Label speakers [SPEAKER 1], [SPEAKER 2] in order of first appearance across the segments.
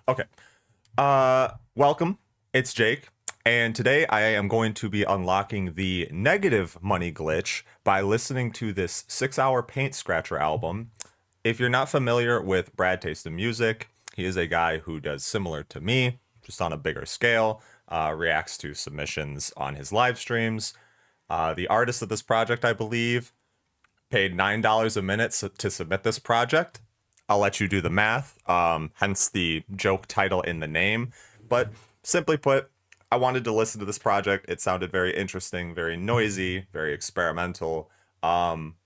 [SPEAKER 1] Okay. Welcome. It's Jake, and today I am going to be unlocking the negative money glitch by listening to this 6-hour Paintscratcher album. If you're not familiar with Brad Taste of Music, he is a guy who does similar to me, just on a bigger scale, reacts to submissions on his live streams. The artist of this project, I believe, paid $9 a minute to submit this project. I'll let you do the math, hence the joke title in the name. But simply put, I wanted to listen to this project. It sounded very interesting, very noisy, very experimental,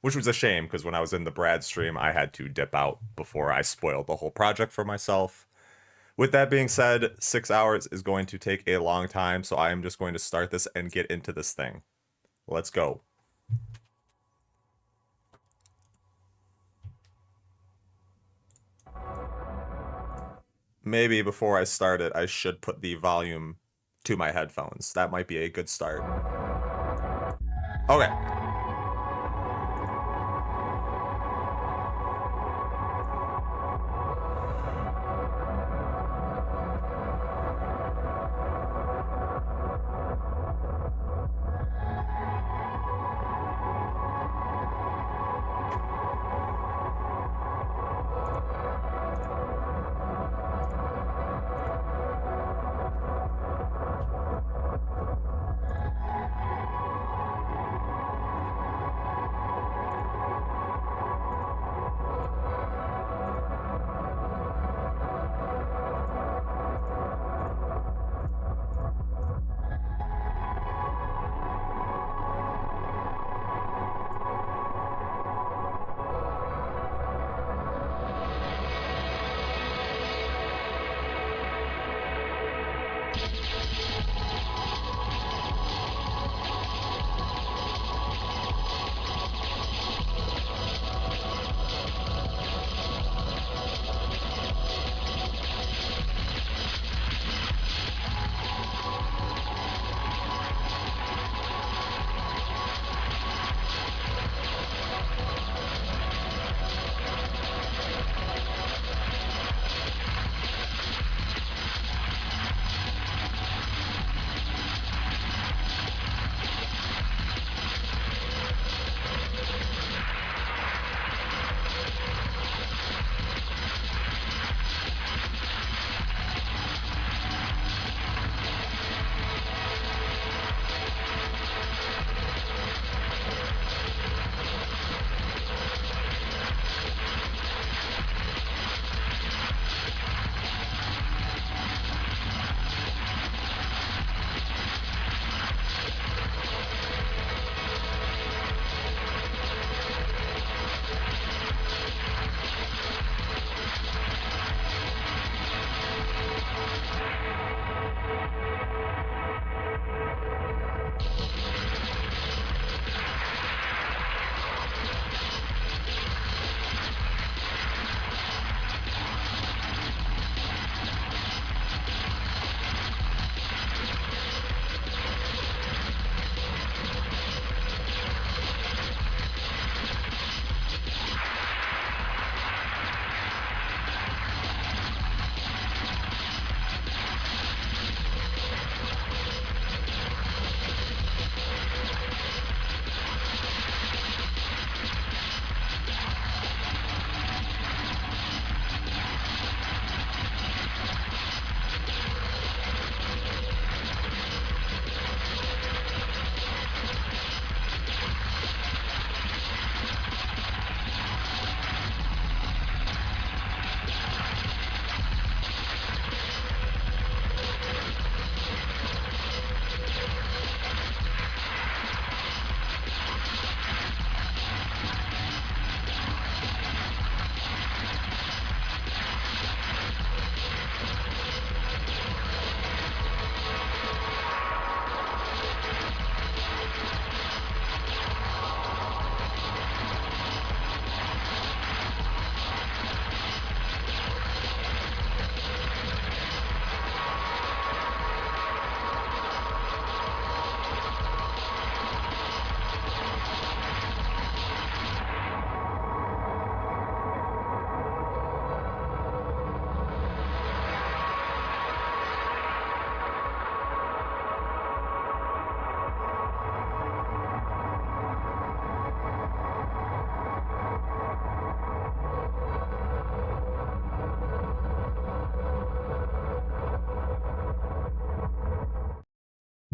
[SPEAKER 1] which was a shame because when I was in the Brad stream, I had to dip out before I spoiled the whole project for myself. With that being said, 6 hours is going to take a long time, so I am just going to start this and get into this thing. Let's go. Maybe before I start it, I should put the volume to my headphones. That might be a good start. Okay.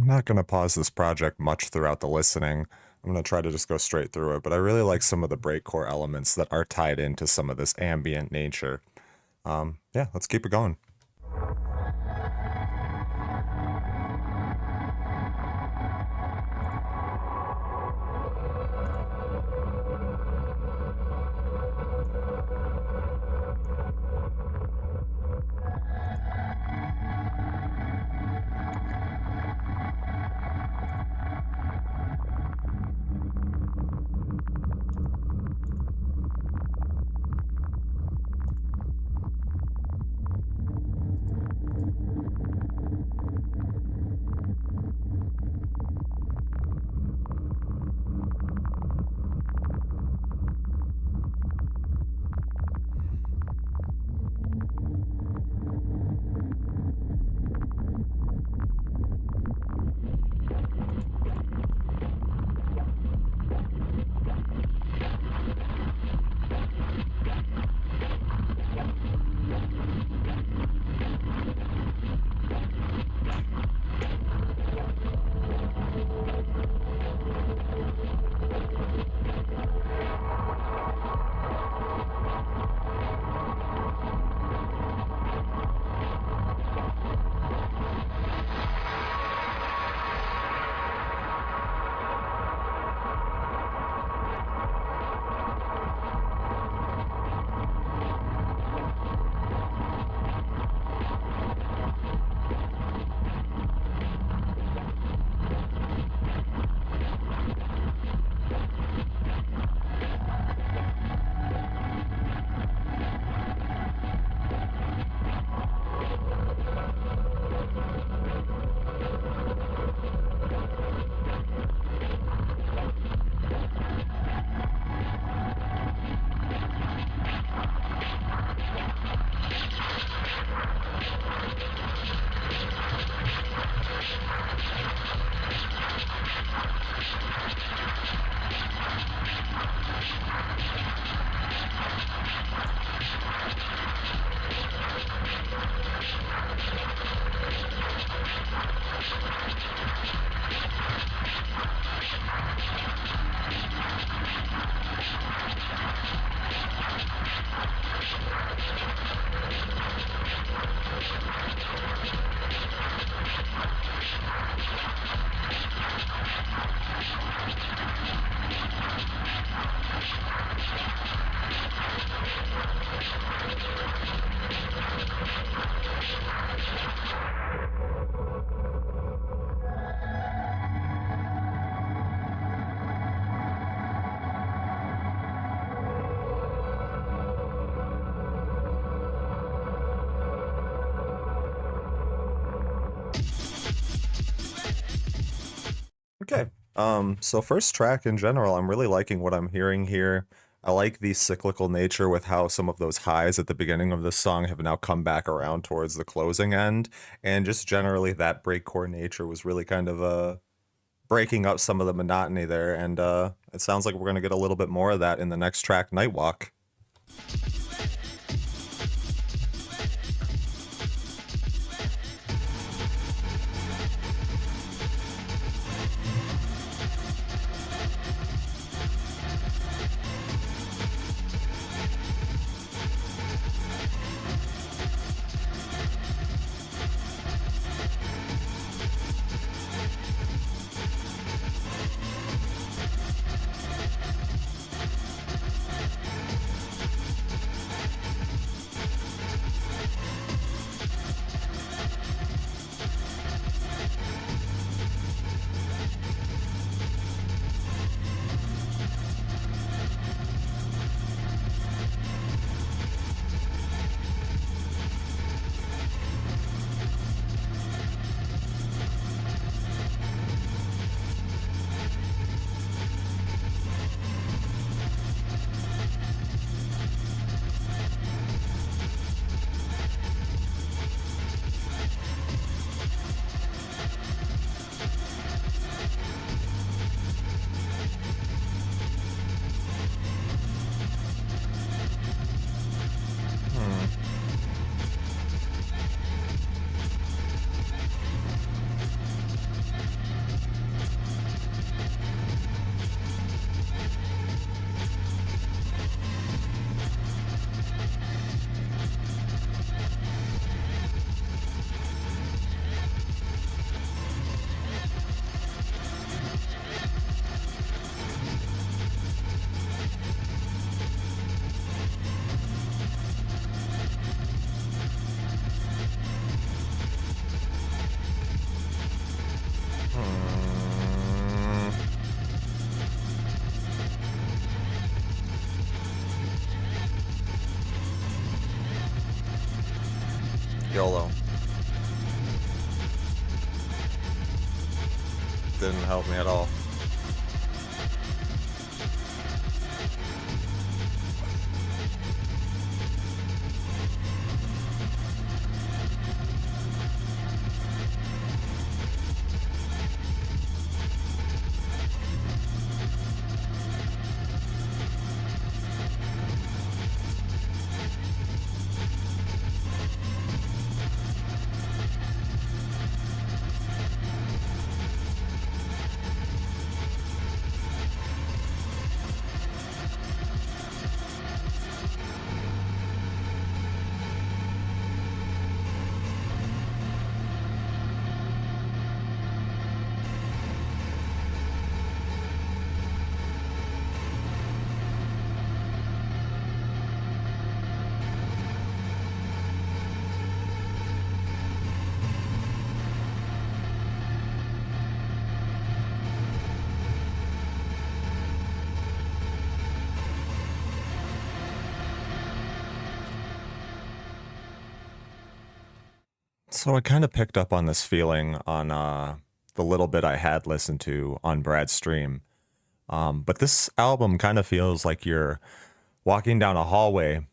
[SPEAKER 1] I'm not going to pause this project much throughout the listening. I'm going to try to just go straight through it, but I really like some of the breakcore elements that are tied into some of this ambient nature. Yeah, let's keep it going. Okay. So first track in general, I'm really liking what I'm hearing here. I like the cyclical nature with how some of those highs at the beginning of the song have now come back around towards the closing end. And just generally that breakcore nature was really kind of breaking up some of the monotony there. And it sounds like we're gonna get a little bit more of that in the next track, Nightwalk. YOLO. Didn't help me at all. So I kind of picked up on this feeling on the little bit I had listened to on Brad's stream. But this album kind of feels like you're walking down a hallway,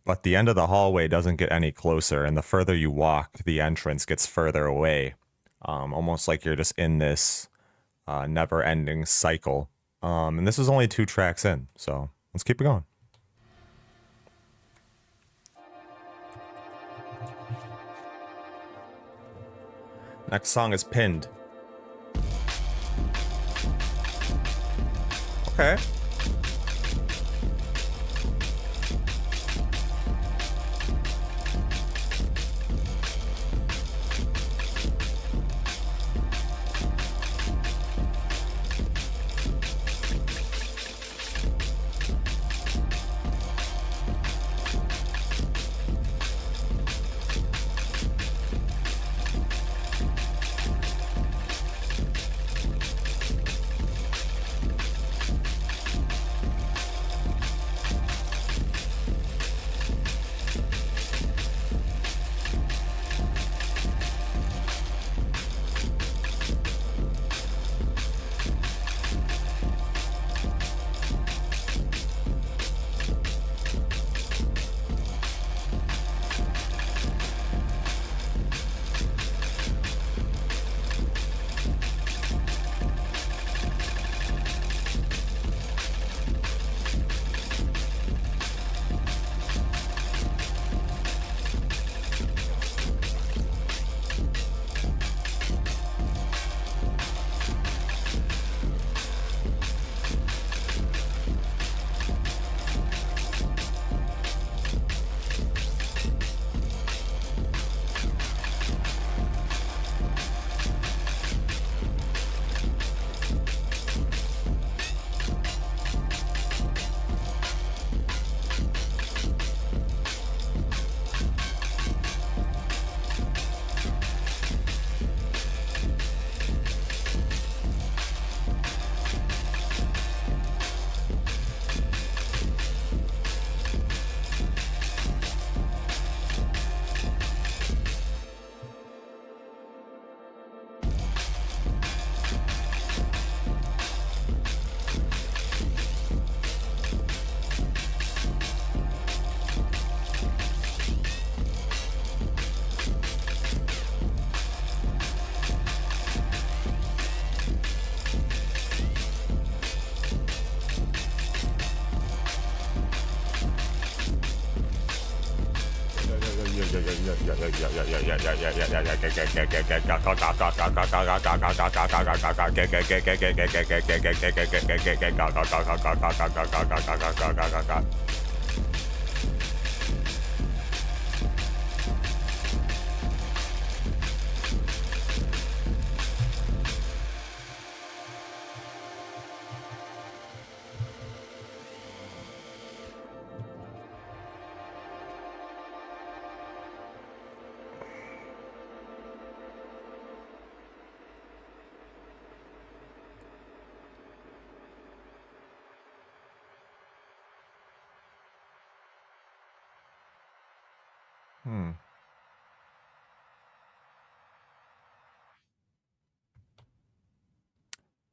[SPEAKER 1] but the end of the hallway doesn't get any closer. And the further you walk, the entrance gets further away. Almost like you're just in this never ending cycle. And this is only 2 tracks in, so let's keep it going. Next song is Pinned. Okay.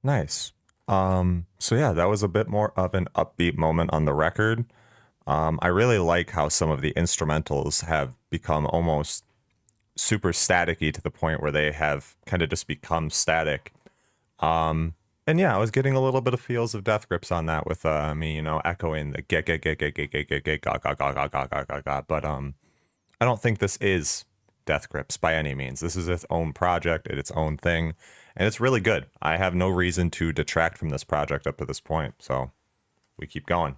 [SPEAKER 1] Nice. So yeah, that was a bit more of an upbeat moment on the record. I really like how some of the instrumentals have become almost super staticky to the point where they have kind of just become static. And yeah, I was getting a little bit of feels of Death Grips on that with me, echoing the get ga ga ga ga ga ga ga ga. But I don't think this is Death Grips by any means. This is its own project, its own thing, and it's really good. I have no reason to detract from this project up to this point, so we keep going.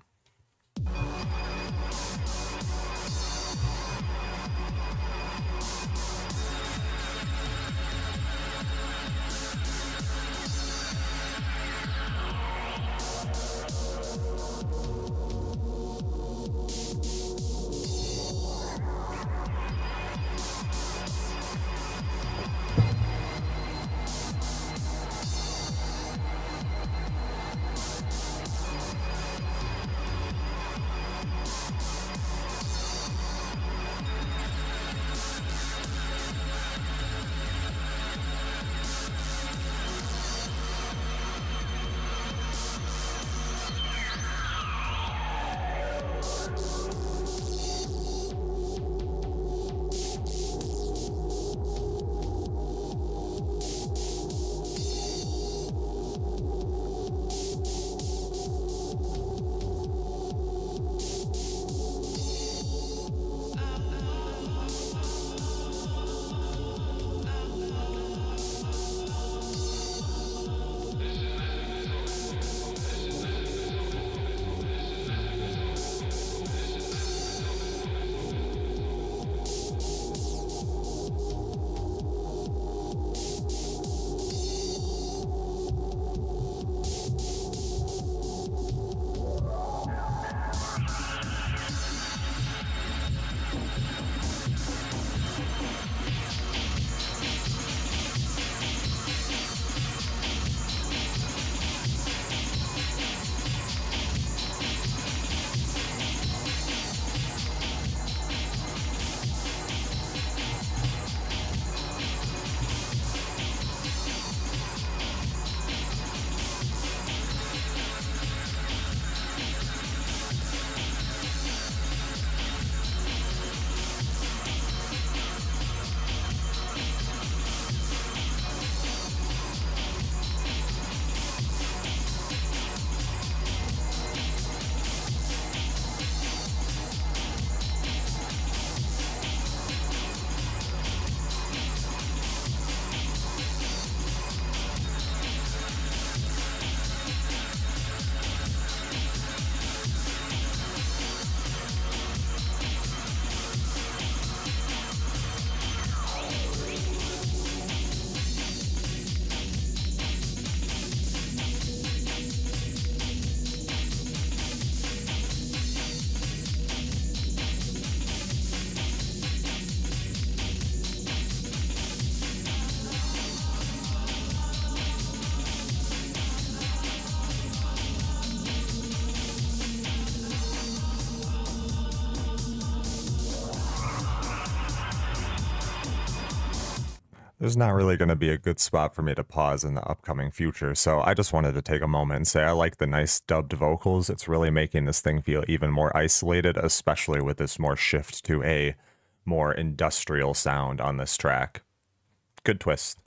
[SPEAKER 1] There's not really going to be a good spot for me to pause in the upcoming future, so I just wanted to take a moment and say I like the nice dubbed vocals. It's really making this thing feel even more isolated, especially with this more shift to a more industrial sound on this track. Good twist.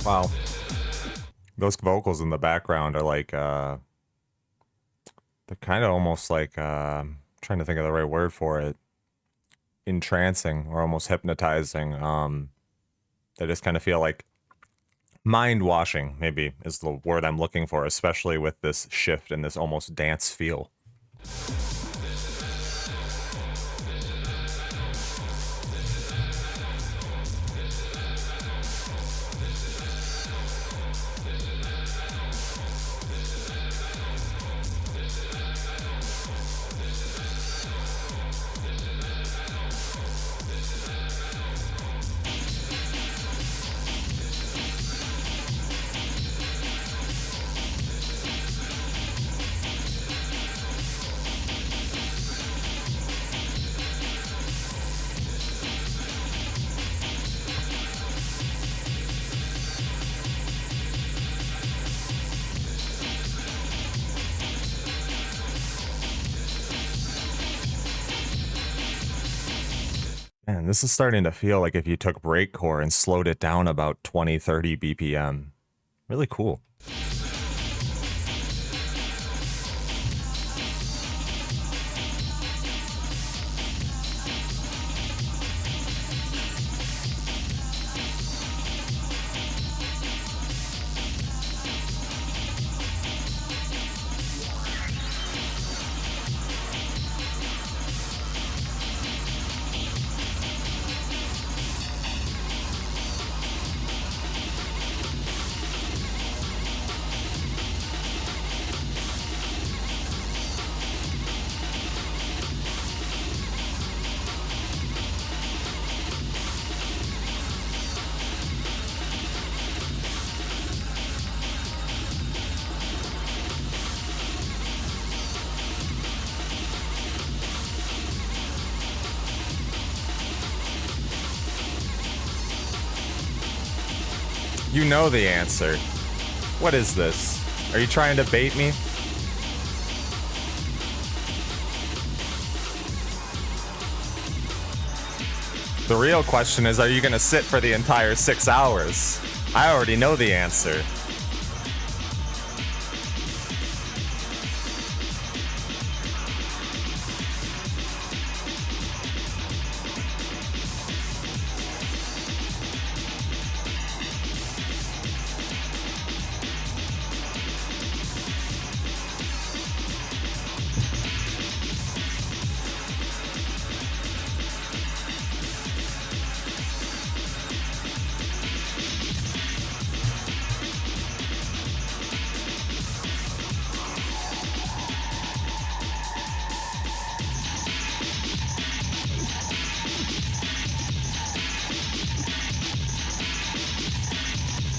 [SPEAKER 1] Wow. Those vocals in the background are like, they're kind of almost like, trying to think of the right word for it. Entrancing or almost hypnotizing. They just kind of feel like mind washing, maybe is the word I'm looking for, especially with this shift and this almost dance feel. Man, this is starting to feel like if you took breakcore and slowed it down about 20, 30 BPM. Really cool. You know the answer. What is this? Are you trying to bait me? The real question is, are you gonna sit for the entire 6 hours? I already know the answer.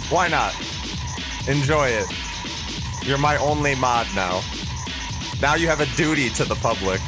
[SPEAKER 1] Why not? Enjoy it. You're my only mod now. Now you have a duty to the public.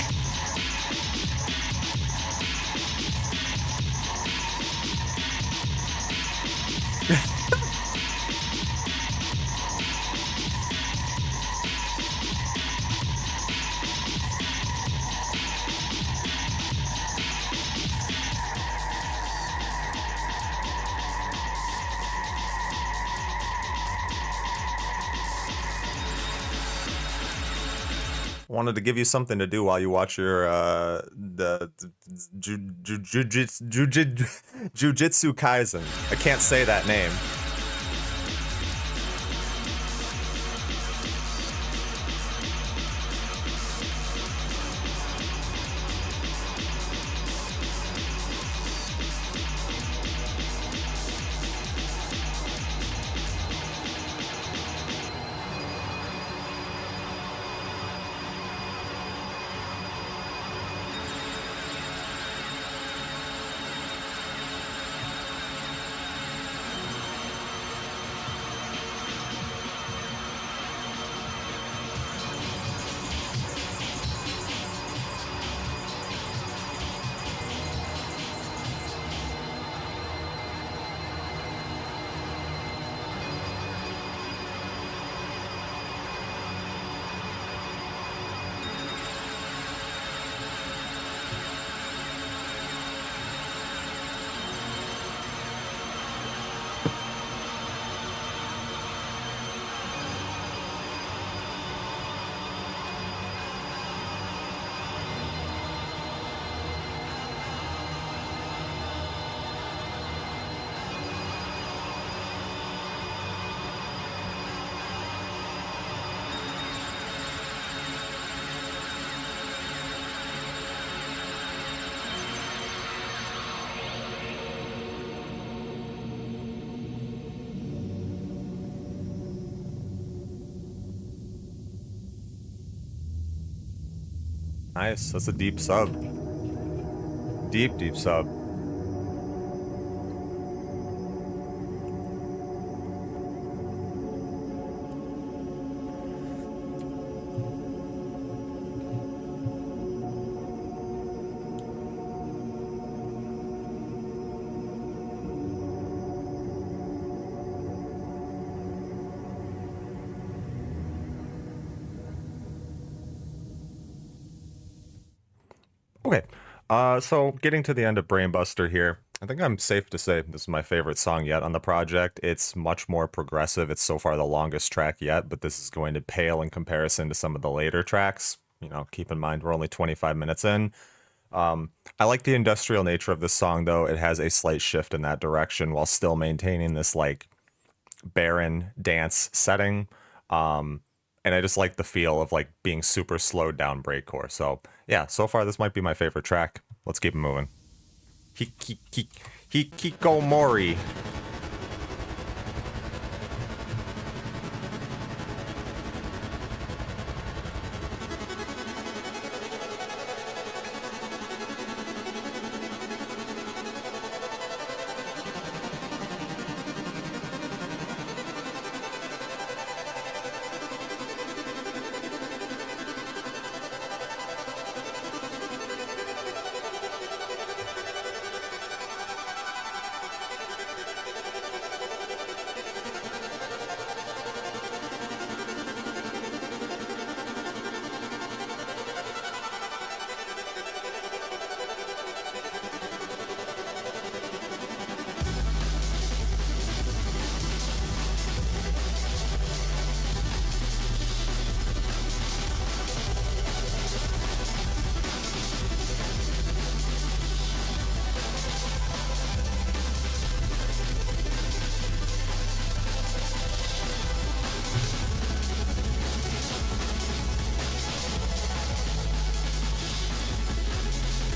[SPEAKER 1] Wanted to give you something to do while you watch your Jujutsu Kaisen. I can't say that name. Nice. That's a deep sub. Deep, deep sub. Okay. So getting to the end of Brainbuster here, I think I'm safe to say this is my favorite song yet on the project. It's much more progressive. It's so far the longest track yet, but this is going to pale in comparison to some of the later tracks. You know, keep in mind we're only 25 minutes in. I like the industrial nature of this song, though. It has a slight shift in that direction while still maintaining this like barren dance setting. And I just like the feel of like being super slowed down breakcore. So yeah, so far this might be my favorite track. Let's keep it moving. Hikikomori.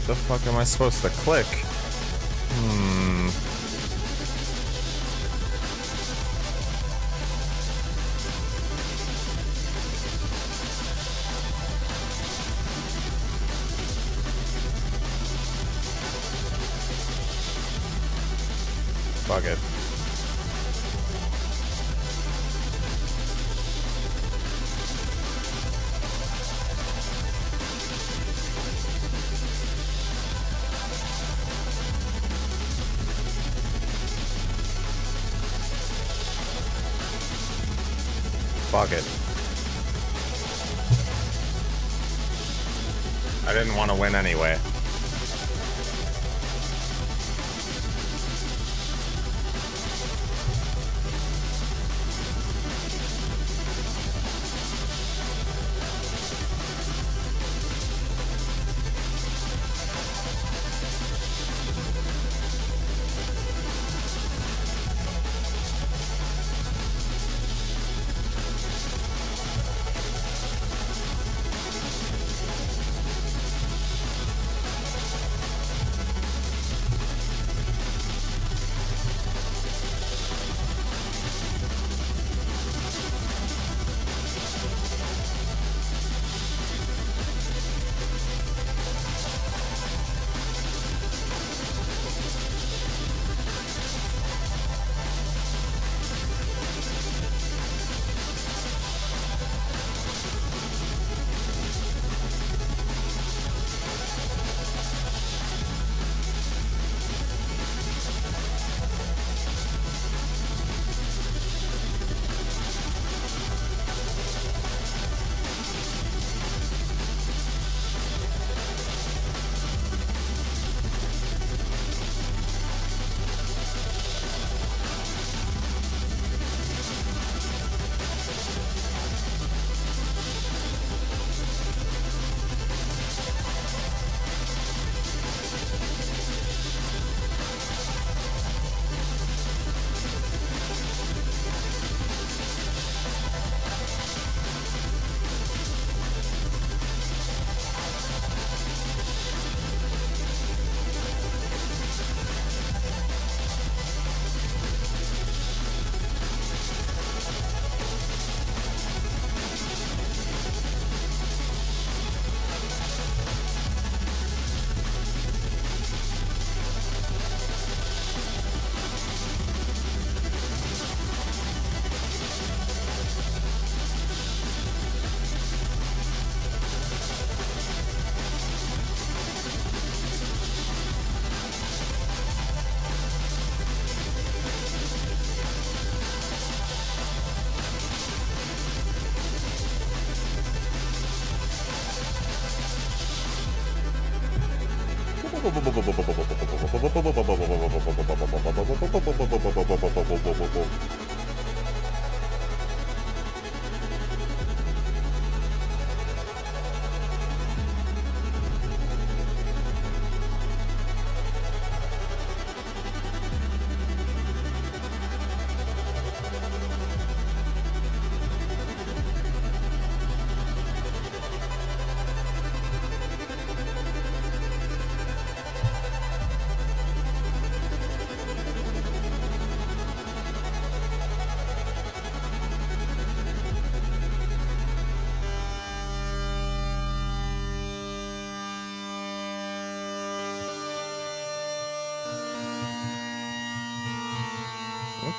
[SPEAKER 1] The fuck am I supposed to click? Fuck it. Fuck it. I didn't want to win anyway.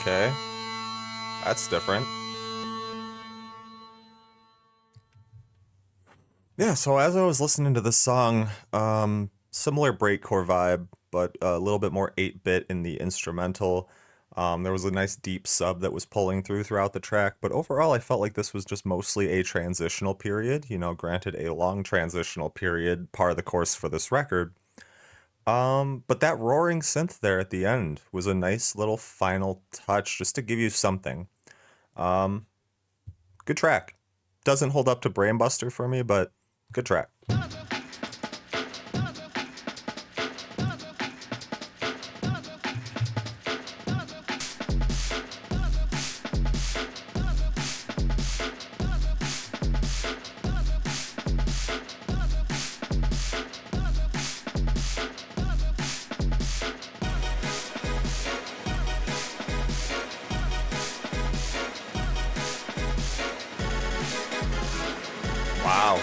[SPEAKER 1] Okay, that's different. Yeah, so as I was listening to this song, similar breakcore vibe, but a little bit more 8-bit in the instrumental. There was a nice deep sub that was pulling throughout the track, but overall I felt like this was just mostly a transitional period, granted a long transitional period, par the course for this record. But that roaring synth there at the end was a nice little final touch just to give you something. Good track. Doesn't hold up to Brainbuster for me, but good track. Wow.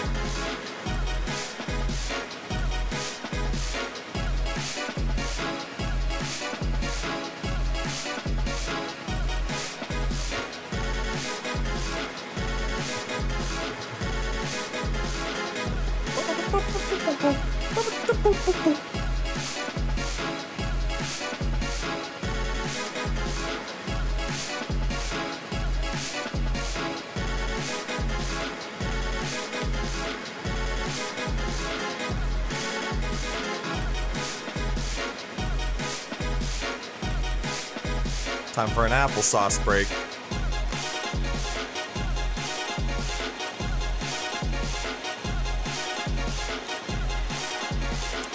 [SPEAKER 1] Time for an applesauce break.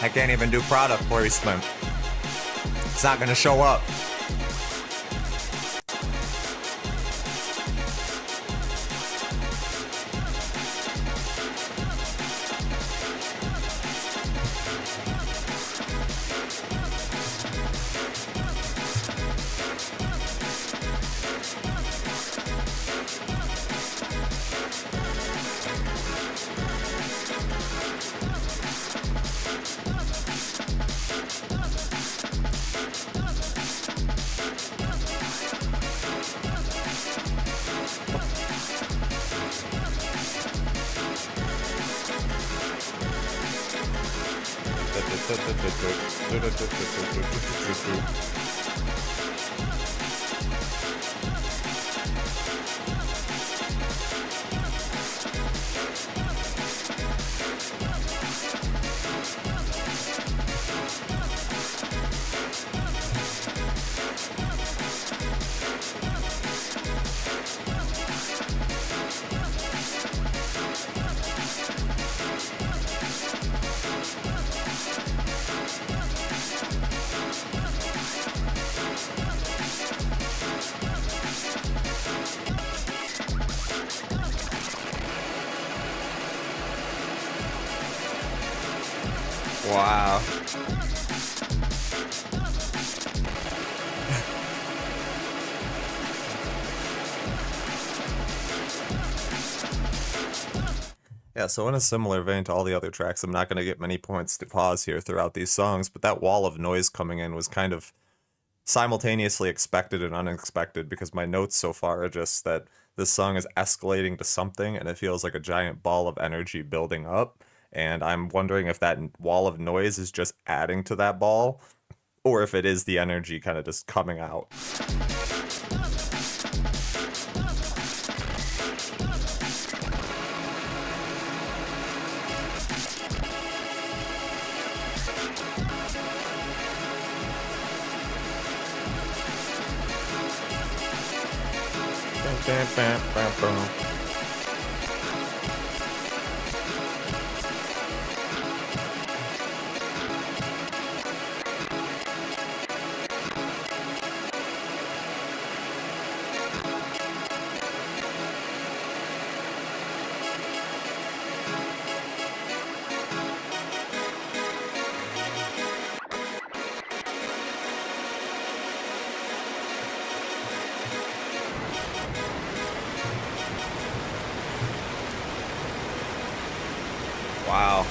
[SPEAKER 1] I can't even do product placement. It's not gonna show up. Wow. Yeah, so in a similar vein to all the other tracks, I'm not going to get many points to pause here throughout these songs, but that wall of noise coming in was kind of simultaneously expected and unexpected because my notes so far are just that this song is escalating to something and it feels like a giant ball of energy building up. And I'm wondering if that wall of noise is just adding to that ball or if it is the energy kind of just coming out. Wow.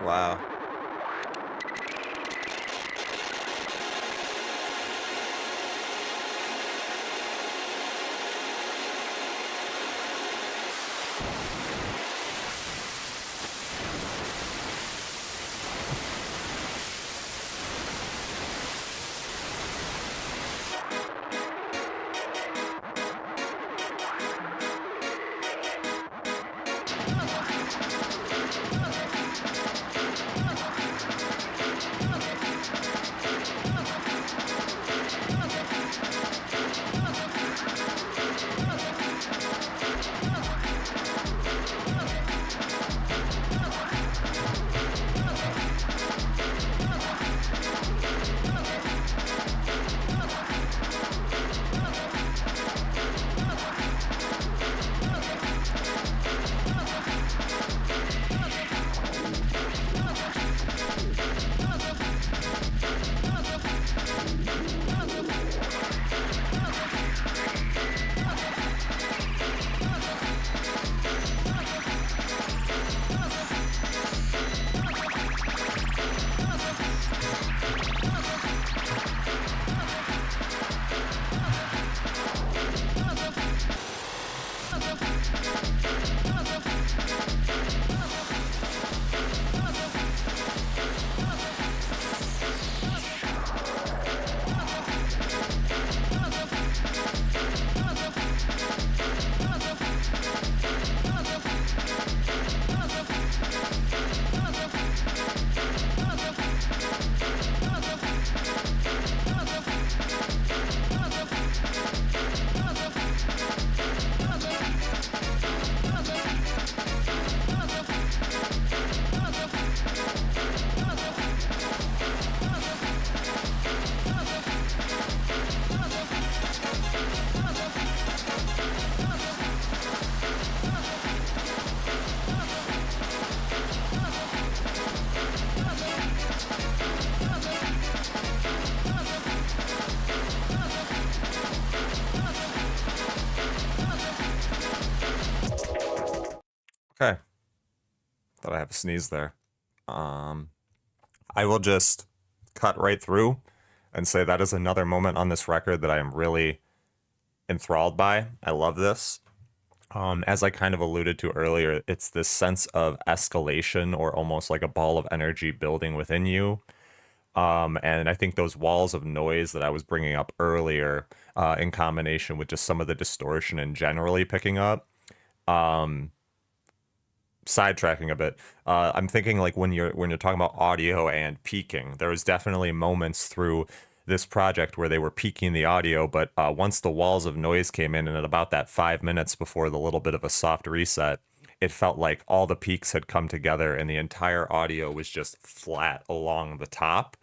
[SPEAKER 1] Wow. Okay. Thought I have a sneeze there. I will just cut right through and say that is another moment on this record that I am really enthralled by. I love this. As I kind of alluded to earlier, it's this sense of escalation or almost like a ball of energy building within you. And I think those walls of noise that I was bringing up earlier, in combination with just some of the distortion and generally picking up, sidetracking a bit, I'm thinking like when you're talking about audio and peaking, there was definitely moments through this project where they were peaking the audio, but once the walls of noise came in, and at about that 5 minutes before the little bit of a soft reset, it felt like all the peaks had come together and the entire audio was just flat along the top,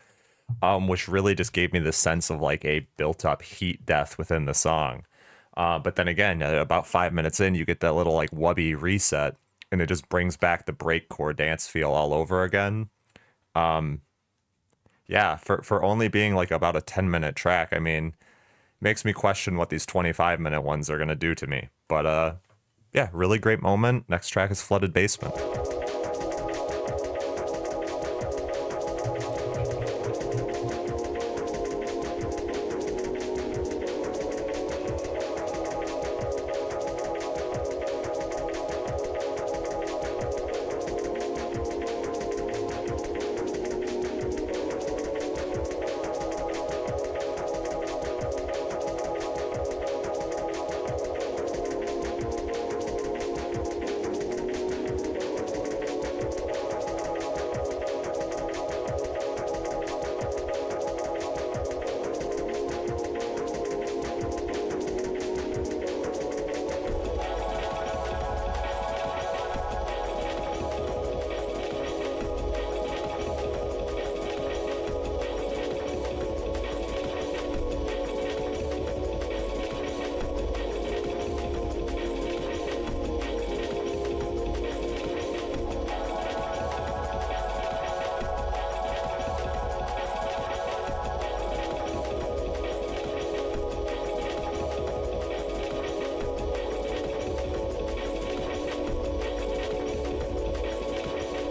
[SPEAKER 1] which really just gave me the sense of like a built-up heat death within the song. But then again, about 5 minutes in, you get that little like wubby reset, and it just brings back the breakcore dance feel all over again. Yeah, for only being like about a 10-minute track, I mean, makes me question what these 25-minute ones are gonna do to me. But yeah, really great moment. Next track is Flooded Basement.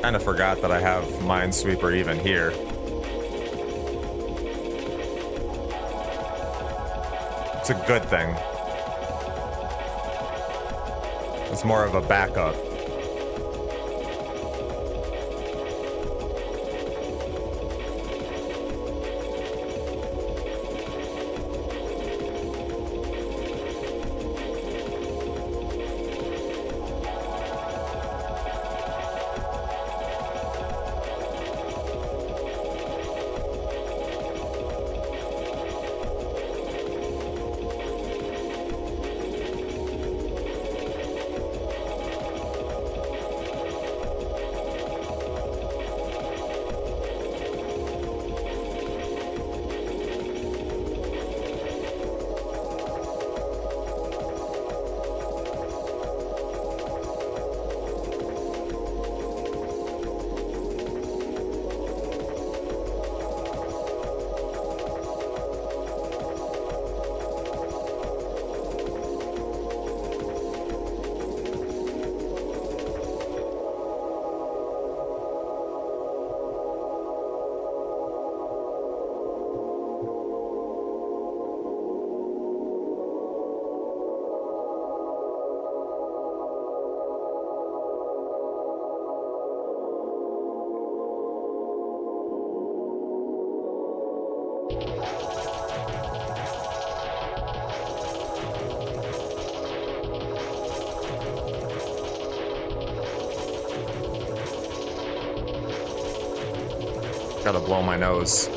[SPEAKER 1] Kind of forgot that I have Minesweeper even here. It's a good thing. It's more of a backup. Gotta blow my nose.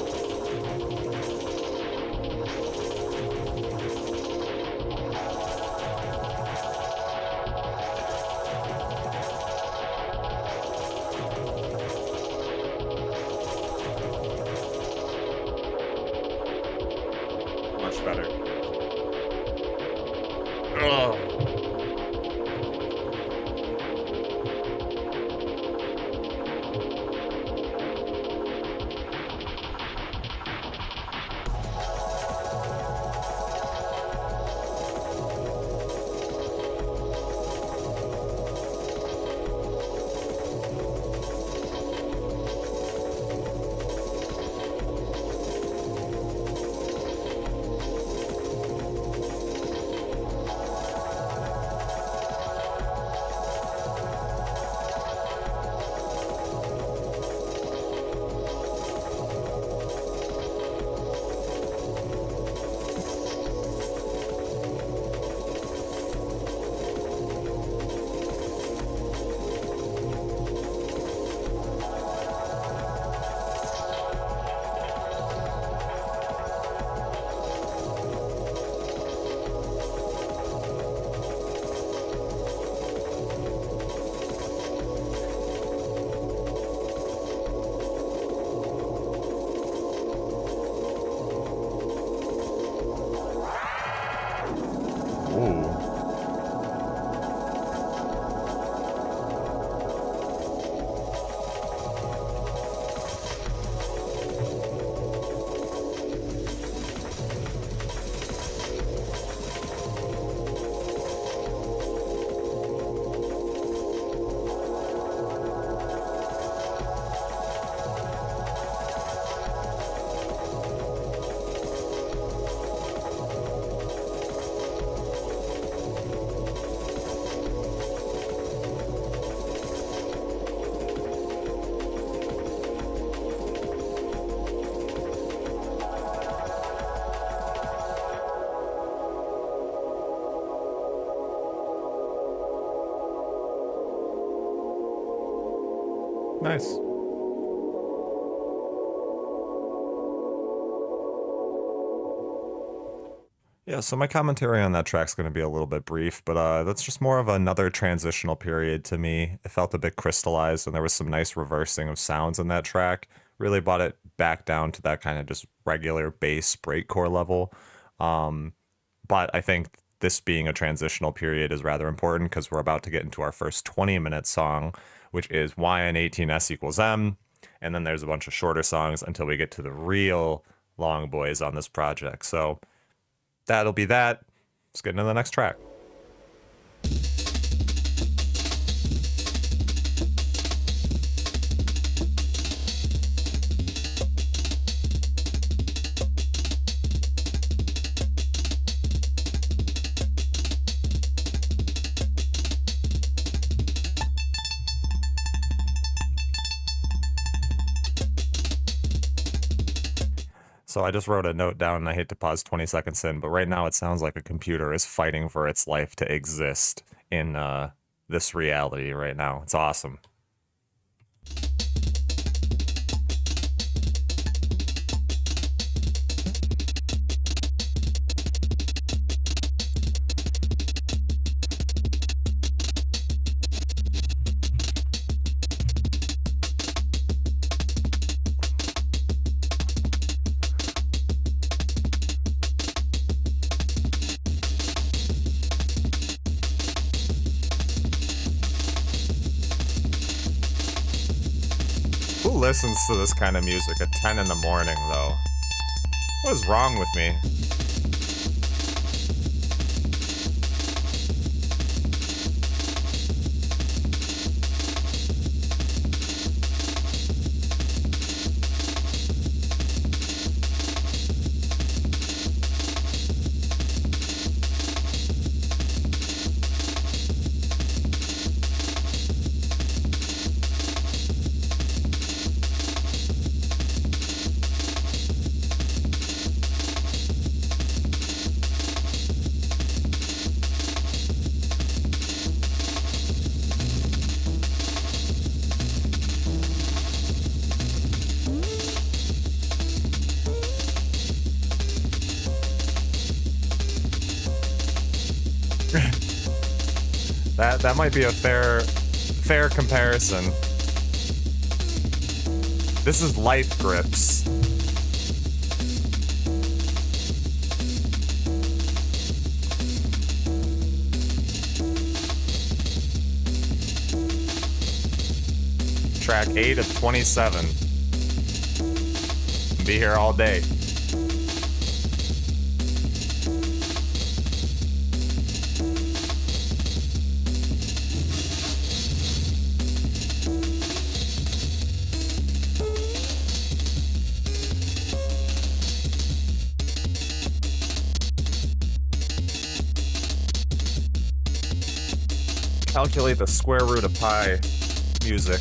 [SPEAKER 1] Much better. Ugh. Ooh. Nice. Yeah, so my commentary on that track's going to be a little bit brief, but that's just more of another transitional period to me. It felt a bit crystallized, and there was some nice reversing of sounds in that track. Really brought it back down to that kind of just regular bass breakcore level. But I think this being a transitional period is rather important because we're about to get into our first 20-minute song, which is YN18S equals M. And then there's a bunch of shorter songs until we get to the real long boys on this project. So that'll be that. Let's get into the next track. So I just wrote a note down, and I hate to pause 20 seconds in, but right now it sounds like a computer is fighting for its life to exist in this reality right now. It's awesome. Who listens to this kind of music at 10 in the morning, though? What is wrong with me? That might be a fair comparison. This is Light Grips. Track 8 of 27. Be here all day. Calculate the square root of pi music.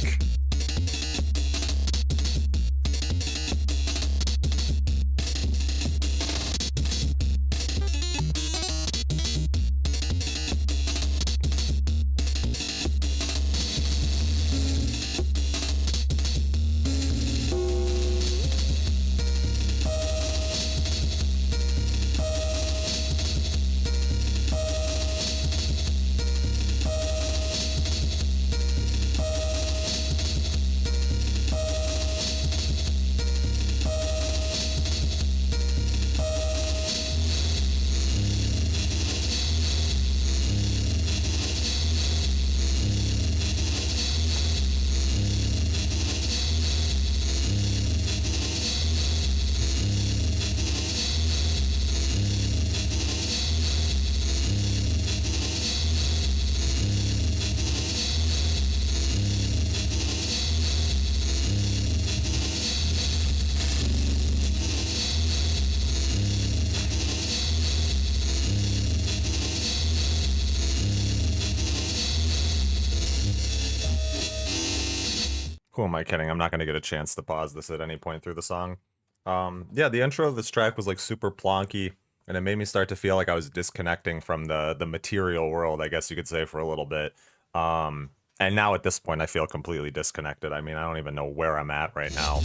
[SPEAKER 1] Who am I kidding? I'm not going to get a chance to pause this at any point through the song. Yeah, the intro of this track was like super plonky, and it made me start to feel like I was disconnecting from the material world, I guess you could say, for a little bit. And now at this point, I feel completely disconnected. I mean, I don't even know where I'm at right now.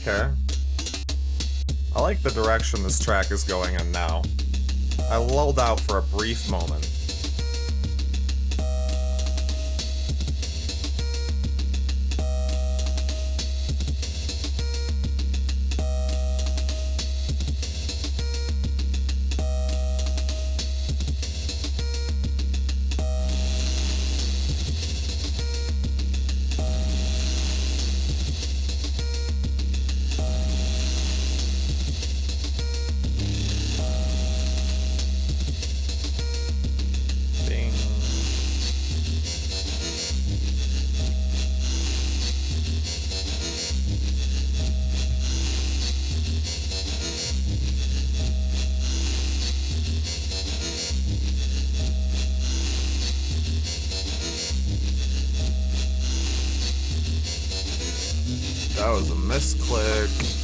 [SPEAKER 1] Okay. I like the direction this track is going in now. I lulled out for a brief moment. That was a misclick.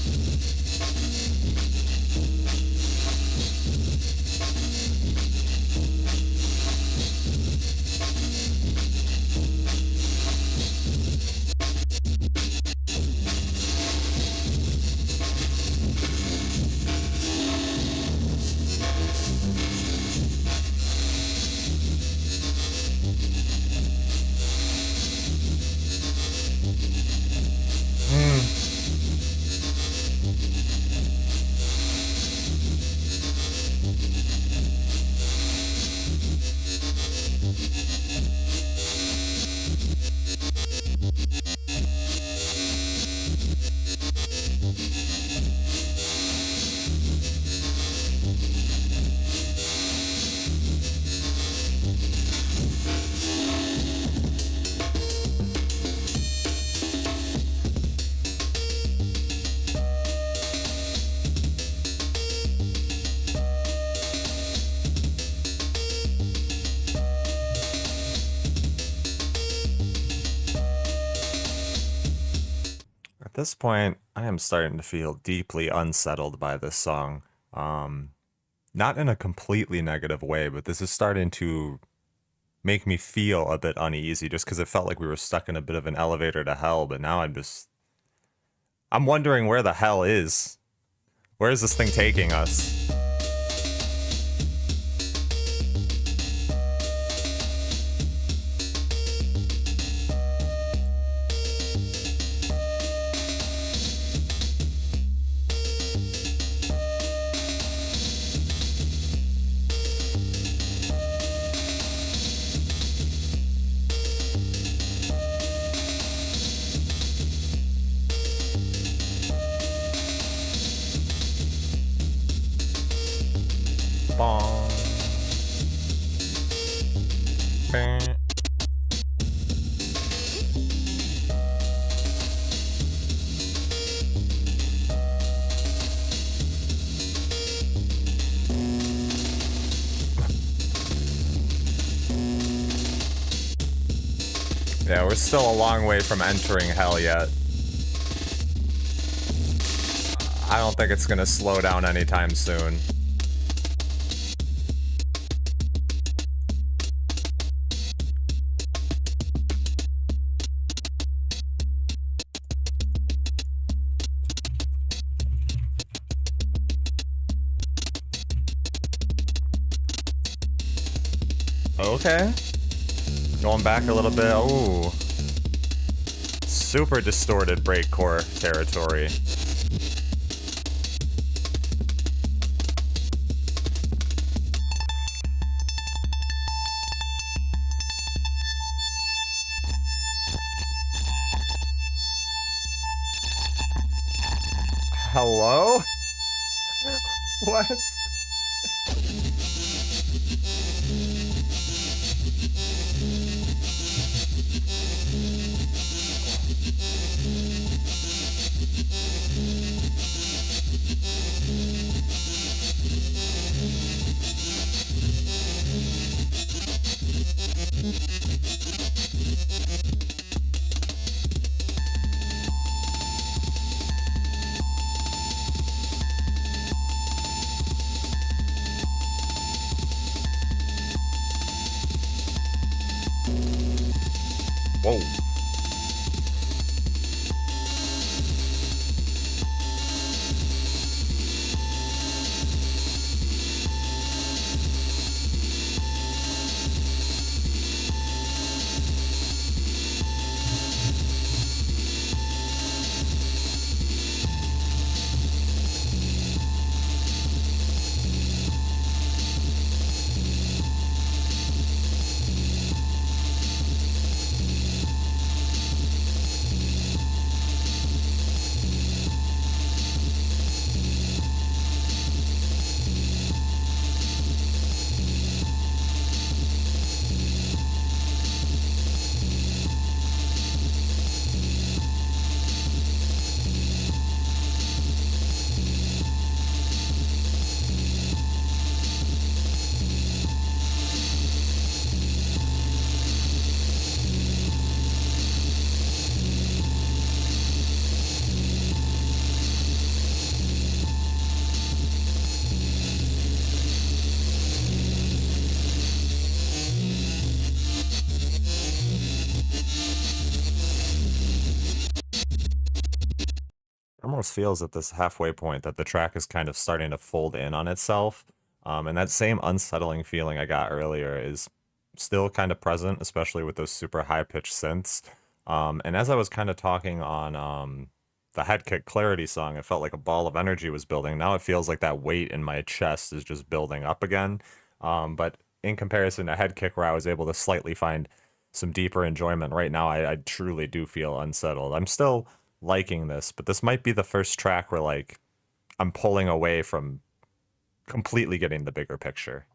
[SPEAKER 1] At this point, I am starting to feel deeply unsettled by this song. Not in a completely negative way, but this is starting to make me feel a bit uneasy just because it felt like we were stuck in a bit of an elevator to hell, but now I'm wondering where the hell is. Where is this thing taking us? Bong. Bang. Yeah, we're still a long way from entering hell yet. I don't think it's gonna slow down anytime soon. Okay. Going back a little bit. Ooh. Super distorted breakcore territory. Hello? What? Whoa. Almost feels at this halfway point that the track is kind of starting to fold in on itself. And that same unsettling feeling I got earlier is still kind of present, especially with those super high pitched synths. And as I was kind of talking on the Head Kick Clarity song, it felt like a ball of energy was building. Now it feels like that weight in my chest is just building up again. But in comparison to Head Kick, where I was able to slightly find some deeper enjoyment, right now I truly do feel unsettled. I'm still liking this, but this might be the first track where like I'm pulling away from completely getting the bigger picture.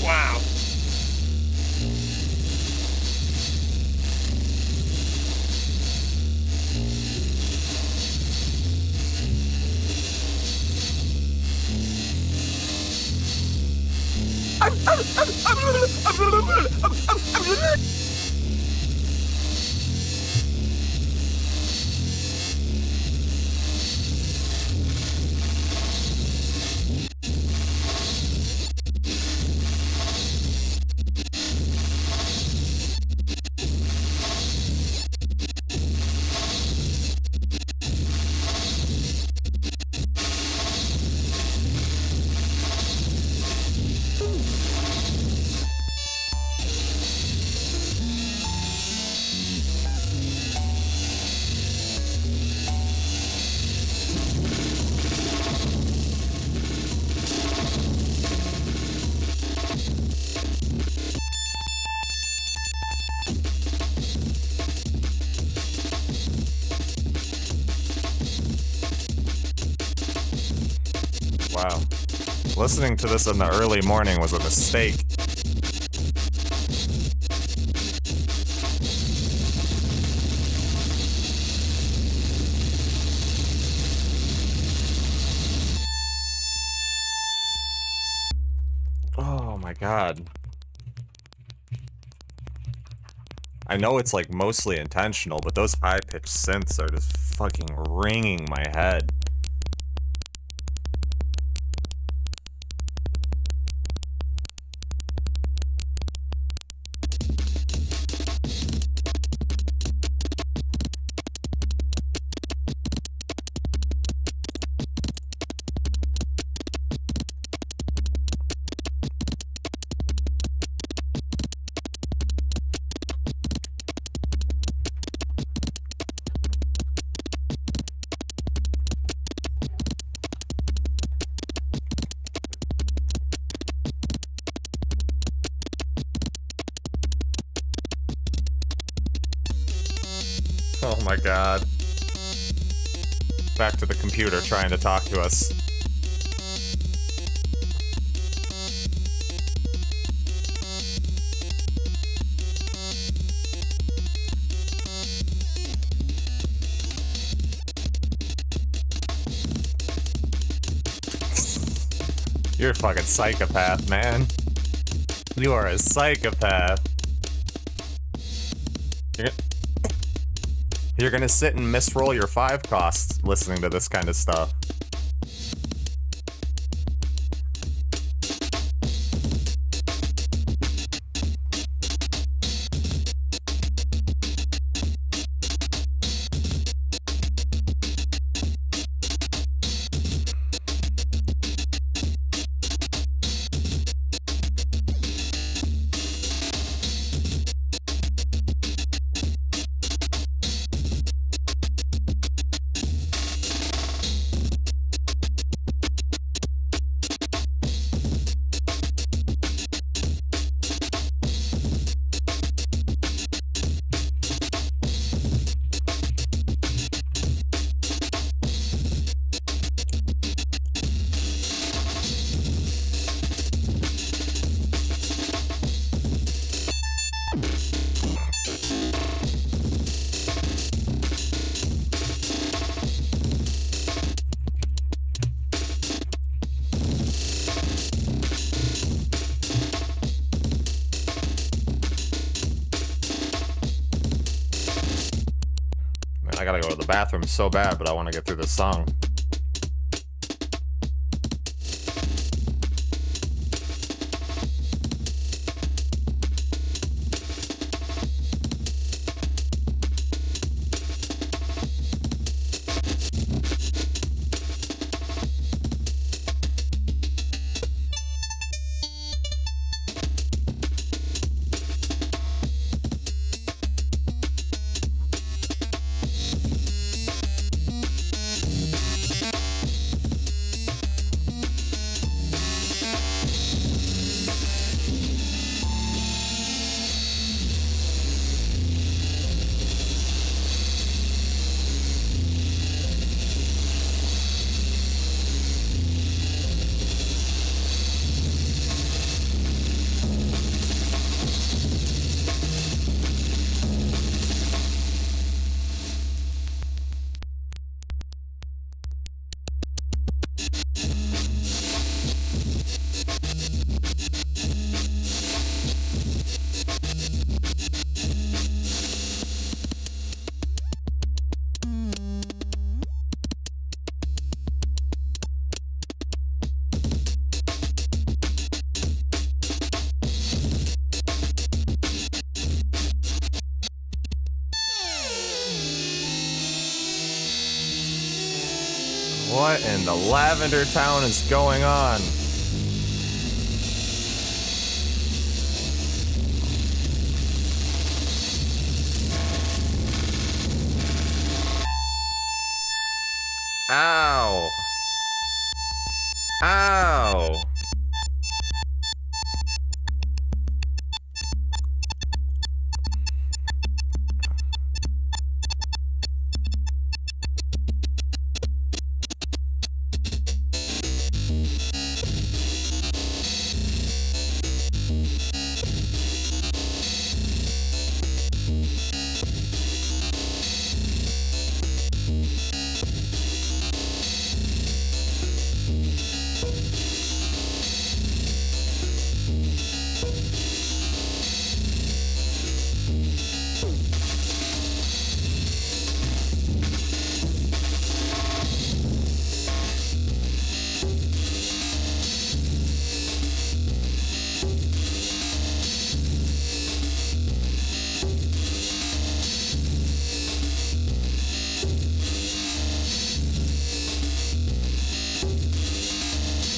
[SPEAKER 1] Wow. Listening to this in the early morning was a mistake. Oh my god. I know it's like mostly intentional, but those high-pitched synths are just fucking ringing my head. Oh my god. Back to the computer trying to talk to us. You're a fucking psychopath, man. You are a psychopath. You're gonna sit and misroll your 5 costs listening to this kind of stuff. I gotta go to the bathroom so bad, but I want to get through this song. What in the Lavender Town is going on? Ow! Ow!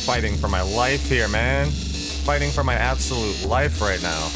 [SPEAKER 1] fighting for my life here, man. Fighting for my absolute life right now.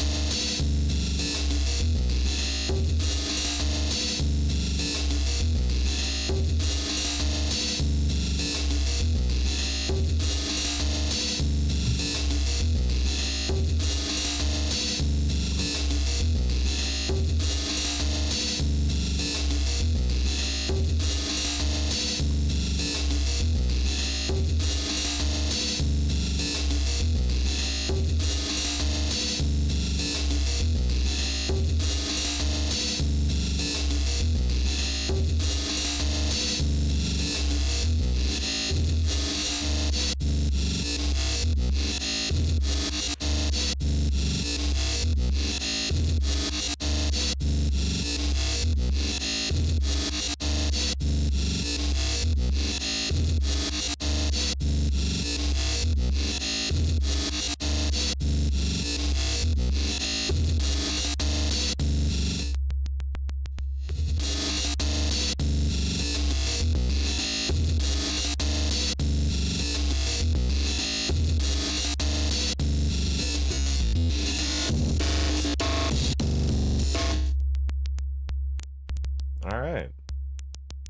[SPEAKER 1] Alright.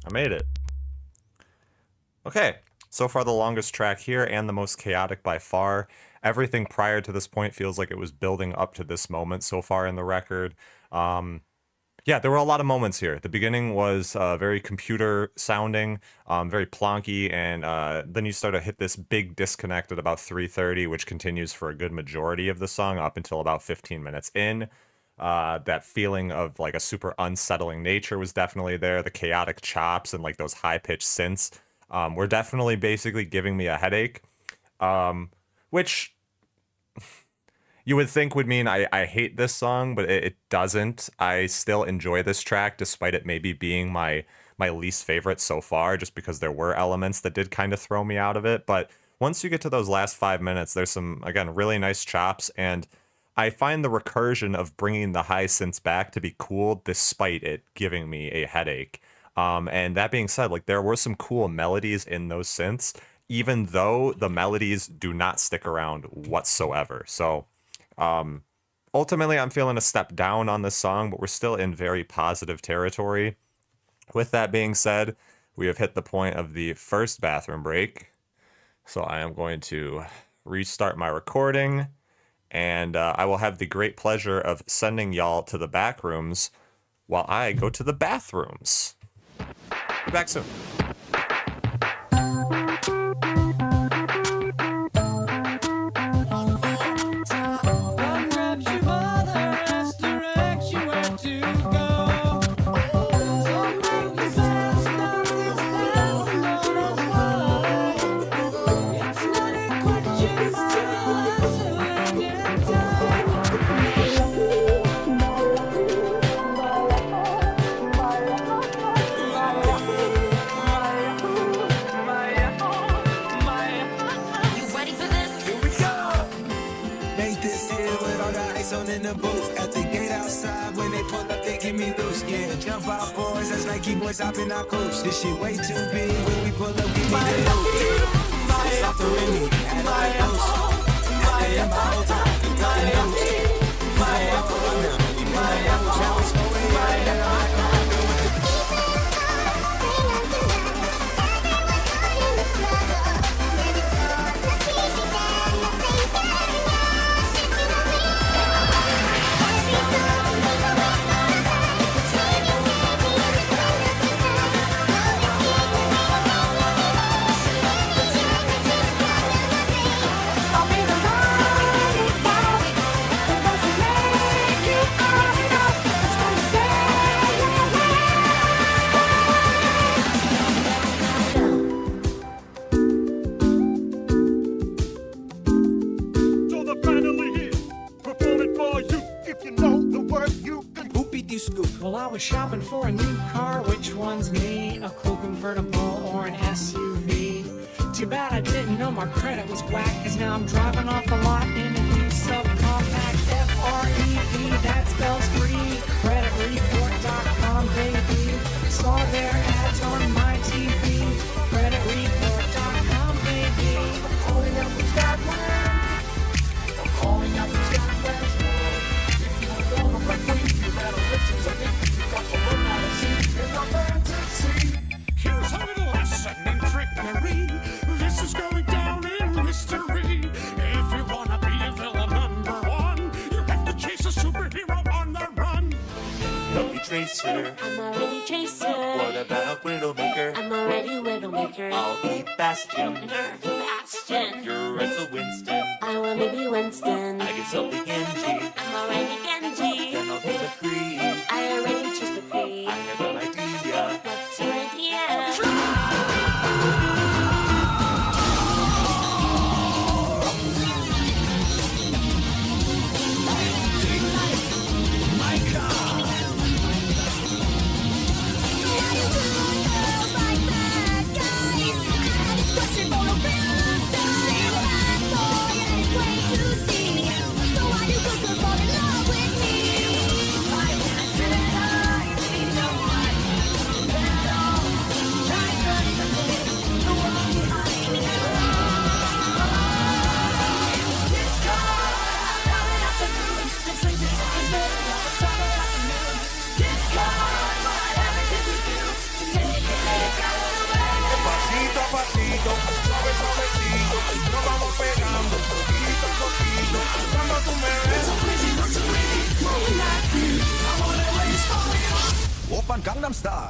[SPEAKER 1] I made it. Okay. So far the longest track here and the most chaotic by far. Everything prior to this point feels like it was building up to this moment so far in the record. Yeah, there were a lot of moments here. The beginning was very computer sounding, very plonky, and then you start to hit this big disconnect at about 3:30, which continues for a good majority of the song up until about 15 minutes in. That feeling of like a super unsettling nature was definitely there. The chaotic chops and like those high-pitched synths were definitely basically giving me a headache, which you would think would mean I hate this song, but it doesn't. I still enjoy this track despite it maybe being my least favorite so far, just because there were elements that did kind of throw me out of it. But once you get to those last 5 minutes, there's some, again, really nice chops, and I find the recursion of bringing the high synths back to be cool despite it giving me a headache. And that being said, like there were some cool melodies in those synths, even though the melodies do not stick around whatsoever. So ultimately, I'm feeling a step down on this song, but we're still in very positive territory. With that being said, we have hit the point of the first bathroom break. So I am going to restart my recording, and I will have the great pleasure of sending y'all to the back rooms while I go to the bathrooms. Be back soon.
[SPEAKER 2] In the booth at the gate outside when they pull up, they give me loose. Yeah, jump out, boys. That's like keep boys hopping our coach. This shit way too big. When we pull up, give me the loot. It's off the Remy, and I post. At the end, my whole time,
[SPEAKER 3] Well, I was shopping for a new car. Which one's me? A cool convertible or an SUV? Too bad I didn't know my credit was whack, cause now I'm driving off the lot in a new subcompact F-R-E-E, that spells free. Creditreport.com, baby. Saw their ads on my TV. Creditreport.com, baby. Holding up
[SPEAKER 4] chaser.
[SPEAKER 5] I'm already chaser.
[SPEAKER 4] What about Widowmaker?
[SPEAKER 5] I'm already Widowmaker.
[SPEAKER 4] I'll be Bastion.
[SPEAKER 5] You're Bastion.
[SPEAKER 4] You're Renzo Winston.
[SPEAKER 5] I wanna be Winston.
[SPEAKER 4] I guess I'll be Genji.
[SPEAKER 5] I'm already Genji.
[SPEAKER 4] Then I'll be McCree.
[SPEAKER 5] I already choose McCree.
[SPEAKER 4] I have an idea.
[SPEAKER 5] What's your idea?
[SPEAKER 2] Open Gangnam Style.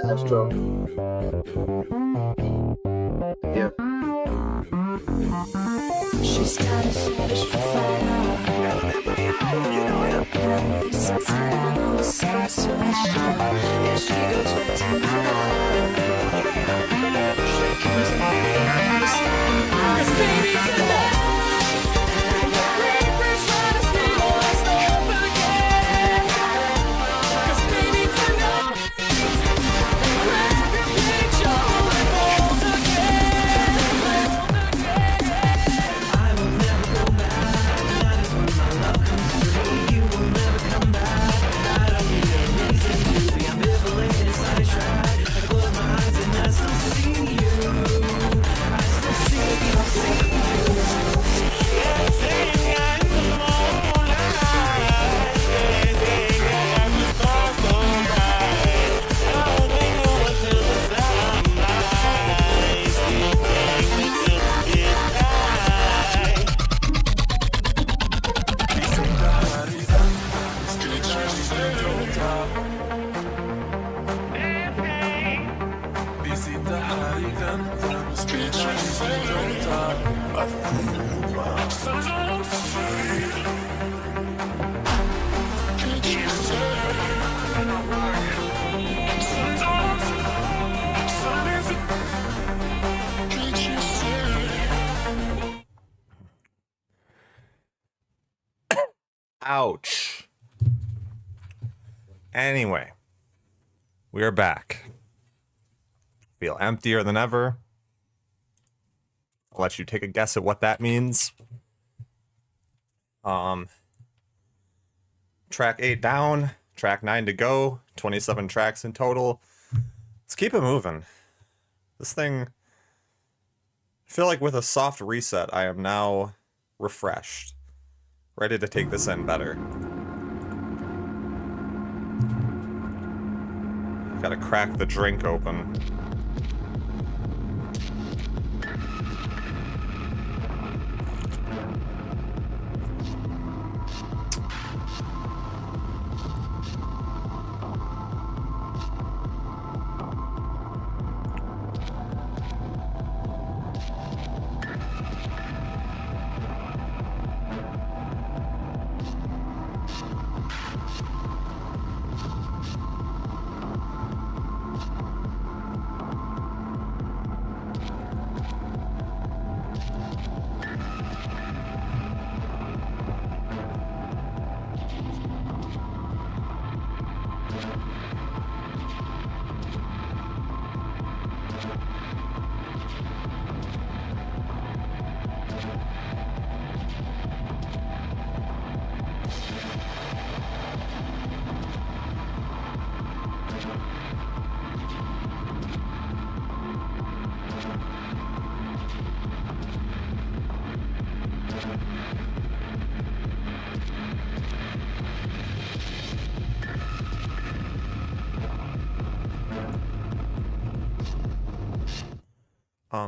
[SPEAKER 6] Let's go. Yeah.
[SPEAKER 5] She's got a fetish for fire. You know it. And since I know it's so special. Yeah, she goes way too high. She comes to me and I understand. 'Cause baby tonight, your great friends try to steal us up again. 'Cause baby tonight, grab your picture and hold again.
[SPEAKER 2] I will never go back. That is when my love comes through. You will never come back. I don't need a reason to be ambivalent. It's not a try. I close my eyes and I still see you. I still see you. I see you.
[SPEAKER 1] Ouch. Anyway, we are back. Feel emptier than ever. I'll let you take a guess at what that means. Track 8 down, track 9 to go, 27 tracks in total. Let's keep it moving. This thing, I feel like with a soft reset, I am now refreshed. Ready to take this in better. Gotta crack the drink open.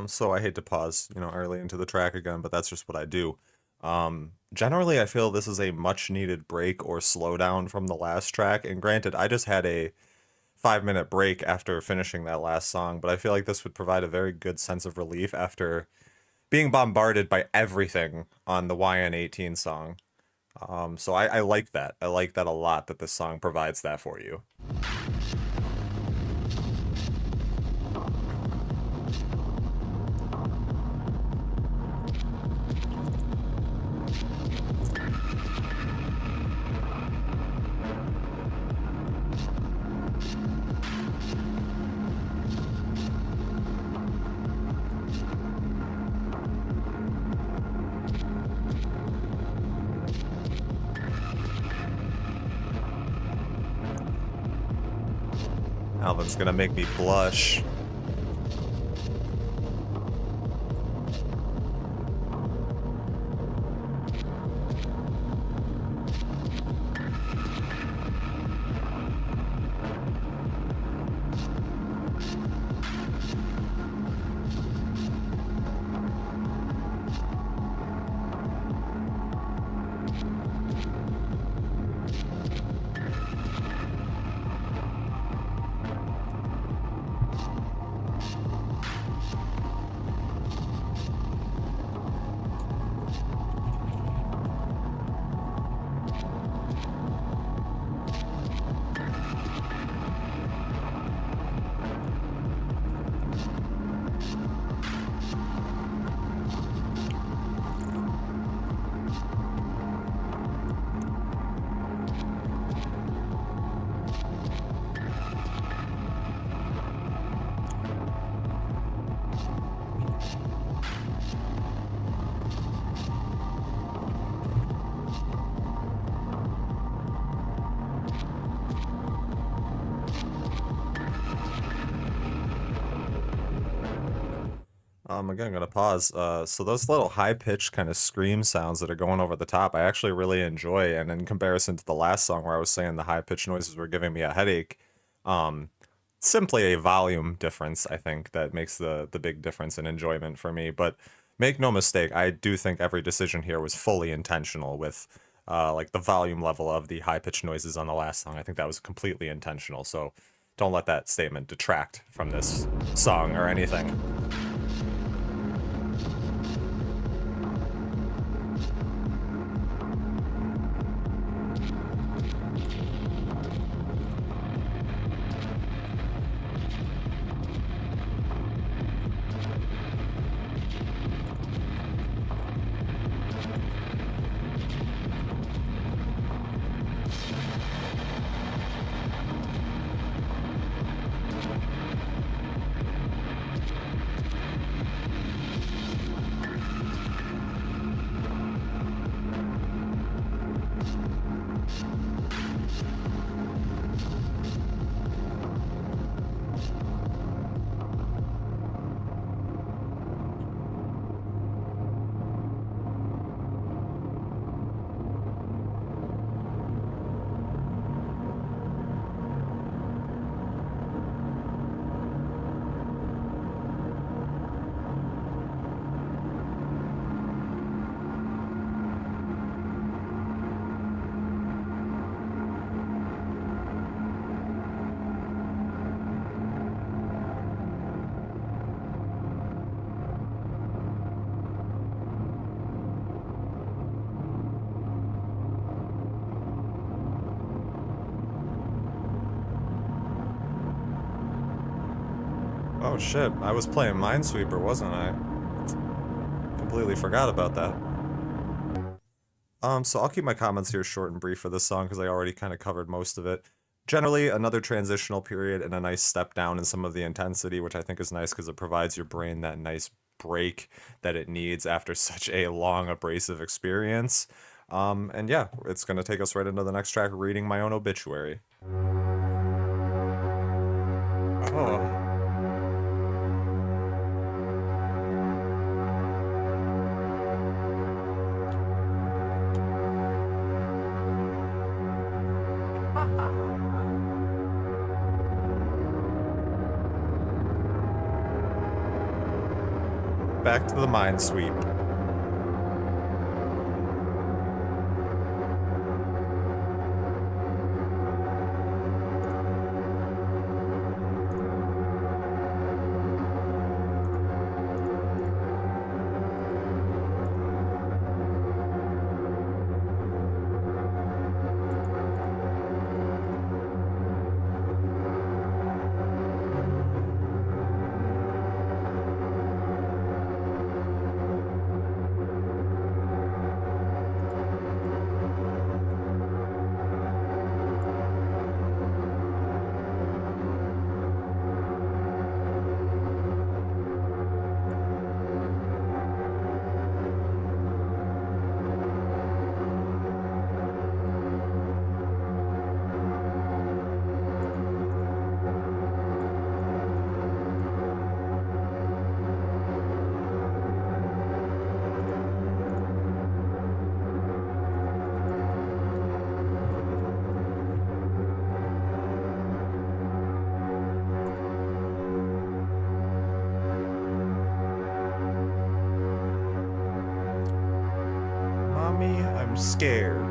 [SPEAKER 1] So I hate to pause, early into the track again, but that's just what I do. Generally, I feel this is a much needed break or slowdown from the last track. And granted, I just had a 5-minute break after finishing that last song, but I feel like this would provide a very good sense of relief after being bombarded by everything on the YN18 song. So I like that. I like that a lot that this song provides that for you. Alvin's gonna make me blush. Again, I'm gonna pause. So those little high-pitched kind of scream sounds that are going over the top, I actually really enjoy. And in comparison to the last song where I was saying the high-pitched noises were giving me a headache, simply a volume difference, I think, that makes the big difference in enjoyment for me. But make no mistake, I do think every decision here was fully intentional with like the volume level of the high-pitched noises on the last song. I think that was completely intentional. So don't let that statement detract from this song or anything. Oh shit, I was playing Minesweeper, wasn't I? Completely forgot about that. So I'll keep my comments here short and brief for this song because I already kind of covered most of it. Generally, another transitional period and a nice step down in some of the intensity, which I think is nice because it provides your brain that nice break that it needs after such a long, abrasive experience. And yeah, it's going to take us right into the next track, reading my own obituary. Oh. back to the mine sweep. Mommy, I'm scared.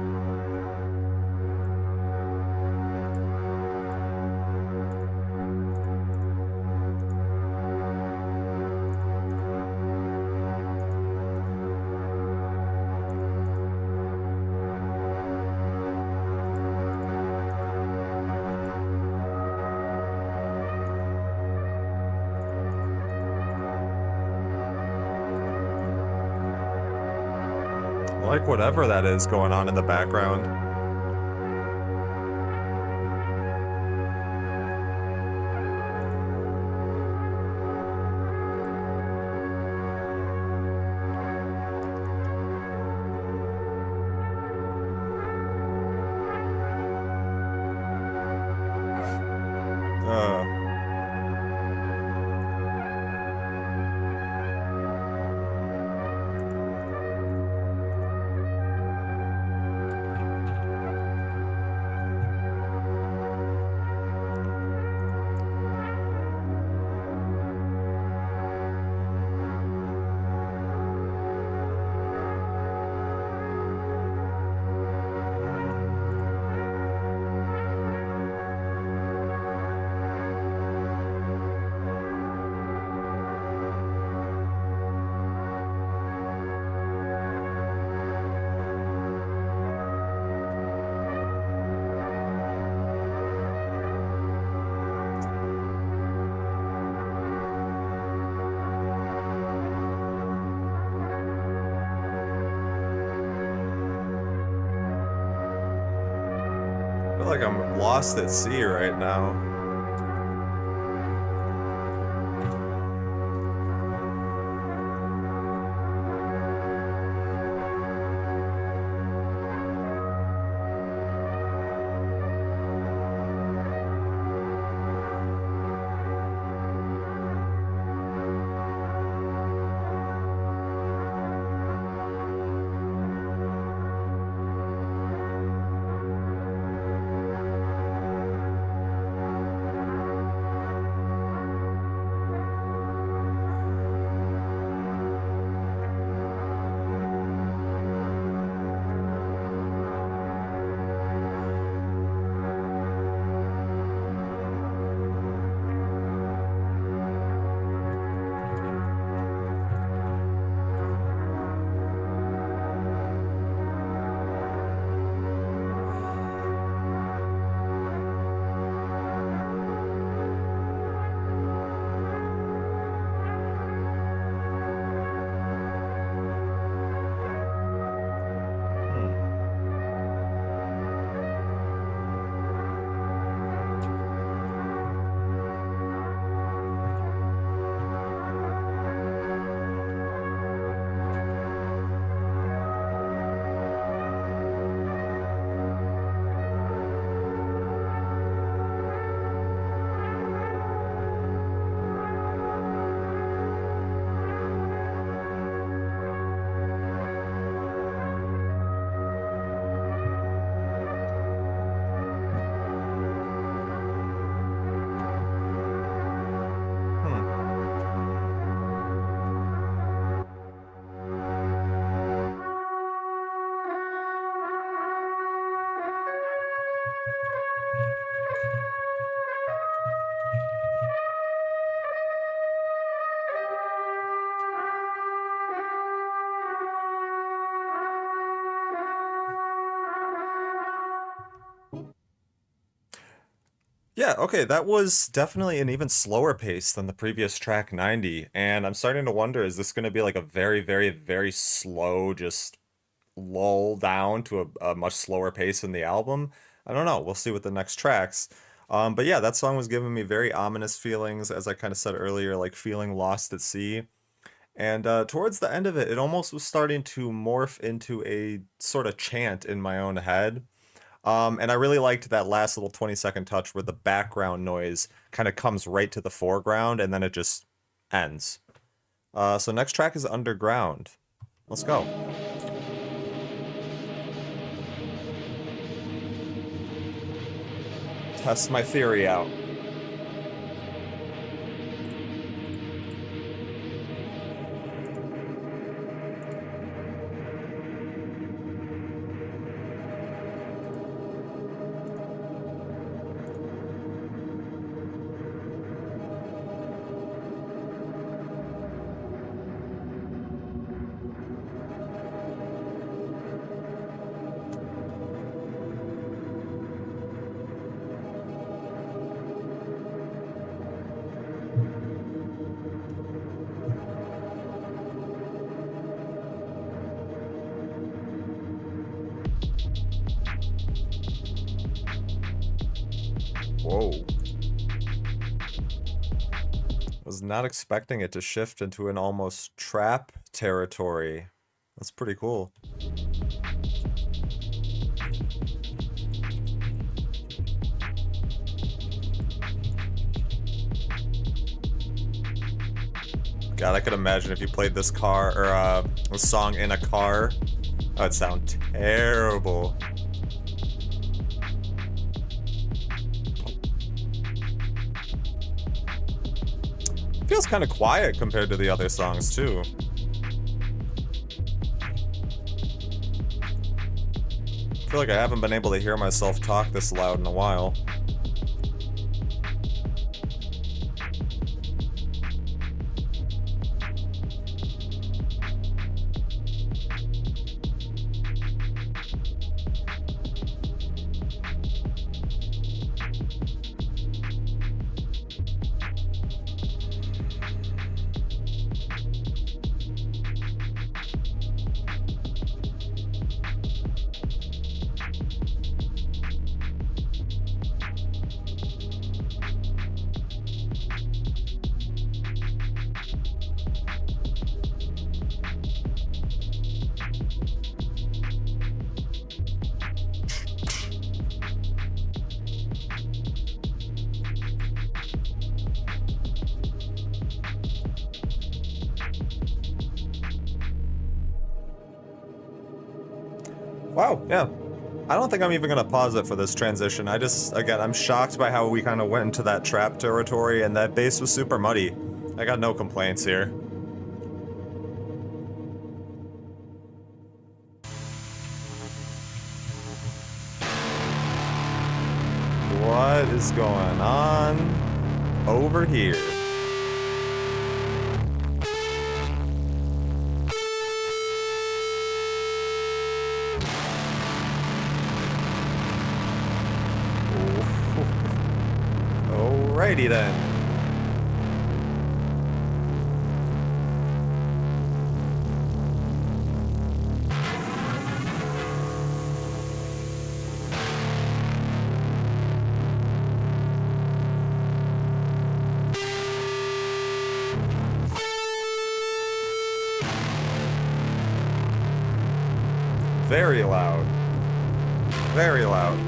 [SPEAKER 1] Like whatever that is going on in the background. I feel like I'm lost at sea right now. Yeah, okay, that was definitely an even slower pace than the previous track 90, and I'm starting to wonder, is this going to be like a very, very, very slow, just lull down to a much slower pace in the album? I don't know. We'll see with the next tracks. But yeah, that song was giving me very ominous feelings, as I kind of said earlier, like feeling lost at sea. And towards the end of it, it almost was starting to morph into a sort of chant in my own head. And I really liked that last little 20-second touch where the background noise kind of comes right to the foreground and then it just ends. So next track is Underground. Let's go. Test my theory out. Whoa. Was not expecting it to shift into an almost trap territory. That's pretty cool. God, I could imagine if you played this this song in a car. That would sound terrible. Feels kind of quiet compared to the other songs too. I feel like I haven't been able to hear myself talk this loud in a while. Wow, yeah. I don't think I'm even gonna pause it for this transition. Again, I'm shocked by how we kind of went into that trap territory, and that bass was super muddy. I got no complaints here. What is going on over here? Alrighty then. Very loud. Very loud.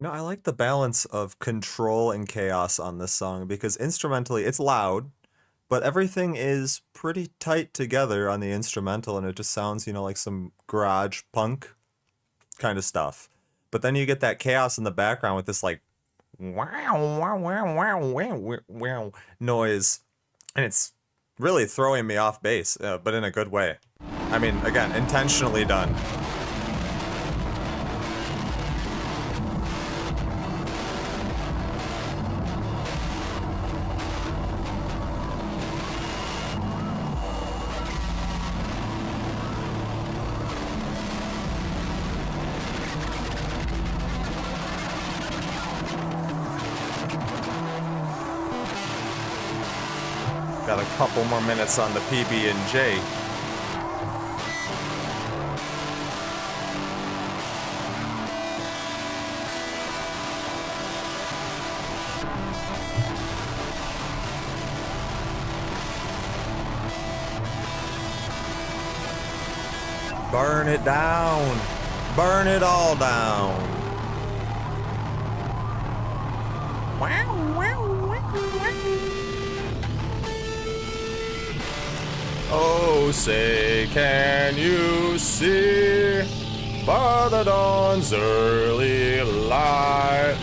[SPEAKER 1] No, I like the balance of control and chaos on this song because instrumentally it's loud, but everything is pretty tight together on the instrumental and it just sounds, like some garage punk kind of stuff. But then you get that chaos in the background with this like wow wow wow wow wow wow wow noise, and it's really throwing me off base, but in a good way. I mean, again, intentionally done. Got a couple more minutes on the PB&J. Burn it down. Burn it all down. Wow, wow, wow, wow. Oh, say, can you see by the dawn's early light?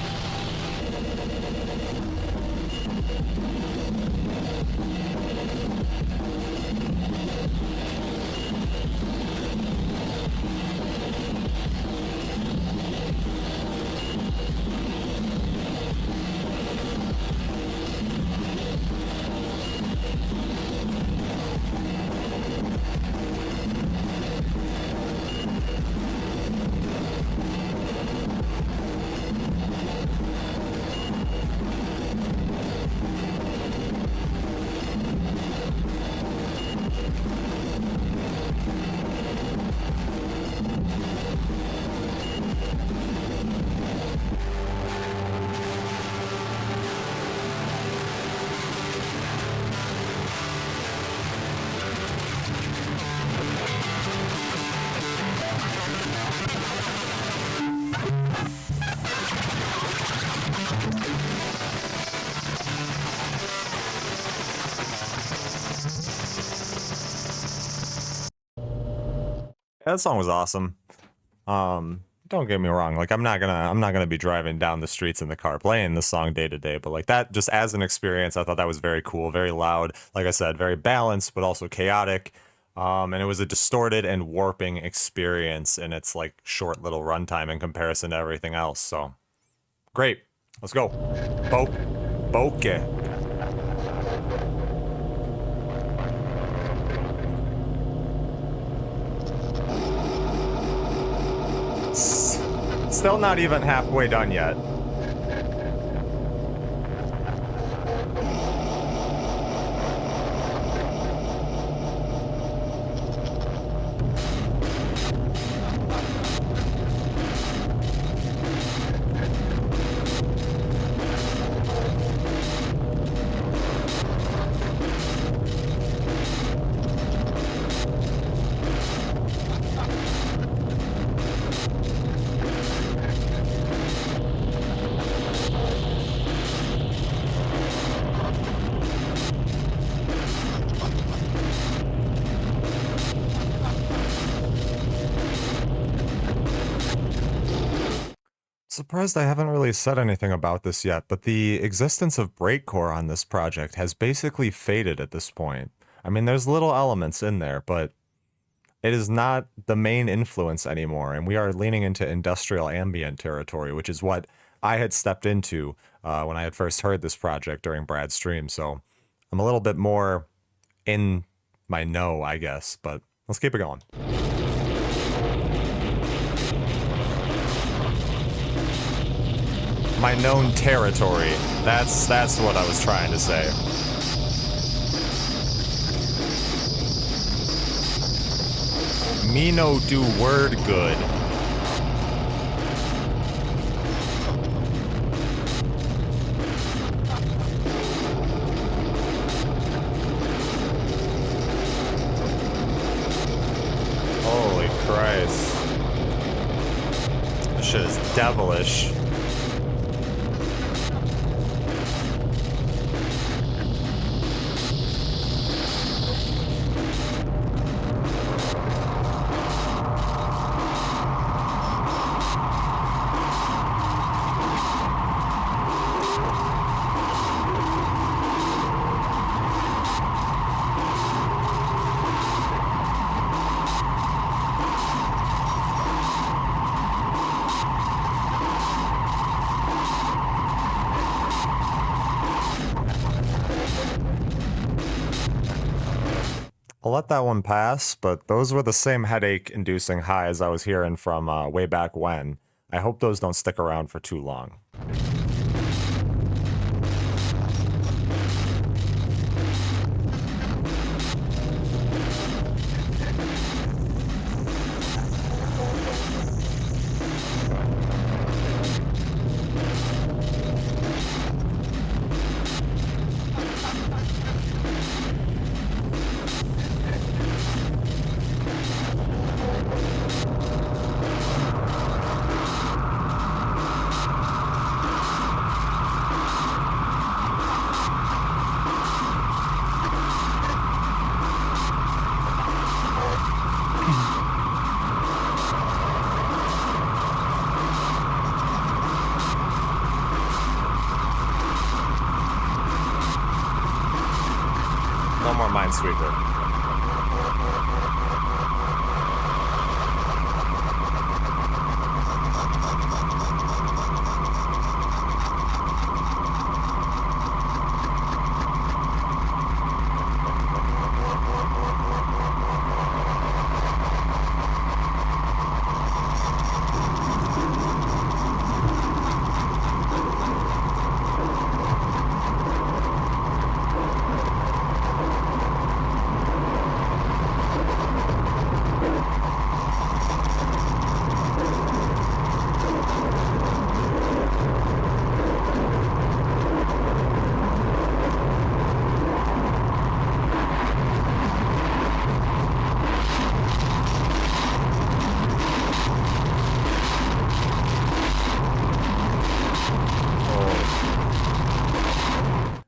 [SPEAKER 1] That song was awesome. Don't get me wrong, like I'm not gonna be driving down the streets in the car playing this song day to day, but like that just as an experience, I thought that was very cool, very loud, like I said, very balanced, but also chaotic. And it was a distorted and warping experience in its like short little runtime in comparison to everything else. So great. Let's go. Bokeh. Still not even halfway done yet. Surprised I haven't really said anything about this yet, but the existence of breakcore on this project has basically faded at this point. I mean, there's little elements in there, but it is not the main influence anymore, and we are leaning into industrial ambient territory, which is what I had stepped into when I had first heard this project during Brad's stream, so I'm a little bit more in my know, I guess, but let's keep it going. My known territory. That's what I was trying to say. Me no do word good. Holy Christ. This shit is devilish. I'll let that one pass, but those were the same headache-inducing highs I was hearing from way back when. I hope those don't stick around for too long. No more Minesweeper.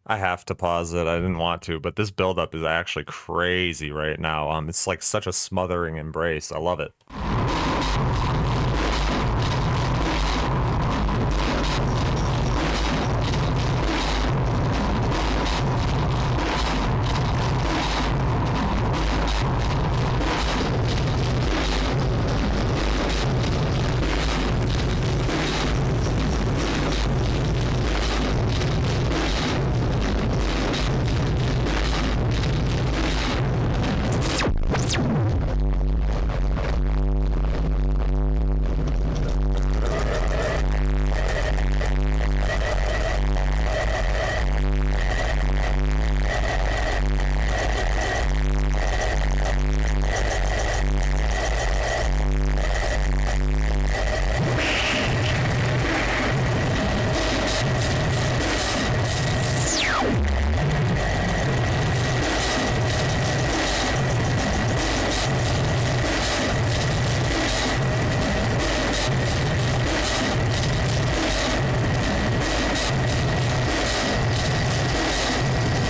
[SPEAKER 1] I have to pause it. I didn't want to, but this buildup is actually crazy right now. It's like such a smothering embrace. I love it.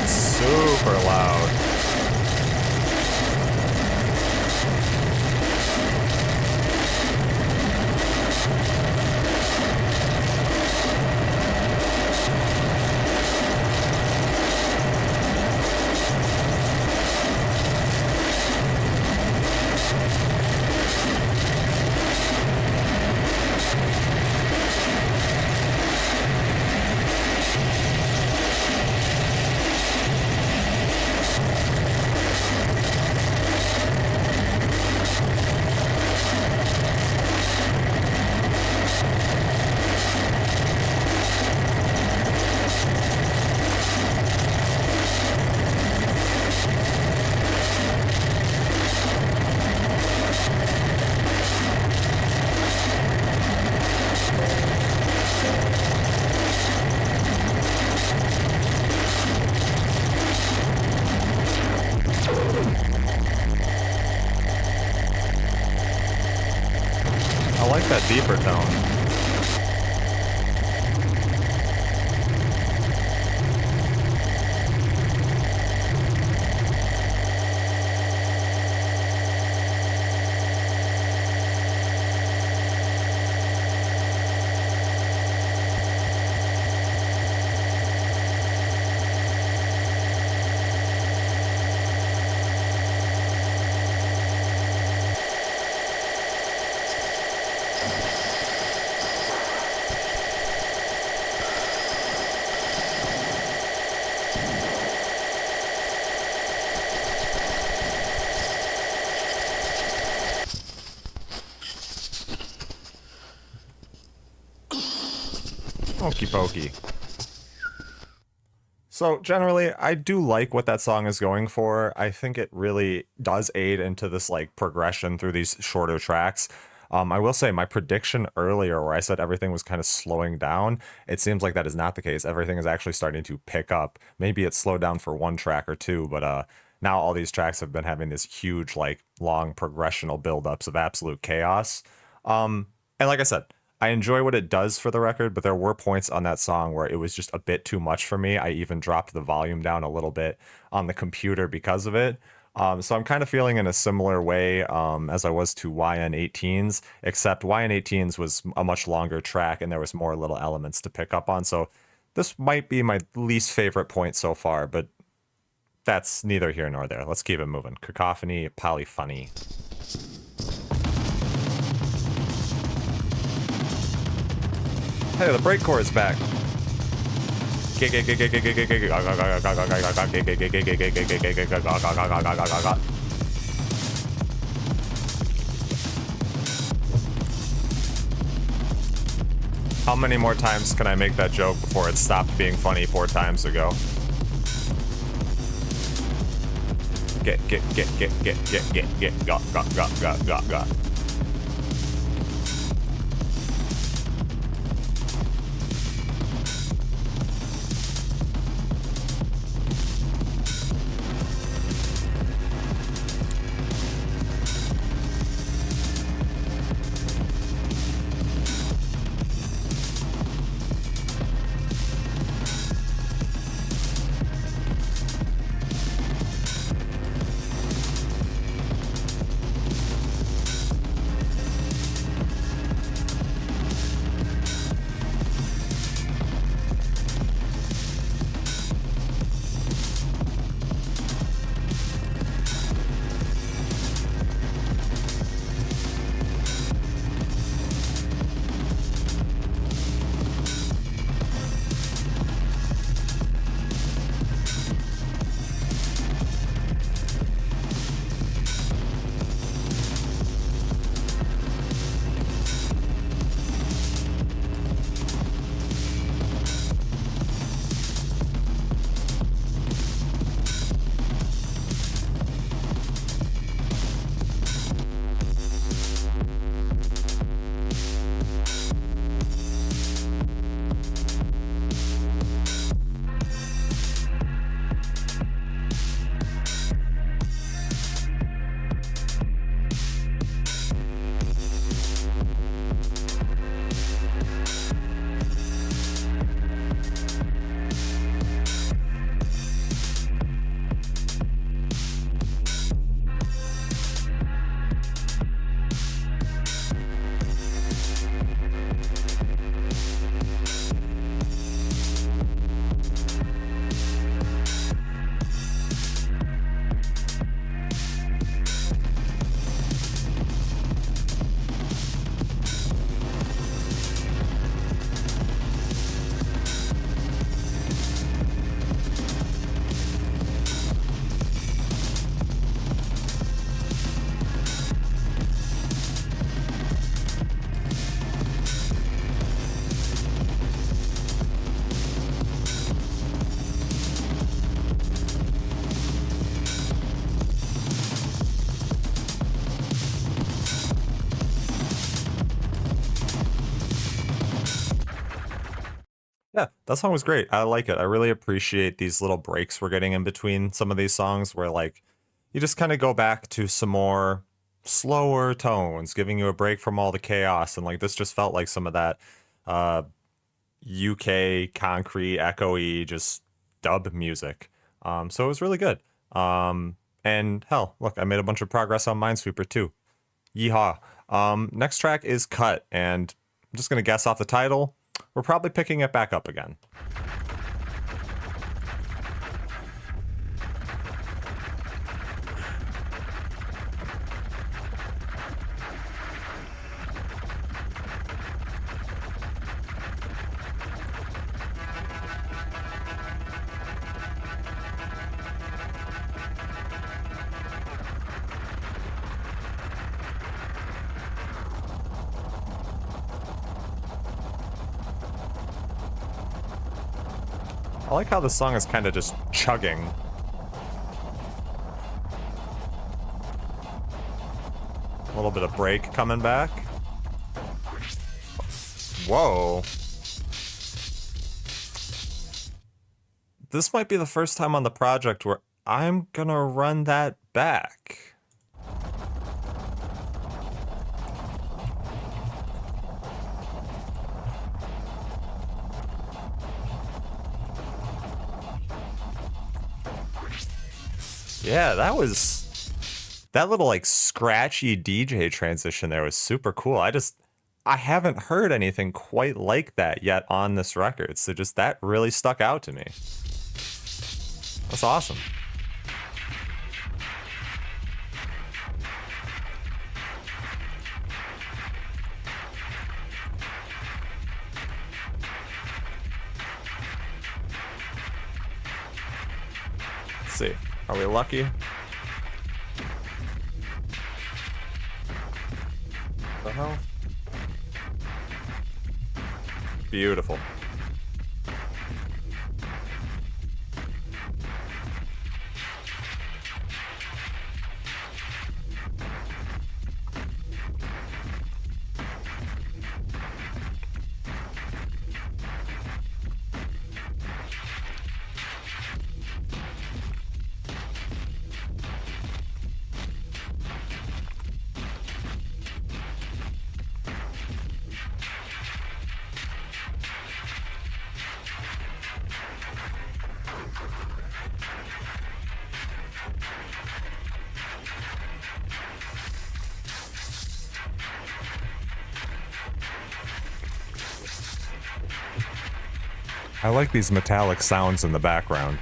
[SPEAKER 1] Super loud. I like that deeper tone. Okie pokey. So generally, I do like what that song is going for. I think it really does aid into this like progression through these shorter tracks. I will say my prediction earlier where I said everything was kind of slowing down, it seems like that is not the case. Everything is actually starting to pick up. Maybe it slowed down for one track or two, but now all these tracks have been having this huge, like, long progressional buildups of absolute chaos. And like I said, I enjoy what it does for the record, but there were points on that song where it was just a bit too much for me. I even dropped the volume down a little bit on the computer because of it. So I'm kind of feeling in a similar way as I was to YN18s, except YN18s was a much longer track and there was more little elements to pick up on. So this might be my least favorite point so far, but that's neither here nor there. Let's keep it moving. Cacophony, polyphony. Hey, the breakcore is back. How many more times can I make that joke before it stopped being funny 4 times ago? Get, got. Yeah, that song was great. I like it. I really appreciate these little breaks we're getting in between some of these songs where like you just kind of go back to some more slower tones, giving you a break from all the chaos. And like this just felt like some of that UK concrete echoey just dub music. So it was really good. And hell, look, I made a bunch of progress on Minesweeper too. Yeehaw. Next track is Cut, and I'm just gonna guess off the title. We're probably picking it back up again. I like how the song is kind of just chugging. A little bit of break coming back. Whoa. This might be the first time on the project where I'm gonna run that back. Yeah, that little like scratchy DJ transition there was super cool. I haven't heard anything quite like that yet on this record. So just that really stuck out to me. That's awesome. Let's see. Are we lucky? The hell? Beautiful. I like these metallic sounds in the background.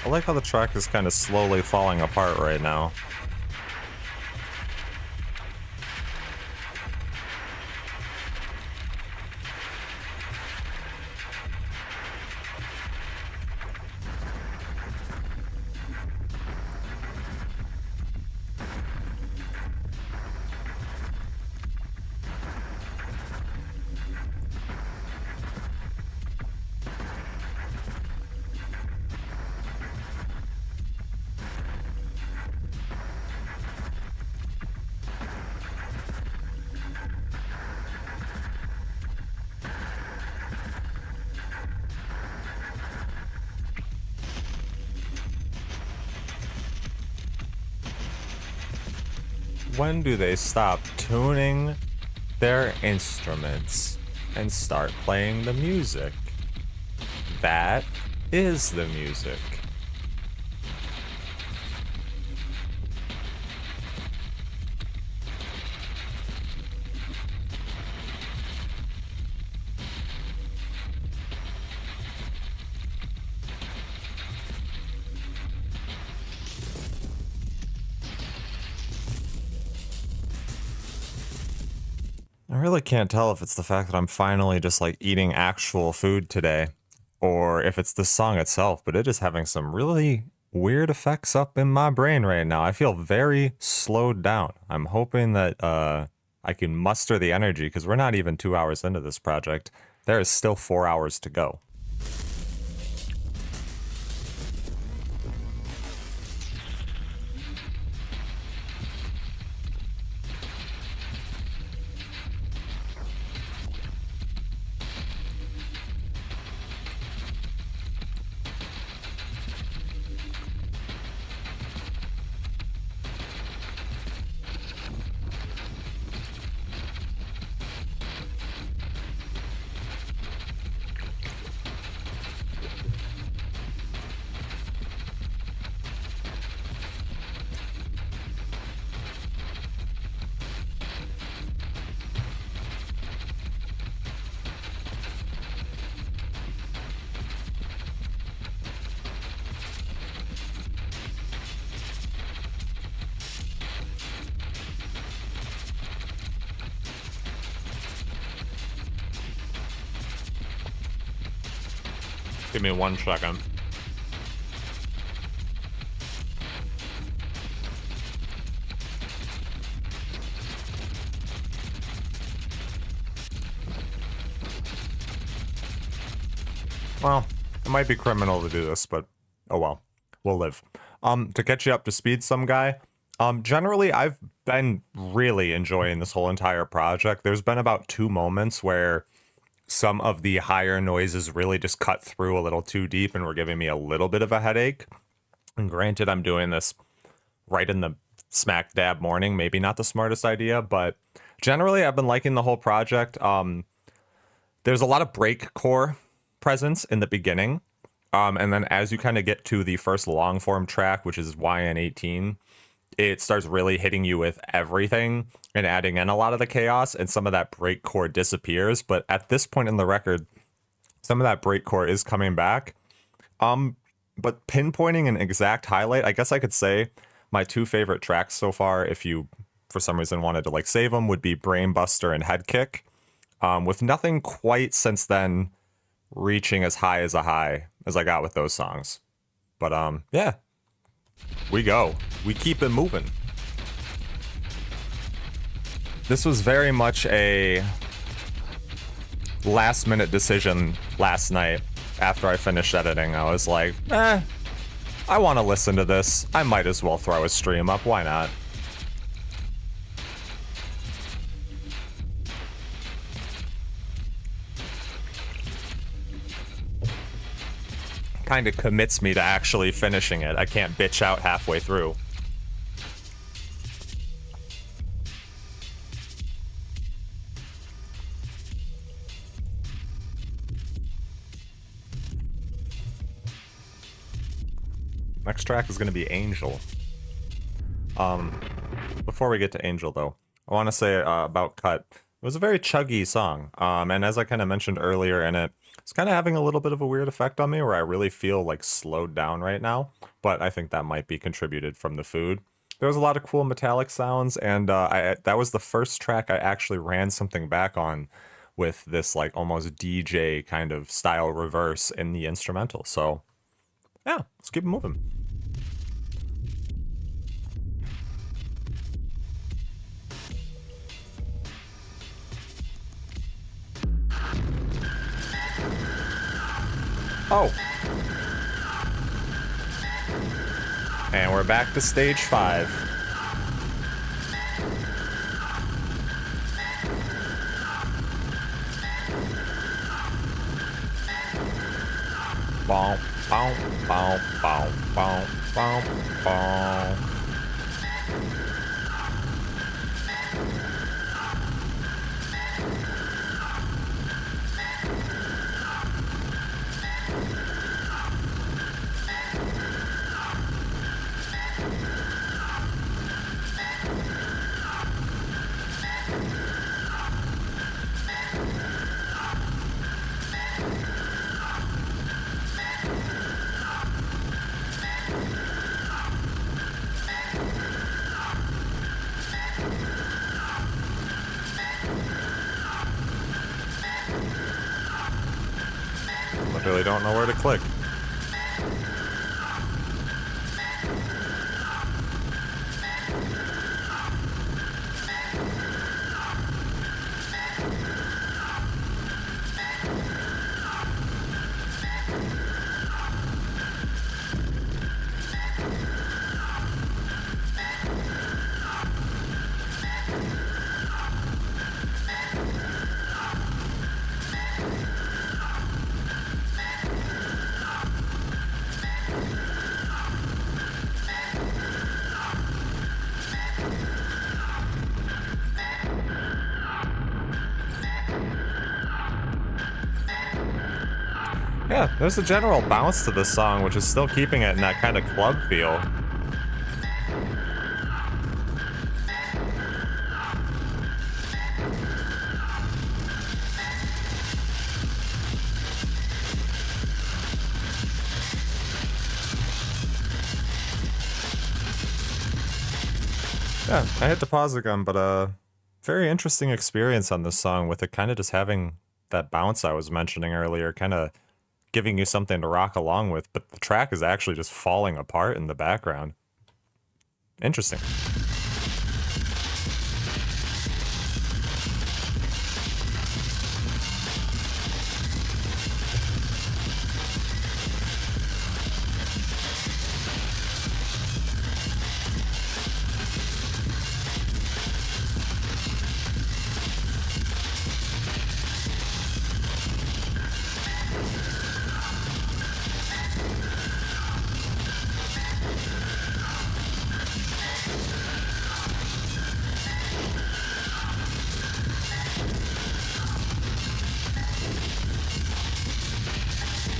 [SPEAKER 1] I like how the track is kind of slowly falling apart right now. When do they stop tuning their instruments and start playing the music? That is the music. I really can't tell if it's the fact that I'm finally just like eating actual food today, or if it's the song itself, but it is having some really weird effects up in my brain right now. I feel very slowed down. I'm hoping that I can muster the energy, because we're not even 2 hours into this project. There is still 4 hours to go. Give me 1 second. Well, it might be criminal to do this, but oh well. We'll live. To get you up to speed, some guy. Generally, I've been really enjoying this whole entire project. There's been about 2 moments where some of the higher noises really just cut through a little too deep and were giving me a little bit of a headache. And granted, I'm doing this right in the smack dab morning. Maybe not the smartest idea, but generally, I've been liking the whole project. There's a lot of breakcore presence in the beginning. And then as you kind of get to the first long form track, which is YN18, it starts really hitting you with everything and adding in a lot of the chaos, and some of that breakcore disappears. But at this point in the record, some of that breakcore is coming back. But pinpointing an exact highlight, I guess I could say my 2 favorite tracks so far, if you for some reason wanted to like save them, would be Brainbuster and Headkick. With nothing quite since then reaching as high as a high as I got with those songs. But yeah, we go. We keep it moving. This was very much a last minute decision last night after I finished editing. I was like, I want to listen to this. I might as well throw a stream up. Why not? Kind of commits me to actually finishing it. I can't bitch out halfway through. Next track is going to be Angel. Before we get to Angel, though, I want to say about Cut. It was a very chuggy song, and as I kind of mentioned earlier in it, it's kind of having a little bit of a weird effect on me where I really feel like slowed down right now, but I think that might be contributed from the food. There was a lot of cool metallic sounds, and that was the first track I actually ran something back on with this like almost DJ kind of style reverse in the instrumental. So yeah, let's keep it moving. Oh. And we're back to stage 5. Bow, bow, bow, bow, bow, bow, bow. Really don't know where to click. Yeah, there's a general bounce to this song, which is still keeping it in that kind of club feel. Yeah, I hit the pause again, but very interesting experience on this song with it kind of just having that bounce I was mentioning earlier, kind of giving you something to rock along with, but the track is actually just falling apart in the background. Interesting.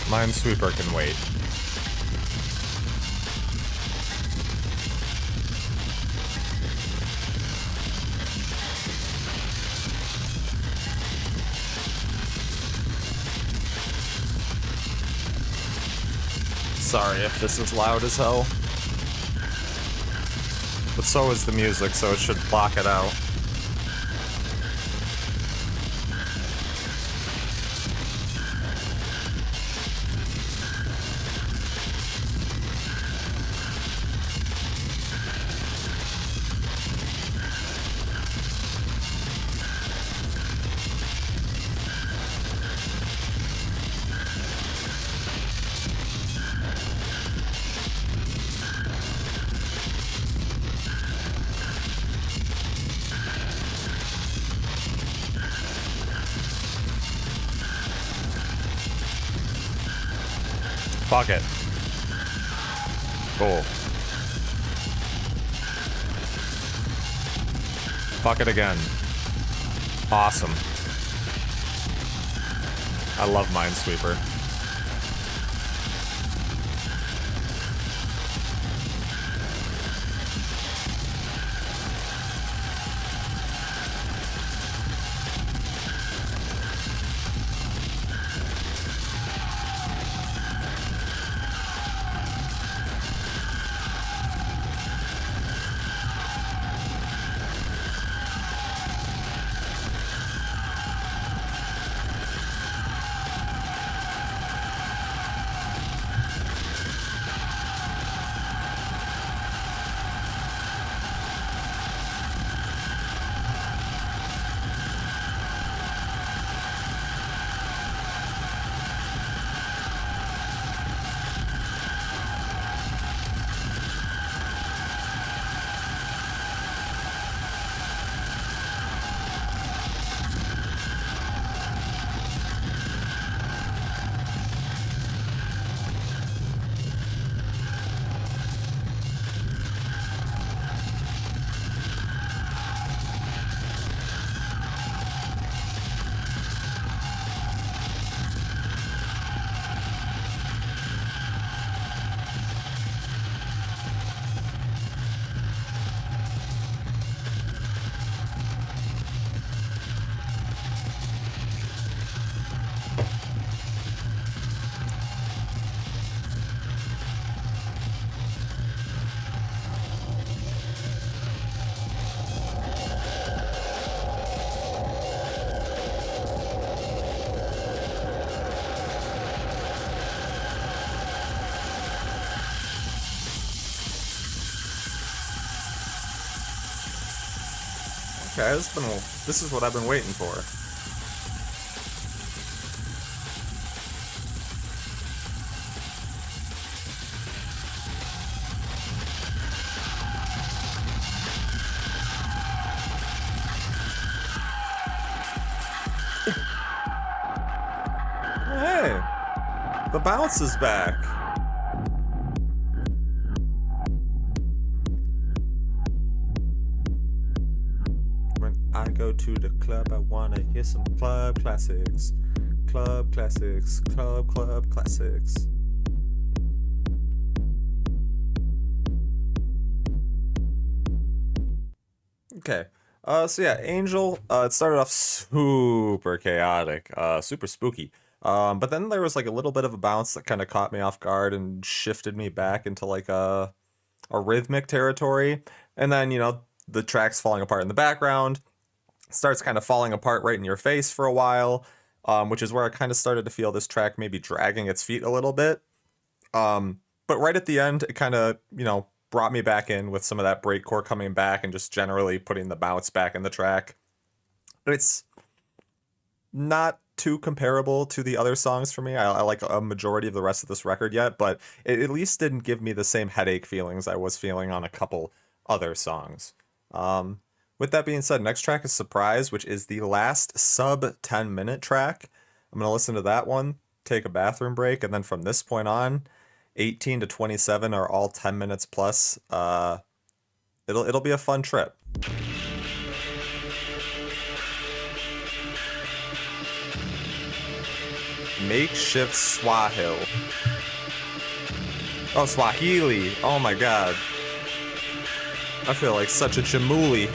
[SPEAKER 1] Minesweeper can wait. Sorry if this is loud as hell. But so is the music, so it should block it out. Fuck it. Cool. Fuck it again. Awesome. I love Minesweeper. Okay, this is what I've been waiting for. Hey, the bounce is back. I go to the club, I wanna hear some club classics. Club classics, club classics. Okay, so yeah, Angel, it started off super chaotic, super spooky. But then there was like a little bit of a bounce that kind of caught me off guard and shifted me back into like a rhythmic territory. And then, you know, the track's falling apart in the background. Starts kind of falling apart right in your face for a while. which is where I kind of started to feel this track maybe dragging its feet a little bit. But right at the end, it kind of, brought me back in with some of that breakcore coming back and just generally putting the bounce back in the track. It's not too comparable to the other songs for me. I like a majority of the rest of this record yet, but it at least didn't give me the same headache feelings I was feeling on a couple other songs. With that being said, next track is Surprise, which is the last sub 10-minute track. I'm going to listen to that one, take a bathroom break, and then from this point on, 18 to 27 are all 10 minutes plus. It'll be a fun trip. Makeshift Swahili. Oh, Swahili. Oh my god. I feel like such a chamuli.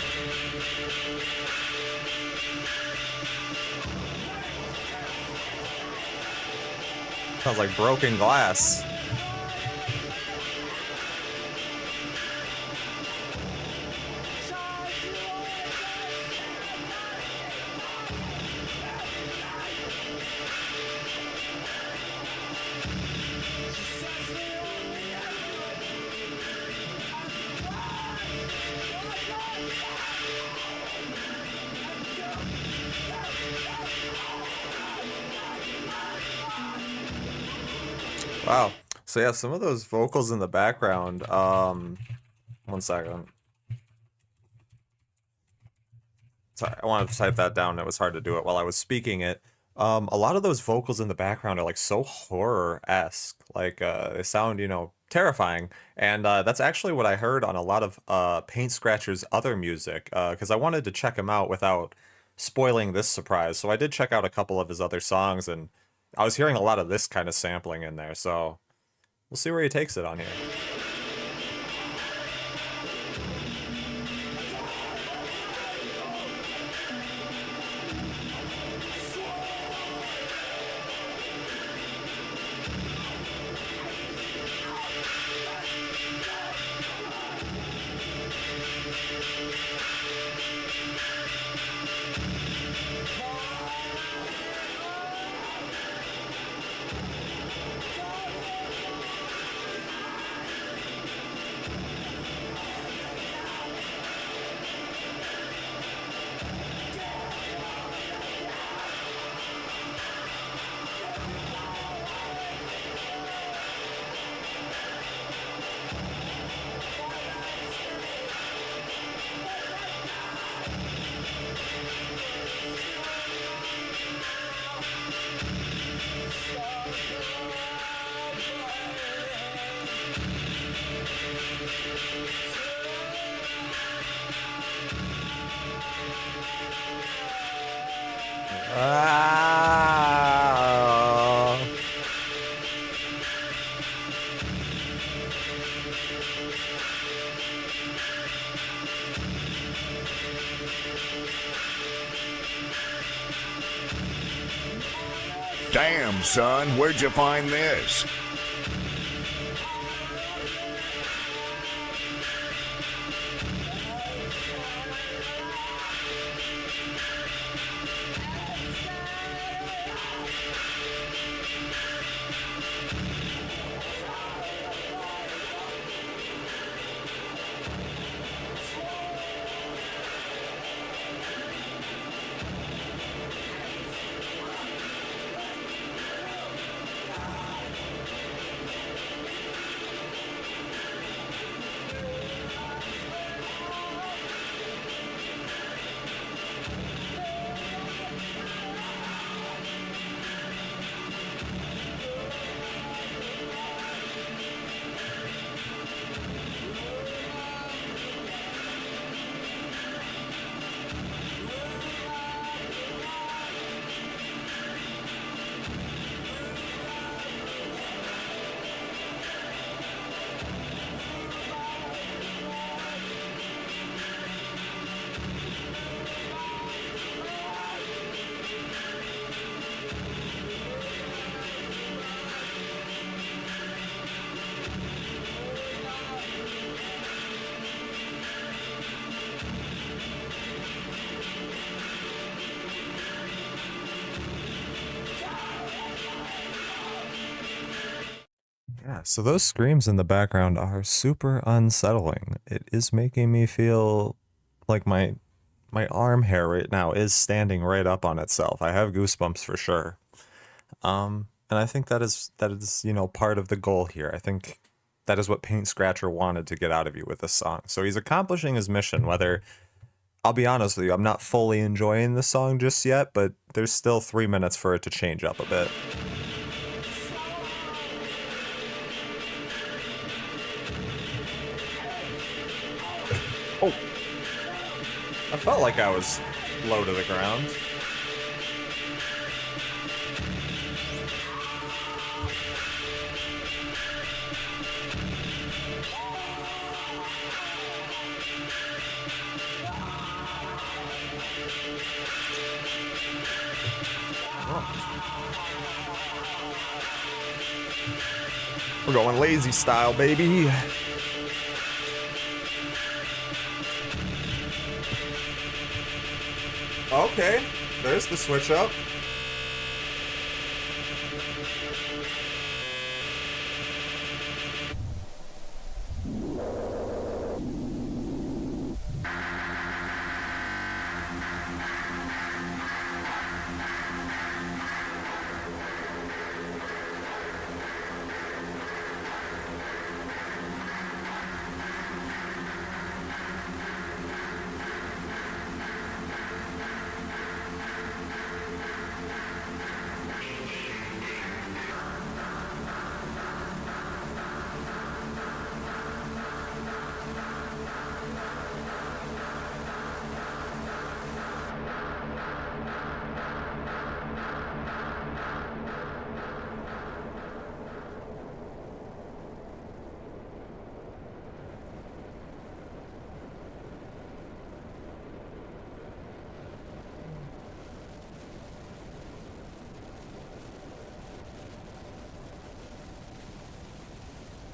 [SPEAKER 1] Sounds like broken glass. Wow. So yeah, some of those vocals in the background, 1 second. Sorry, I wanted to type that down. It was hard to do it while I was speaking it. A lot of those vocals in the background are like so horror-esque. Like, they sound, terrifying. And that's actually what I heard on a lot of Paintscratcher's other music, because I wanted to check him out without spoiling this surprise. So I did check out a couple of his other songs, and I was hearing a lot of this kind of sampling in there, so we'll see where he takes it on here.
[SPEAKER 6] Damn, son, where'd you find this?
[SPEAKER 1] So those screams in the background are super unsettling. It is making me feel like my arm hair right now is standing right up on itself. I have goosebumps for sure. And I think that is part of the goal here. I think that is what Paintscratcher wanted to get out of you with this song. So he's accomplishing his mission, whether, I'll be honest with you, I'm not fully enjoying the song just yet, but there's still 3 minutes for it to change up a bit. Oh, I felt like I was low to the ground. We're going lazy style, baby. Okay, there's the switch up.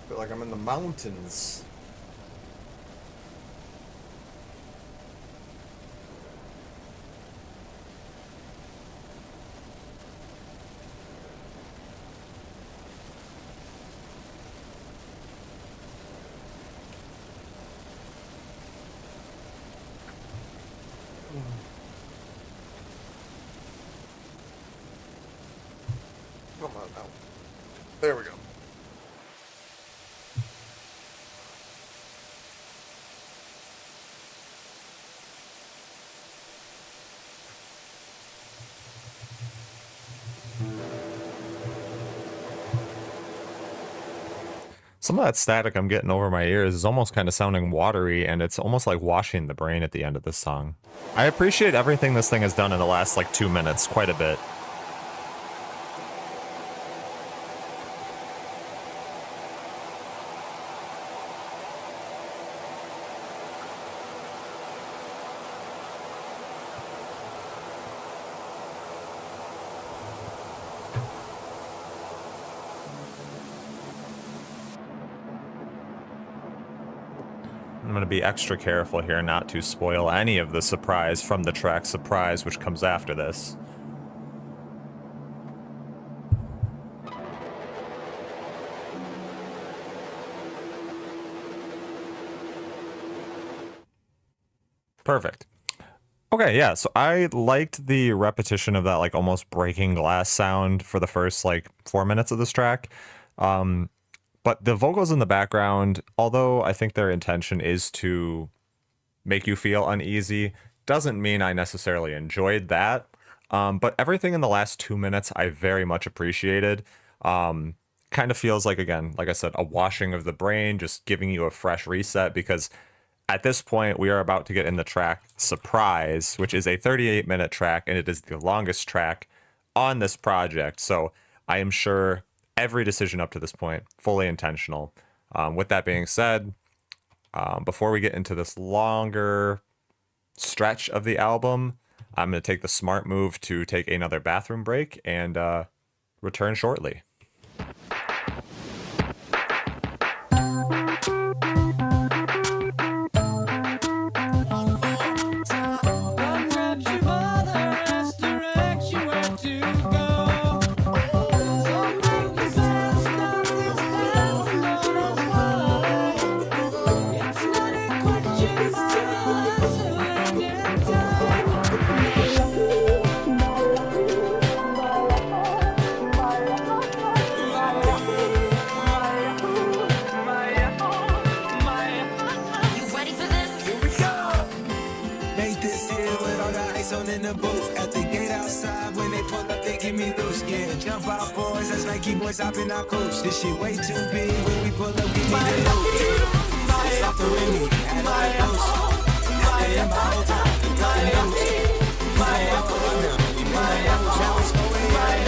[SPEAKER 1] Feel like I'm in the mountains. Come on now. There we go. Some of that static I'm getting over my ears is almost kind of sounding watery, and it's almost like washing the brain at the end of this song. I appreciate everything this thing has done in the last like 2 minutes quite a bit. I'm going to be extra careful here not to spoil any of the surprise from the track Surprise, which comes after this. Perfect. Okay, yeah, so I liked the repetition of that like almost breaking glass sound for the first like 4 minutes of this track. But the vocals in the background, although I think their intention is to make you feel uneasy, doesn't mean I necessarily enjoyed that. But everything in the last 2 minutes I very much appreciated. Kind of feels like, again, like I said, a washing of the brain, just giving you a fresh reset, because at this point we are about to get in the track Surprise, which is a 38-minute track, and it is the longest track on this project. So I am sure every decision up to this point, fully intentional. With that being said, before we get into this longer stretch of the album, I'm going to take the smart move to take another bathroom break and return shortly.
[SPEAKER 2] both at the gate outside. When they pull up, they give me those. Yeah, jump out, boys. That's Nike boys hopping our coast. This shit way too big. When we pull up, we need a load. It's off the Remy at my coast. And my whole time, now it's going right.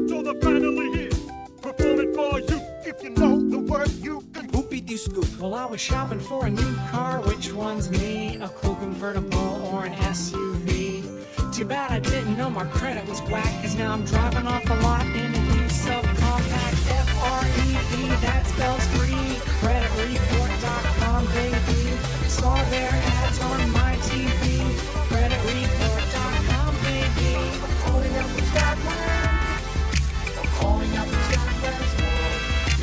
[SPEAKER 7] So they're finally here, performing for you. If you know the word, you can
[SPEAKER 2] Whoopie scoop.
[SPEAKER 3] Well, I was shopping for a new car. Which one's me? A cool convertible or an SUV? Too bad I didn't know my credit was whack, cause now I'm driving off the lot in a new subcompact F-R-E-E, that spells free. Creditreport.com, baby. Saw their ads on my TV. Creditreport.com, baby. I'm calling up with Scotland. I'm calling up with Scotland.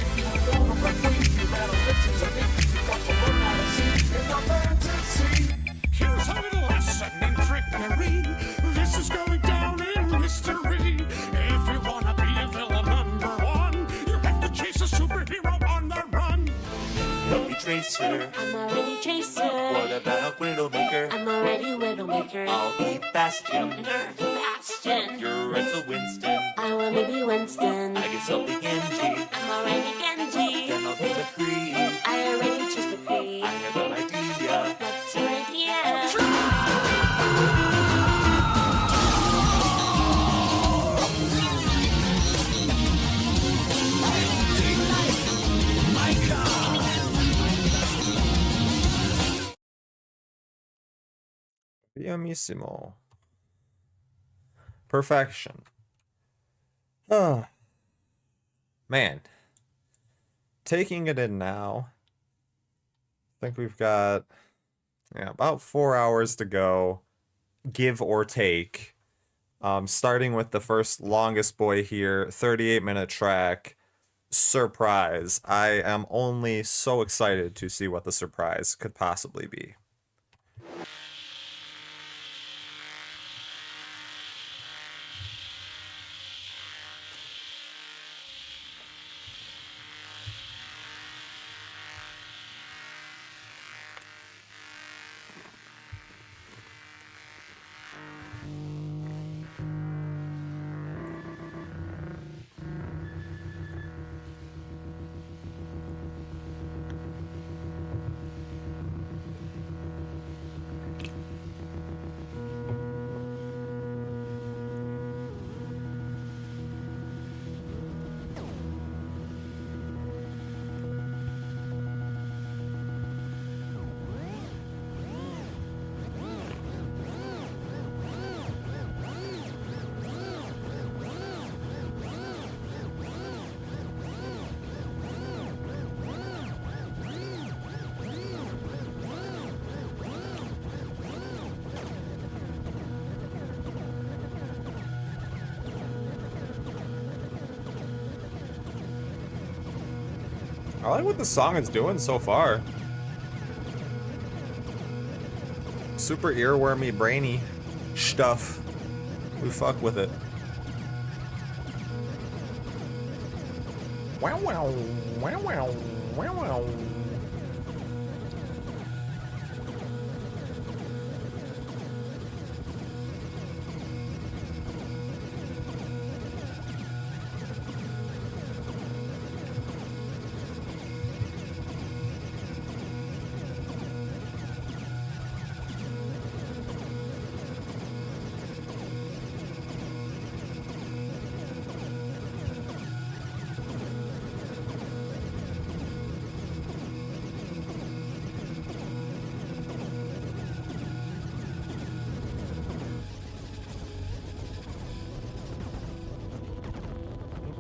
[SPEAKER 3] If you want to break free, you better listen to me. You got to learn how to see in my fantasy.
[SPEAKER 7] Here's a little lesson in trickery. This is going down in history. If you wanna be a villain #1, you have to chase a superhero on the run.
[SPEAKER 4] Don't Tracer.
[SPEAKER 5] I'm already Tracer.
[SPEAKER 4] What about Widowmaker?
[SPEAKER 5] I'm already Widowmaker.
[SPEAKER 4] I'll be Bastion.
[SPEAKER 5] Nerf Bastion.
[SPEAKER 4] You're Rental Winston.
[SPEAKER 5] I wanna be Winston.
[SPEAKER 4] I guess I'll be Genji.
[SPEAKER 5] I'm already Genji.
[SPEAKER 4] Then I'll be McCree.
[SPEAKER 5] I already chose the free.
[SPEAKER 4] I have an idea.
[SPEAKER 5] What's your idea?
[SPEAKER 1] Pianissimo. Perfection. Oh. Man. Taking it in now. I think we've got about 4 hours to go, give or take. Starting with the first longest boy here, 38-minute track. Surprise. I am only so excited to see what the surprise could possibly be. I like what the song is doing so far. Super earwormy, brainy stuff. We fuck with it. Wow, wow, wow, wow, wow, wow.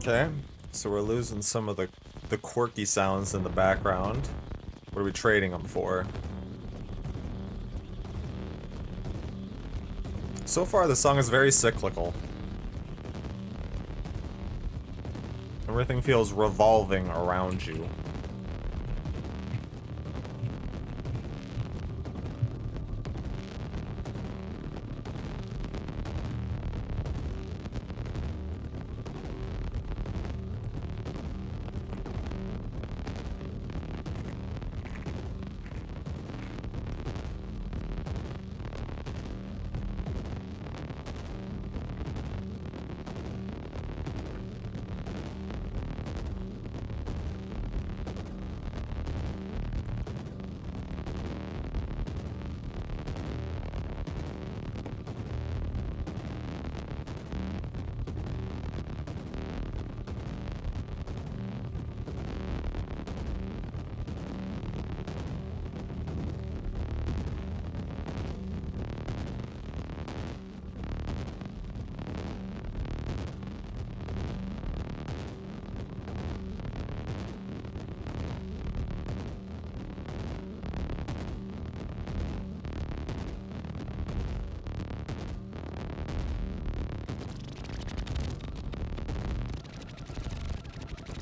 [SPEAKER 1] Okay, so we're losing some of the the quirky sounds in the background. What are we trading them for? So far, the song is very cyclical. Everything feels revolving around you.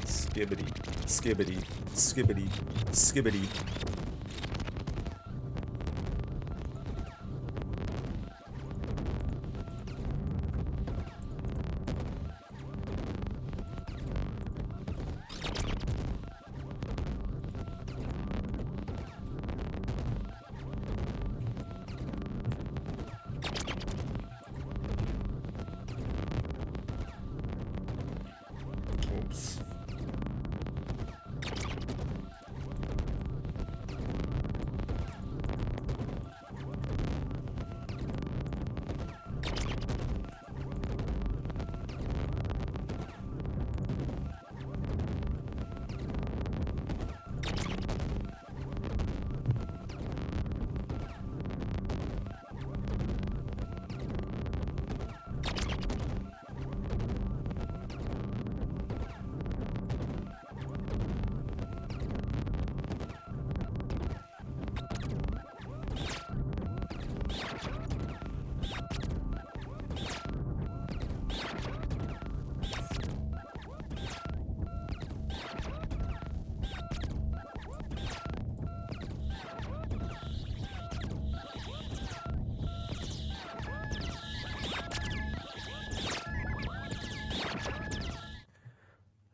[SPEAKER 1] Skibbity, skibbity, skibbity, skibbity. Oops.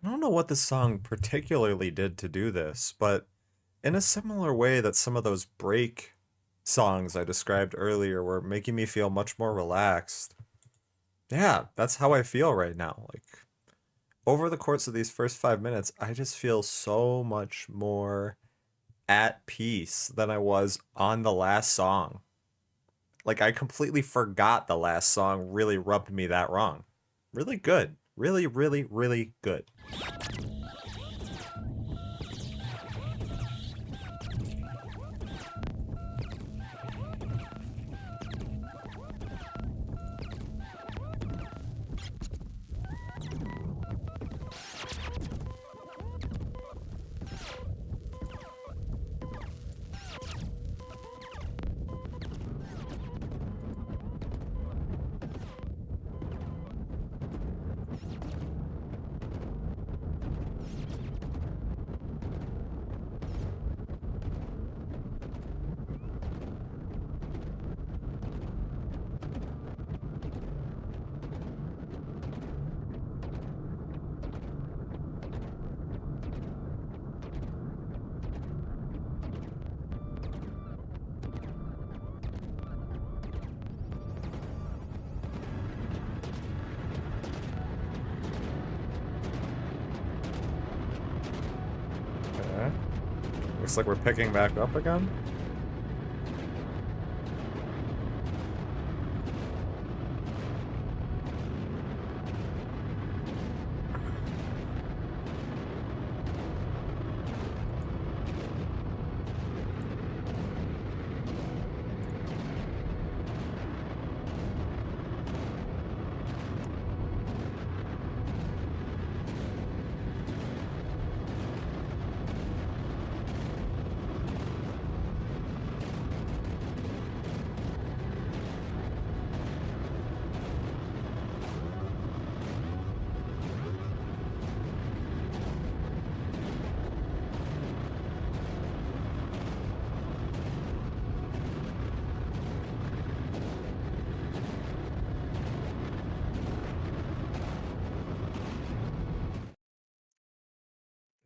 [SPEAKER 1] I don't know what this song particularly did to do this, but in a similar way that some of those break songs I described earlier were making me feel much more relaxed. Yeah, that's how I feel right now. Like, over the course of these first 5 minutes, I just feel so much more at peace than I was on the last song. Like, I completely forgot the last song really rubbed me that wrong. Really good. Really, really, really good. Okay. Looks like we're picking back up again.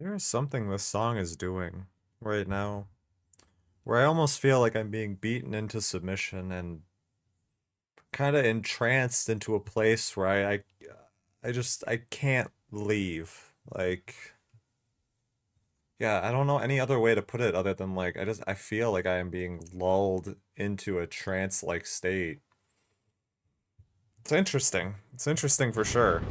[SPEAKER 1] There is something this song is doing right now where I almost feel like I'm being beaten into submission and kind of entranced into a place where I can't leave. Like, yeah, I don't know any other way to put it other than like I feel like I am being lulled into a trance-like state. It's interesting. It's interesting for sure.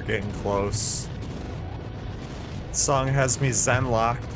[SPEAKER 1] Getting close. Song has me zen locked.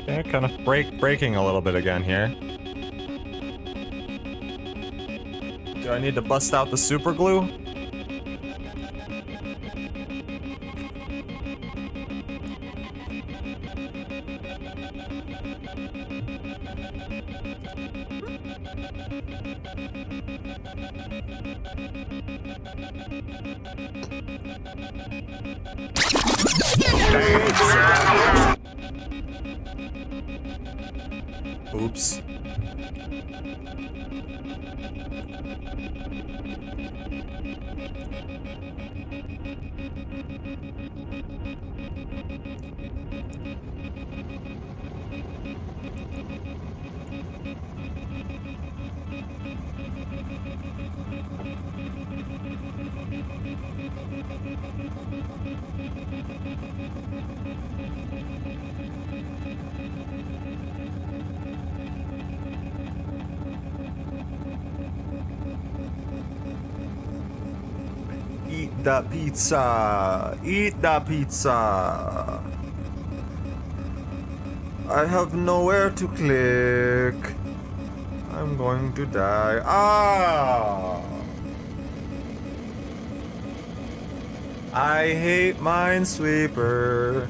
[SPEAKER 1] Yeah, kind of breaking a little bit again here. Do I need to bust out the super glue? Oops. Eat the pizza! Eat the pizza! I have nowhere to click. I'm going to die. Ah! I hate Minesweeper.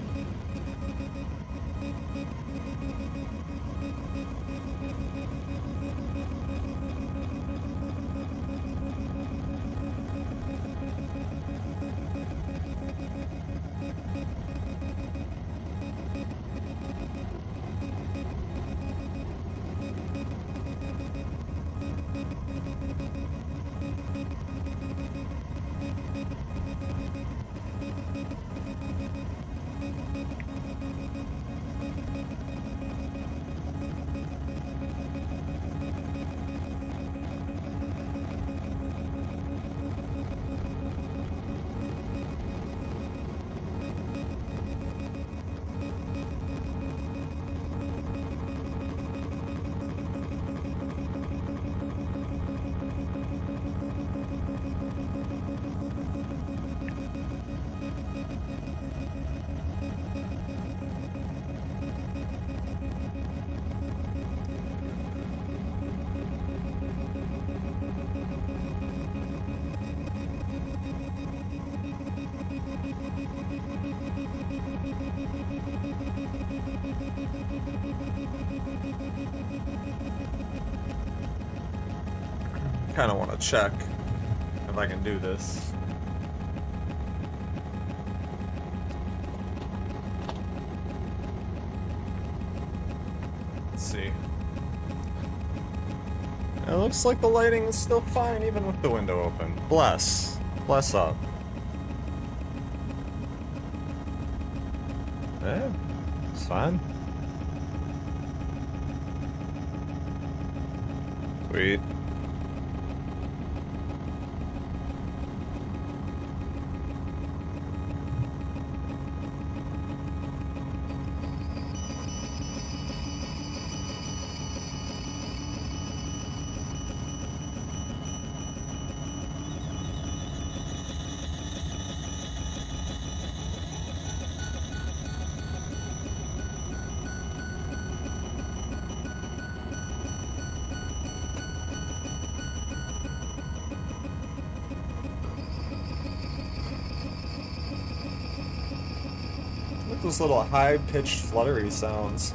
[SPEAKER 1] Kind of want to check if I can do this. Let's see. It looks like the lighting is still fine even with the window open. Bless. Bless up. Yeah, it's fine. Sweet. Those little high-pitched fluttery sounds.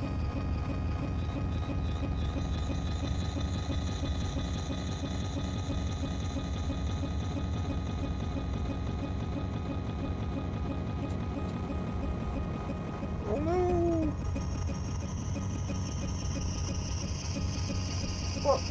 [SPEAKER 1] Oh no! What?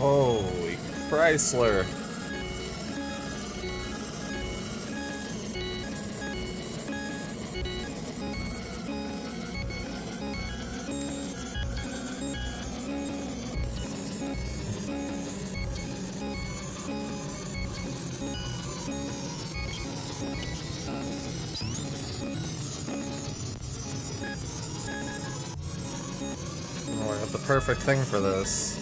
[SPEAKER 1] Holy Chrysler. Oh, I got the perfect thing for this.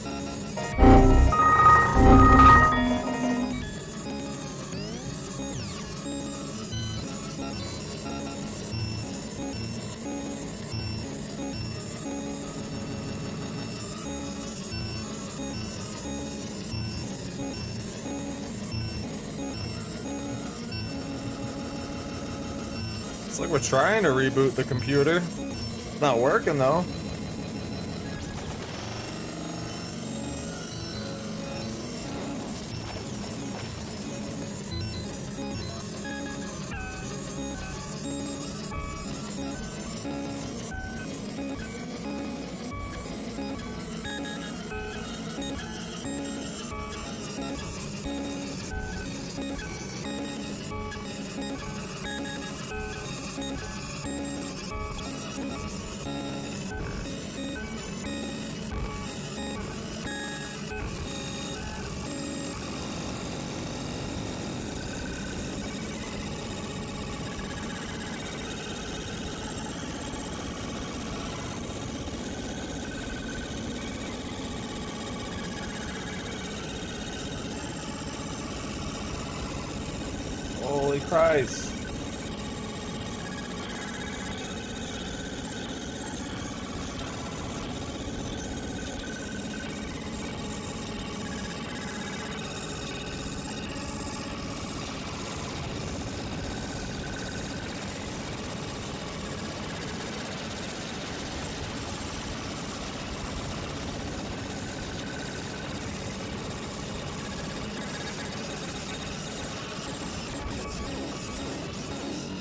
[SPEAKER 1] It's like we're trying to reboot the computer. It's not working though. Holy Christ.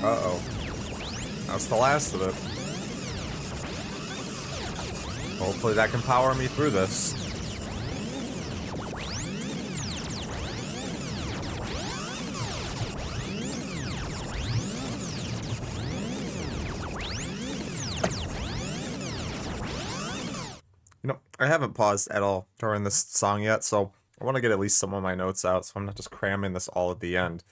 [SPEAKER 1] Uh-oh. That's the last of it. Hopefully that can power me through this. You know, I haven't paused at all during this song yet, so I want to get at least some of my notes out, so I'm not just cramming this all at the end.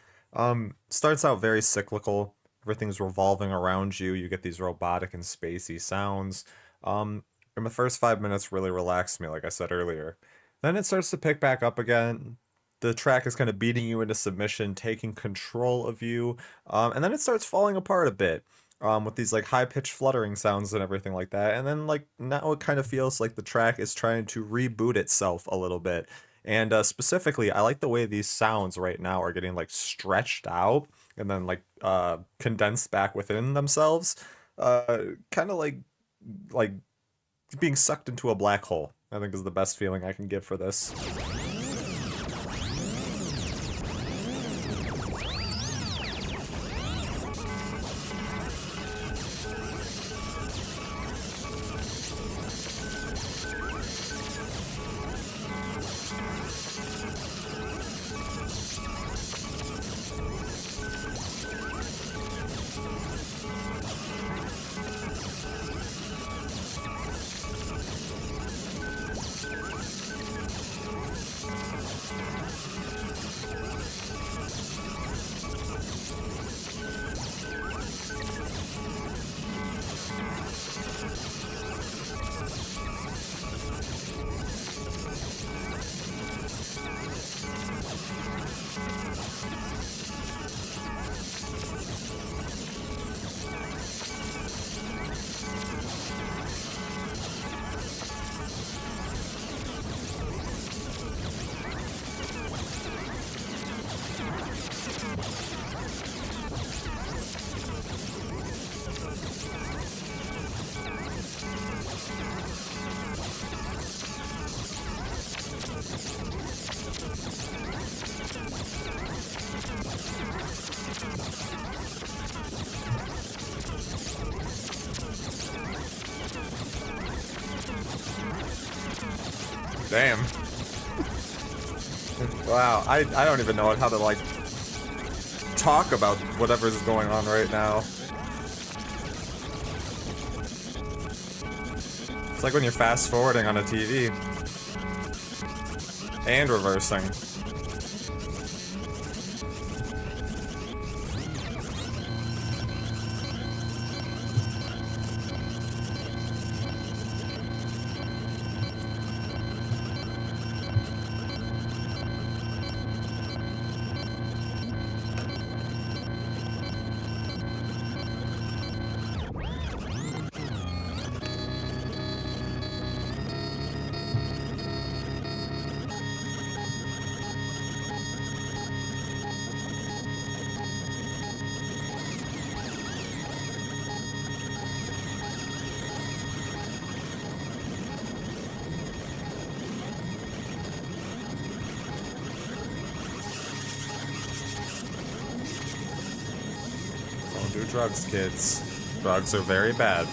[SPEAKER 1] Starts out very cyclical. Everything's revolving around you. You get these robotic and spacey sounds. And the first 5 minutes really relaxed me, like I said earlier. Then it starts to pick back up again. The track is kind of beating you into submission, taking control of you. And then it starts falling apart a bit. With these like high-pitched fluttering sounds and everything like that. And then like now it kind of feels like the track is trying to reboot itself a little bit. And specifically, I like the way these sounds right now are getting like stretched out and then like condensed back within themselves. Kind of like being sucked into a black hole, I think is the best feeling I can give for this. Damn. Wow, I don't even know how to, like, talk about whatever's going on right now. It's like when you're fast forwarding on a TV. And reversing. Don't do drugs, kids. Drugs are very bad.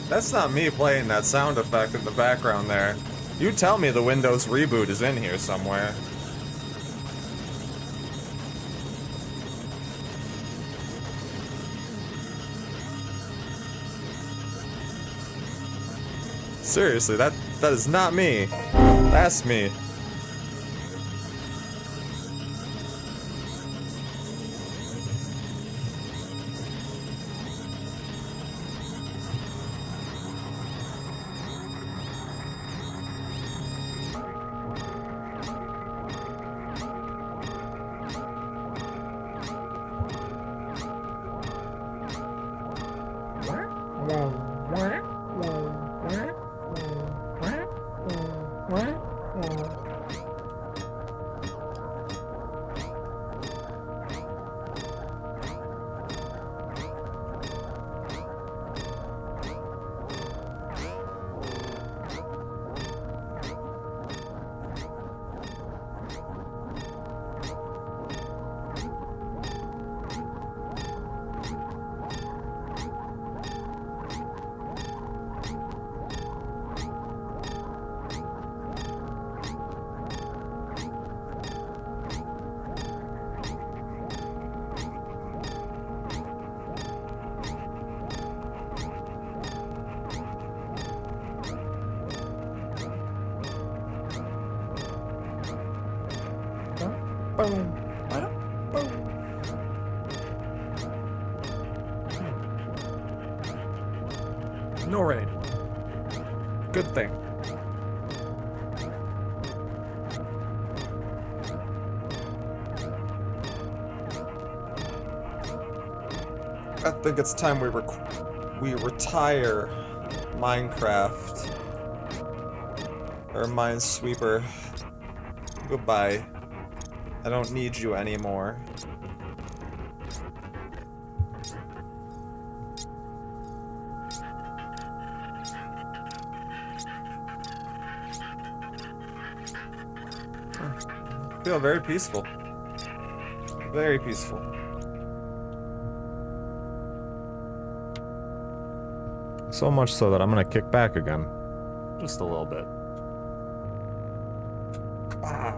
[SPEAKER 1] That's not me playing that sound effect in the background there. You tell me the Windows reboot is in here somewhere. Seriously, that is not me. That's me. No rain. Good thing. I think it's time we retire Minecraft. Or Minesweeper. Goodbye. I don't need you anymore. I feel very peaceful. Very peaceful. So much so that I'm gonna kick back again. Just a little bit. Ah.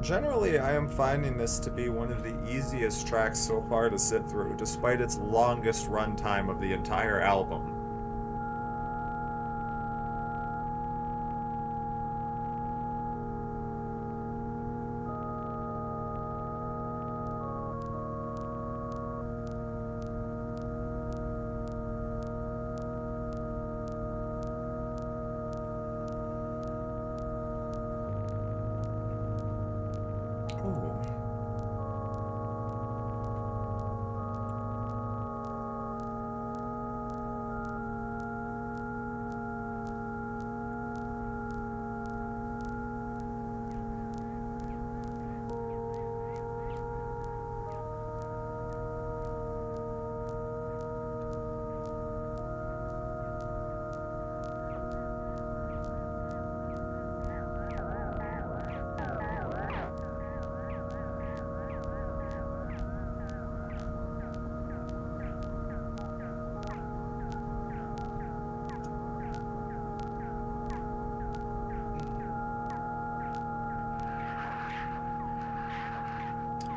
[SPEAKER 1] Generally, I am finding this to be one of the easiest tracks so far to sit through, despite its longest runtime of the entire album.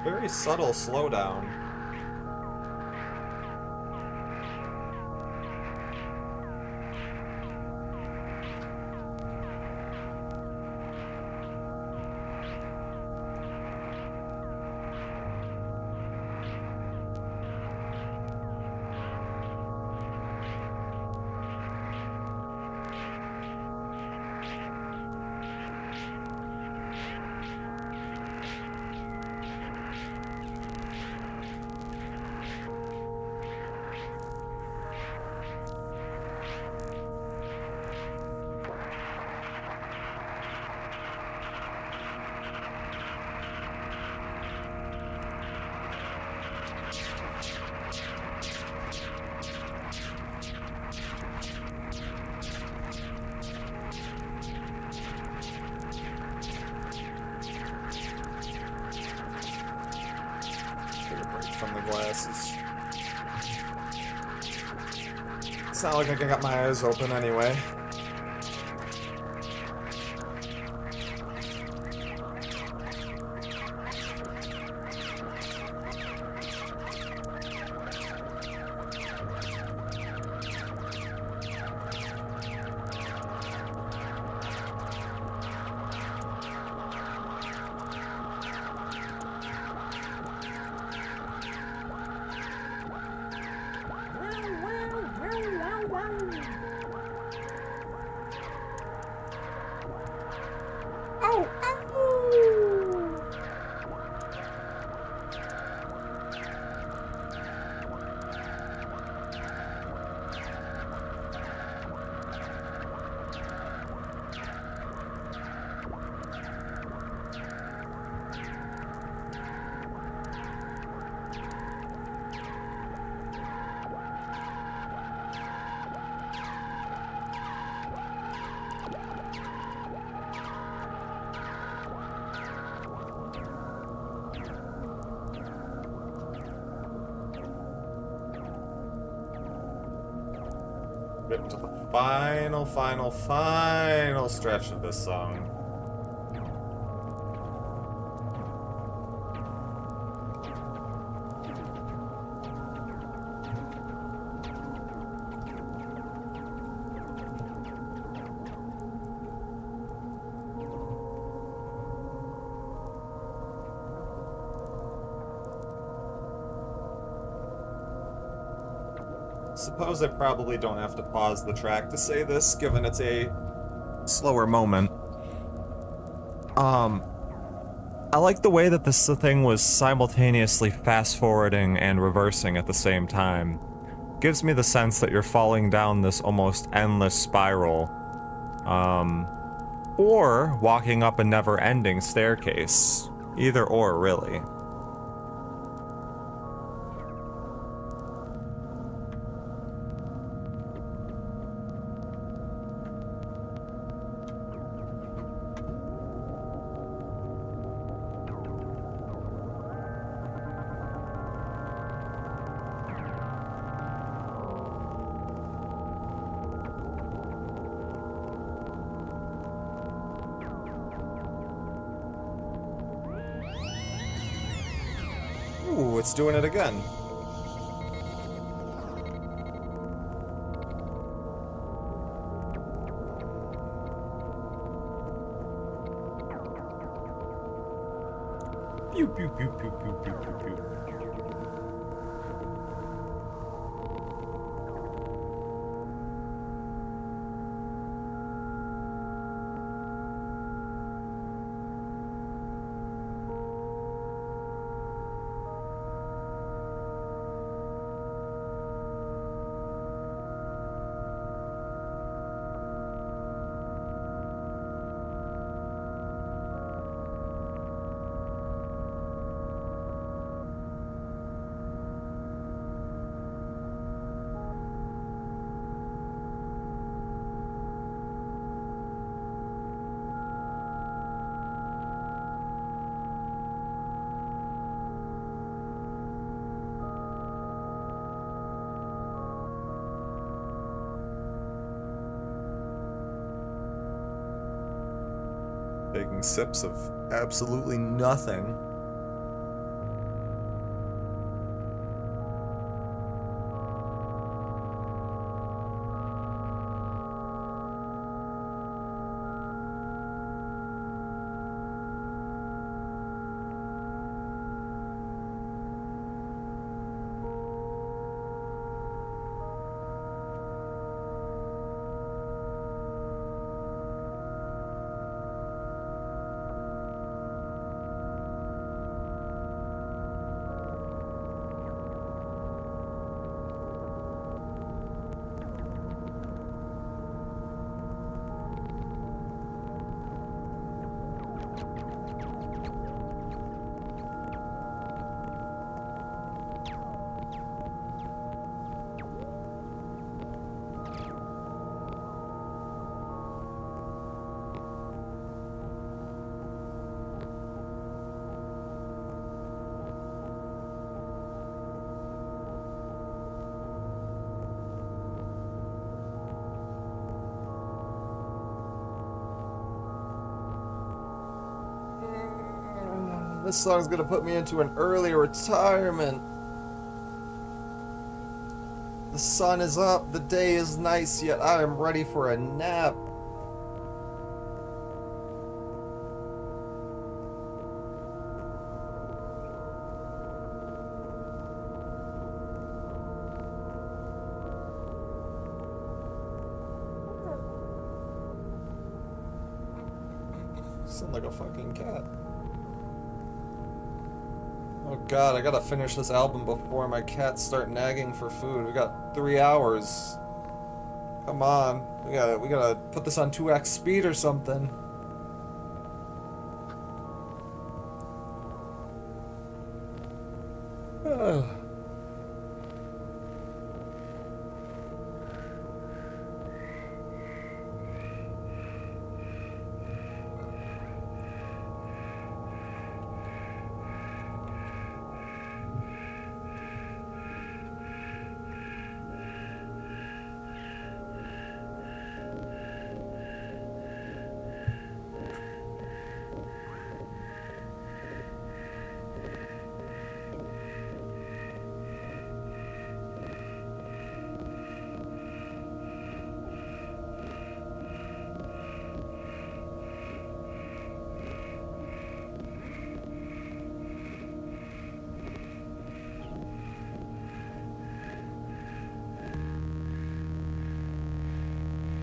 [SPEAKER 1] Very subtle slowdown. From the glasses. It's not like I got my eyes open anyway. Getting to the final stretch of this song. Suppose I probably don't have to pause the track to say this, given it's a slower moment. I like the way that this thing was simultaneously fast-forwarding and reversing at the same time. Gives me the sense that you're falling down this almost endless spiral. Or walking up a never-ending staircase. Either or, really. Ooh, it's doing it again. Pew, pew, pew, pew, pew, pew, pew, pew. Taking sips of absolutely nothing. This song's gonna put me into an early retirement. The sun is up, the day is nice, yet I am ready for a nap. Sound like a fucking cat. Oh god, I gotta finish this album before my cats start nagging for food. We got 3 hours. Come on. We gotta put this on 2x speed or something.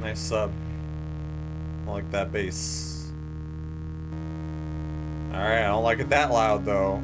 [SPEAKER 1] Nice sub. I like that bass. Alright, I don't like it that loud though.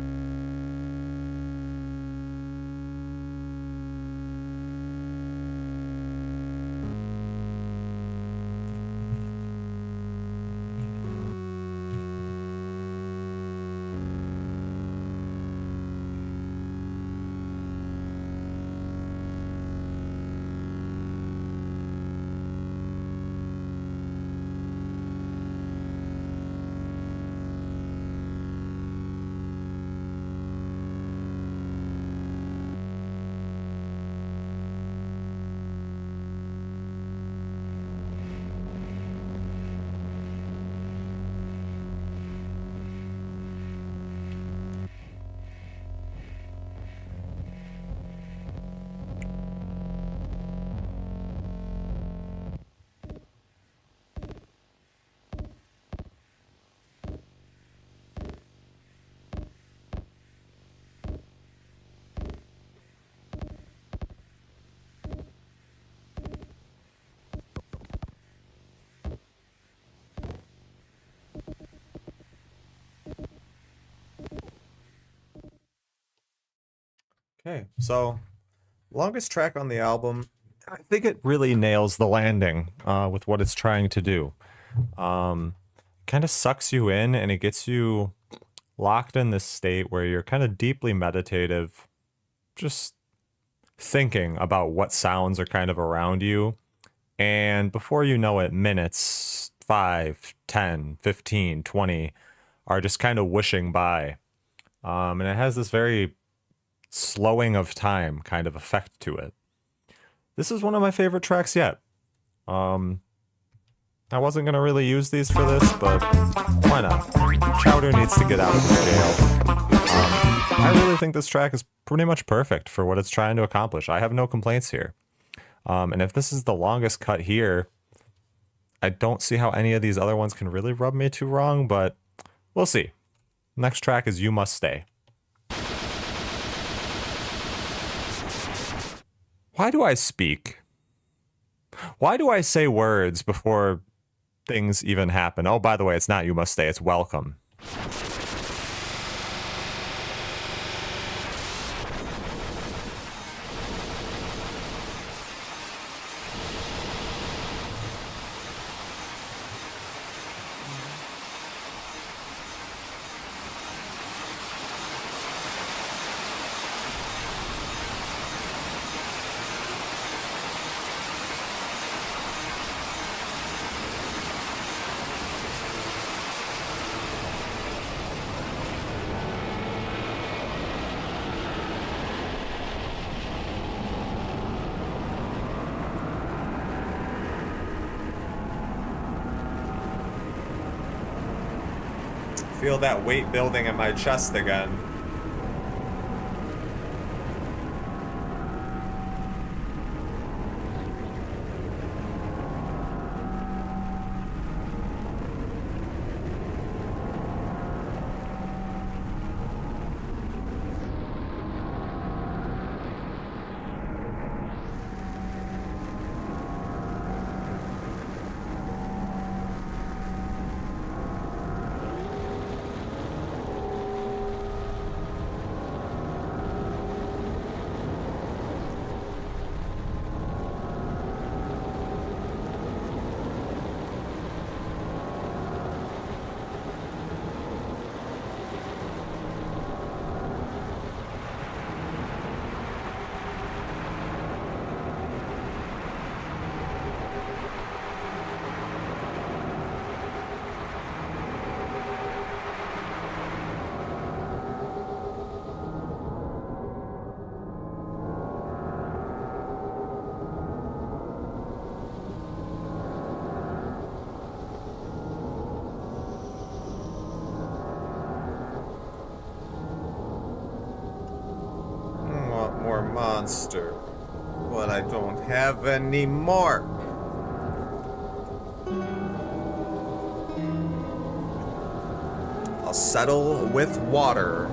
[SPEAKER 1] Okay, so longest track on the album, I think it really nails the landing with what it's trying to do. Kind of sucks you in and it gets you locked in this state where you're kind of deeply meditative, just thinking about what sounds are kind of around you. And before you know it, minutes, 5, 10, 15, 20 are just kind of whooshing by. And it has this very slowing of time kind of effect to it. This is one of my favorite tracks yet. I wasn't gonna really use these for this, but why not? Chowder needs to get out of jail. I really think this track is pretty much perfect for what it's trying to accomplish. I have no complaints here. And if this is the longest cut here, I don't see how any of these other ones can really rub me too wrong, but we'll see. Next track is You Must Stay. Why do I speak? Why do I say words before things even happen? Oh, by the way, it's not You Must Stay, it's Welcome. Feel that weight building in my chest again. More monster, but I don't have any more. I'll settle with water.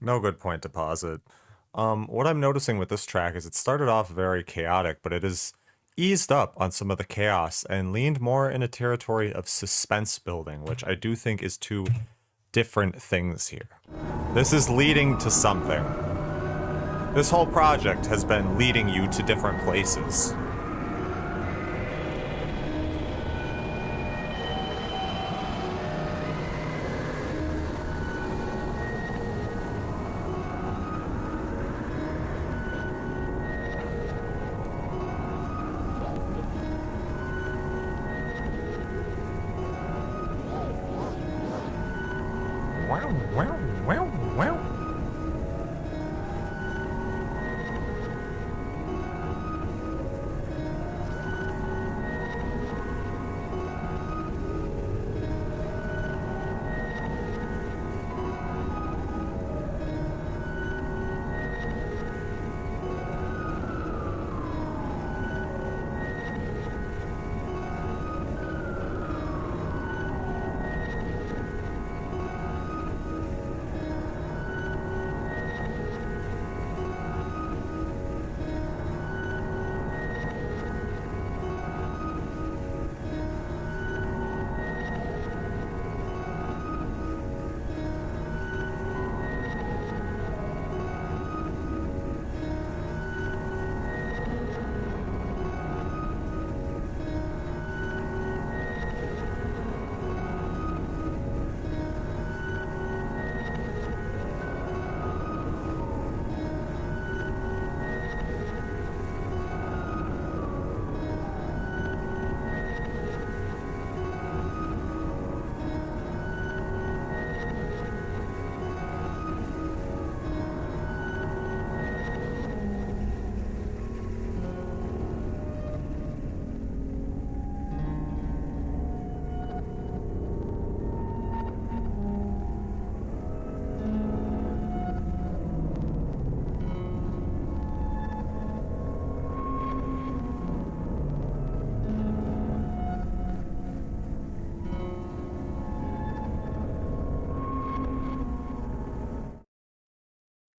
[SPEAKER 1] No good point deposit. What I'm noticing with this track is it started off very chaotic, but it is eased up on some of the chaos and leaned more in a territory of suspense building, which I do think is two different things here. This is leading to something. This whole project has been leading you to different places.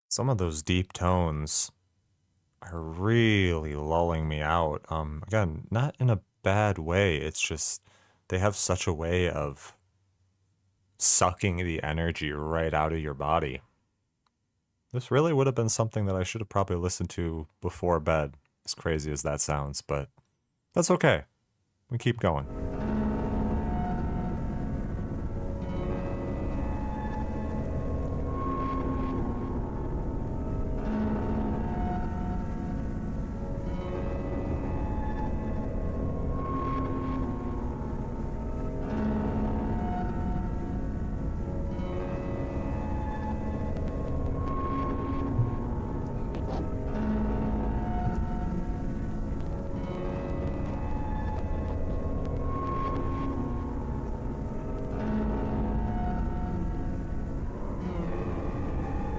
[SPEAKER 1] Some of those deep tones are really lulling me out. Again, not in a bad way. It's just they have such a way of sucking the energy right out of your body. This really would have been something that I should have probably listened to before bed, as crazy as that sounds, but that's okay. We keep going.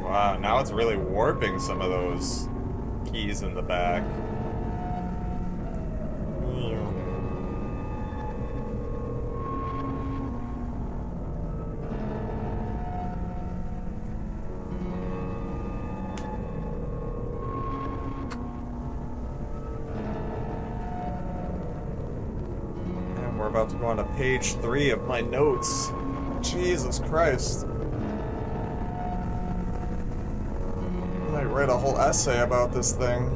[SPEAKER 1] Wow, now it's really warping some of those keys in the back. And we're about to go on to page 3 of my notes. Jesus Christ. I write a whole essay about this thing.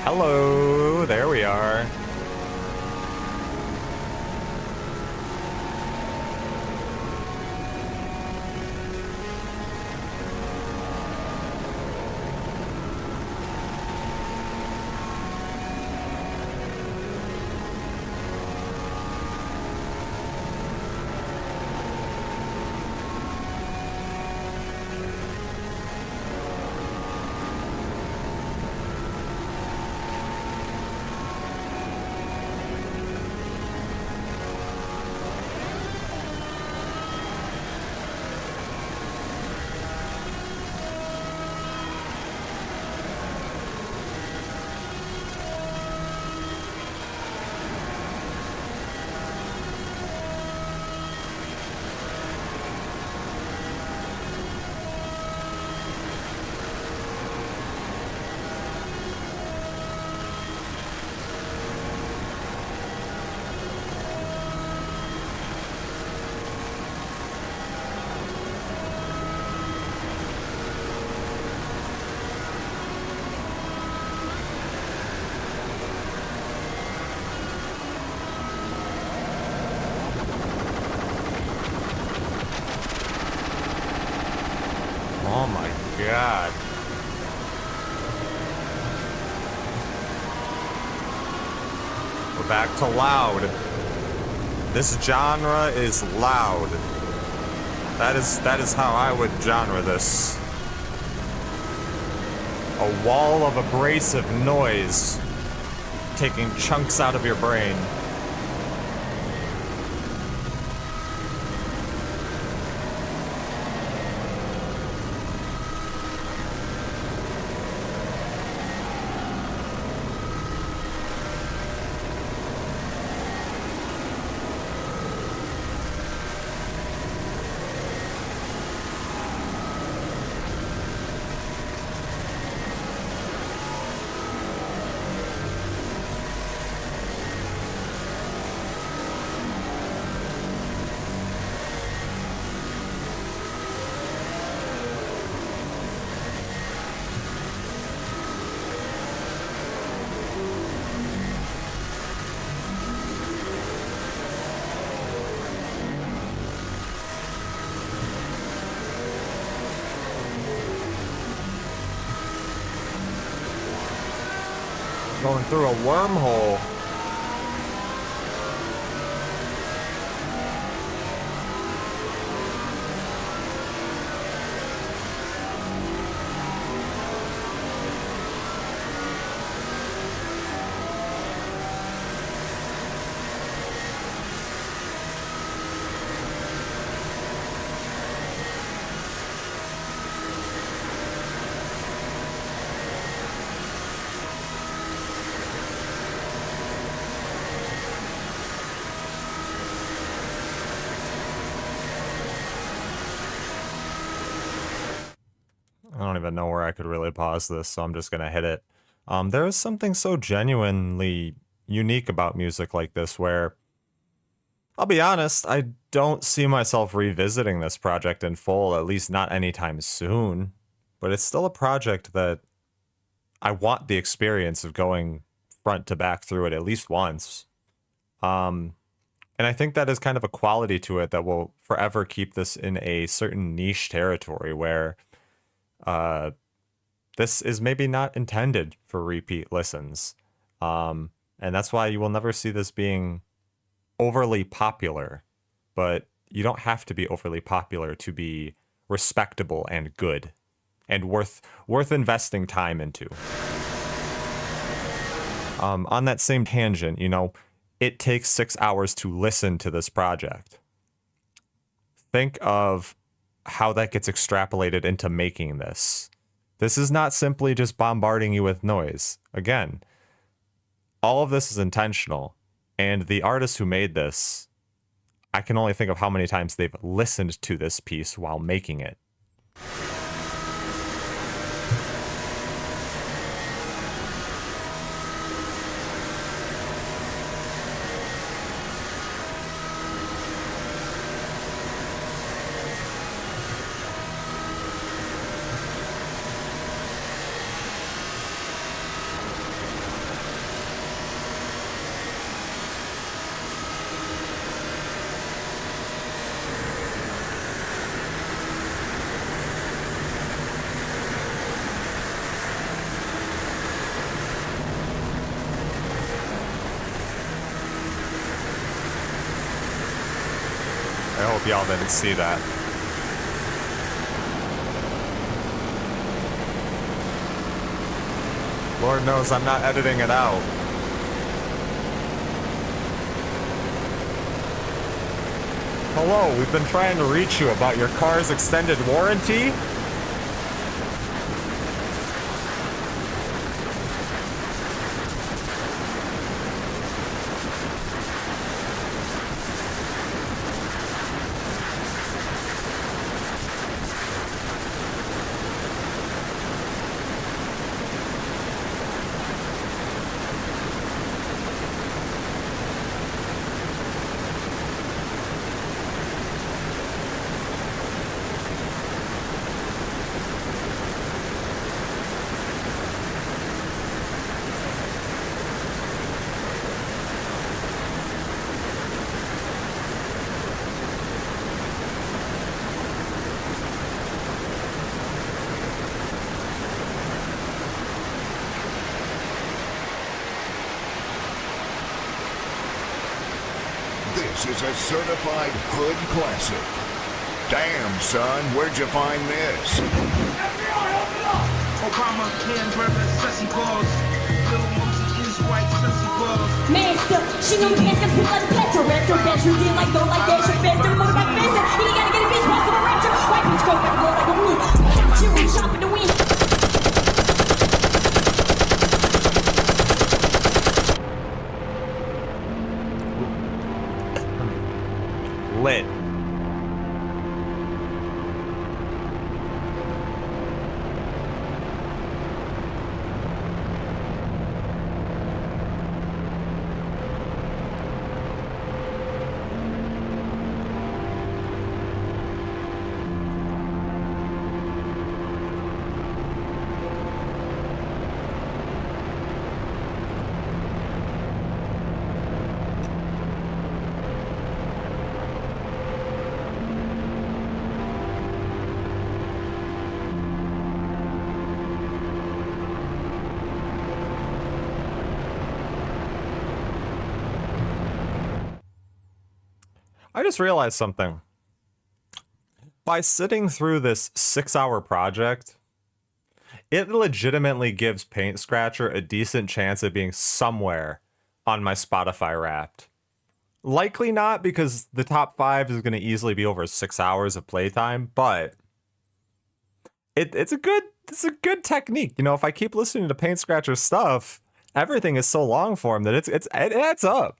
[SPEAKER 1] Hello, there we are. Oh my god. We're back to loud. This genre is loud. That is how I would genre this. A wall of abrasive noise taking chunks out of your brain. Going through a wormhole. I don't even know where I could really pause this, so I'm just gonna hit it. There is something so genuinely unique about music like this where, I'll be honest, I don't see myself revisiting this project in full, at least not anytime soon. But it's still a project that I want the experience of going front to back through it at least once. And I think that is kind of a quality to it that will forever keep this in a certain niche territory where this is maybe not intended for repeat listens. And that's why you will never see this being overly popular. But you don't have to be overly popular to be respectable and good and worth investing time into. On that same tangent, you know, it takes 6 hours to listen to this project. Think of how that gets extrapolated into making this. This is not simply just bombarding you with noise. Again, all of this is intentional. And the artists who made this, I can only think of how many times they've listened to this piece while making it. I hope y'all didn't see that. Lord knows I'm not editing it out. Hello, we've been trying to reach you about your car's extended warranty.
[SPEAKER 6] This is a certified hood classic. Damn, son, where'd you find this?
[SPEAKER 8] Obama can burn sussy balls. Little Mosey is white sussy balls.
[SPEAKER 5] Man, still, she know me hands got spit like a planter. Raptor, that you did like though, like that shit faster. Motorbike faster. He ain't gotta get a bitch, pass to the raptor. White bitch go back, blow like a wound. Chill, we shop in the wind.
[SPEAKER 1] Lit. I just realized something. By sitting through this 6-hour project, it legitimately gives Paintscratcher a decent chance of being somewhere on my Spotify Wrapped. Likely not, because the top 5 is going to easily be over 6 hours of playtime, but it's a good technique. You know, if I keep listening to Paintscratcher stuff, everything is so long for him that it adds up.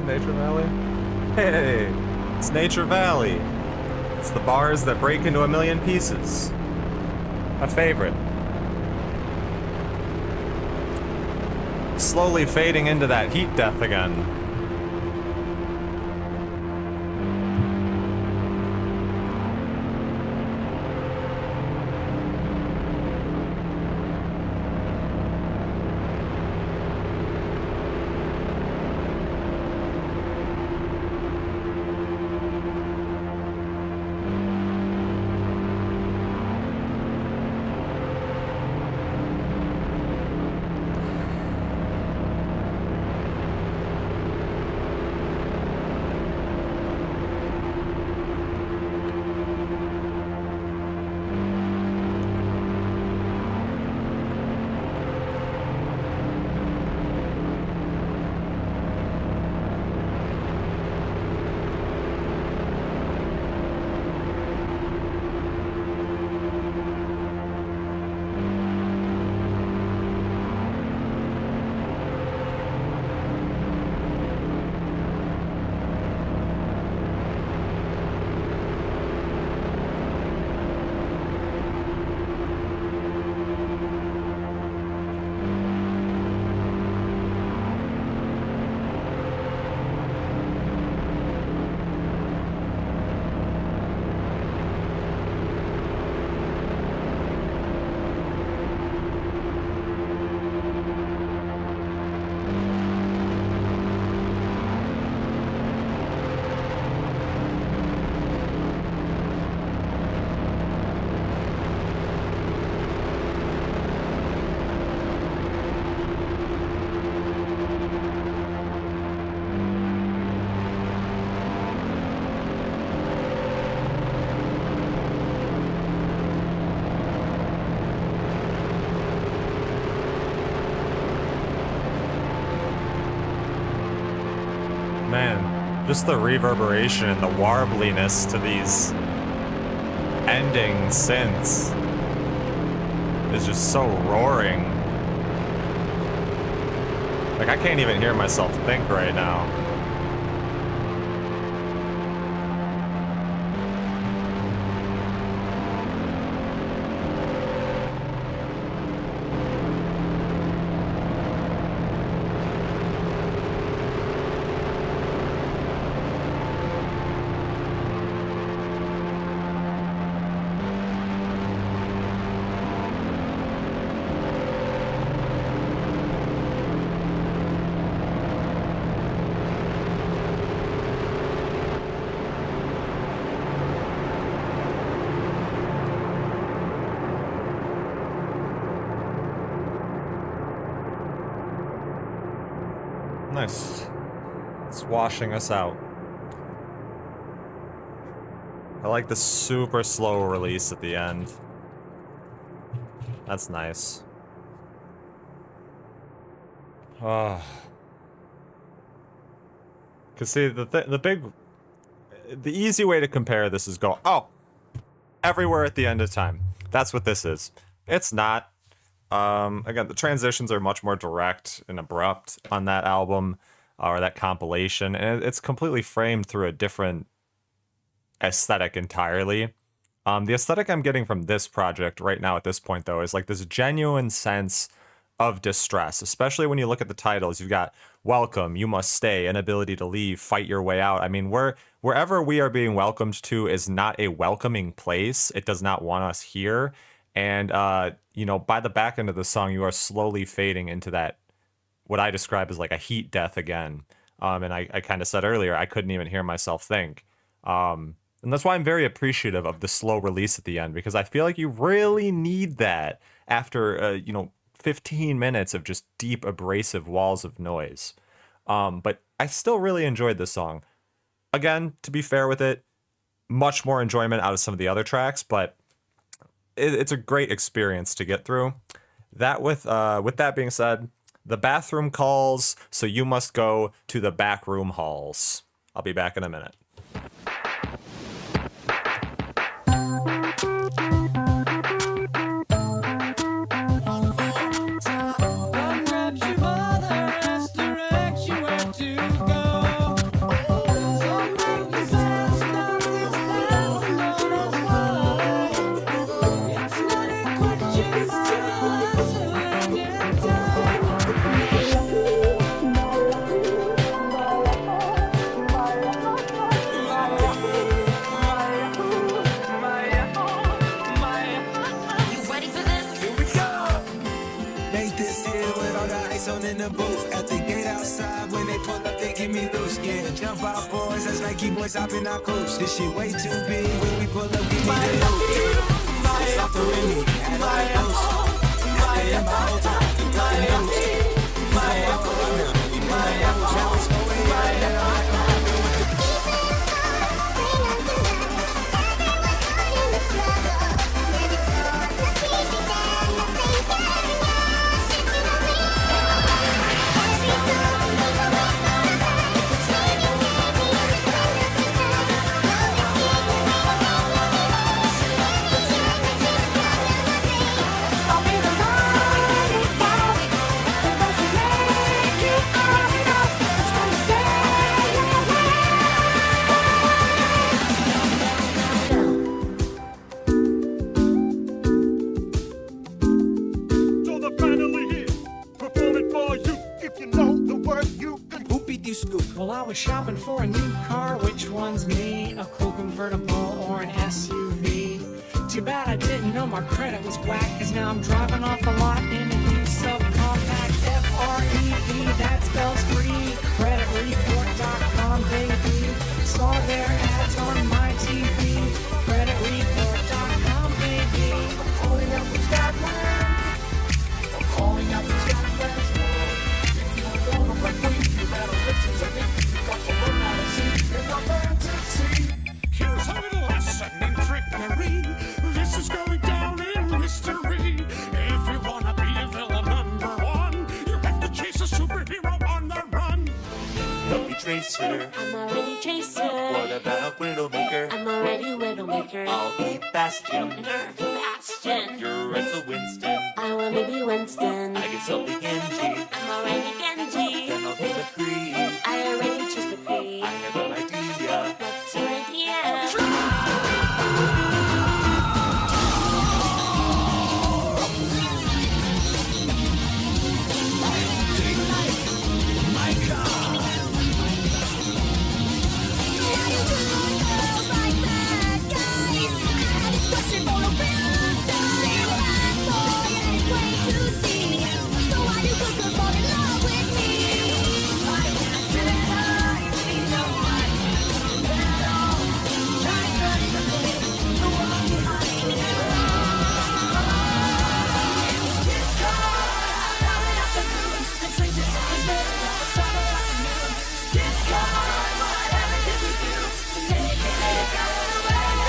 [SPEAKER 1] Nature Valley? Hey, it's Nature Valley. It's the bars that break into a million pieces. A favorite. Slowly fading into that heat death again. Man, just the reverberation and the warbliness to these ending synths is just so roaring. Like, I can't even hear myself think right now. Nice. It's washing us out. I like the super slow release at the end. That's nice. Cause see, the easy way to compare this is go, oh, everywhere at the end of time. That's what this is. It's not. Again, the transitions are much more direct and abrupt on that album, or that compilation, and it's completely framed through a different aesthetic entirely. The aesthetic I'm getting from this project right now at this point, though, is like this genuine sense of distress, especially when you look at the titles. You've got Welcome, You Must Stay, Inability to Leave, Fight Your Way Out. I mean, wherever we are being welcomed to is not a welcoming place. It does not want us here. And, you know, by the back end of the song, you are slowly fading into that, what I describe as like a heat death again. And I kind of said earlier, I couldn't even hear myself think. And that's why I'm very appreciative of the slow release at the end, because I feel like you really need that after, 15 minutes of just deep, abrasive walls of noise. But I still really enjoyed this song. Again, to be fair with it, much more enjoyment out of some of the other tracks, but it's a great experience to get through. That with that being said, the bathroom calls, so you must go to the back room halls. I'll be back in a minute.
[SPEAKER 2] In the booth at the gate outside, when they pull up, they give me loose. Yeah, jump out, boys. That's like you boys hopping our coast. This shit way too big. When we pull up, give me the loot. It's off the Remy, at the coast. At the end, my whole time, you got the notes. My uncle, now it's going right.
[SPEAKER 3] Well, I was shopping for a new car. Which one's me? A cool convertible or an SUV? Too bad I didn't know my credit was whack, cause now I'm driving off the lot in a new subcompact F-R-E-E. That spells free. Creditreport.com, baby. Saw their ads on my TV. Creditreport.com, baby. I'm calling up from Scotland. I'm calling up from Scotland. If you don't know my queen, you better listen to me. You got to learn how to see in my fantasy.
[SPEAKER 7] Here's a little lesson in trickery. This is going down in history. If you wanna be a villain #1, you have to chase a superhero on the run.
[SPEAKER 4] Don't be Tracer.
[SPEAKER 5] I'm already Chaser.
[SPEAKER 4] What about Widowmaker?
[SPEAKER 5] I'm already Widowmaker.
[SPEAKER 4] I'll be Bastion.
[SPEAKER 5] Nerf Bastion.
[SPEAKER 4] You're Renzo Winston.
[SPEAKER 5] I wanna be Winston.
[SPEAKER 4] I can still be Genji.
[SPEAKER 5] I'm already Genji.
[SPEAKER 4] the free.
[SPEAKER 5] I already chose the fee.
[SPEAKER 4] I have an idea.
[SPEAKER 5] What's your idea?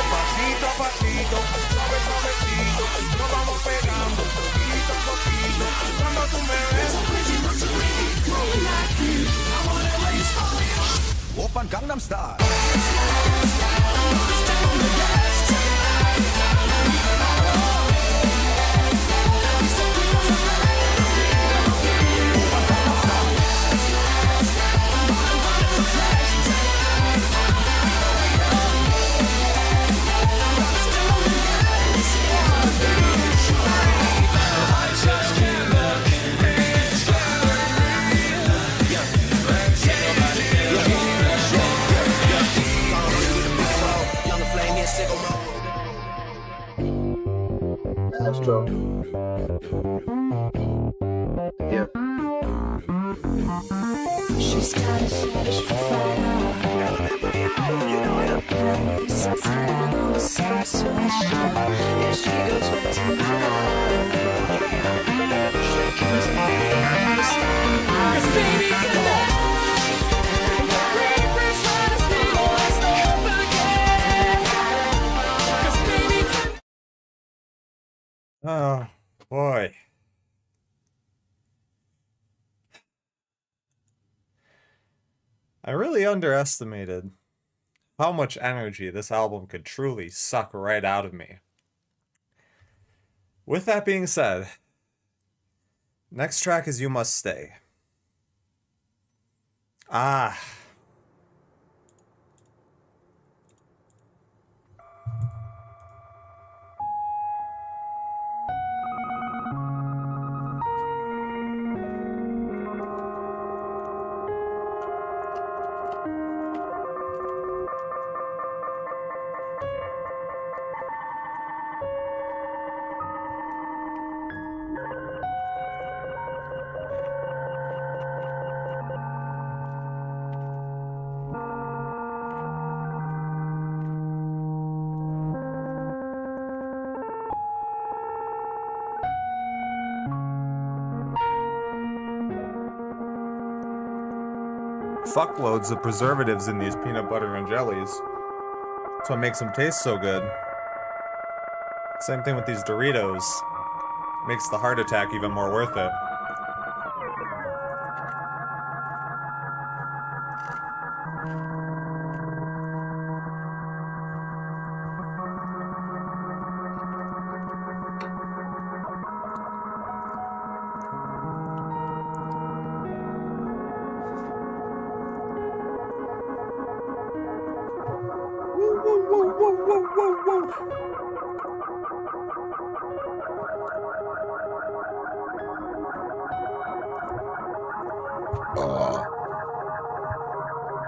[SPEAKER 8] Pasito a pasito, suave suavecito, nos vamos pegando poquito a poquito. Cuando tú me ves,
[SPEAKER 2] Open Gangnam Style.
[SPEAKER 9] Let's go. Yeah.
[SPEAKER 5] She's got a fetish for fire. Besides that, I know it's so special. Yeah, she goes way too high. She comes in and I'm standing by. 'Cause baby, tonight I got great wish for the stay up again. 'Cause baby, tonight.
[SPEAKER 1] Oh, boy. I really underestimated how much energy this album could truly suck right out of me. With that being said, next track is You Must Stay. Ah. Fuckloads of preservatives in these peanut butter and jellies. That's what makes them taste so good. Same thing with these Doritos. Makes the heart attack even more worth it.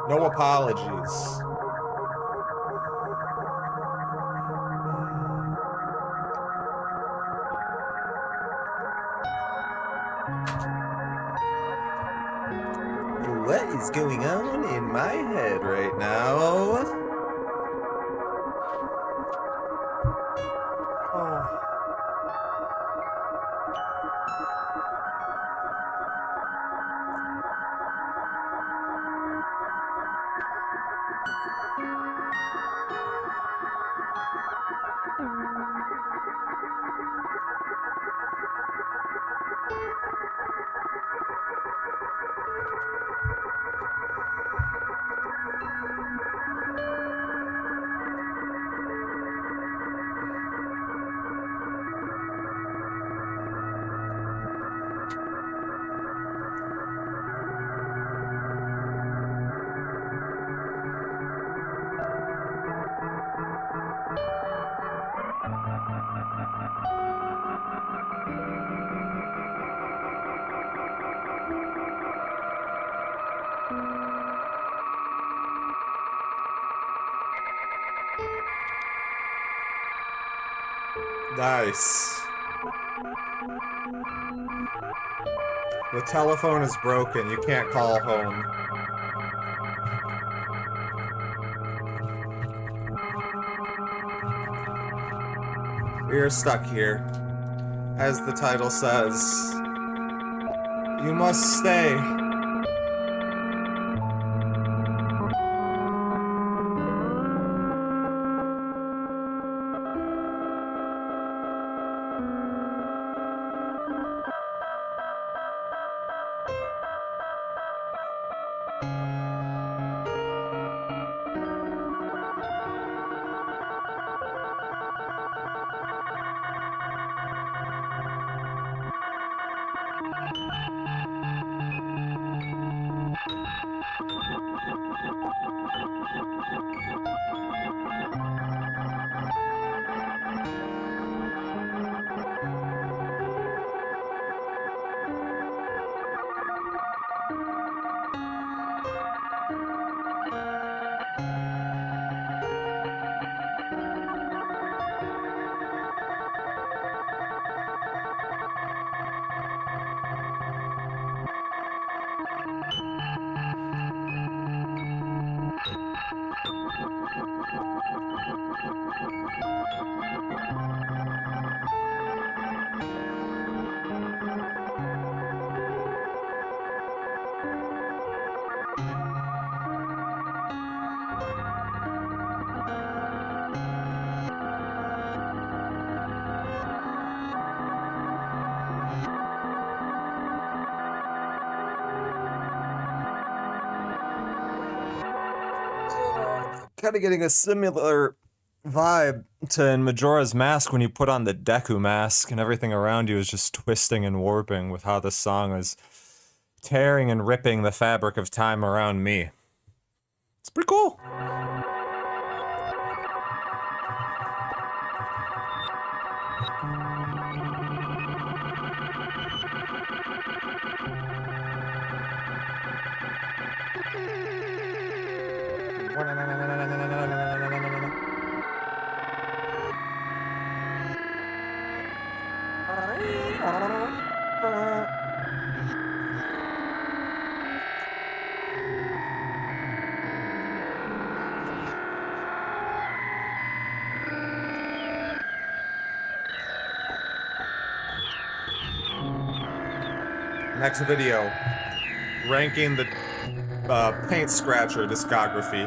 [SPEAKER 1] No apologies. What is going on in my head right now? Oh. Nice. The telephone is broken. You can't call home. We are stuck here. As the title says, you must stay. Kind of getting a similar vibe to in Majora's Mask when you put on the Deku mask and everything around you is just twisting and warping with how the song is tearing and ripping the fabric of time around me. It's pretty cool. Next video, ranking the Paintscratcher discography.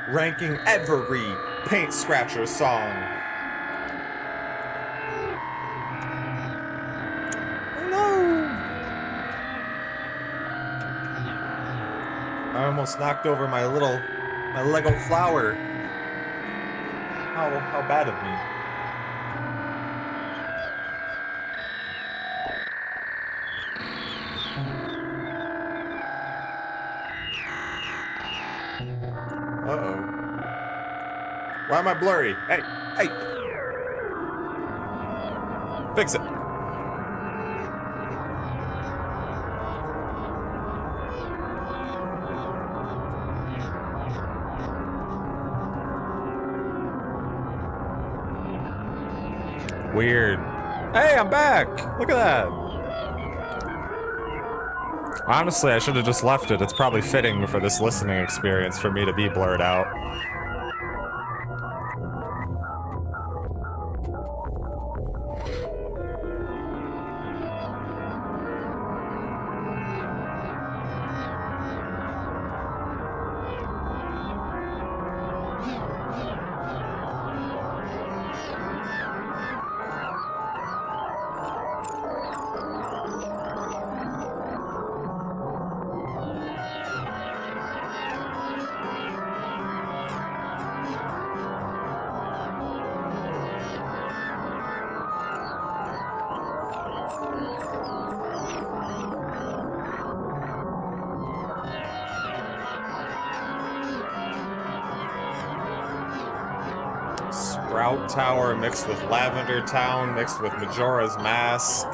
[SPEAKER 1] Ranking every Paintscratcher song. Hello! I almost knocked over my Lego flower. How bad of me. Uh-oh. Why am I blurry? Hey! Hey! Fix it! Weird. Hey, I'm back! Look at that! Honestly, I should have just left it. It's probably fitting for this listening experience for me to be blurred out. Sprout Tower mixed with Lavender Town mixed with Majora's Mask.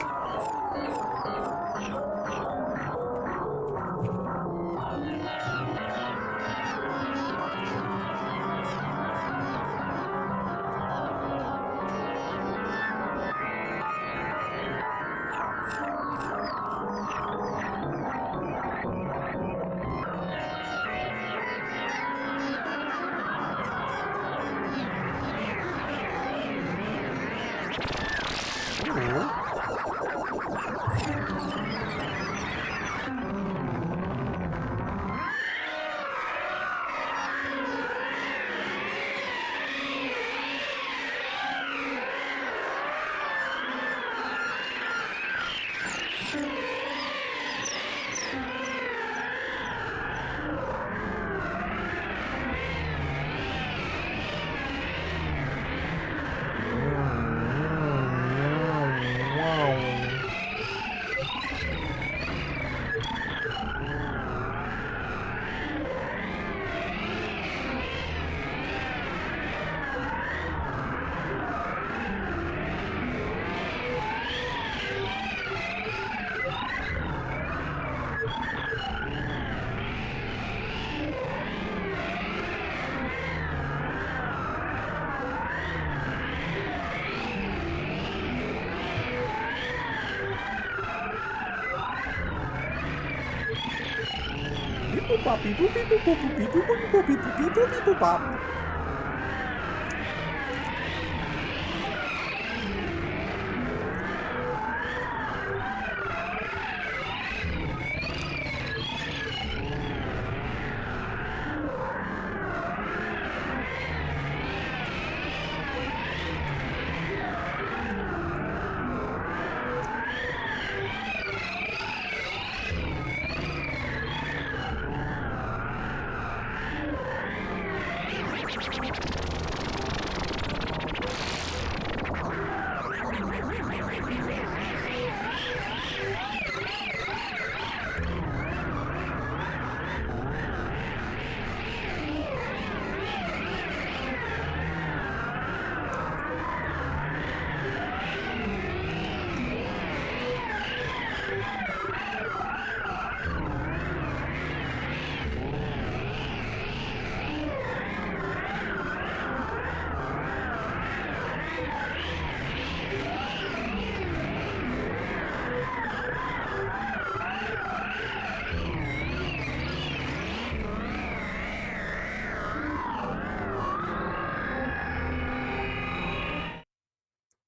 [SPEAKER 1] Beep, boop, beep, boop, boop, boop, beep, boop, boop, boop, beep, boop, beep, boop, beep, boop, bop.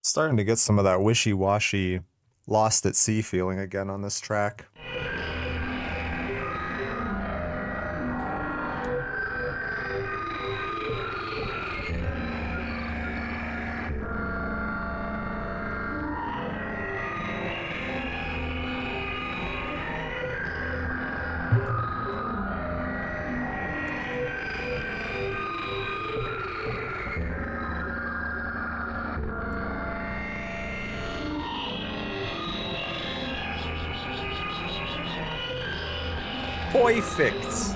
[SPEAKER 1] Starting to get some of that wishy-washy, lost at sea feeling again on this track. Perfect.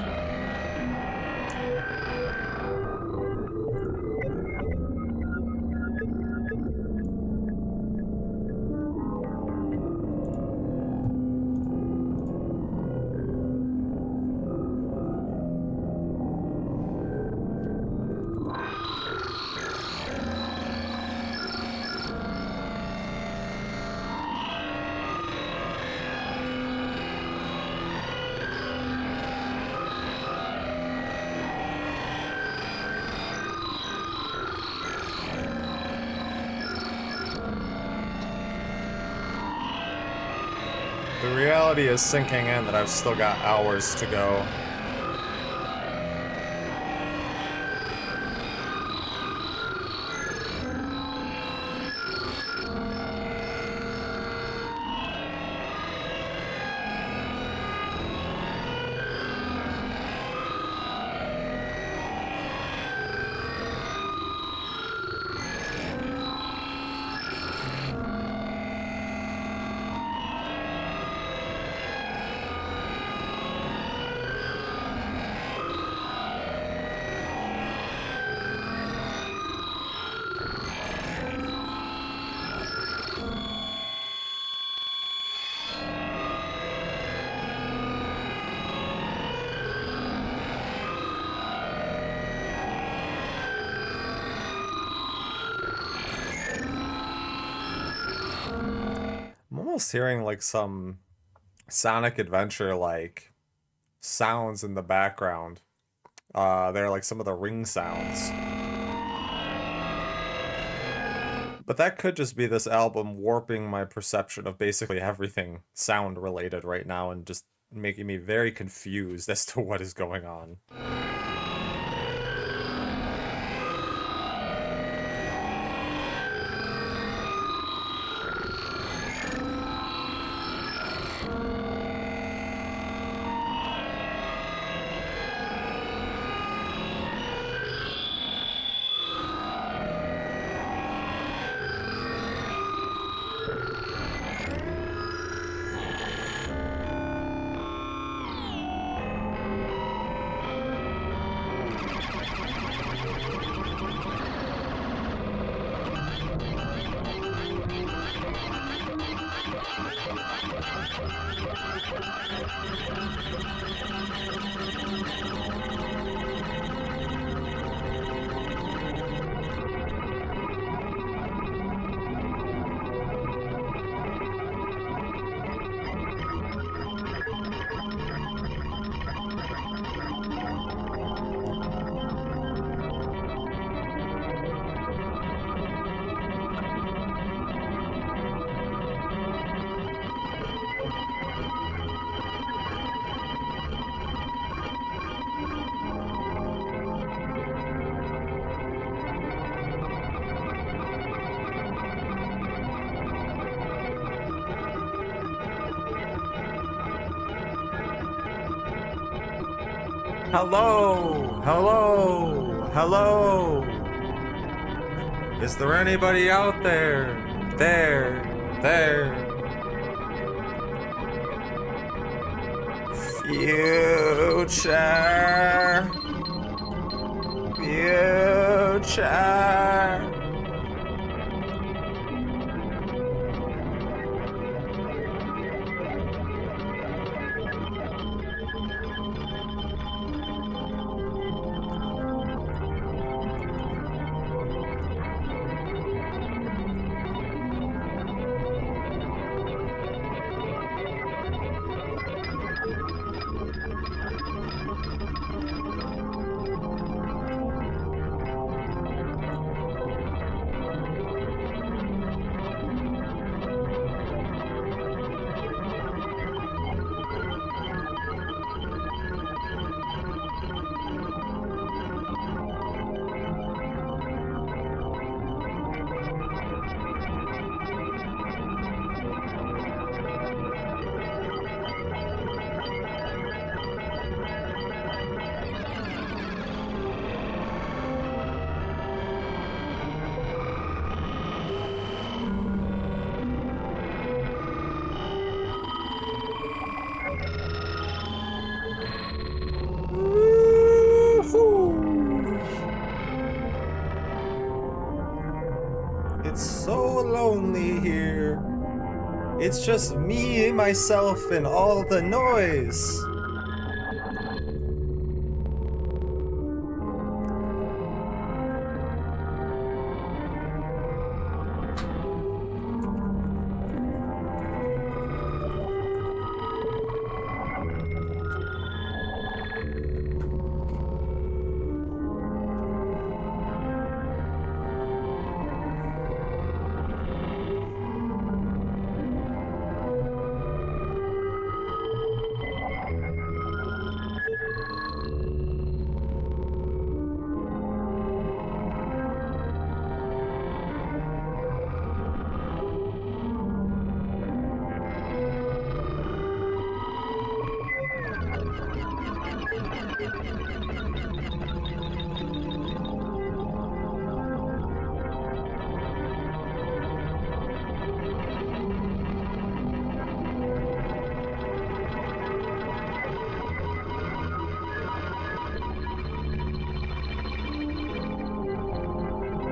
[SPEAKER 1] The reality is sinking in that I've still got hours to go. I'm almost hearing like some Sonic Adventure like sounds in the background. They're like some of the ring sounds. But that could just be this album warping my perception of basically everything sound related right now and just making me very confused as to what is going on. Hello, hello, hello. Is there anybody out there? There. Future. It's so lonely here. It's just me, myself, and all the noise.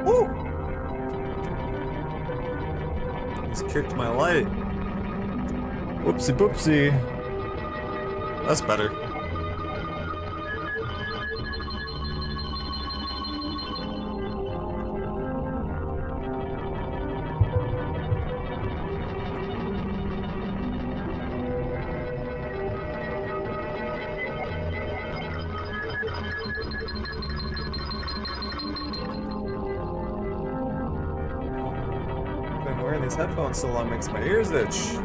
[SPEAKER 1] Woo! Just kicked my light. Whoopsie boopsie. That's better. Been wearing these headphones so long makes my ears itch.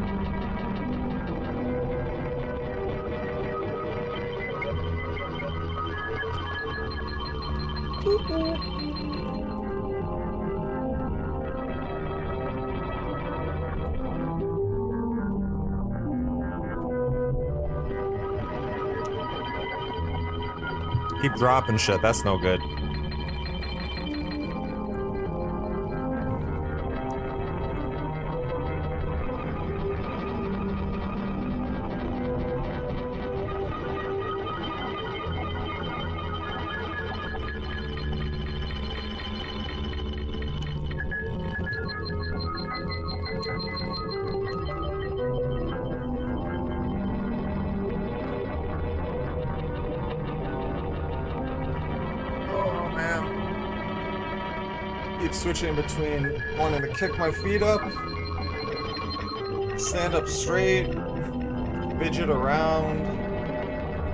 [SPEAKER 1] Keep dropping shit, that's no good. Keep switching between wanting to kick my feet up, stand up straight, fidget around,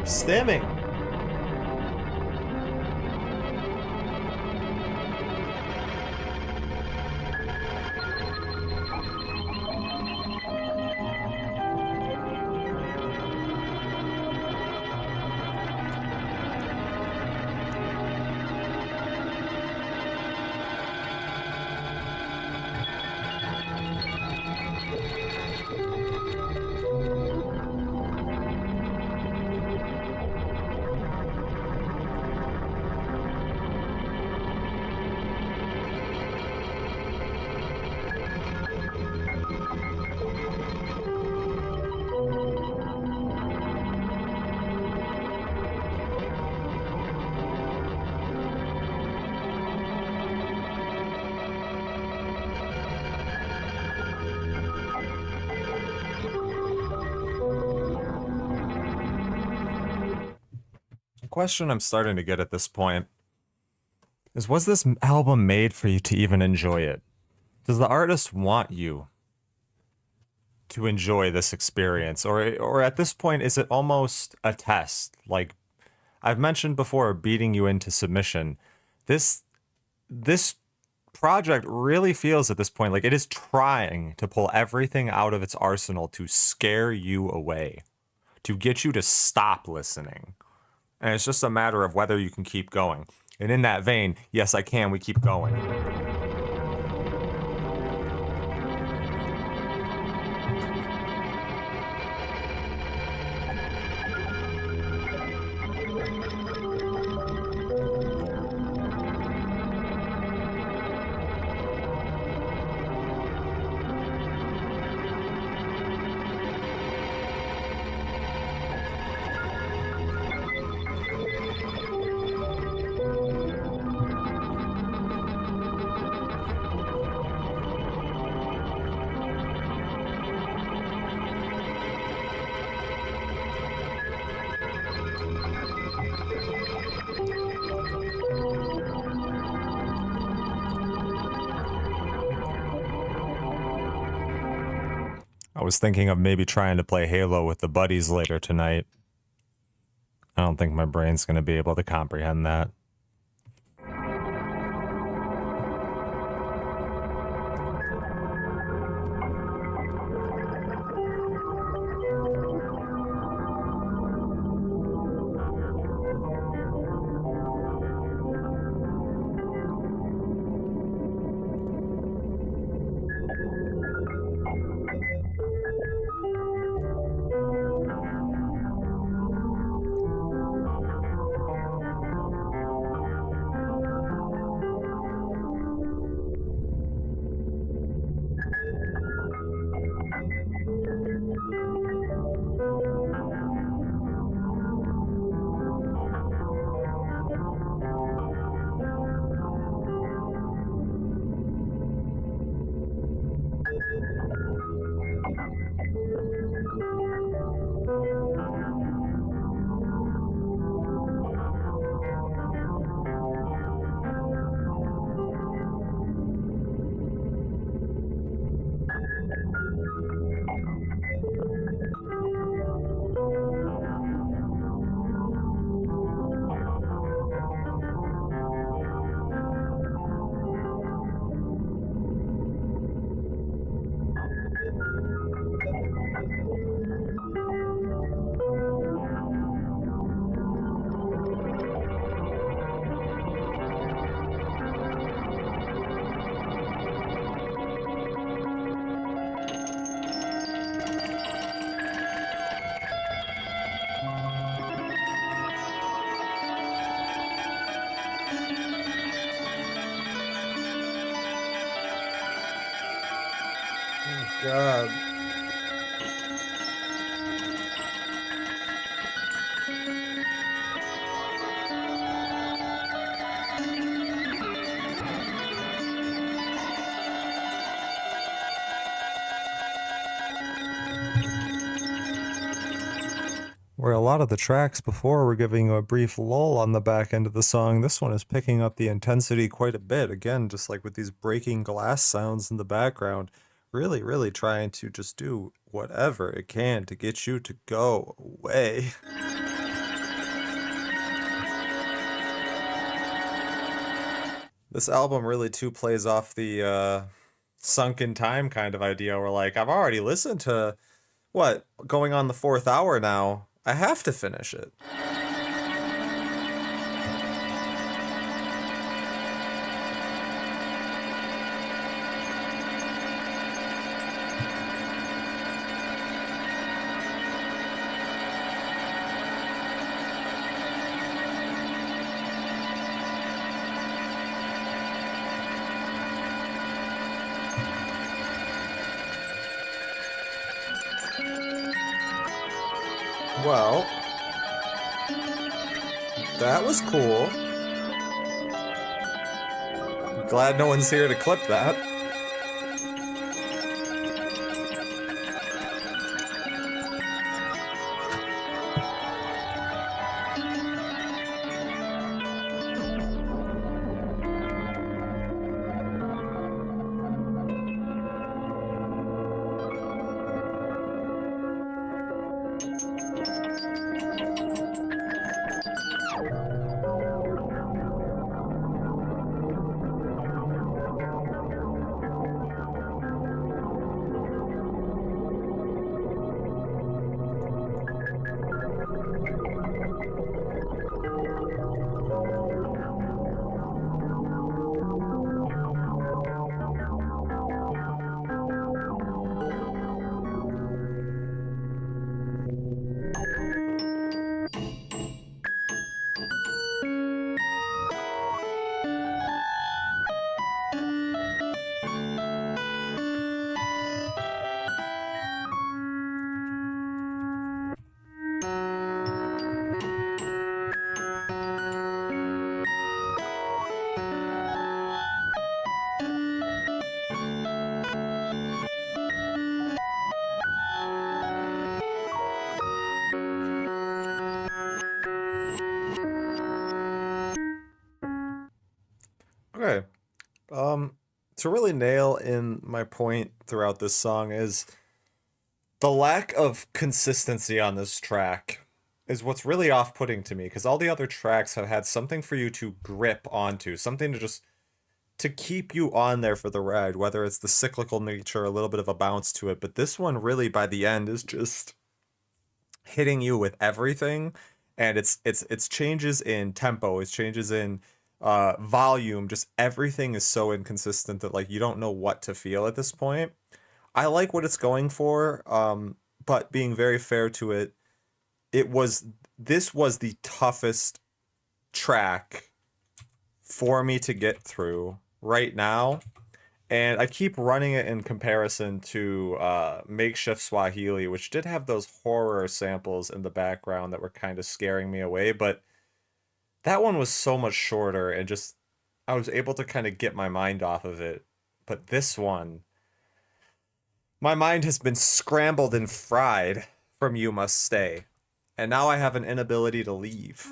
[SPEAKER 1] stimming. question I'm starting to get at this point is, was this album made for you to even enjoy it? Does the artist want you to enjoy this experience? Or at this point, is it almost a test? Like I've mentioned before, beating you into submission. This project really feels at this point like it is trying to pull everything out of its arsenal to scare you away, to get you to stop listening. And it's just a matter of whether you can keep going. And in that vein, yes, I can. We keep going. I was thinking of maybe trying to play Halo with the buddies later tonight. I don't think my brain's going to be able to comprehend that.
[SPEAKER 10] God. Where a lot of the tracks before were giving a brief lull on the back end of the song, this one is picking up the intensity quite a bit. Again, just like with these breaking glass sounds in the background, really, really trying to just do whatever it can to get you to go away. This album really too plays off the sunk in time kind of idea where like, I've already listened to, what, going on the 4th hour now. I have to finish it. Well, that was cool. Glad no one's here to clip that. Okay. To really nail in my point throughout this song is the lack of consistency on this track is what's really off-putting to me, because all the other tracks have had something for you to grip onto, something to just to keep you on there for the ride, whether it's the cyclical nature, a little bit of a bounce to it, but this one really by the end is just hitting you with everything, and it's changes in tempo, it's changes in volume, just everything is so inconsistent that like you don't know what to feel at this point. I like what it's going for, but being very fair to it, this was the toughest track for me to get through right now. And I keep running it in comparison to Makeshift Swahili, which did have those horror samples in the background that were kind of scaring me away, but that one was so much shorter and just I was able to kind of get my mind off of it. But this one, my mind has been scrambled and fried from You Must Stay. And now I have an inability to leave.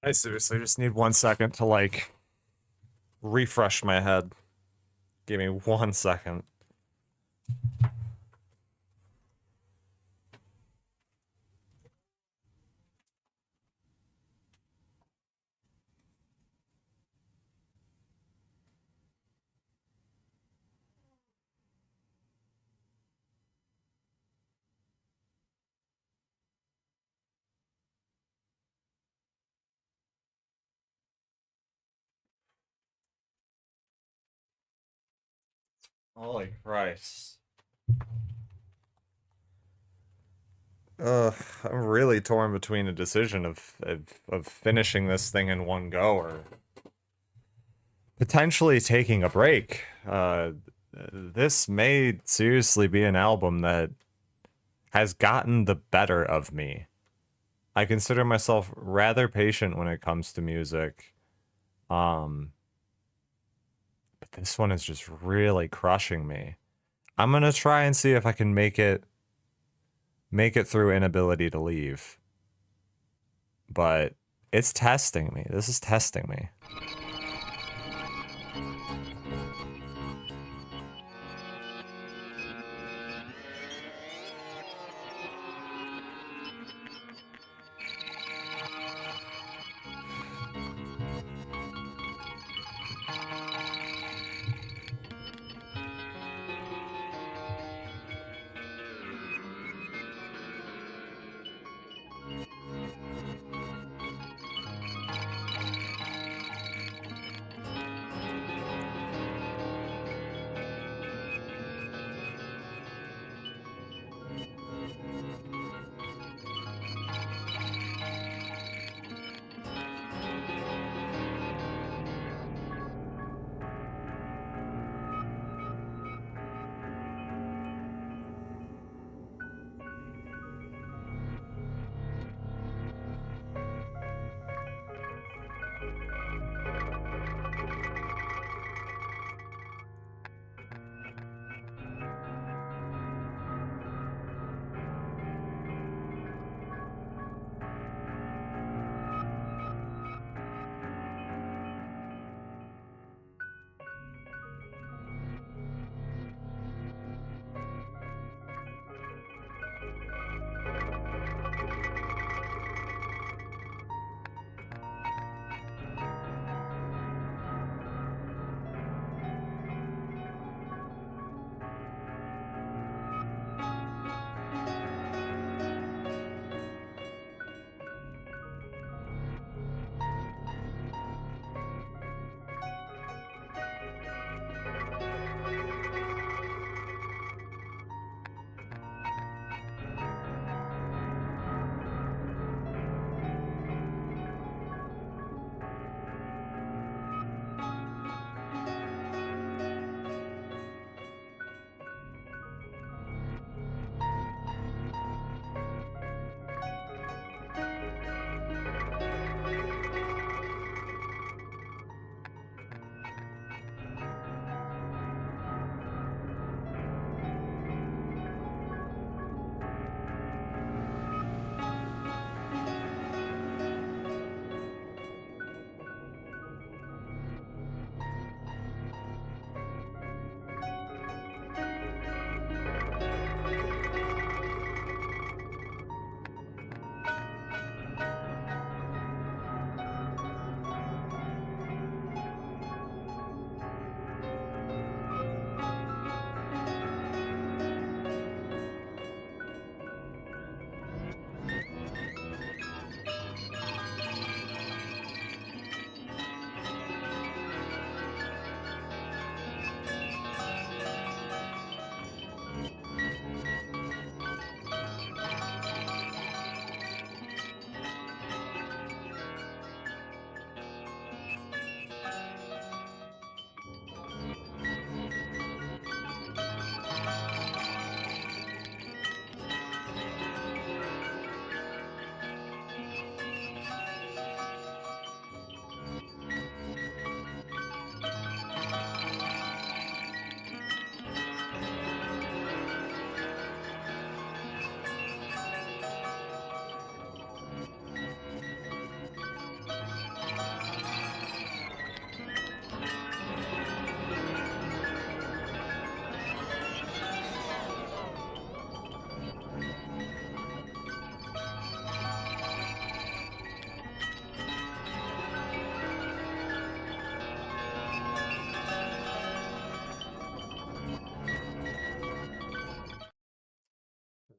[SPEAKER 10] I seriously just need 1 second to like refresh my head. Give me 1 second. Holy Christ. I'm really torn between a decision of finishing this thing in one go or potentially taking a break. This may seriously be an album that has gotten the better of me. I consider myself rather patient when it comes to music. But this one is just really crushing me. I'm gonna try and see if I can make it through Inability to Leave. But it's testing me. This is testing me.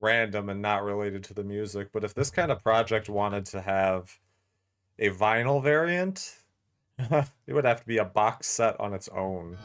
[SPEAKER 10] random and not related to the music, but if this kind of project wanted to have a vinyl variant, it would have to be a box set on its own.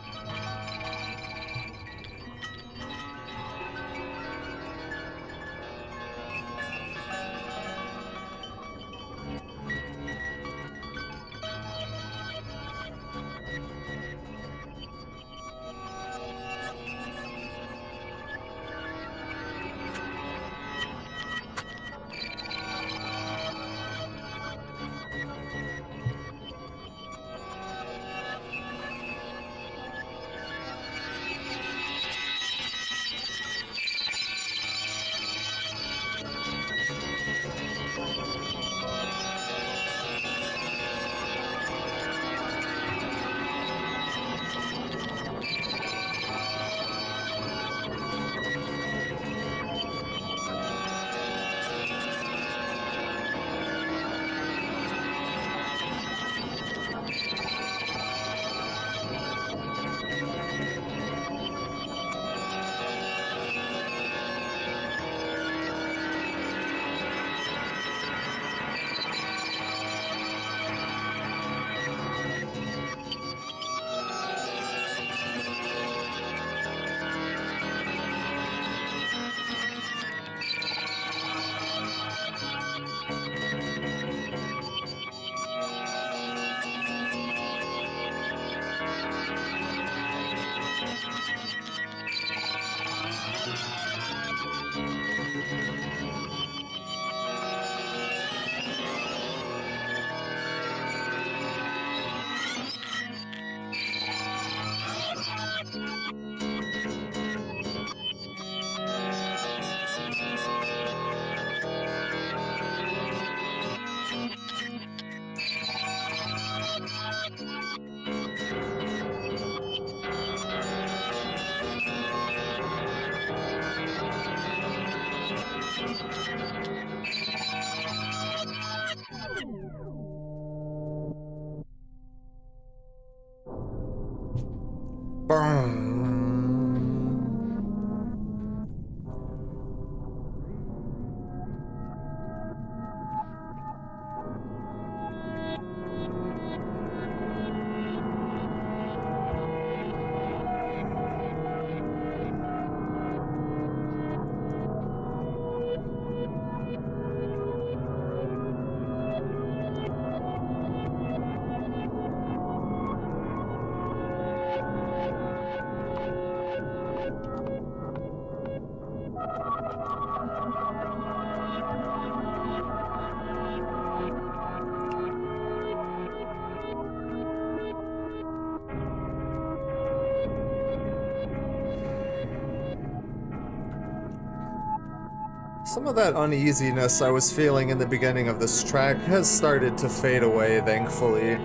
[SPEAKER 10] Some of that uneasiness I was feeling in the beginning of this track has started to fade away, thankfully.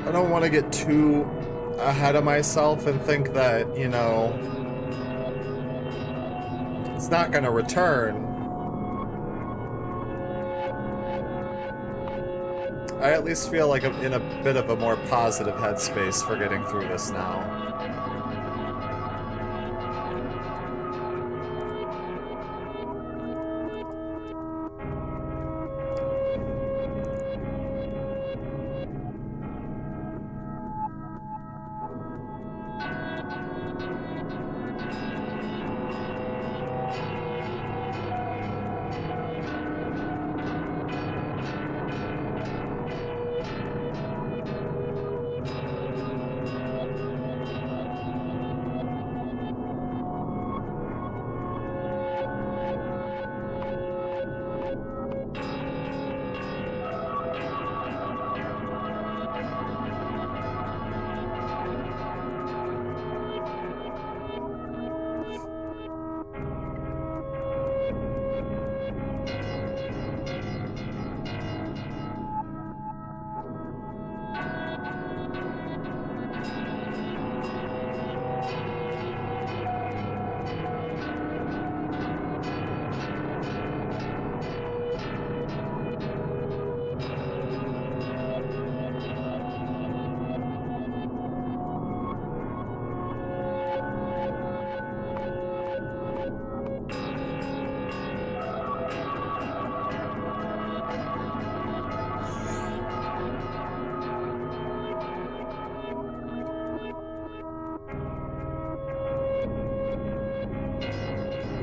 [SPEAKER 10] I don't want to get too ahead of myself and think that, you know, it's not going to return. I at least feel like I'm in a bit of a more positive headspace for getting through this now.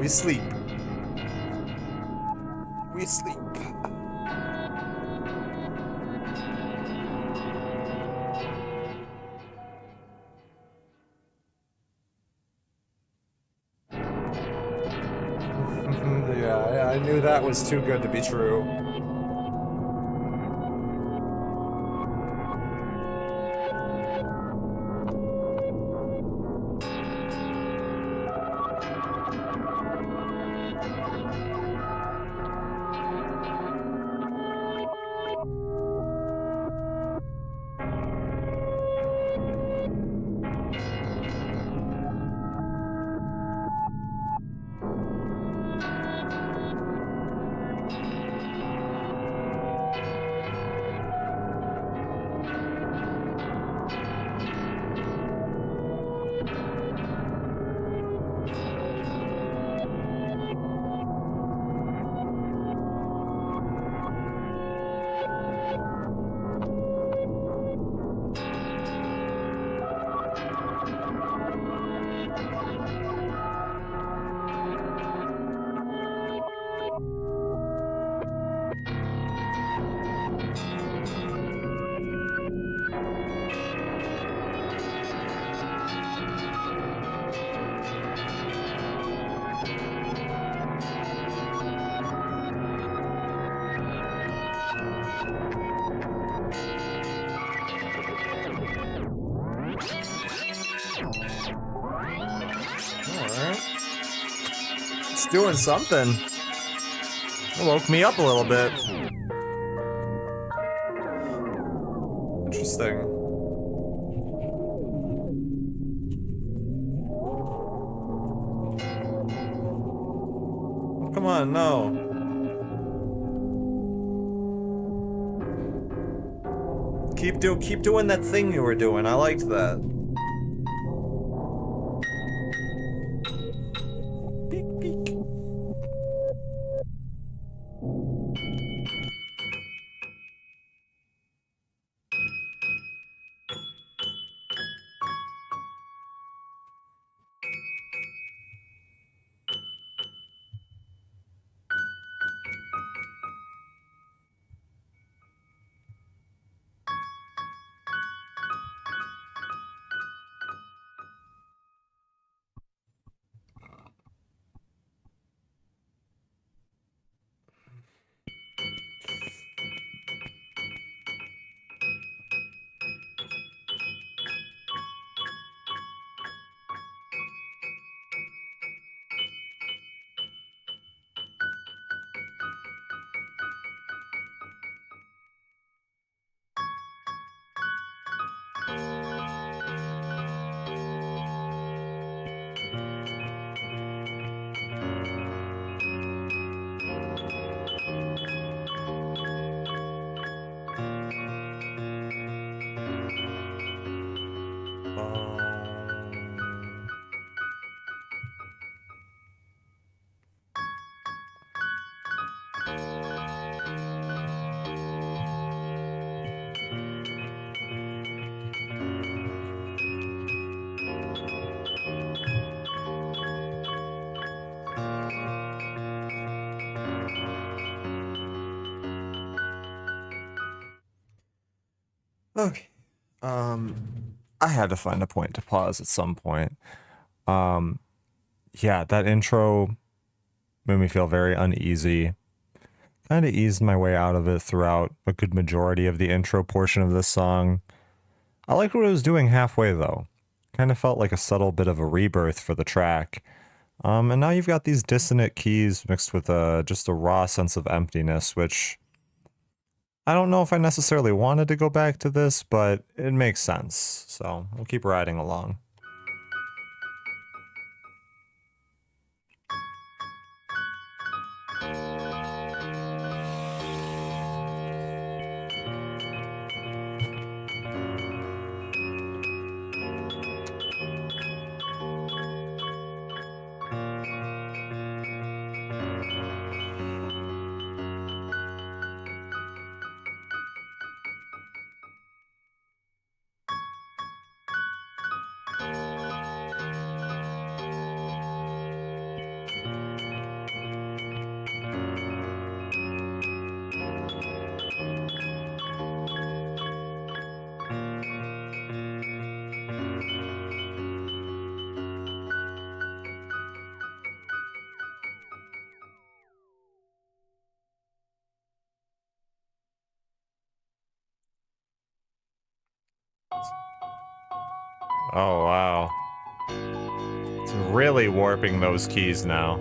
[SPEAKER 10] We sleep. We sleep. Yeah, I knew that was too good to be true. It's doing something. It woke me up a little bit. Interesting. Come on, no. Keep doing that thing you were doing. I liked that. Peek, peek. Okay. I had to find a point to pause at some point. Yeah, that intro made me feel very uneasy. Kind of eased my way out of it throughout a good majority of the intro portion of this song. I liked what it was doing halfway though. Kind of felt like a subtle bit of a rebirth for the track. And now you've got these dissonant keys mixed with just a raw sense of emptiness, which I don't know if I necessarily wanted to go back to this, but it makes sense. So we'll keep riding along.
[SPEAKER 1] Oh, wow. It's really warping those keys now.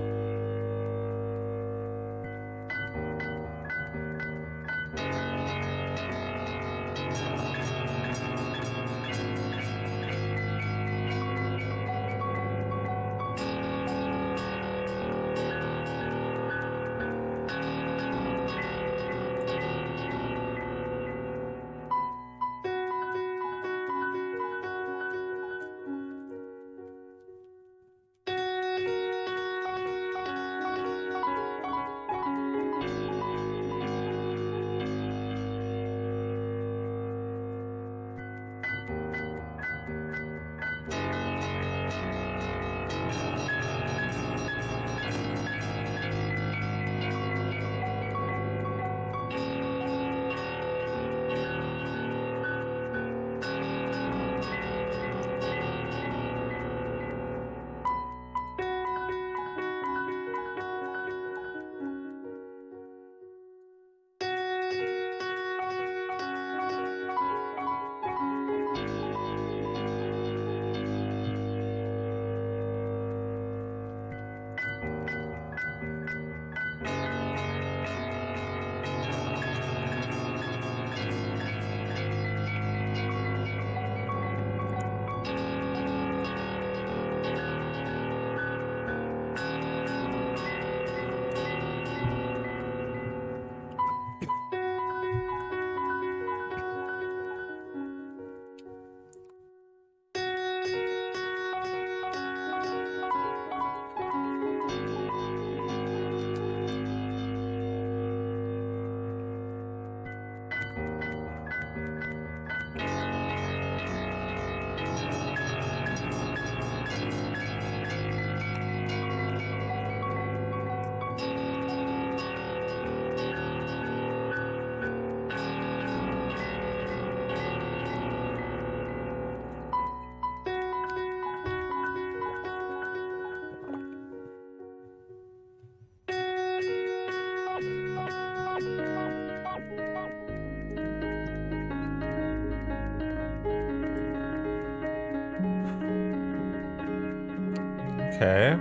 [SPEAKER 1] Okay.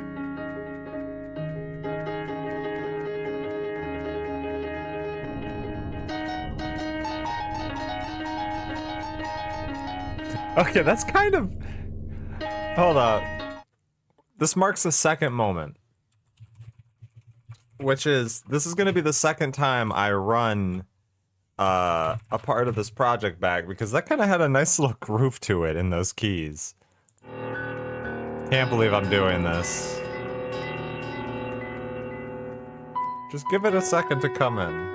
[SPEAKER 1] Okay, that's kind of... Hold up. This marks the second moment. Which is, this is going to be the second time I run a part of this project back, because that kind of had a nice little groove to it in those keys. Can't believe I'm doing this. Just give it a second to come in.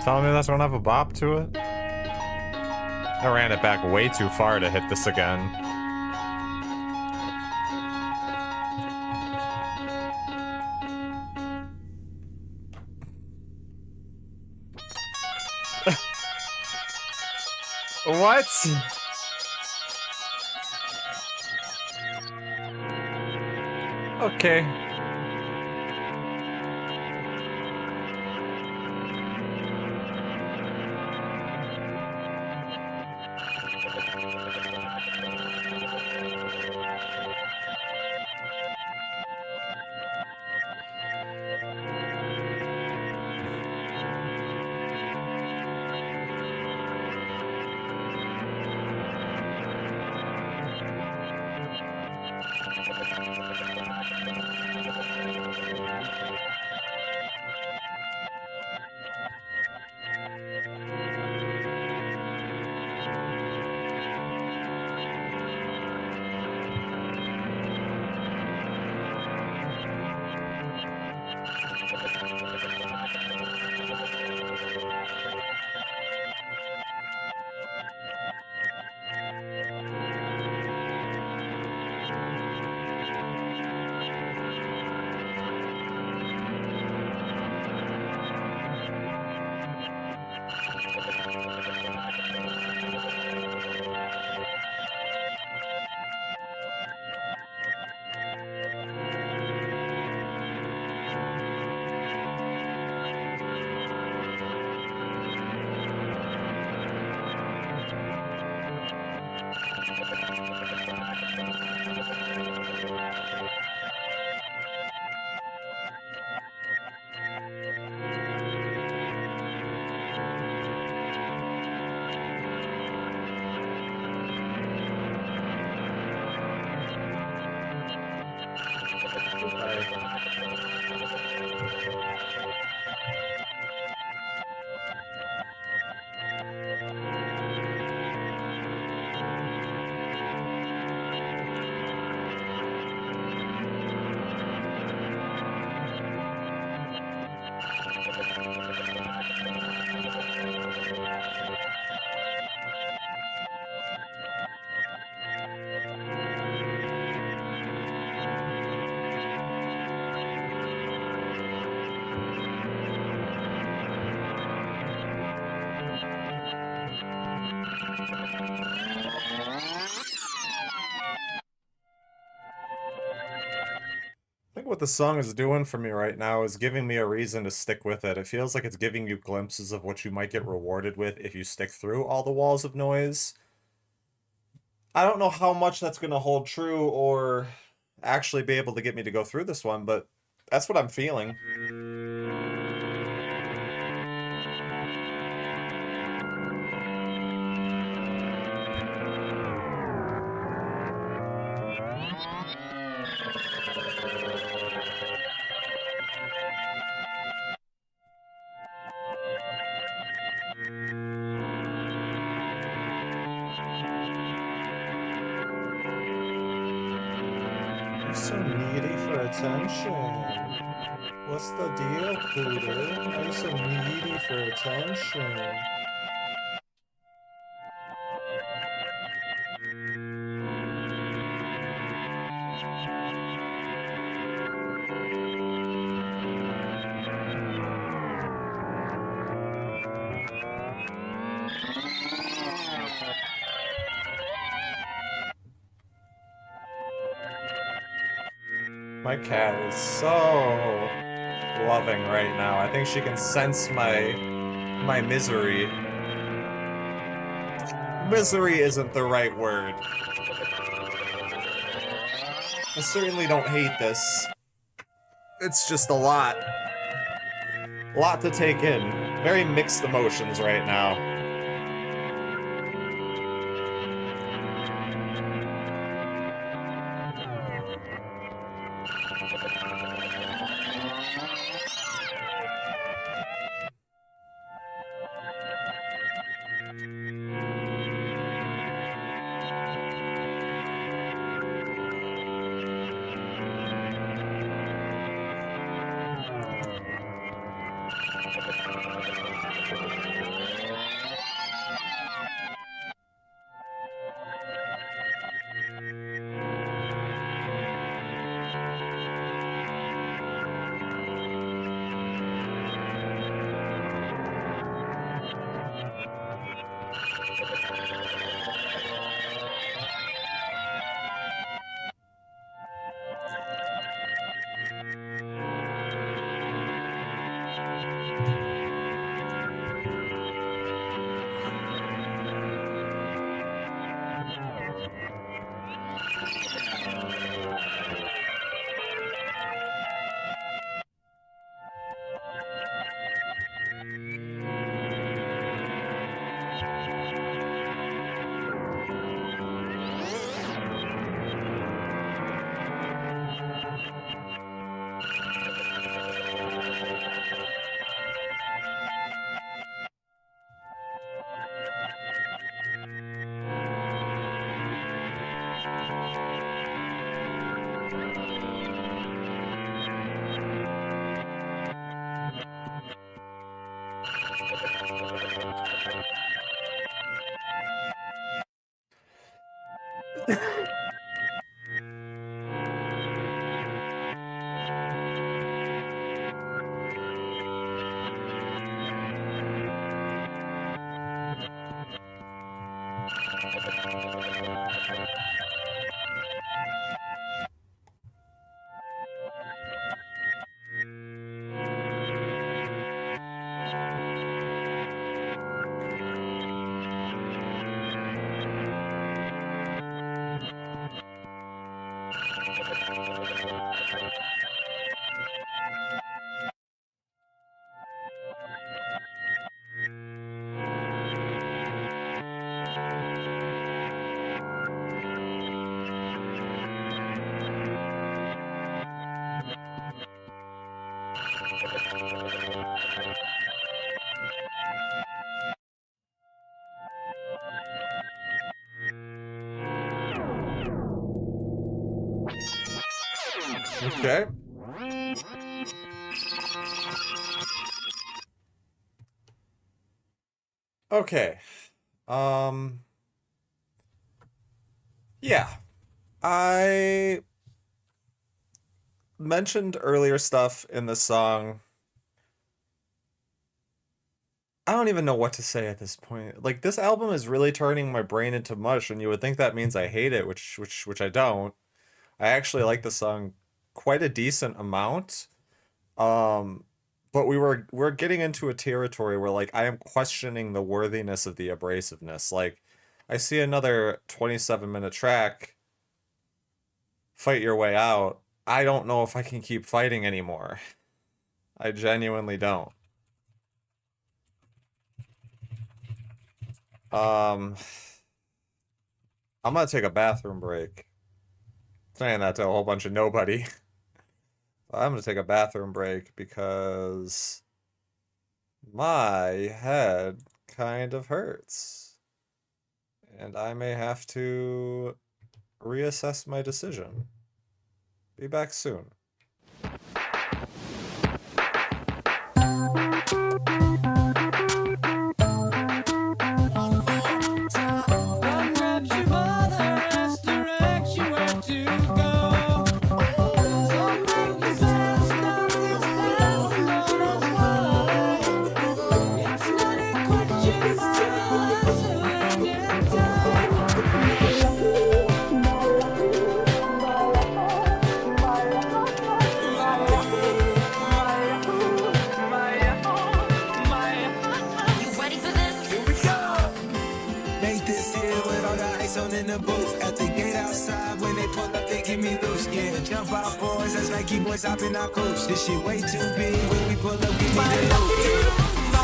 [SPEAKER 1] Telling me that's gonna have a bop to it? I ran it back way too far to hit this again. What? Okay. I think what the song is doing for me right now is giving me a reason to stick with it. It feels like it's giving you glimpses of what you might get rewarded with if you stick through all the walls of noise. I don't know how much that's going to hold true or actually be able to get me to go through this one, but that's what I'm feeling.
[SPEAKER 10] You're so needy for attention. What's the deal, Pooter? Why are you so needy for attention? My cat is so loving right now. I think she can sense my misery. Misery isn't the right word. I certainly don't hate this. It's just a lot. A lot to take in. Very mixed emotions right now. Okay. Okay. Yeah. I mentioned earlier stuff in the song. I don't even know what to say at this point. Like, this album is really turning my brain into mush, and you would think that means I hate it, which I don't. I actually like the song quite a decent amount. But we're getting into a territory where, like, I am questioning the worthiness of the abrasiveness. Like, I see another 27-minute track, Fight Your Way Out. I don't know if I can keep fighting anymore. I genuinely don't. I'm gonna take a bathroom break. Saying that to a whole bunch of nobody. I'm gonna take a bathroom break because my head kind of hurts. And I may have to reassess my decision. Be back soon.
[SPEAKER 2] In the booth at the gate outside when they pull up, they give me loose. Yeah, jump out, boys. That's like you boys hopping our coach. This shit way too big. When we pull up, give me the loot.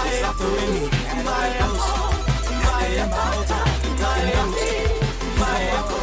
[SPEAKER 2] It's off the Remy, and I ghost. And my whole time, nothing loose. My uncle,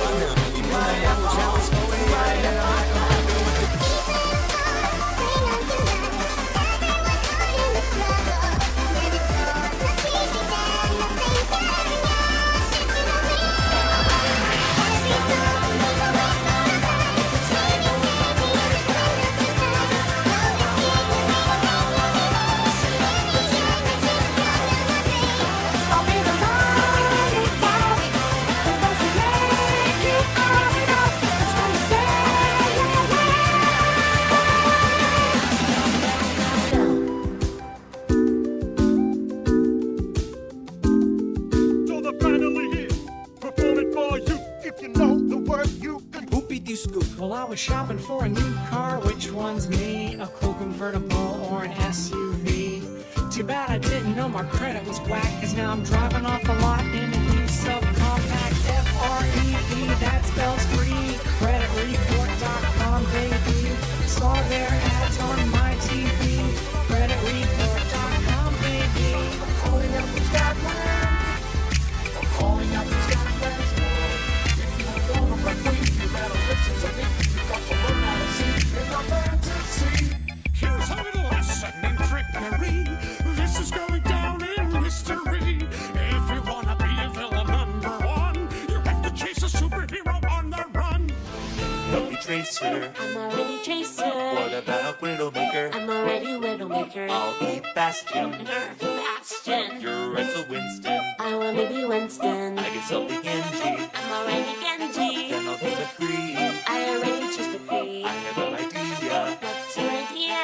[SPEAKER 3] Well, I was shopping for a new car. Which one's me? A cool convertible or an SUV? Too bad I didn't know my credit was whack, cause now I'm driving off the lot in a new subcompact FREE. That spells free. Creditreport.com, baby. Saw their ads on my TV. Creditreport.com, baby. I'm calling up from Scotland. I'm calling up from Scotland. If you don't know my queen, you better listen to me. You got to learn how to see in my fantasy.
[SPEAKER 7] Here's a little lesson in trickery. This is going down in history. If you wanna be a villain number one, you have to chase a superhero on the run.
[SPEAKER 4] be Bastion.
[SPEAKER 5] Nerf Bastion.
[SPEAKER 4] You're Renzo Winston.
[SPEAKER 5] I wanna be Winston.
[SPEAKER 4] I guess I'll be Genji.
[SPEAKER 5] I'm already Genji.
[SPEAKER 4] Then I'll be McCree.
[SPEAKER 5] I already chose the free.
[SPEAKER 4] I have an idea.
[SPEAKER 5] What's your idea?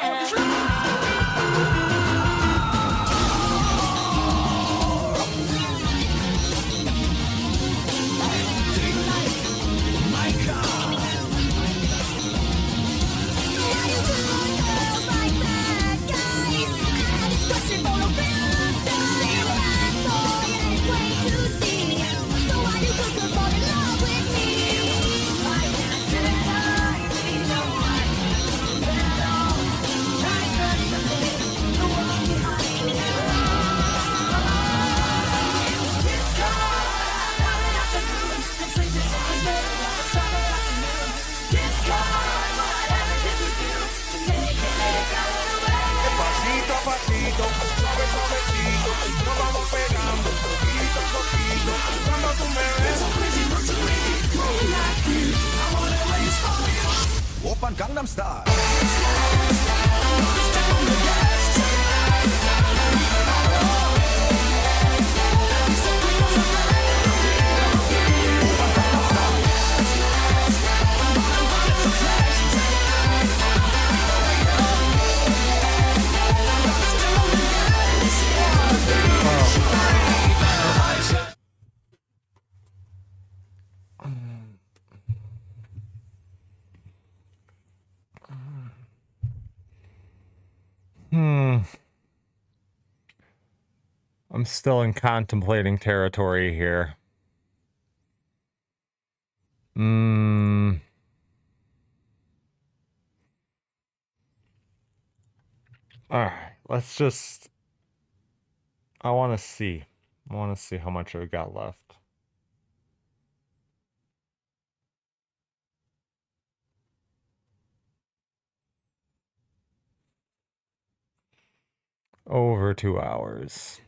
[SPEAKER 8] Pasito a pasito, suave suavecito, nos vamos pegando, poquito a poquito, cuando tú me ves.
[SPEAKER 2] Open Gangnam Style.
[SPEAKER 1] I'm still in contemplating territory here. Alright, let's just... I want to see how much I've got left. Over 2 hours.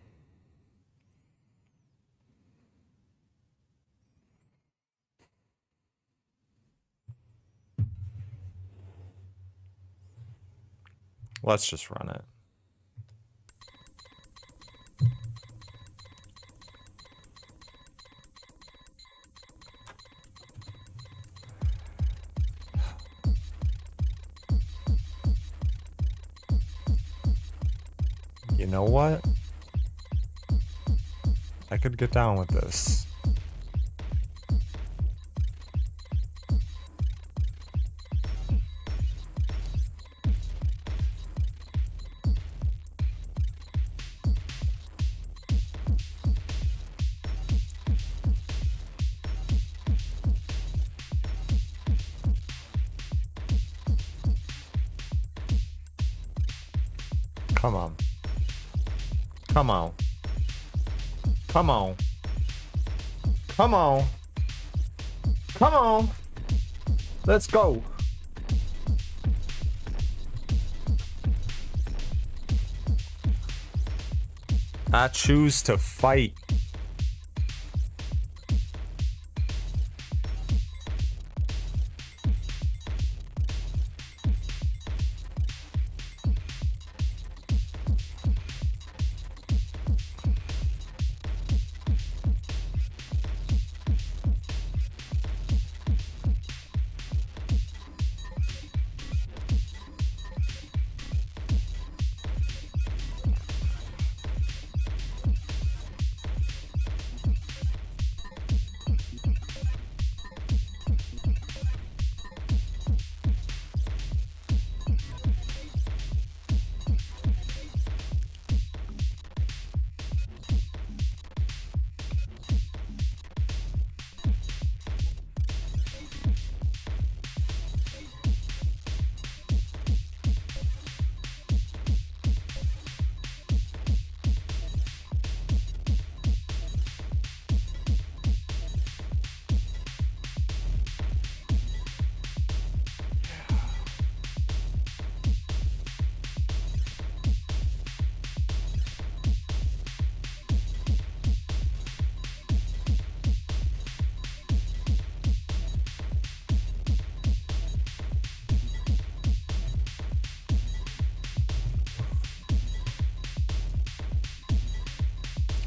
[SPEAKER 1] Let's just run it. You know what? I could get down with this. Come on. Come on. Come on. Come on. Come on. Let's go. I choose to fight.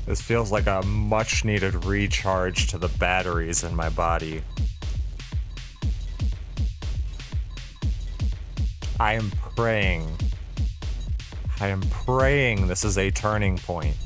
[SPEAKER 10] This feels like a much needed recharge to the batteries in my body. I am praying this is a turning point.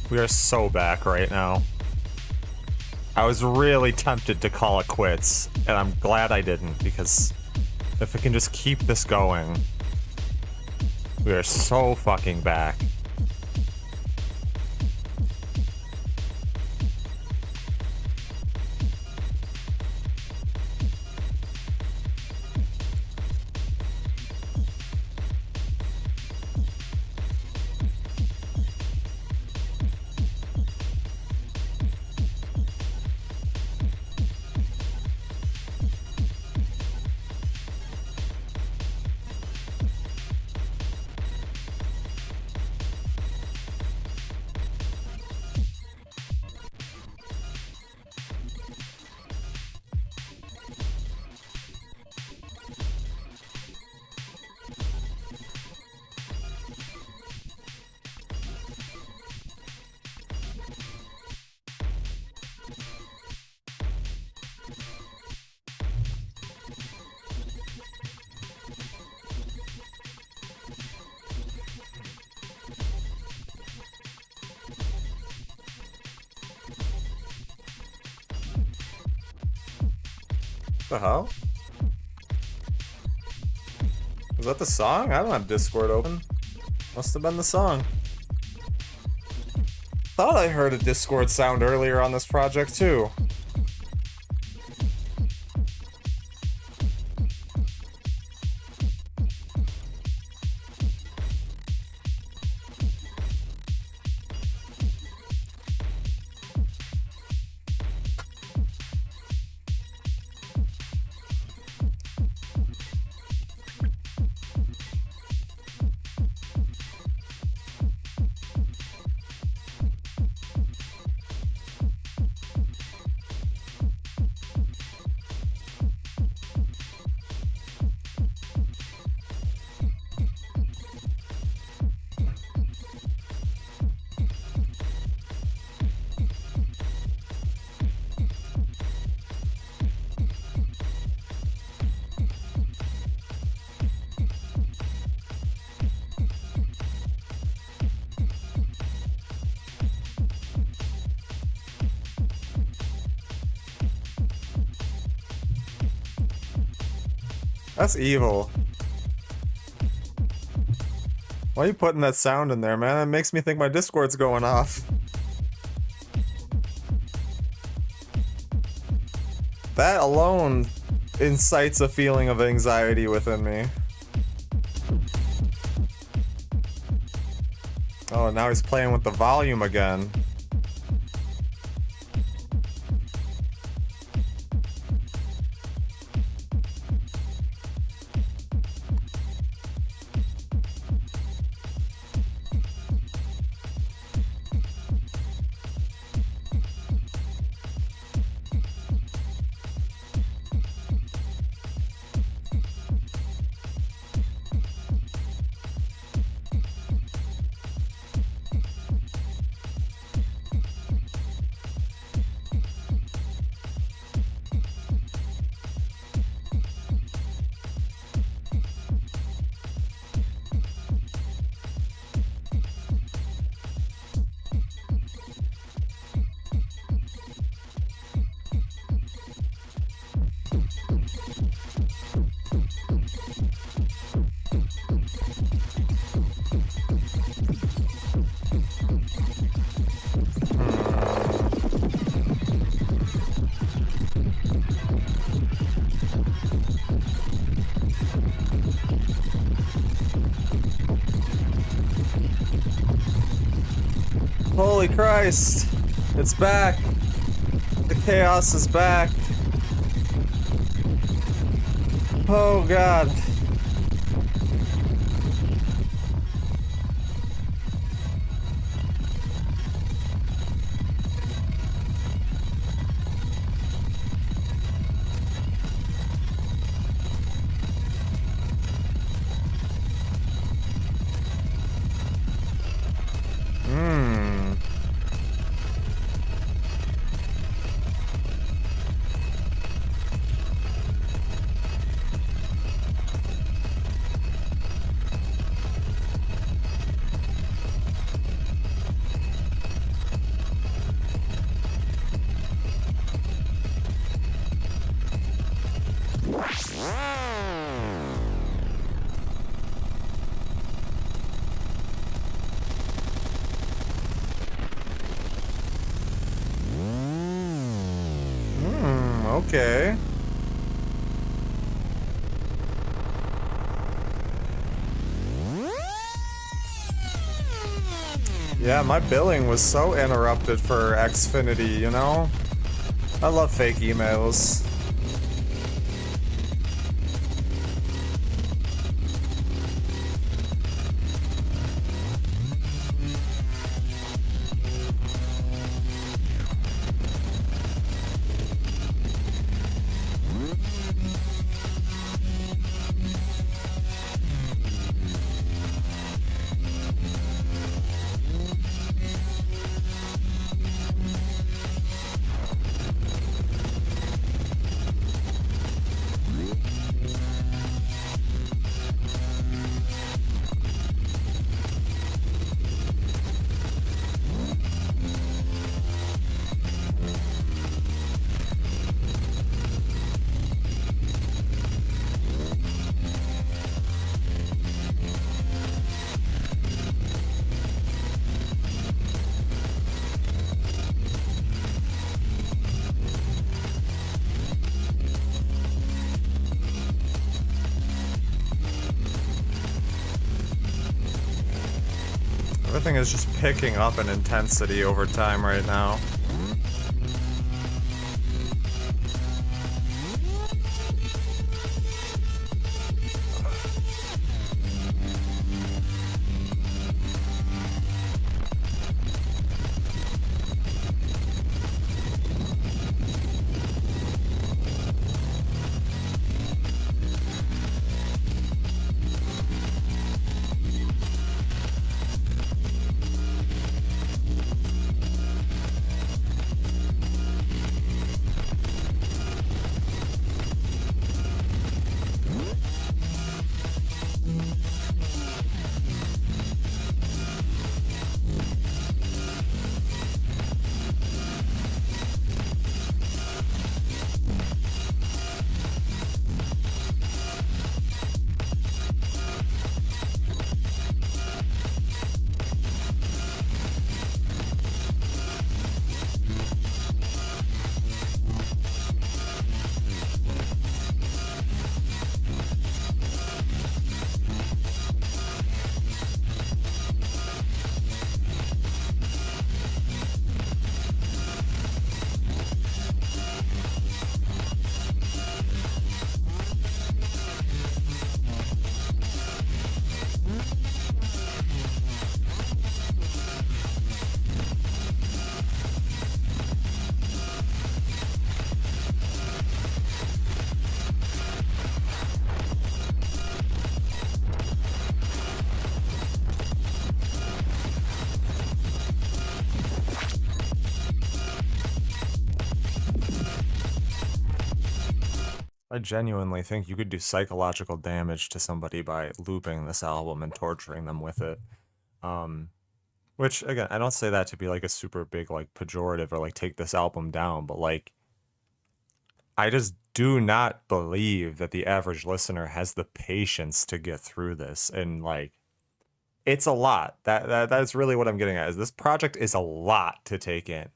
[SPEAKER 10] We are so back right now. I was really tempted to call it quits, and I'm glad I didn't, because if we can just keep this going, we are so fucking back. The hell? Was that the song? I don't have Discord open. Must have been the song. Thought I heard a Discord sound earlier on this project too. That's evil. Why are you putting that sound in there, man? It makes me think my Discord's going off. That alone incites a feeling of anxiety within me. Oh, now he's playing with the volume again. Holy Christ! It's back! The chaos is back! Oh god. Okay. Yeah, my billing was so interrupted for Xfinity, you know? I love fake emails. Everything is just picking up in intensity over time right now. I genuinely think you could do psychological damage to somebody by looping this album and torturing them with it. Which, again, I don't say that to be like a super big, like, pejorative or like take this album down, but like, I just do not believe that the average listener has the patience to get through this. And like, it's a lot. That's really what I'm getting at, is this project is a lot to take in.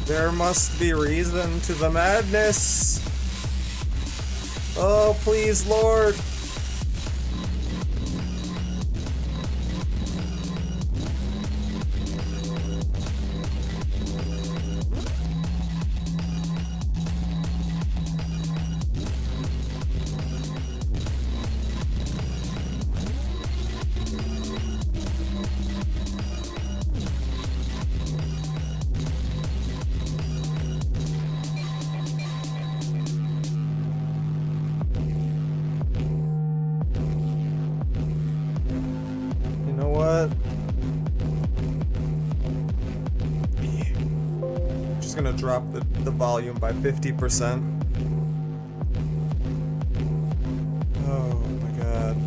[SPEAKER 10] There must be reason to the madness. Oh, please, Lord. You know what? Just gonna drop the volume by 50%. Oh my god.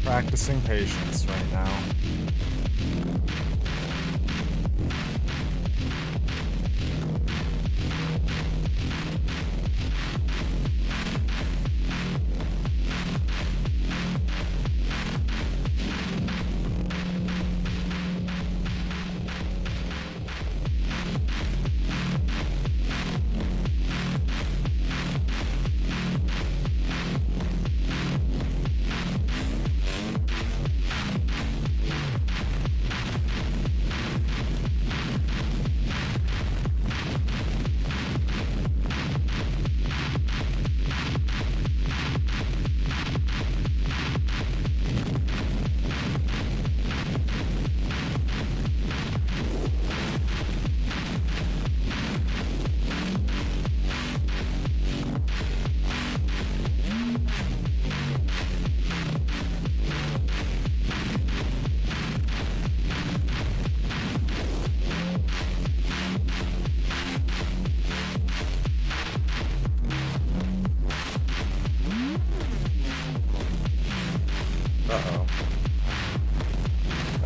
[SPEAKER 10] Practicing patience right now.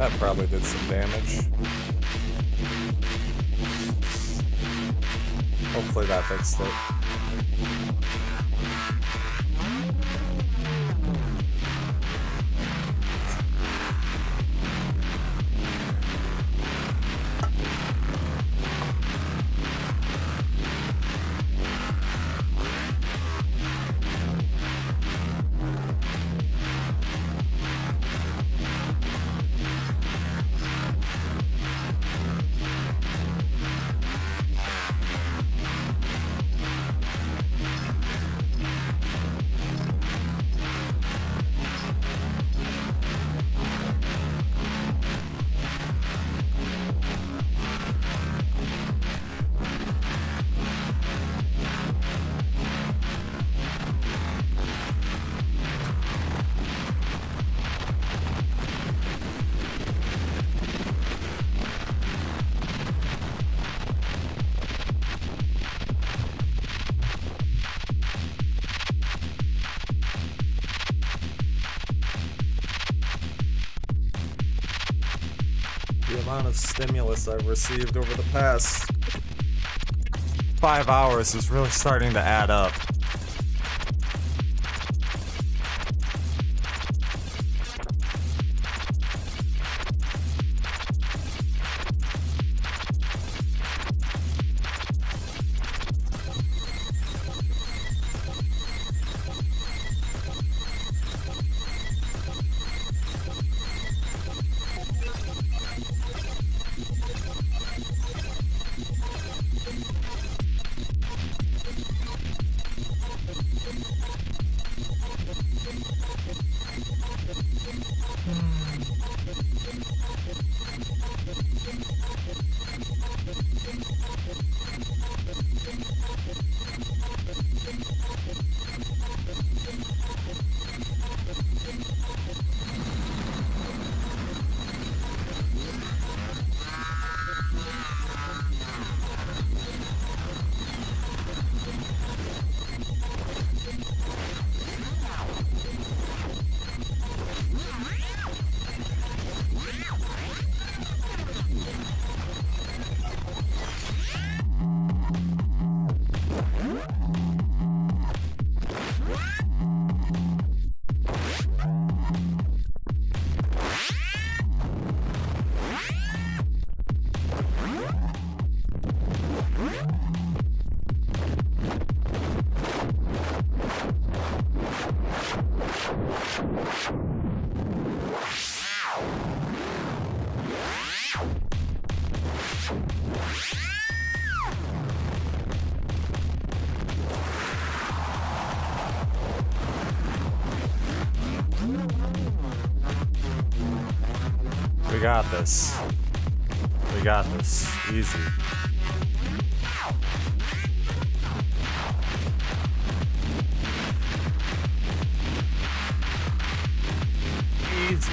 [SPEAKER 10] That probably did some damage. Hopefully that fixed it. The amount of stimulus I've received over the past 5 hours is really starting to add up. We got this. We got this. Easy. Easy.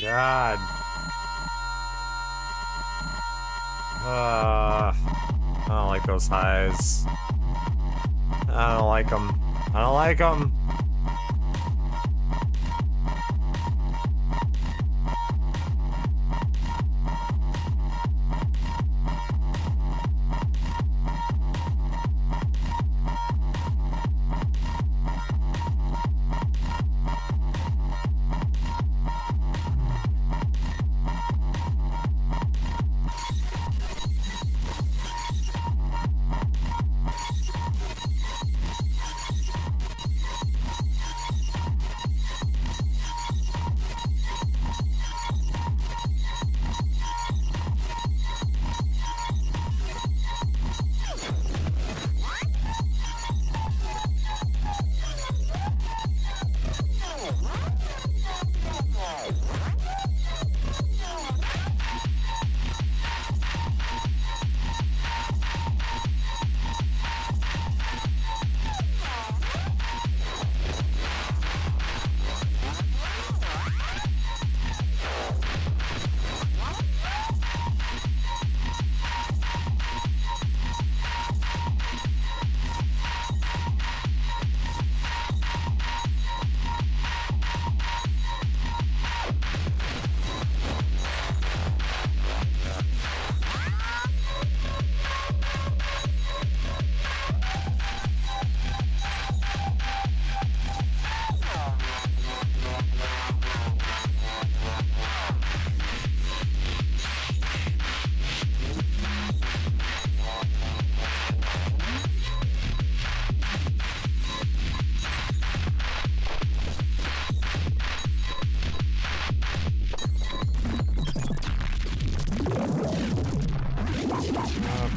[SPEAKER 10] God. I don't like those highs. I don't like them. I don't like them.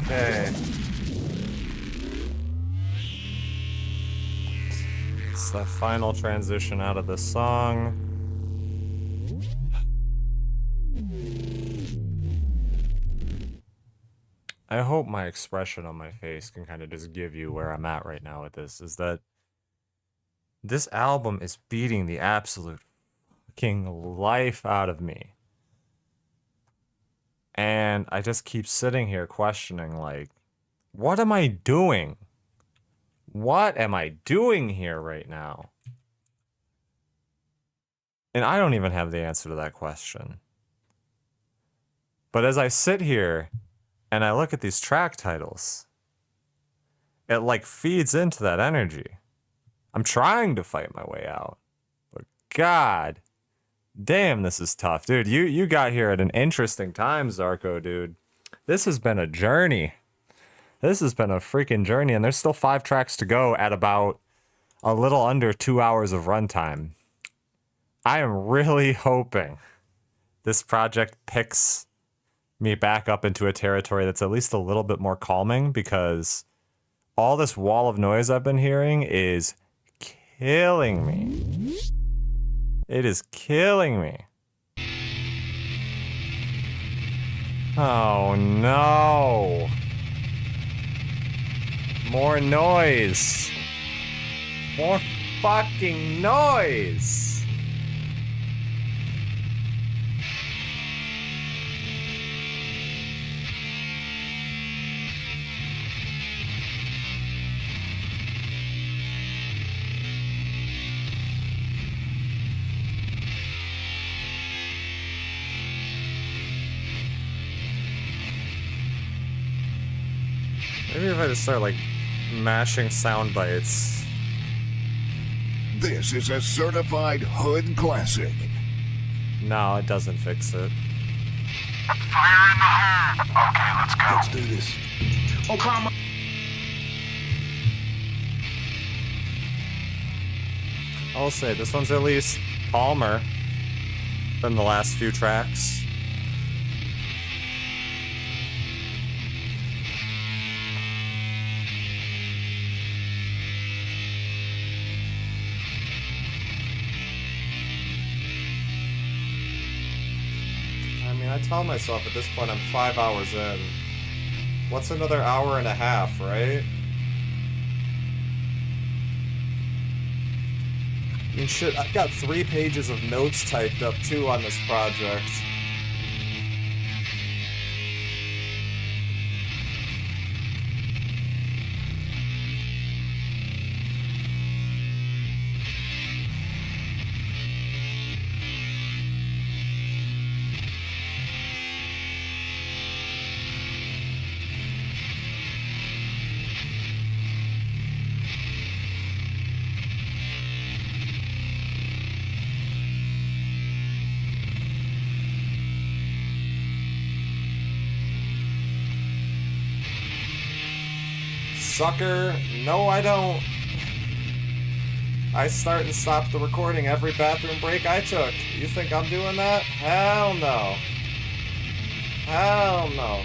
[SPEAKER 10] Okay. It's the final transition out of the song. I hope my expression on my face can kind of just give you where I'm at right now with this, is that this album is beating the absolute fucking life out of me. And I just keep sitting here questioning, like, what am I doing? What am I doing here right now? And I don't even have the answer to that question. But as I sit here and I look at these track titles, it like feeds into that energy. I'm trying to fight my way out. But God damn, this is tough. Dude, you got here at an interesting time, Zarko, dude. This has been a journey. This has been a freaking journey, and there's still 5 tracks to go at about a little under 2 hours of runtime. I am really hoping this project picks me back up into a territory that's at least a little bit more calming, because all this wall of noise I've been hearing is killing me. It is killing me. Oh no. More noise. More fucking noise. Maybe if I just start, like, mashing sound bites.
[SPEAKER 6] This is a certified hood classic.
[SPEAKER 10] No, it doesn't fix it.
[SPEAKER 7] Fire in the hole! Okay, let's go.
[SPEAKER 2] Let's do this.
[SPEAKER 7] Obama.
[SPEAKER 10] I'll say, this one's at least calmer than the last few tracks. I tell myself at this point I'm 5 hours in. What's another hour and a half, right? I mean, shit, I've got 3 pages of notes typed up too on this project. Sucker, no I don't. I start and stop the recording every bathroom break I took. You think I'm doing that? Hell no. Hell no.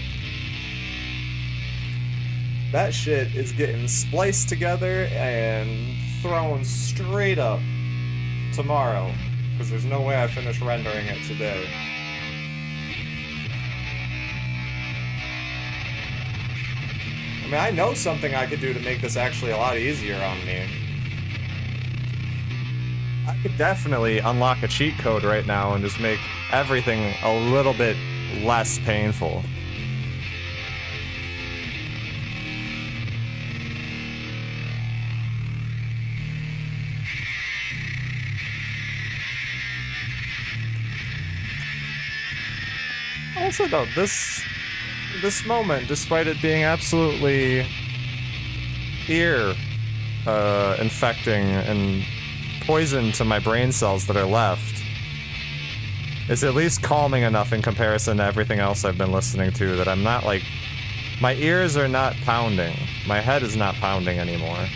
[SPEAKER 10] That shit is getting spliced together and thrown straight up tomorrow, because there's no way I finish rendering it today. I mean, I know something I could do to make this actually a lot easier on me. I could definitely unlock a cheat code right now and just make everything a little bit less painful. Also, though, this moment, despite it being absolutely ear infecting and poison to my brain cells that are left, is at least calming enough in comparison to everything else I've been listening to that I'm not like, my ears are not pounding. My head is not pounding anymore.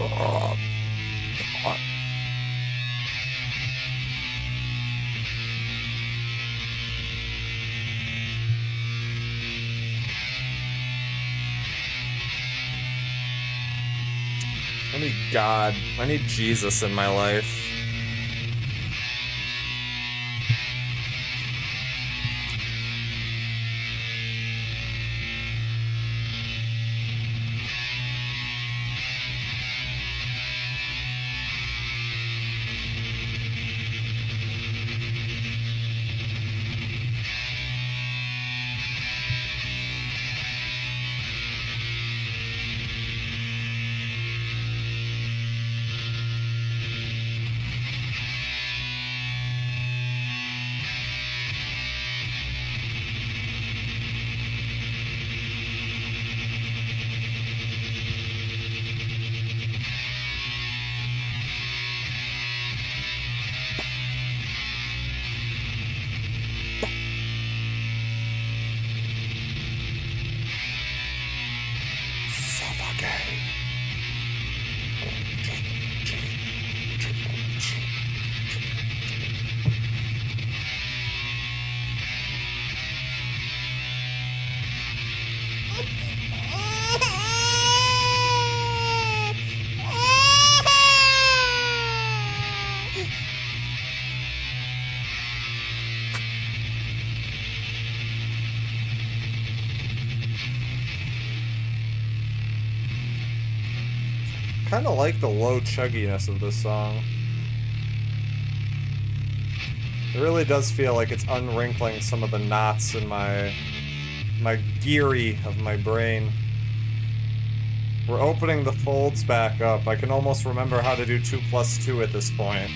[SPEAKER 10] I need God. I need Jesus in my life. Kind of like the low chugginess of this song. It really does feel like it's unwrinkling some of the knots in my geary of my brain. We're opening the folds back up. I can almost remember how to do 2 + 2 at this point.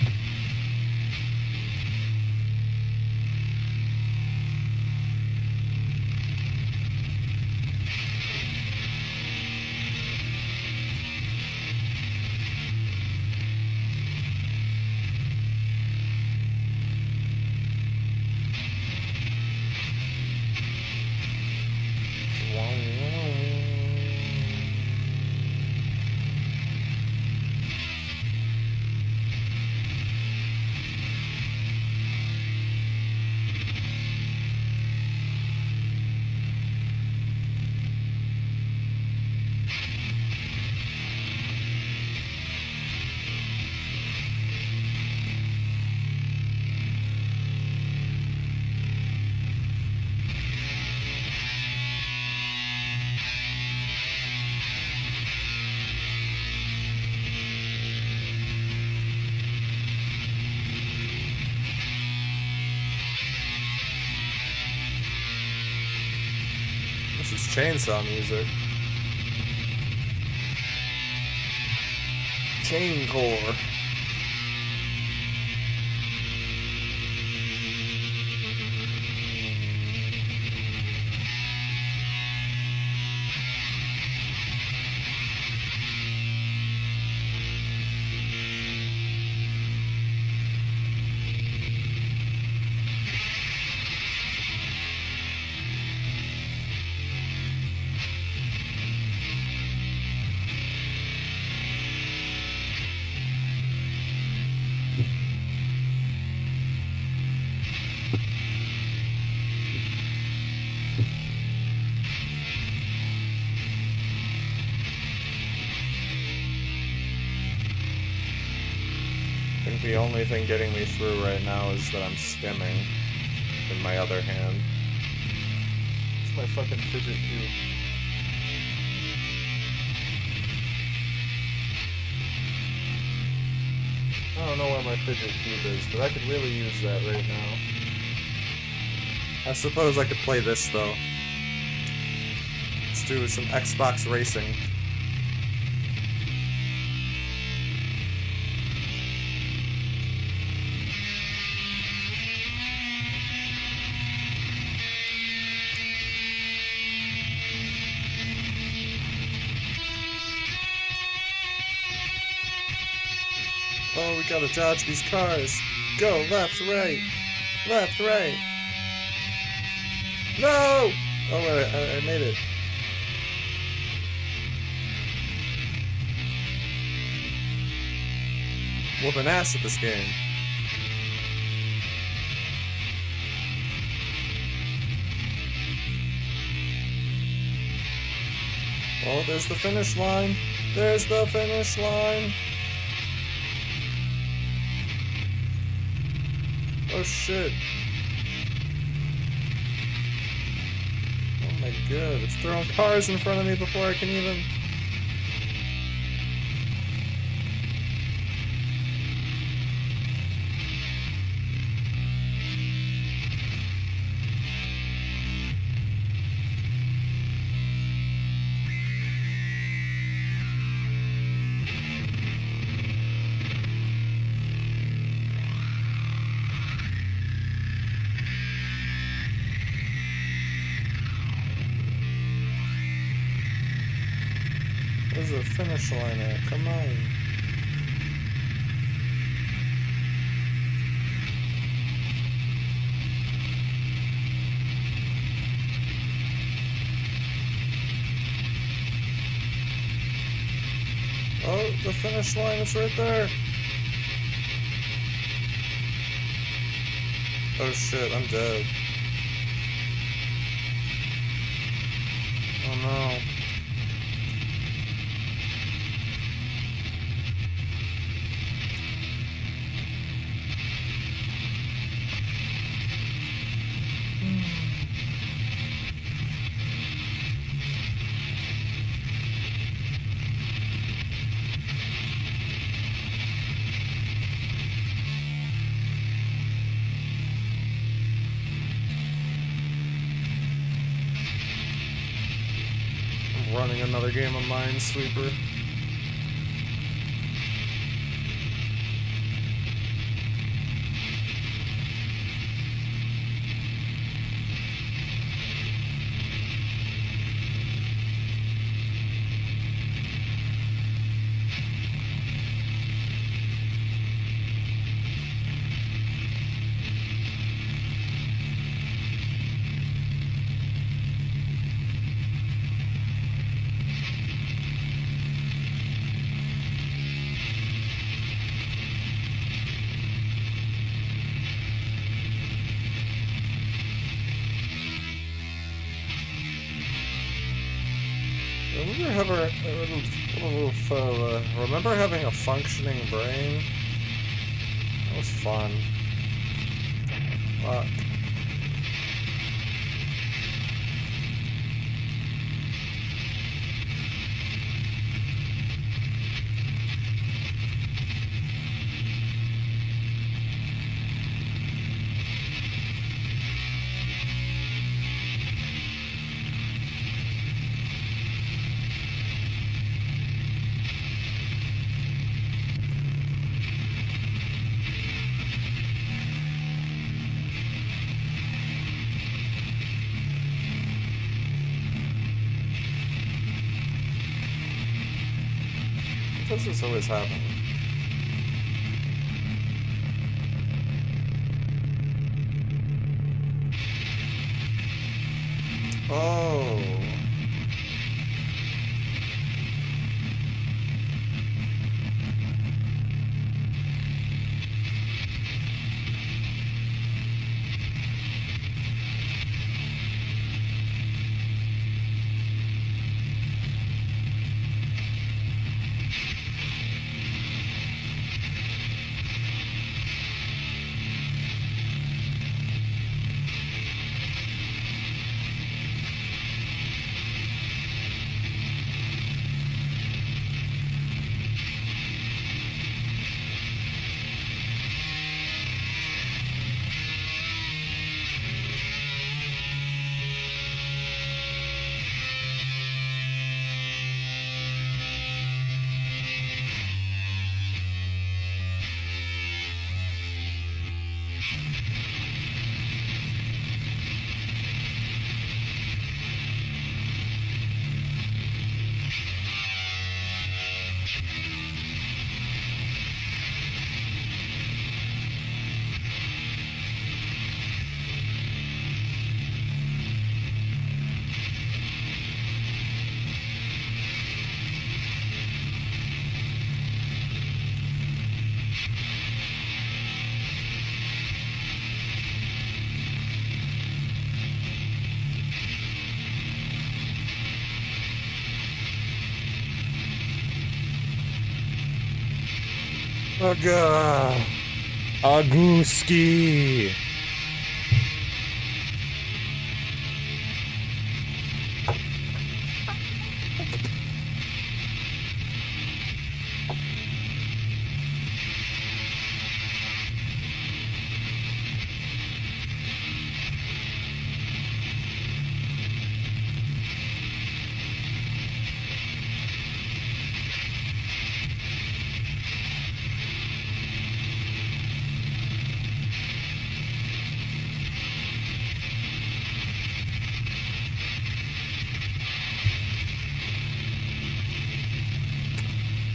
[SPEAKER 10] This is chainsaw music. Chaincore. I think the only thing getting me through right now is that I'm stimming in my other hand. It's my fucking fidget cube. I don't know where my fidget cube is, but I could really use that right now. I suppose I could play this though. Let's do some Xbox racing. Oh, we gotta dodge these cars. Go, left, right. Left, right. No! Oh, wait, I made it. whooping ass at this game. Oh, there's the finish line. There's the finish line. Oh shit. Oh my god, it's throwing cars in front of me before I can even... Where's the finish line at? Come on. Oh, the finish line is right there. Oh shit, I'm dead. Oh no. Running another game of Minesweeper. Remember having a functioning brain? That was fun. Fuck. This is always happening. Oh. Aga. Aguski.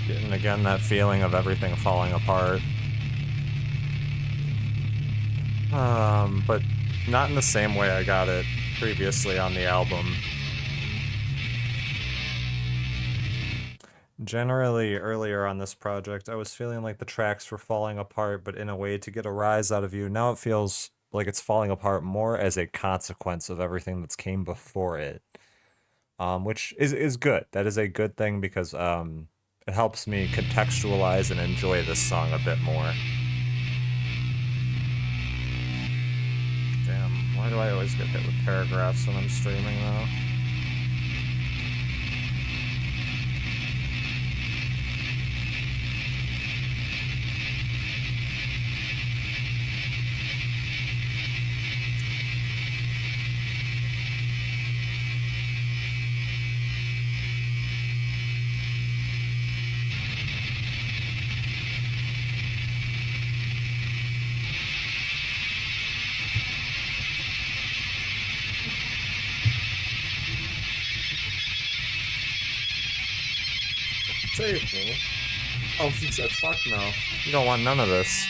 [SPEAKER 10] Getting again that feeling of everything falling apart. But not in the same way I got it previously on the album. Generally, earlier on this project, I was feeling like the tracks were falling apart, but in a way to get a rise out of you. Now it feels like it's falling apart more as a consequence of everything that's came before it. Which is good. That is a good thing because it helps me contextualize and enjoy this song a bit more. Damn, why do I always get hit with paragraphs when I'm streaming though? Save me. Oh, she said fuck no. You don't want none of this.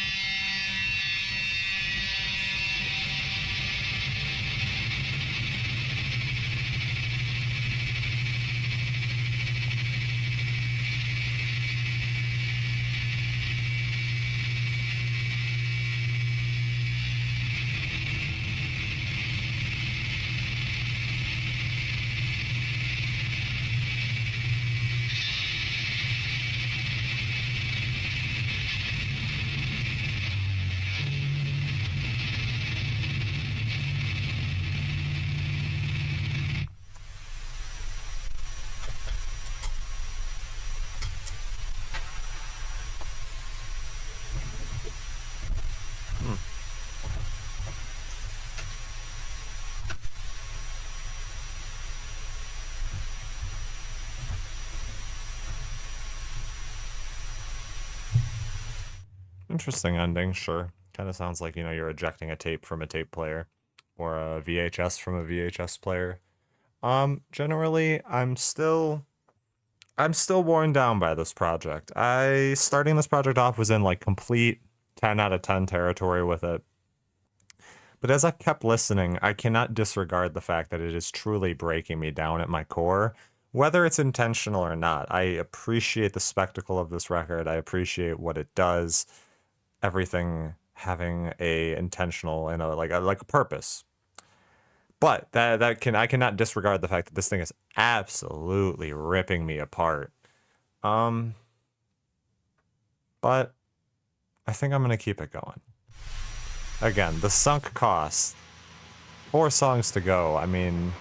[SPEAKER 10] Interesting ending, sure. Kind of sounds like, you know, you're ejecting a tape from a tape player or a VHS from a VHS player. Generally, I'm still worn down by this project. Starting this project off was in like complete 10 out of 10 territory with it. But as I kept listening, I cannot disregard the fact that it is truly breaking me down at my core, whether it's intentional or not. I appreciate the spectacle of this record. I appreciate what it does. Everything having a intentional and a purpose. But I cannot disregard the fact that this thing is absolutely ripping me apart. But I think I'm gonna keep it going. Again, the sunk cost. 4 songs to go. I mean,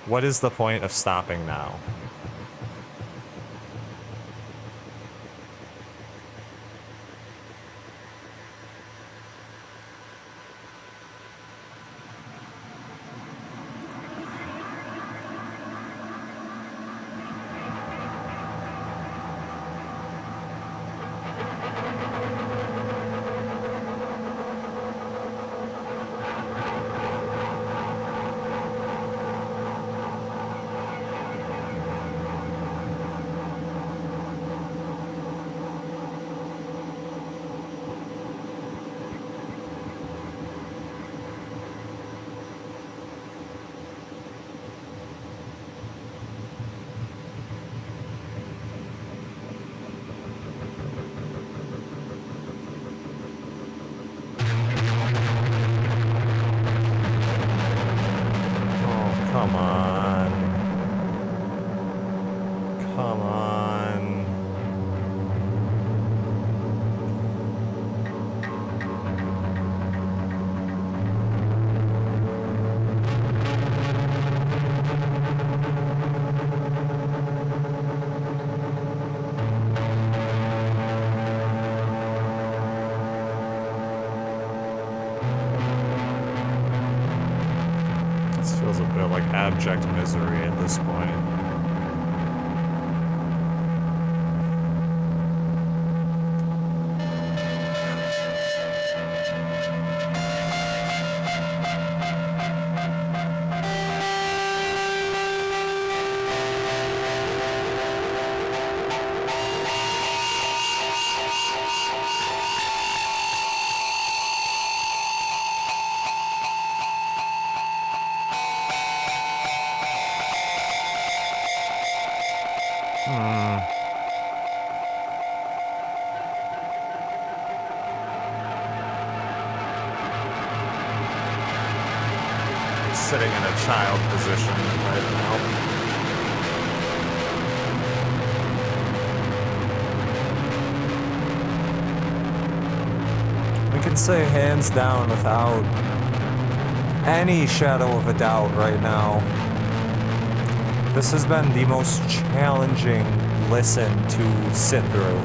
[SPEAKER 10] what is the point of stopping now? bit of like abject misery at this point.
[SPEAKER 1] Sitting in a child position right now.
[SPEAKER 10] We can say hands down without any shadow of a doubt right now, this has been the most challenging listen to sit through.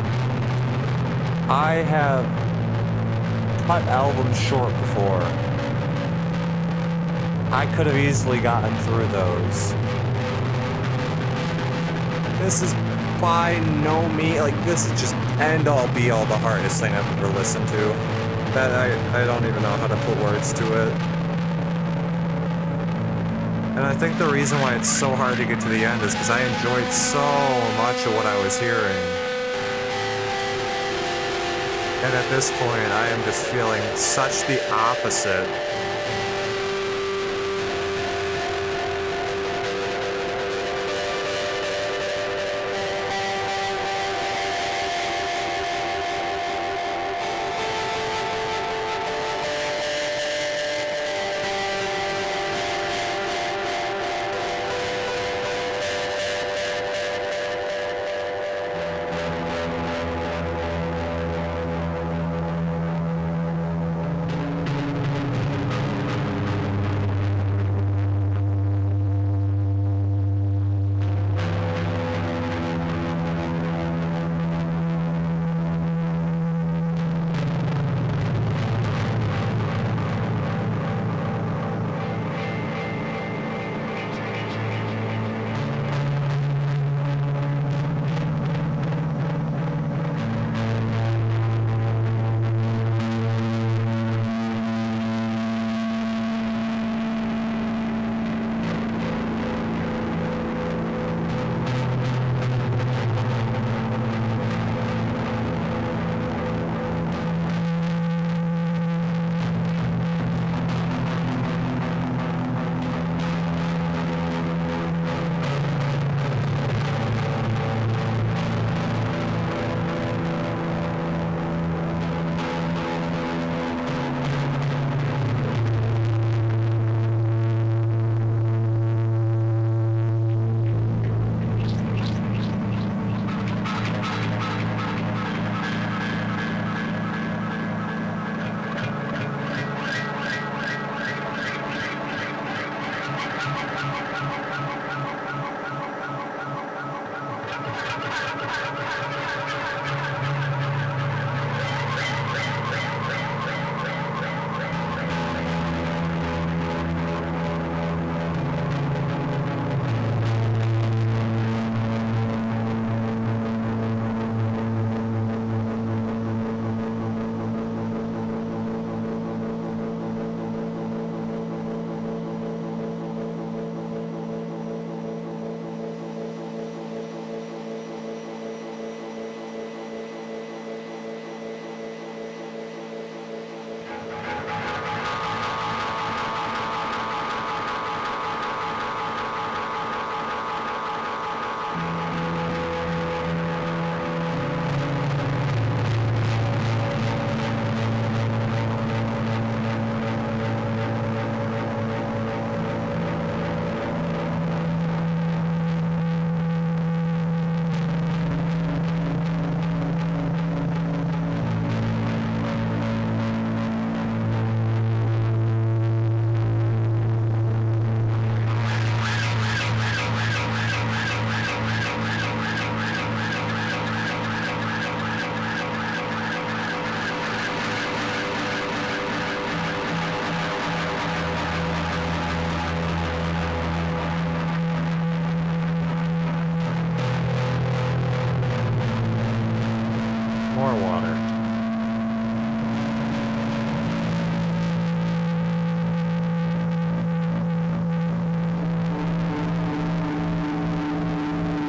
[SPEAKER 10] I have cut albums short before. I could have easily gotten through those. This is by no means, like, this is just end all be all the hardest thing I've ever listened to. That I don't even know how to put words to it. And I think the reason why it's so hard to get to the end is because I enjoyed so much of what I was hearing. And at this point, I am just feeling such the opposite.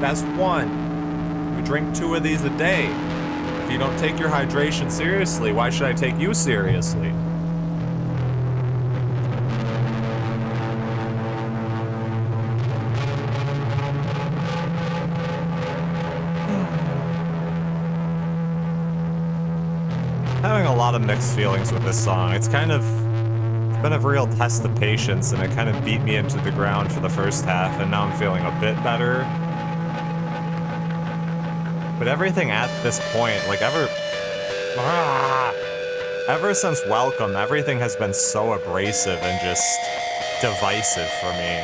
[SPEAKER 1] That's one. You drink 2 of these a day. If you don't take your hydration seriously, why should I take you seriously? Having a lot of mixed feelings with this song. It's been a real test of patience, and it kind of beat me into the ground for the first half, and now I'm feeling a bit better. But everything at this point, like ever since Welcome, everything has been so abrasive and just divisive for me.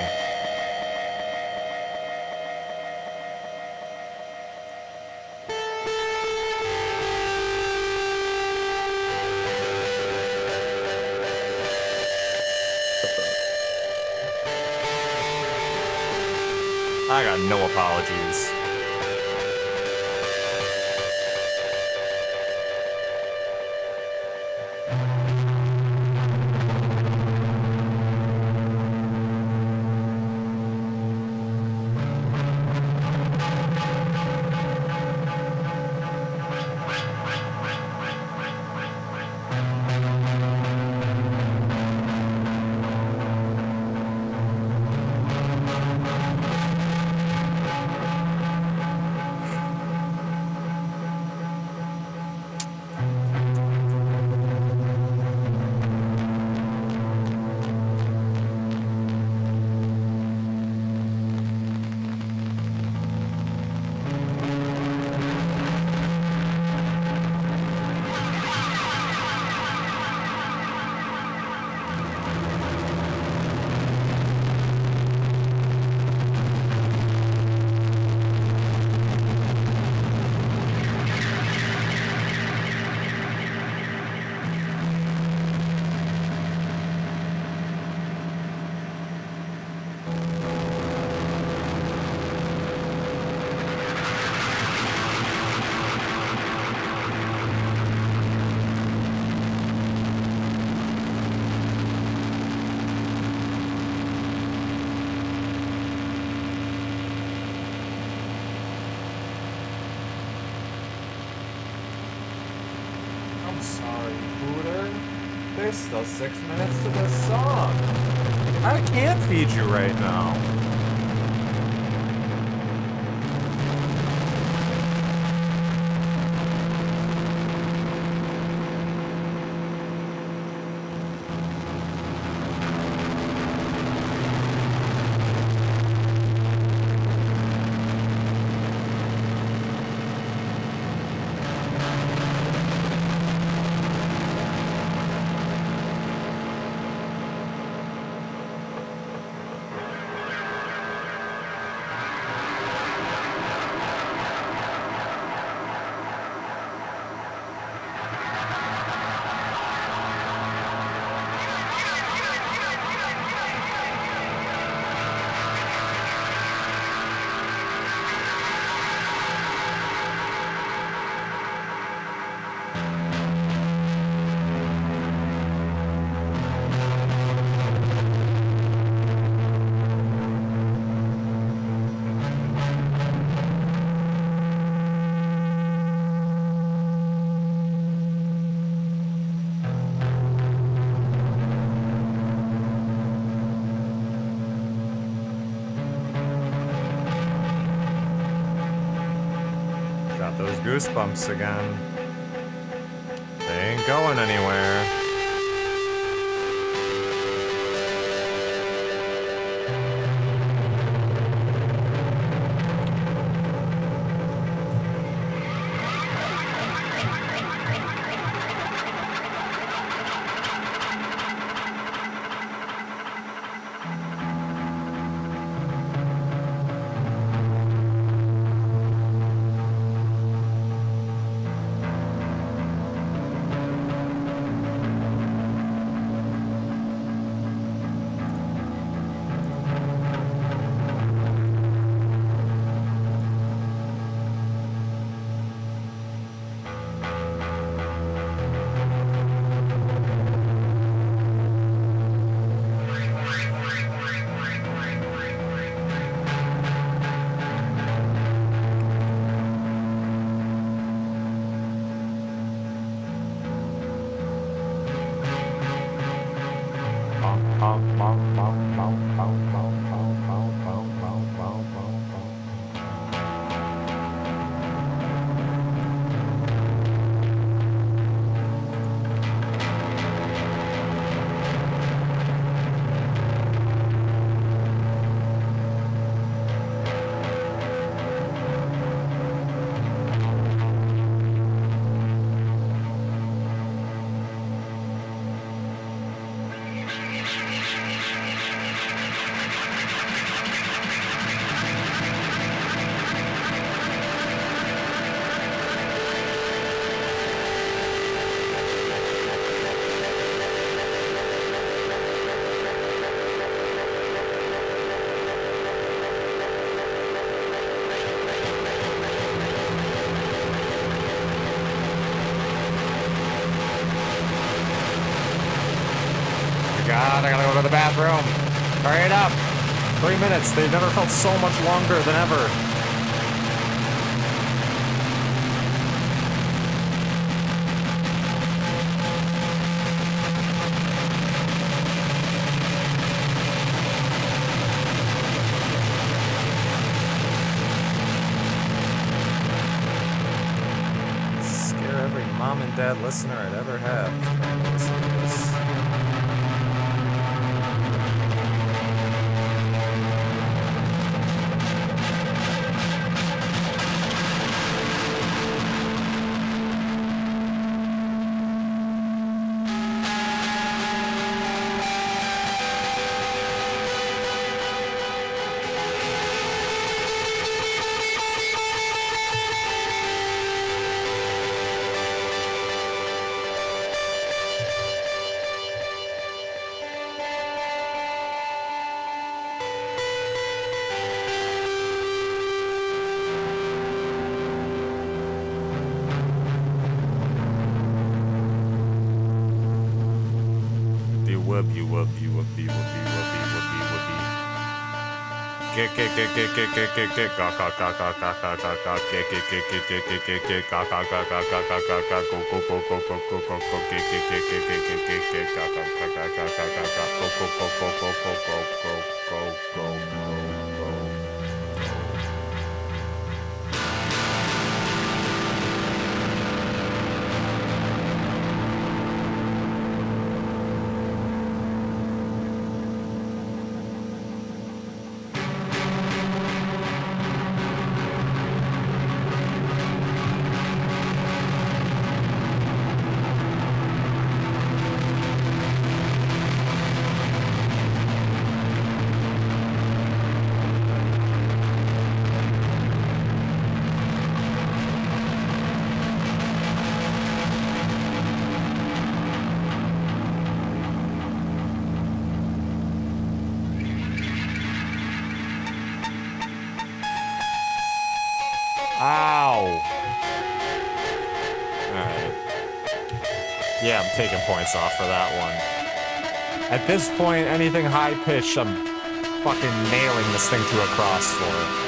[SPEAKER 1] I got no apologies. I'm sorry, Hooter. There's still 6 minutes to this song. I can't feed you right now. Got those goosebumps again. They ain't going anywhere.
[SPEAKER 10] God, I gotta go to the bathroom. Hurry it up. 3 minutes. They've never felt so much longer than ever. Scare every mom and dad listener I'd ever had trying to listen to this. Whoopie, whoopie, whoopie, whoopie, whoopie, whoopie, whoopie. Kick, kick, kick, kick, kick, kick, kick, kick, ga, ga, ga, ga, ga, ga, ga, ga, kick, kick, kick, kick, kick, kick, kick, kick, ga, ga, ga, ga, ga, ga, ga, ga, go, go, go, go, go, go, go, go, kick, kick, kick, kick, kick, kick, kick, kick, ga, ga, ga, ga, ga, ga, ga, ga, go, go, go, go, go, go, go, go, go, go, go. Ow! Alright. Yeah, I'm taking points off for that one. At this point, anything high pitch, I'm fucking nailing this thing to a cross for.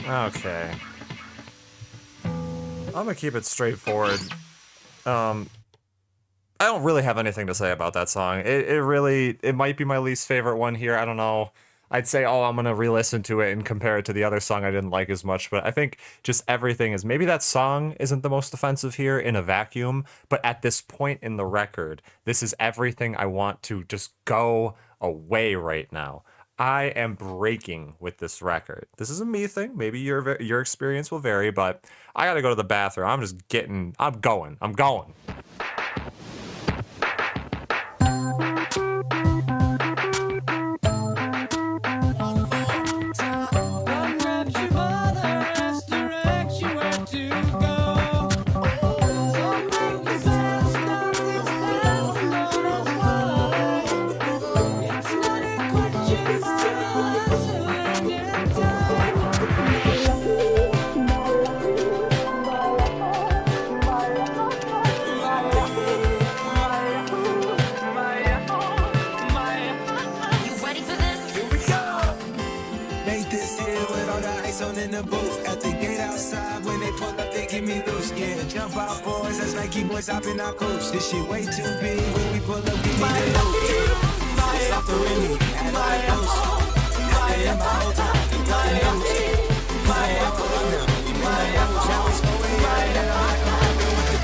[SPEAKER 10] Okay. I'm gonna keep it straightforward. I don't really have anything to say about that song. It might be my least favorite one here. I don't know. I'd say, oh, I'm gonna re-listen to it and compare it to the other song I didn't like as much, but I think just everything is, maybe that song isn't the most offensive here in a vacuum, but at this point in the record, this is everything I want to just go away right now. I am breaking with this record. This is a me thing. Maybe your experience will vary, but I gotta go to the bathroom. I'm going.
[SPEAKER 2] like he boys hopping our coast. This shit way too big. When we pull up, we need a load. It's off the Remy, at my coast. After him, my whole time, I can tell the news. Now it's 4 a.m. and I'm rockin' with the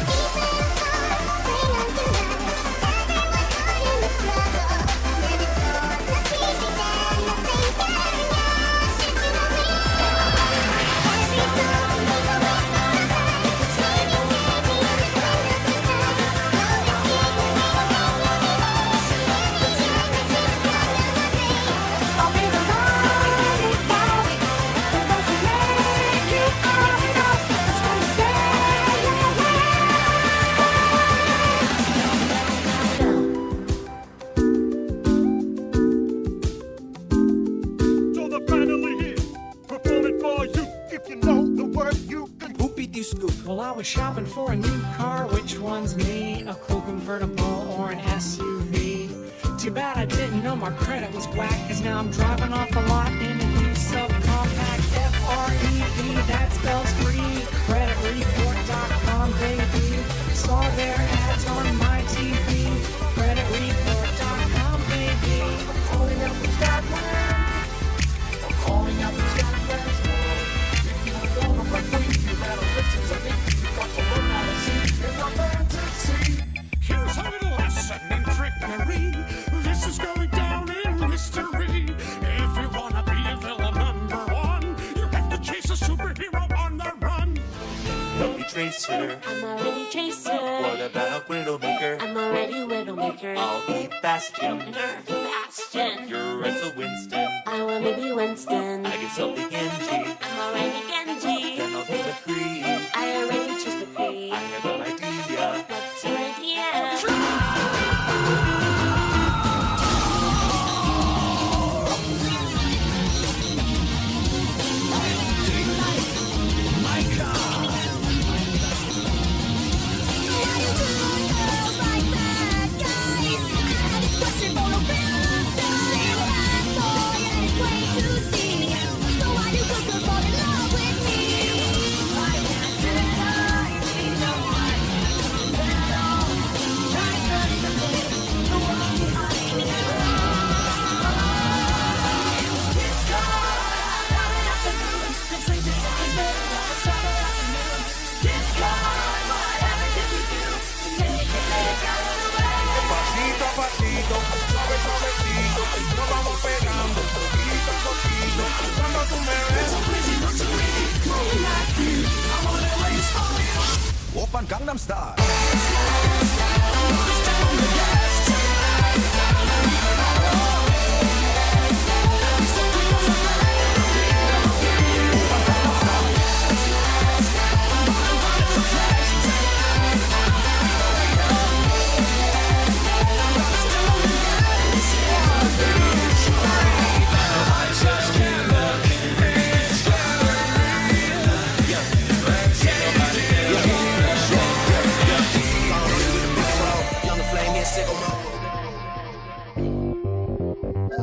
[SPEAKER 7] So they're finally here, performing for you. If you know the word, you can
[SPEAKER 2] whoopity scoop.
[SPEAKER 3] Well, I was shopping for a new car, which one's me? A cool convertible or an SUV? Too bad I didn't know my credit was whack, cause now I'm driving off the lot in a new subcompact F-R-E-E, that spells free. Creditreport.com, baby. Saw their ads on my TV. Creditreport.com, baby. I'm calling up from Scotland. I'm calling up from Scotland. If you want to work for you better listen to me. You got to learn how to see in my fantasy.
[SPEAKER 7] Here's a little lesson in trickery. This is going down in history. If you wanna be a villain #1, you have to chase a superhero on the run.
[SPEAKER 4] Don't be Tracer.
[SPEAKER 5] I'm already Tracer.
[SPEAKER 4] What about Widowmaker?
[SPEAKER 5] I'm already Widowmaker.
[SPEAKER 4] I'll be Bastion.
[SPEAKER 5] Nerf Bastion.
[SPEAKER 4] You're Renzo Winston.
[SPEAKER 5] I wanna be Winston.
[SPEAKER 4] I get something Genji.
[SPEAKER 5] I'm already Genji.
[SPEAKER 4] Then I'll be McCree.
[SPEAKER 5] I already chose the free.
[SPEAKER 4] I have an idea.
[SPEAKER 5] What's your idea?
[SPEAKER 8] Pasito a pasito, suave suavecito, nos vamos pegando poquito a poquito. Cuando tú me ves,
[SPEAKER 2] Open Gangnam Style.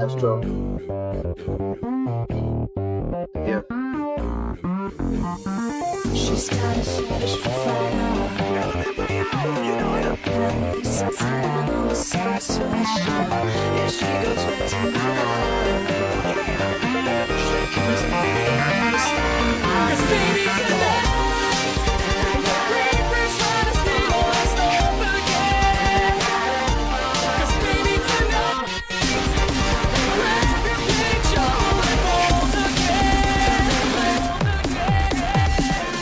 [SPEAKER 9] Astro. Yeah.
[SPEAKER 5] She's got a switch for fire. And besides that, I know it's so special. Yeah, she goes with tonight. She comes to me and understand. 'Cause baby, tonight, we're trying to stay lost up again. 'Cause baby, tonight, every picture falls again.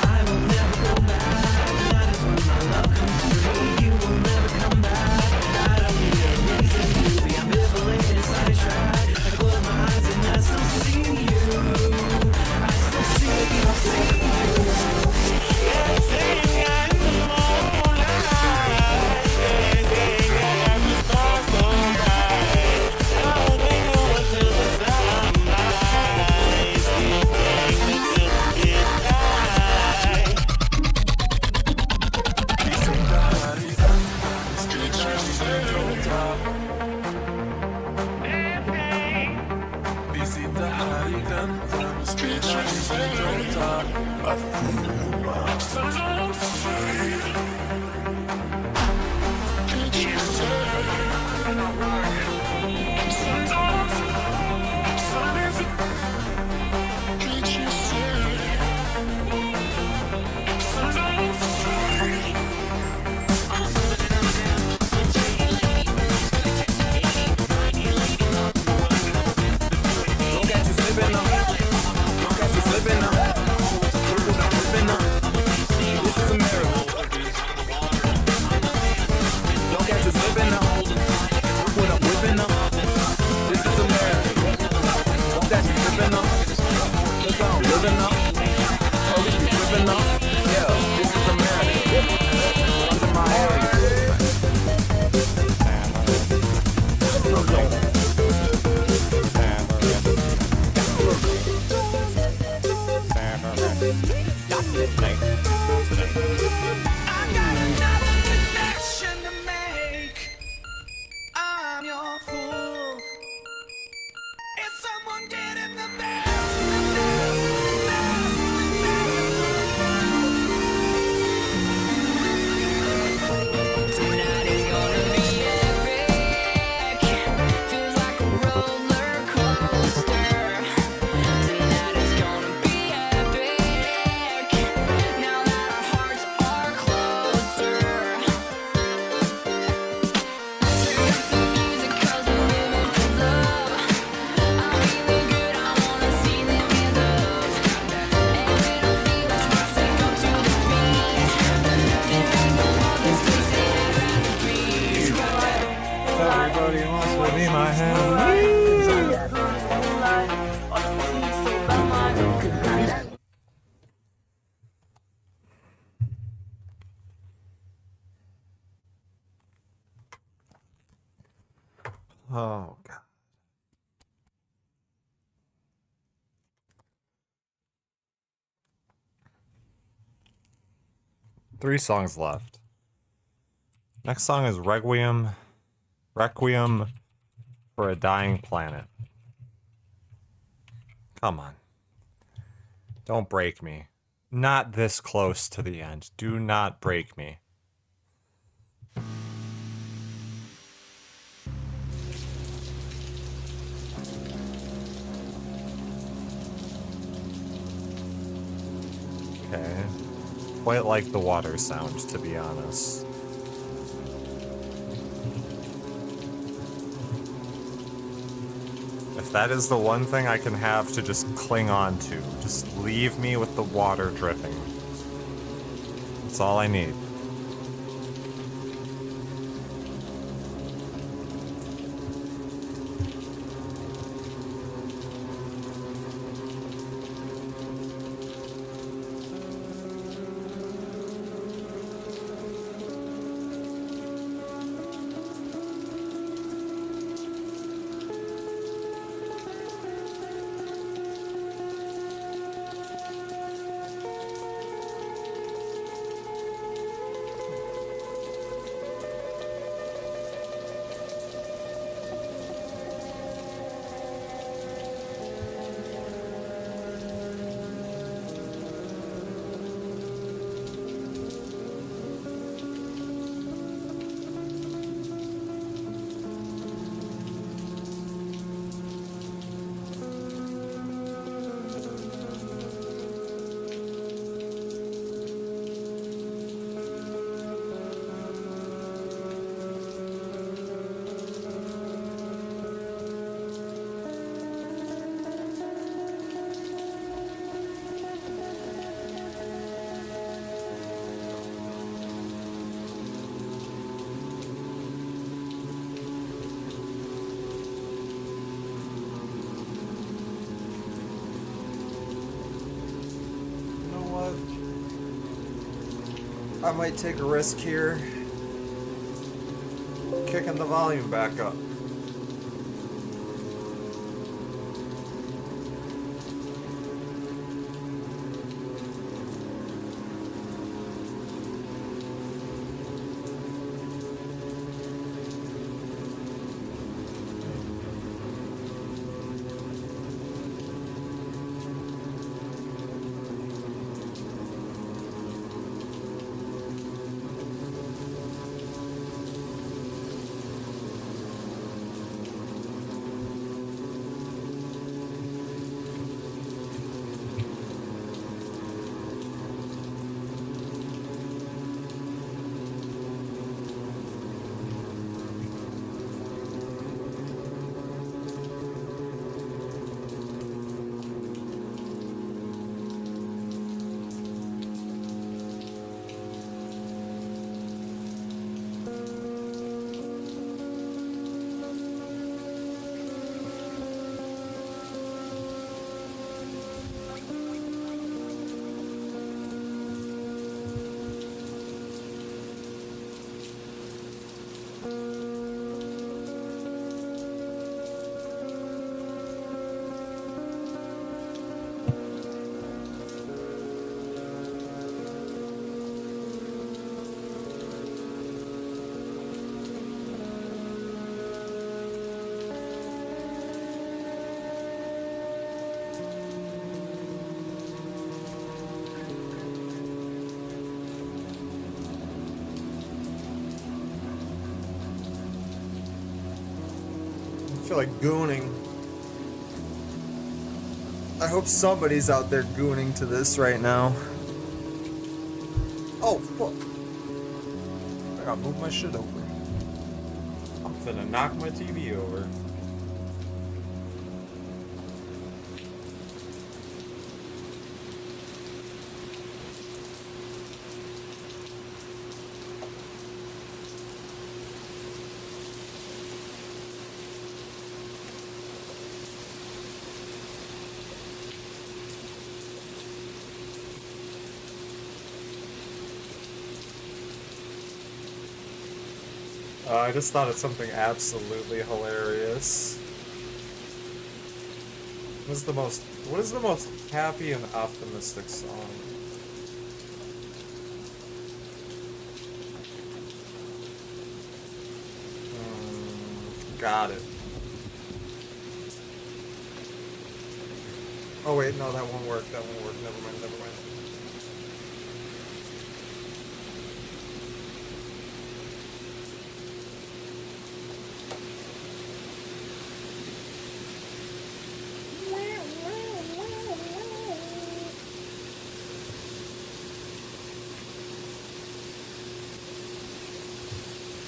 [SPEAKER 5] I will never go back. That is when my love comes through. You will never come back. I don't need a reason to be
[SPEAKER 10] Everybody wants to be my hand. Oh, God. Three songs left. Next song is Requiem for a Dying Planet. Come on. Don't break me. Not this close to the end. Do not break me. Okay. Quite like the water sound, to be honest. If that is the one thing I can have to just cling on to, just leave me with the water dripping. That's all I need. I might take a risk here. Kicking the volume back up. I feel like gooning. I hope somebody's out there gooning to this right now. Oh, fuck. I gotta move my shit over. I'm finna knock my TV over. I just thought of something absolutely hilarious. What is the most happy and optimistic song? Got it. Oh wait, no, that won't work. That won't work. Never mind. Never mind.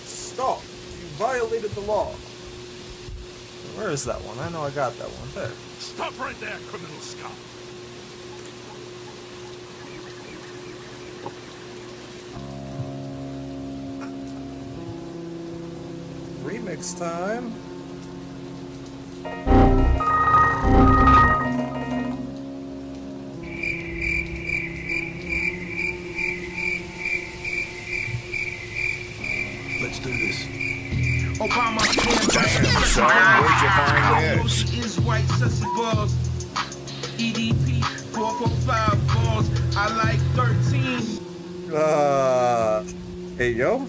[SPEAKER 10] Stop! You violated the law. Where is that one? I know I got that one. There.
[SPEAKER 7] Stop right there, criminal scum.
[SPEAKER 10] Remix time.
[SPEAKER 2] Let's do this.
[SPEAKER 8] Obama
[SPEAKER 6] Damn, son, where'd you find this?
[SPEAKER 8] is white sussy balls. EDP 445 balls. I like 13.
[SPEAKER 10] Hey yo.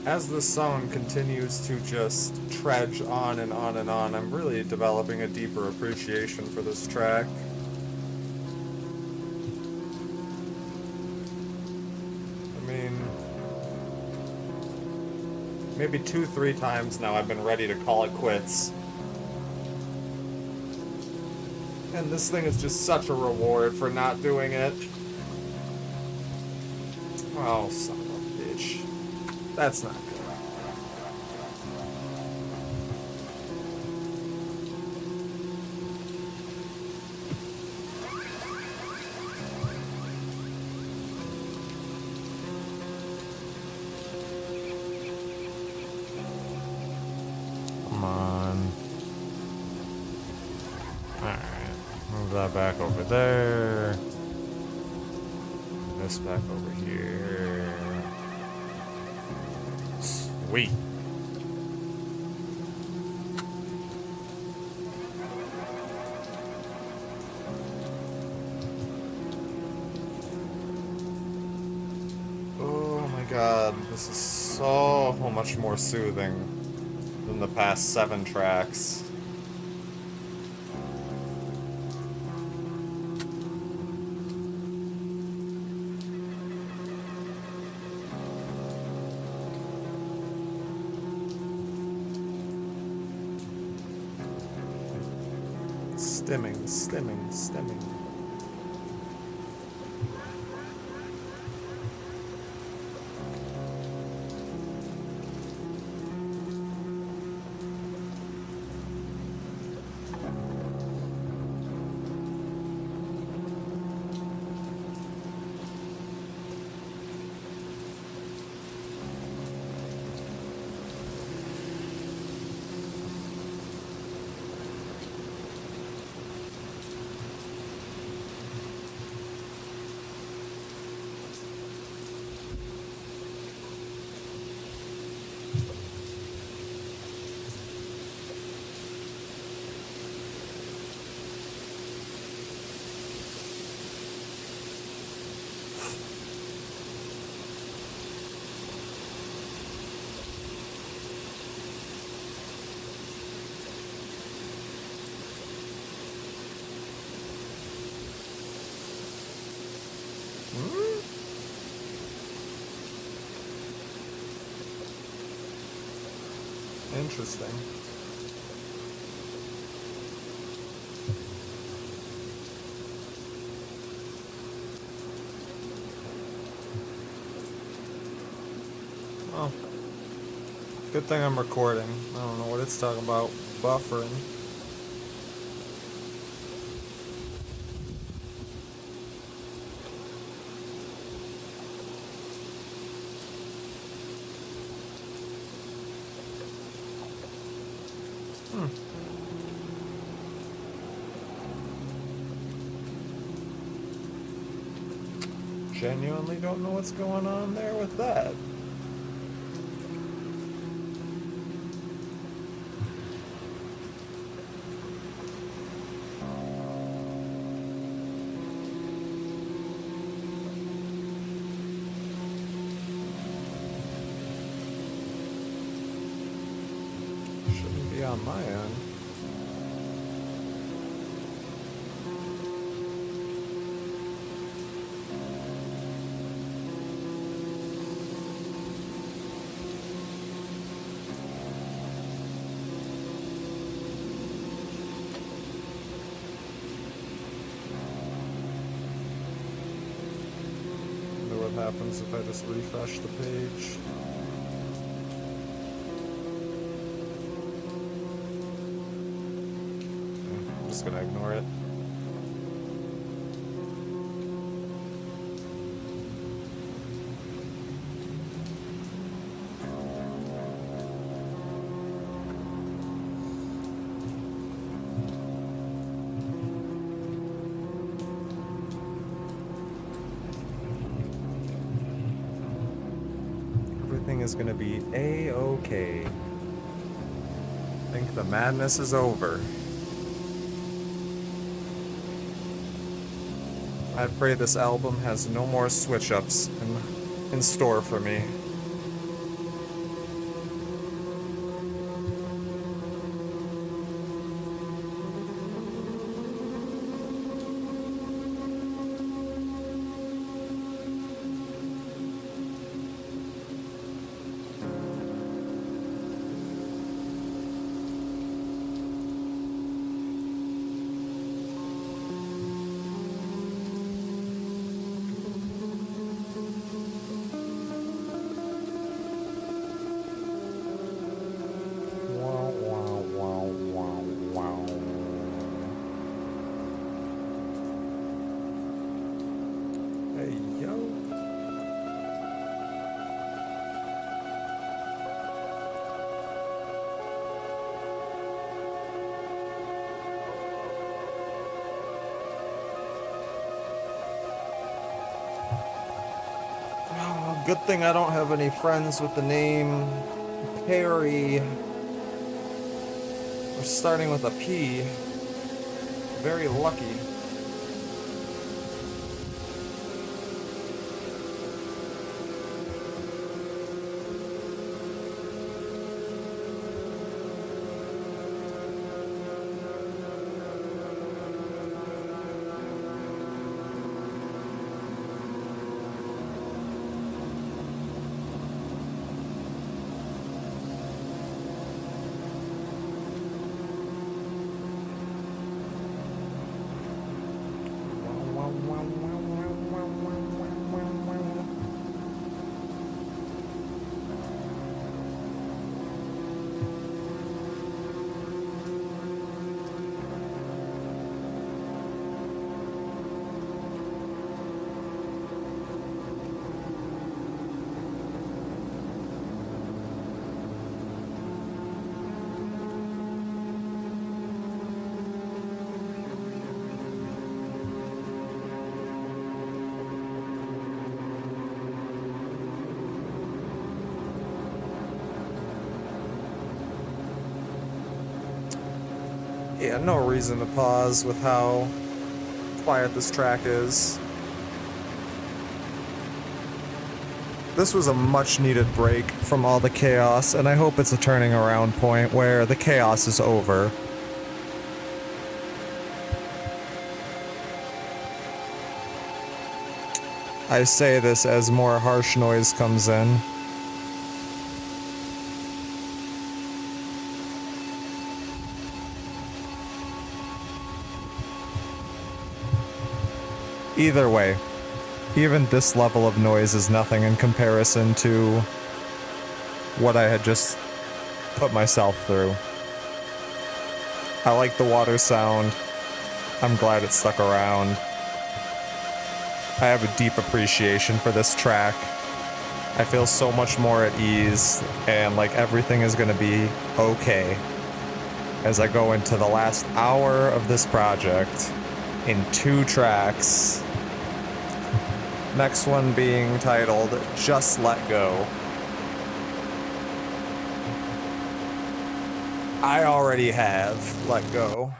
[SPEAKER 10] As this song continues to just trudge on and on and on, I'm really developing a deeper appreciation for this track. I mean, maybe 2-3 times now I've been ready to call it quits. And this thing is just such a reward for not doing it. Oh, son of a bitch. That's not good. Come on. Alright. Move that back over there. This back over here. Sweet. Oh my god, this is so much more soothing than the past 7 tracks. Stimming. Interesting. Oh. Good thing I'm recording. I don't know what it's talking about. Buffering. Genuinely don't know what's going on there with that. Shouldn't be on my end. What happens if I just refresh the page? I'm just gonna ignore it. Everything is gonna be a-okay. I think the madness is over. I pray this album has no more switch-ups in store for me. Hey, yo. Oh, good thing I don't have any friends with the name Perry. We're starting with a P. Very lucky. Yeah, no reason to pause with how quiet this track is. This was a much needed break from all the chaos, and I hope it's a turning around point where the chaos is over. I say this as more harsh noise comes in. Either way, even this level of noise is nothing in comparison to what I had just put myself through. I like the water sound. I'm glad it stuck around. I have a deep appreciation for this track. I feel so much more at ease, and like everything is gonna be okay as I go into the last hour of this project in 2 tracks Next one being titled Just Let Go. I already have let go.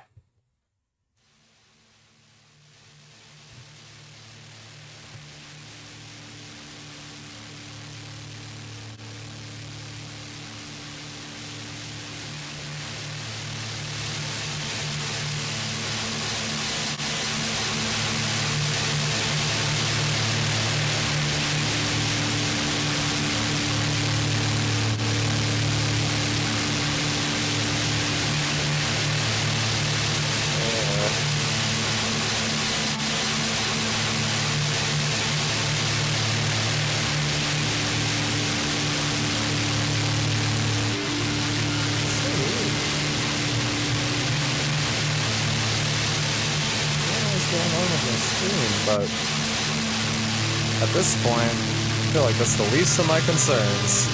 [SPEAKER 10] But at this point, I feel like that's the least of my concerns.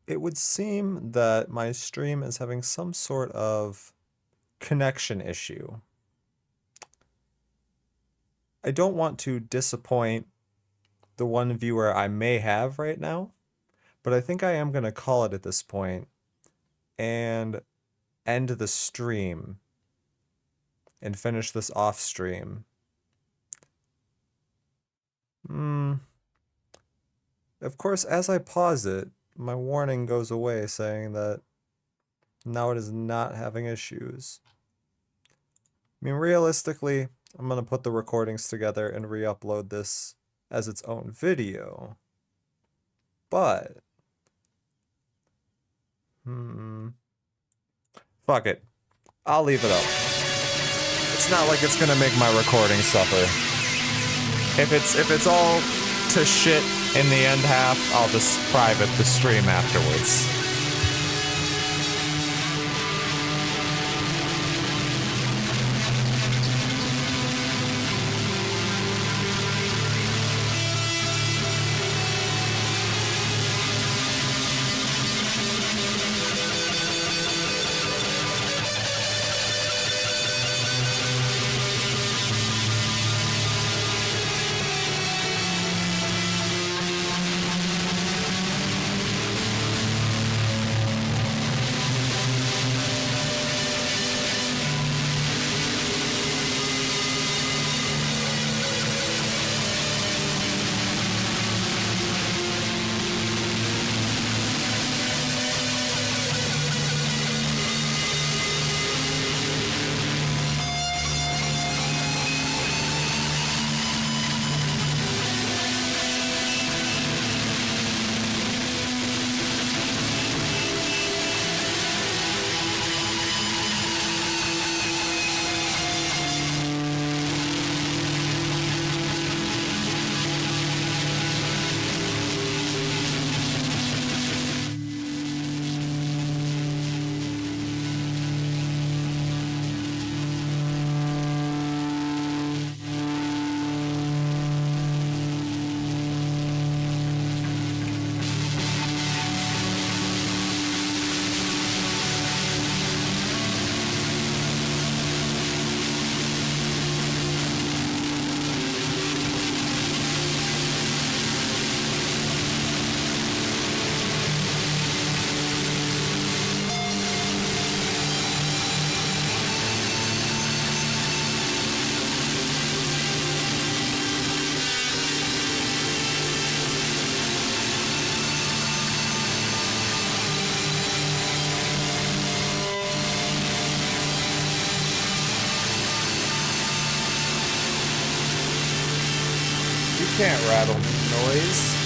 [SPEAKER 10] It would seem that my stream is having some sort of connection issue. I don't want to disappoint the one viewer I may have right now, but I think I am going to call it at this point and end the stream and finish this off stream. Of course, as I pause it, my warning goes away saying that now it is not having issues. I mean, realistically, I'm going to put the recordings together and re-upload this as its own video. But, fuck it. I'll leave it up. It's not like it's going to make my recording suffer. If it's all to shit in the end half, I'll just private the stream afterwards. Can't rattle noise.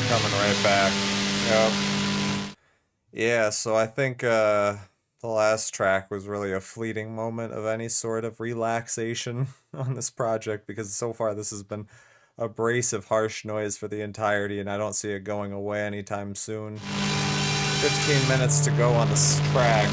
[SPEAKER 10] Coming right back. Yep. Yeah, so I think the last track was really a fleeting moment of any sort of relaxation on this project, because so far this has been abrasive, harsh noise for the entirety, and I don't see it going away anytime soon. 15 minutes to go on this track.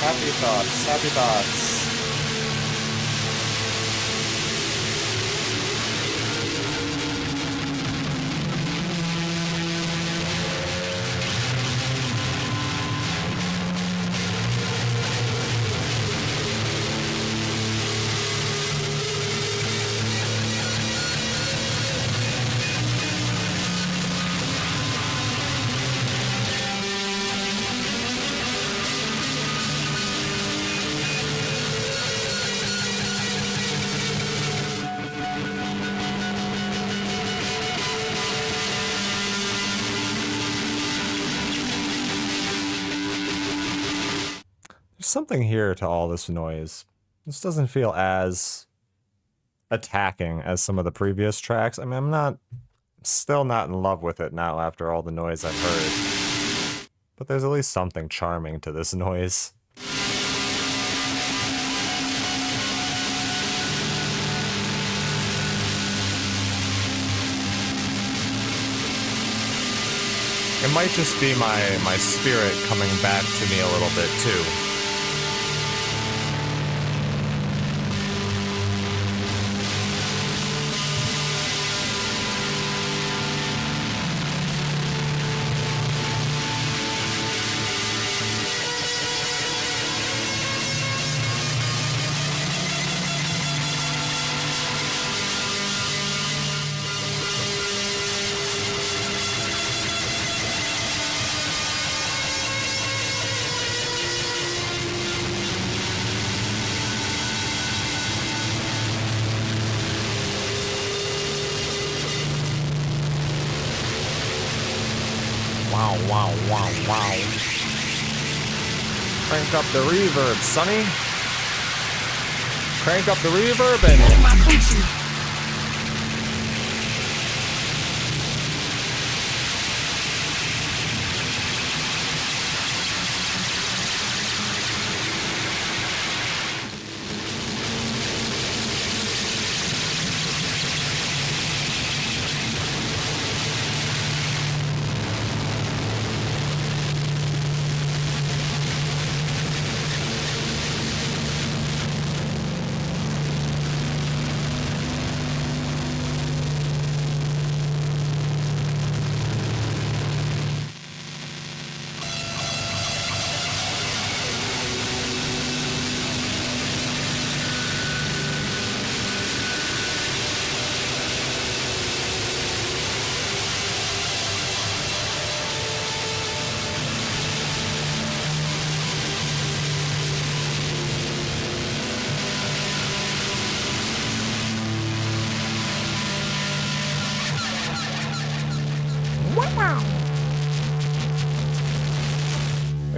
[SPEAKER 10] Happy thoughts, happy thoughts. There's something here to all this noise. This doesn't feel as attacking as some of the previous tracks. I mean, still not in love with it now after all the noise I've heard. But there's at least something charming to this noise. It might just be my spirit coming back to me a little bit too. Wow, wow, wow, wow. Crank up the reverb, sonny. Crank up the reverb and...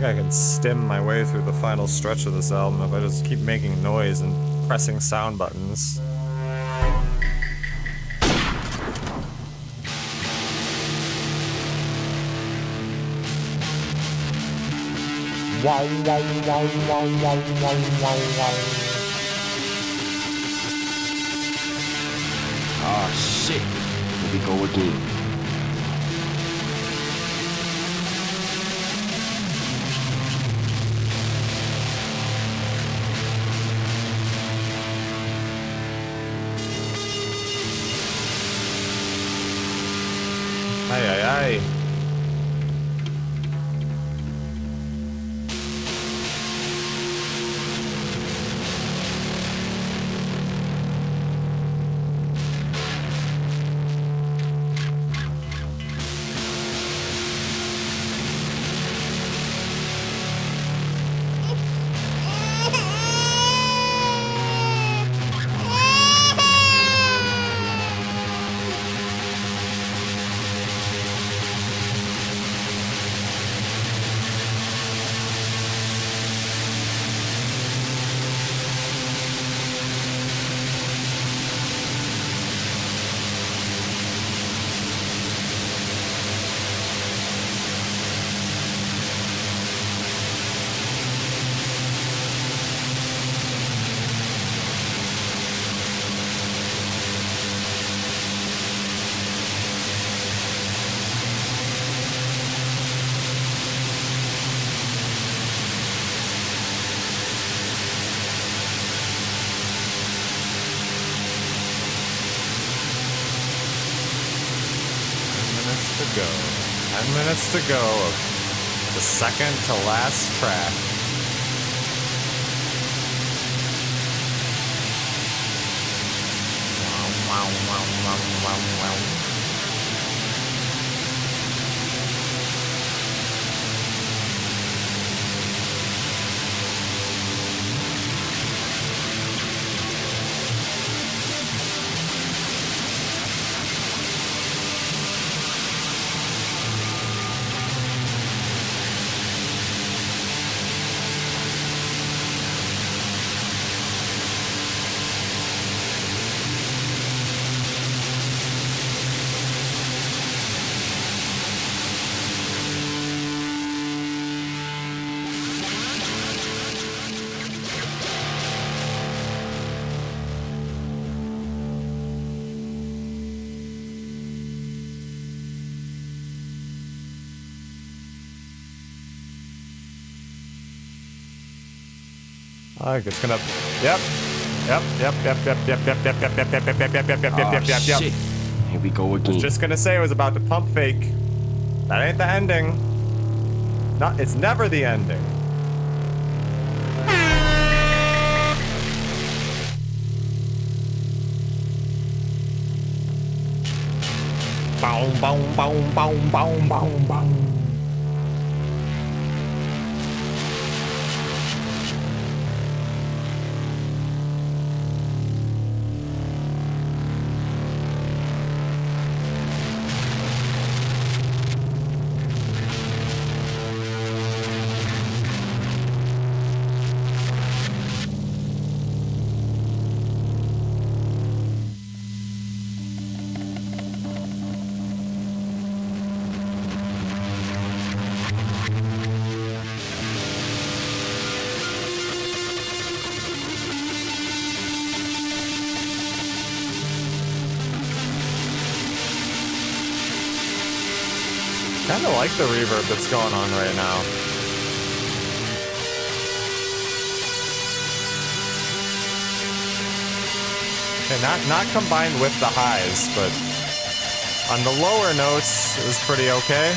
[SPEAKER 10] think I can stim my way through the final stretch of this album if I just keep making noise and pressing sound buttons. Wow, wow, wow, wow, wow, wow, wow, wow.
[SPEAKER 11] Ah, shit. Here we go again.
[SPEAKER 10] Ay, ay, ay. To go. 10 minutes to go of the second to last track. Wow, wow, wow, wow, wow, wow. It's gonna. Yep. Yep. Yep. Yep. Yep. Yep. Yep. Yep. Yep. Yep. Yep. Yep. Yep. Yep. Yep. Yep. Yep. Yep. Yep.
[SPEAKER 11] Shit. Here we go
[SPEAKER 10] I
[SPEAKER 11] again.
[SPEAKER 10] was just gonna say it was about to pump fake. That ain't the ending. Not. It's never the ending. Boom. Boom. Boom. Boom. Boom. Boom. Boom. Kinda like the reverb that's going on right now. Okay, not combined with the highs, but on the lower notes it was pretty okay.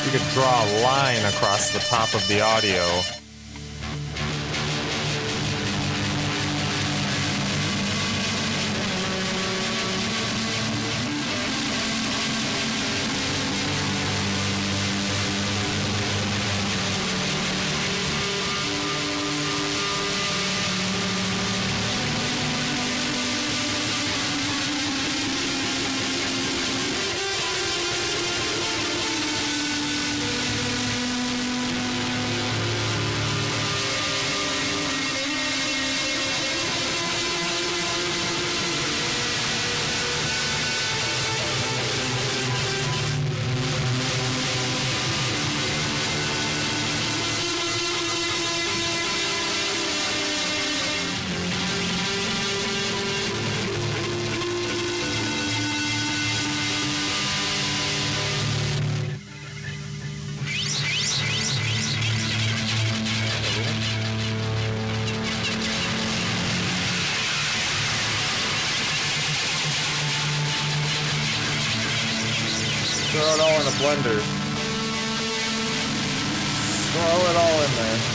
[SPEAKER 10] You could draw a line across the top of the audio. it all in a blender. Throw it all in there.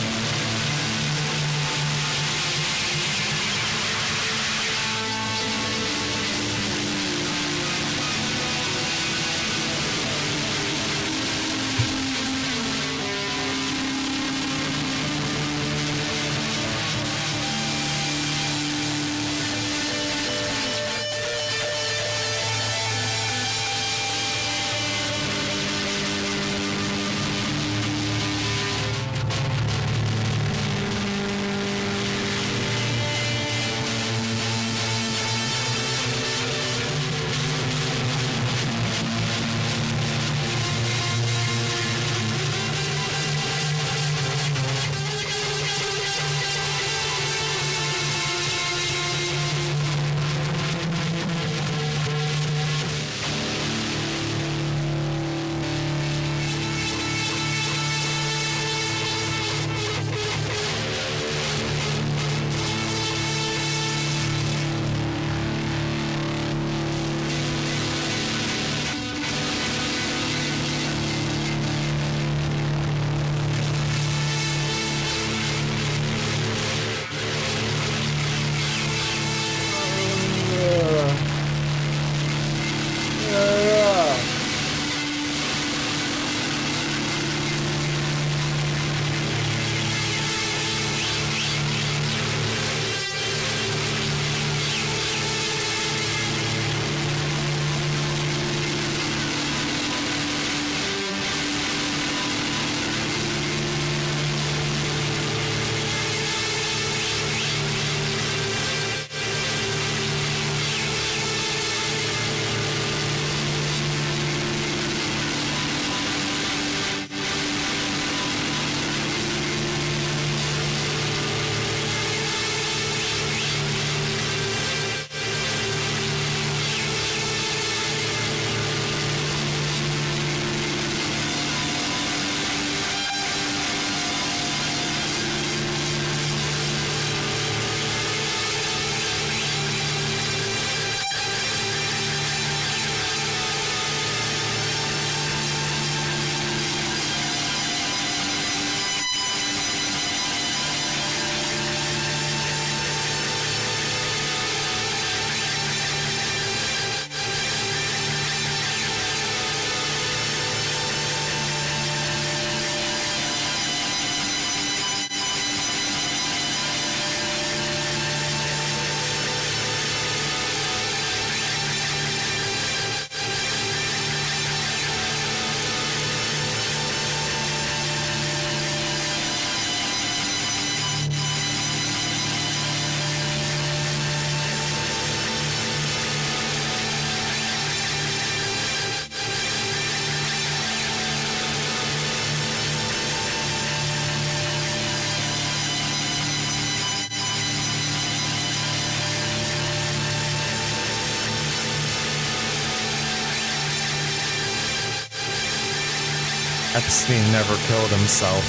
[SPEAKER 10] Epstein never killed himself.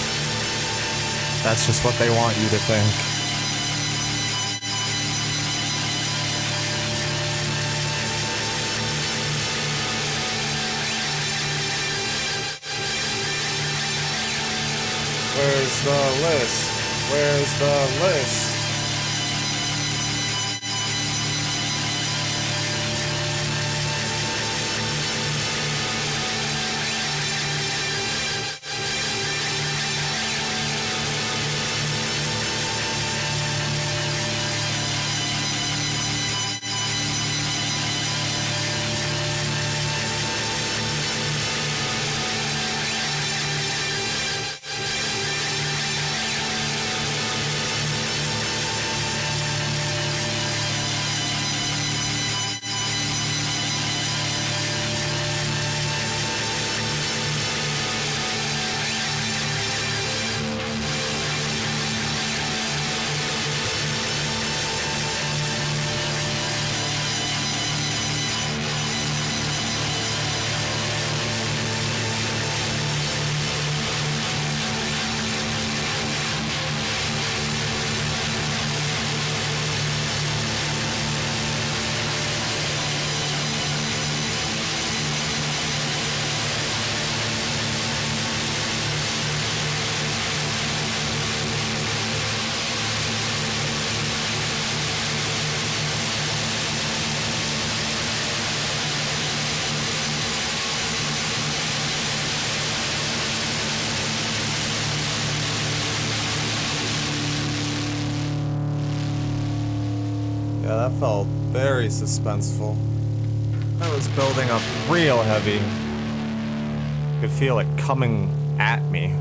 [SPEAKER 10] That's just what they want you to think. Where's the list? Where's the list? Yeah, that felt very suspenseful. That was building up real heavy. Could feel it coming at me.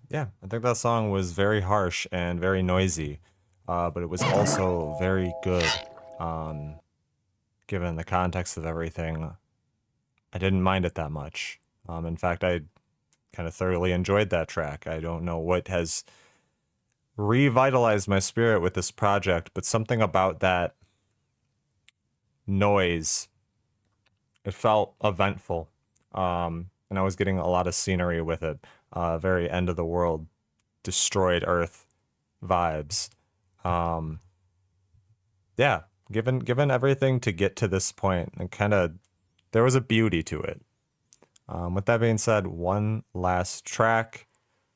[SPEAKER 10] Yeah, I think that song was very harsh and very noisy, but it was also very good. Given the context of everything, I didn't mind it that much. In fact, I kind of thoroughly enjoyed that track. I don't know what has revitalized my spirit with this project, but something about that noise, it felt eventful. And I was getting a lot of scenery with it. Very end of the world, destroyed Earth vibes. Yeah, given everything to get to this point, and kind of there was a beauty to it. With that being said, one last track,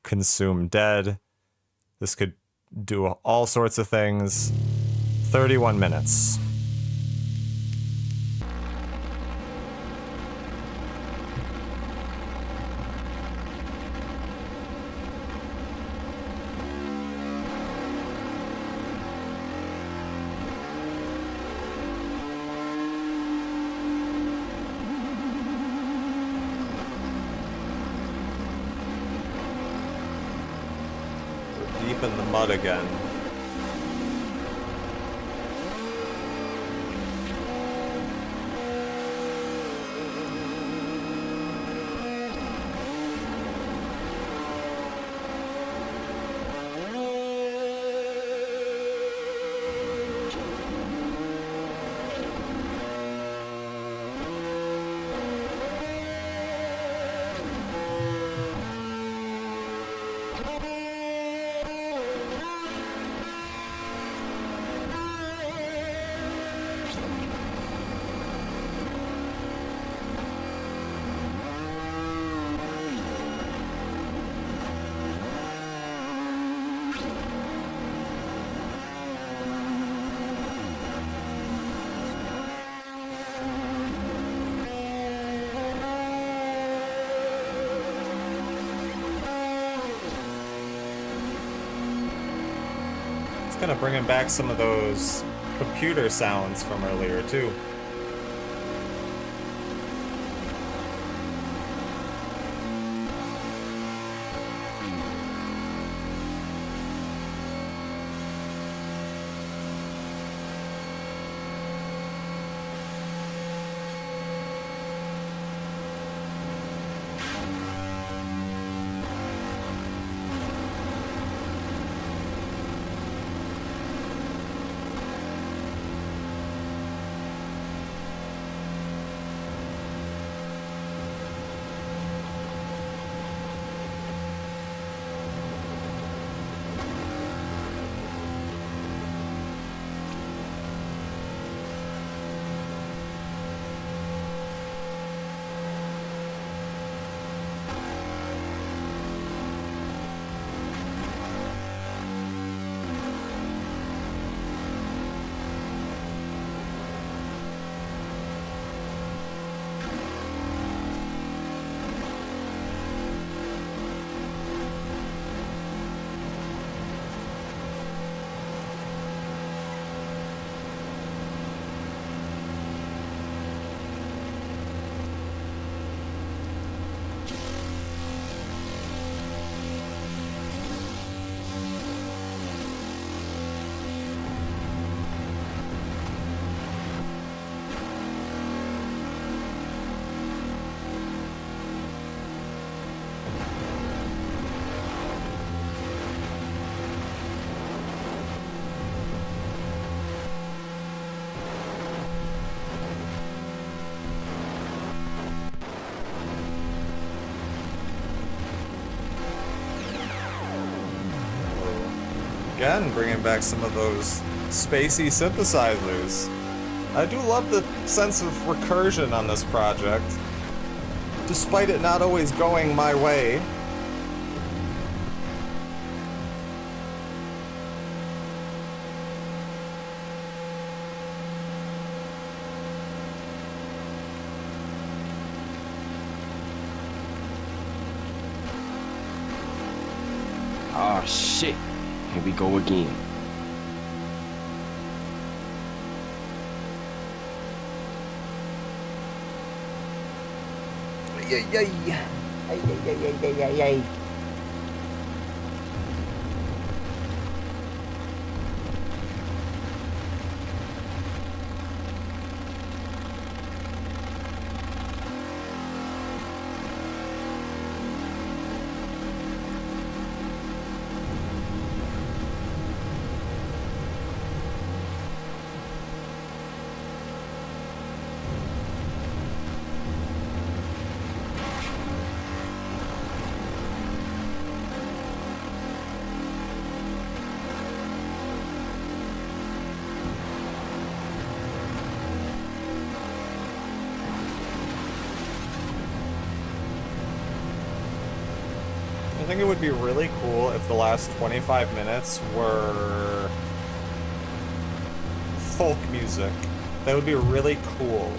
[SPEAKER 10] Consume Dead. This could do all sorts of things. 31 minutes. Deep in the mud again. Kind of bringing back some of those computer sounds from earlier too. Again, bringing back some of those spacey synthesizers. I do love the sense of recursion on this project. despite it not always going my way.
[SPEAKER 11] Oh shit, here we go again.
[SPEAKER 10] I think it would be really cool if the last 25 minutes were folk music. That would be really cool.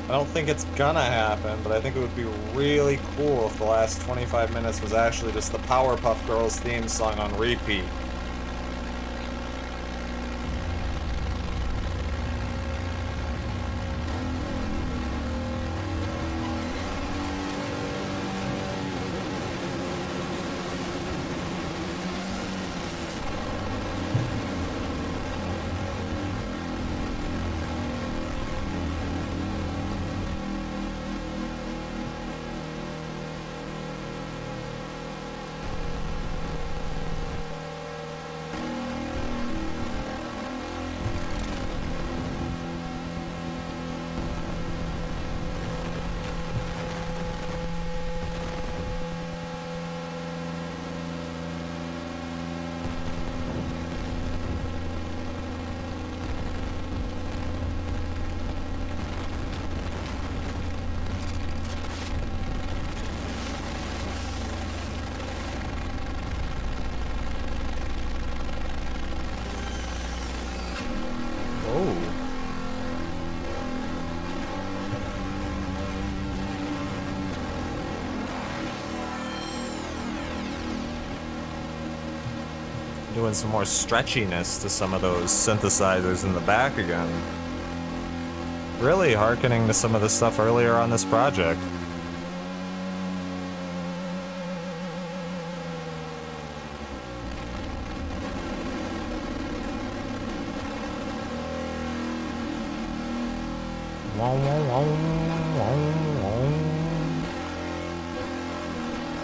[SPEAKER 10] I don't think it's gonna happen, but I think it would be really cool if the last 25 minutes was actually just the Powerpuff Girls theme song on repeat. Doing some more stretchiness to some of those synthesizers in the back again. Really hearkening to some of the stuff earlier on this project.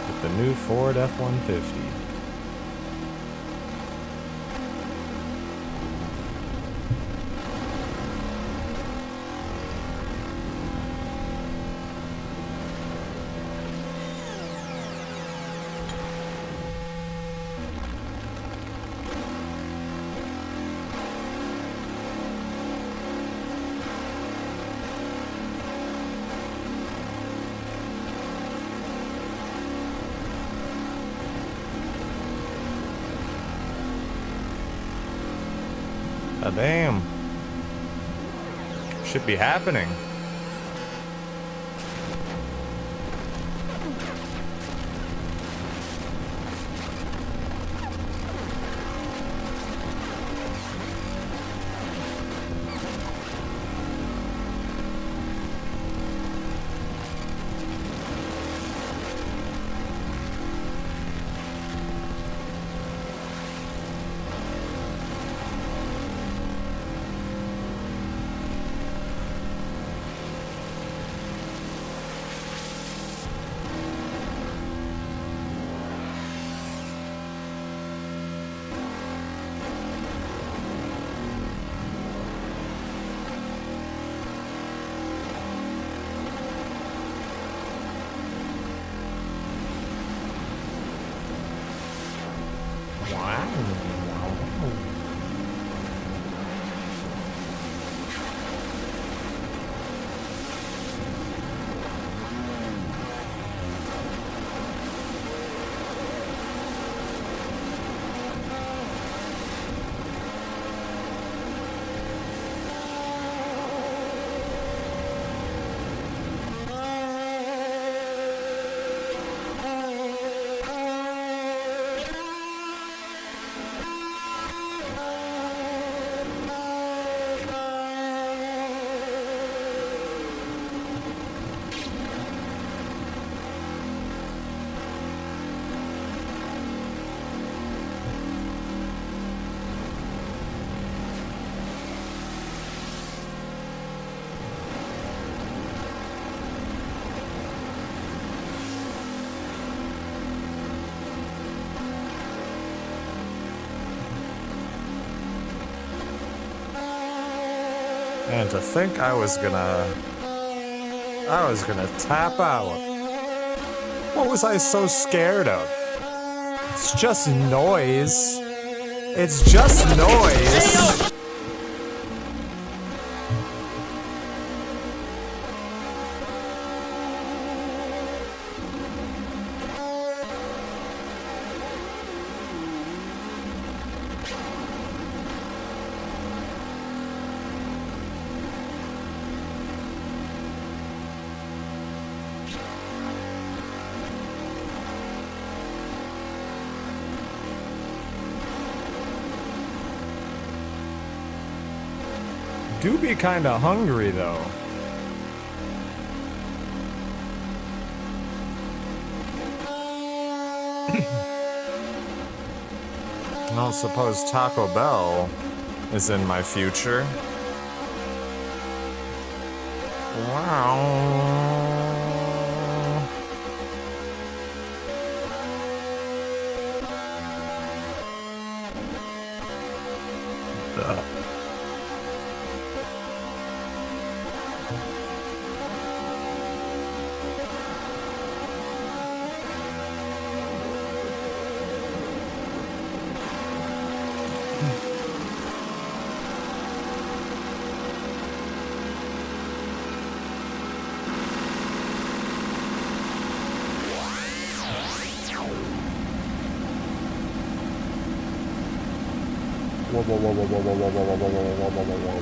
[SPEAKER 10] With the new Ford F-150. Ah, damn. Should be happening. Man, to think I was gonna tap out. What was I so scared of? It's just noise. It's just noise. Do be kinda hungry though. I don't suppose Taco Bell is in my future. Wow. Whoa, whoa, whoa, whoa, whoa, whoa, whoa, whoa, whoa, whoa, whoa, whoa, whoa, whoa.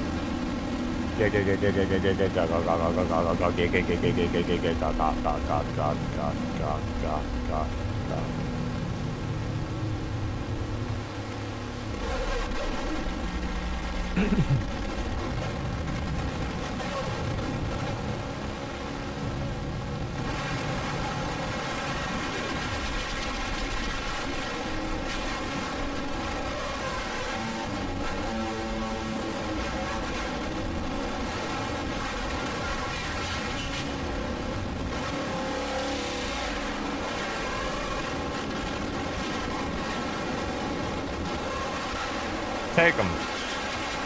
[SPEAKER 10] Take them.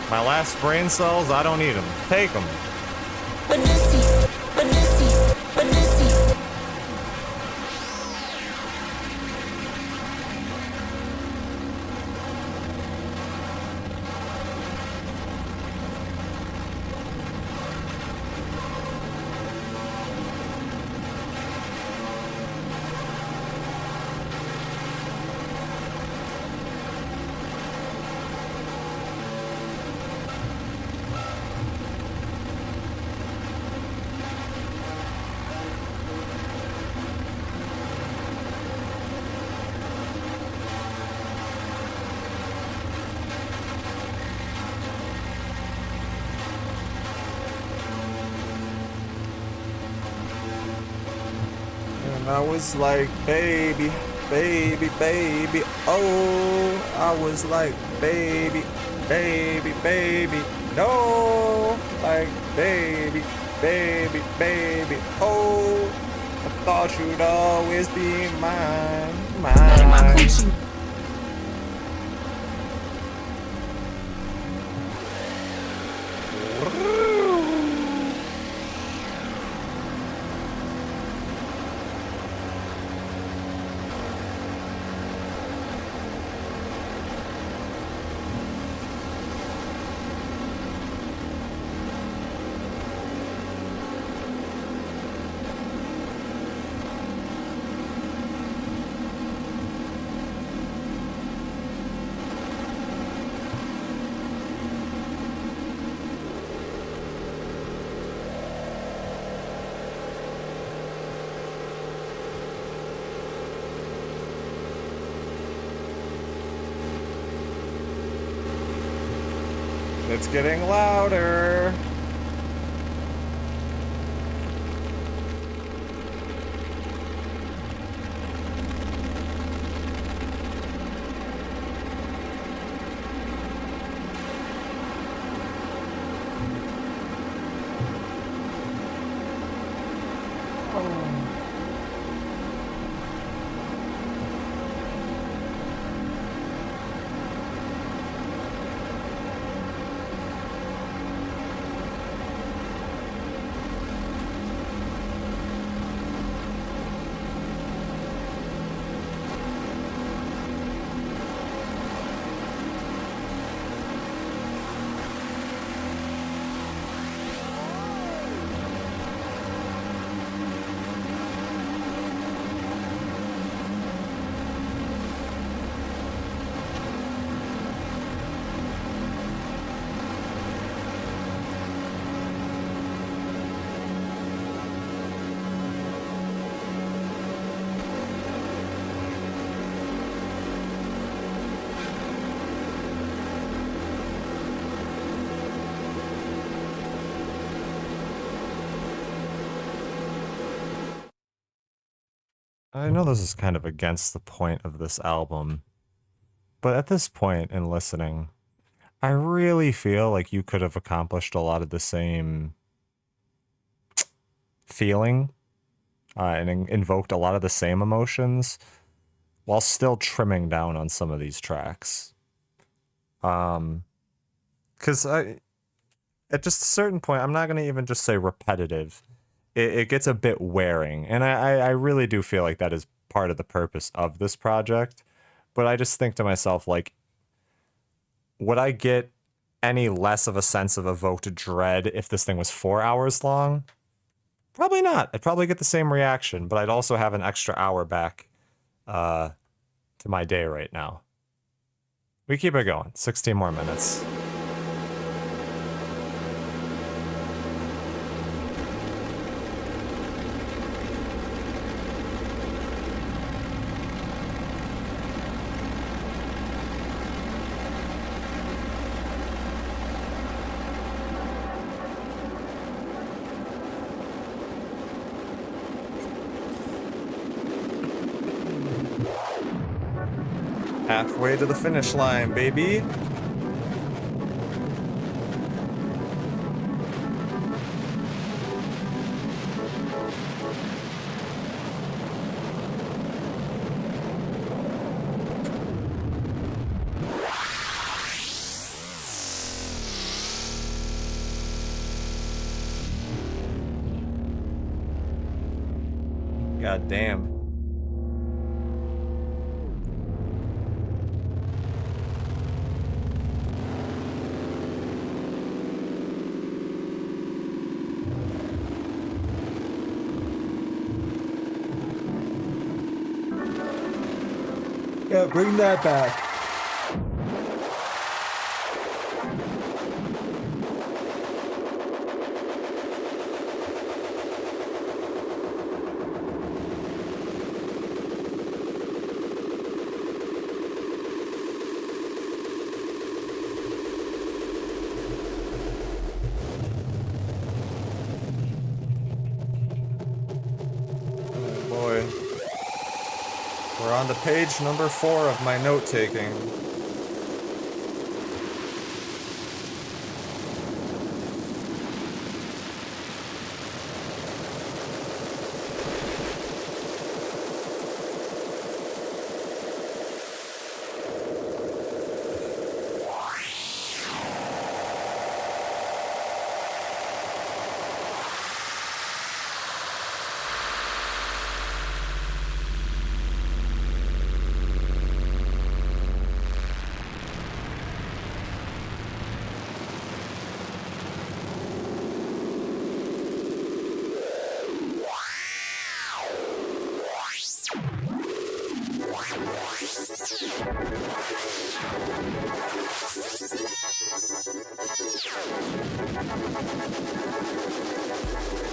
[SPEAKER 10] My last brain cells, I don't need them. Take them. I was like, baby, baby, baby, oh, I was like, baby, baby, baby, no, like, baby, baby, baby, oh, I thought you'd always be mine, mine. It's getting louder. I know this is kind of against the point of this album, but at this point in listening, I really feel like you could have accomplished a lot of the same feeling and invoked a lot of the same emotions while still trimming down on some of these tracks. Because at just a certain point, I'm not going to even just say repetitive. It gets a bit wearing, and I really do feel like that is part of the purpose of this project. But I just think to myself, like, would I get any less of a sense of evoked dread if this thing was 4 hours long? Probably not. I'd probably get the same reaction, but I'd also have an extra hour back to my day right now. We keep it going. 16 more minutes. Halfway to the finish line, baby. God damn. Yeah, bring that back. Oh boy. We're on to page number 4 of my note-taking.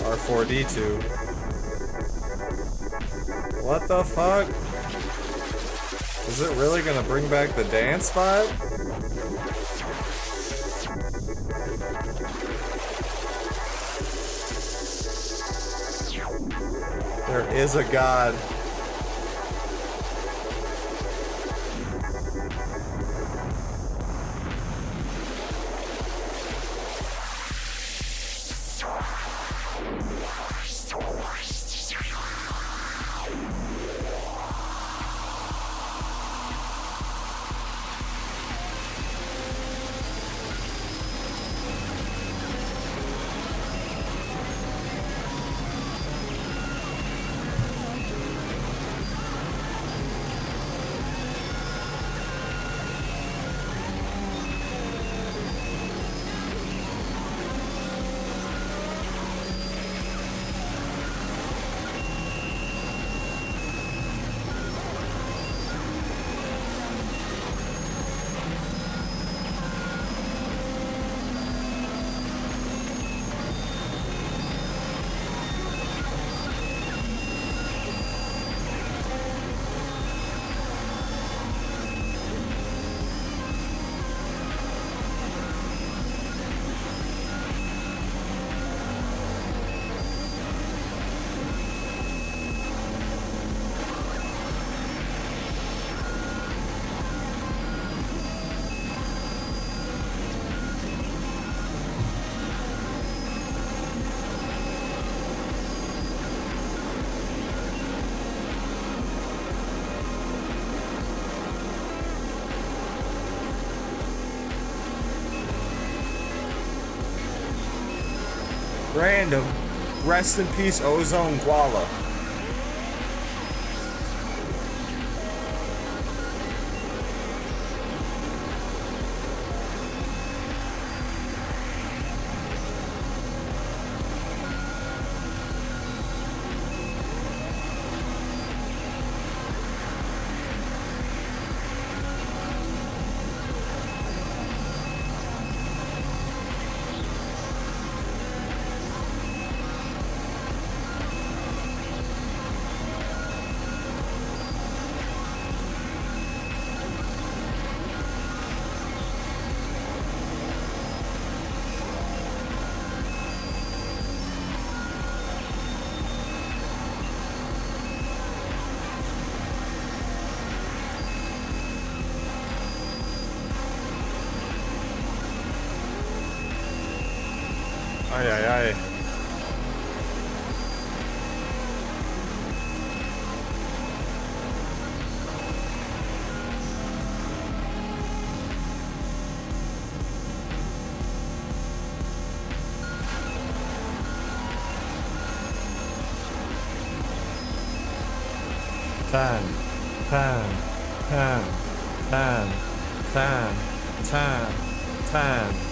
[SPEAKER 10] R4D2. What the fuck? Is it really gonna bring back the dance vibe? There is a god.
[SPEAKER 1] Random. Rest in peace, Ozone Koala. Ay, ay, ay.
[SPEAKER 10] Ten, 10.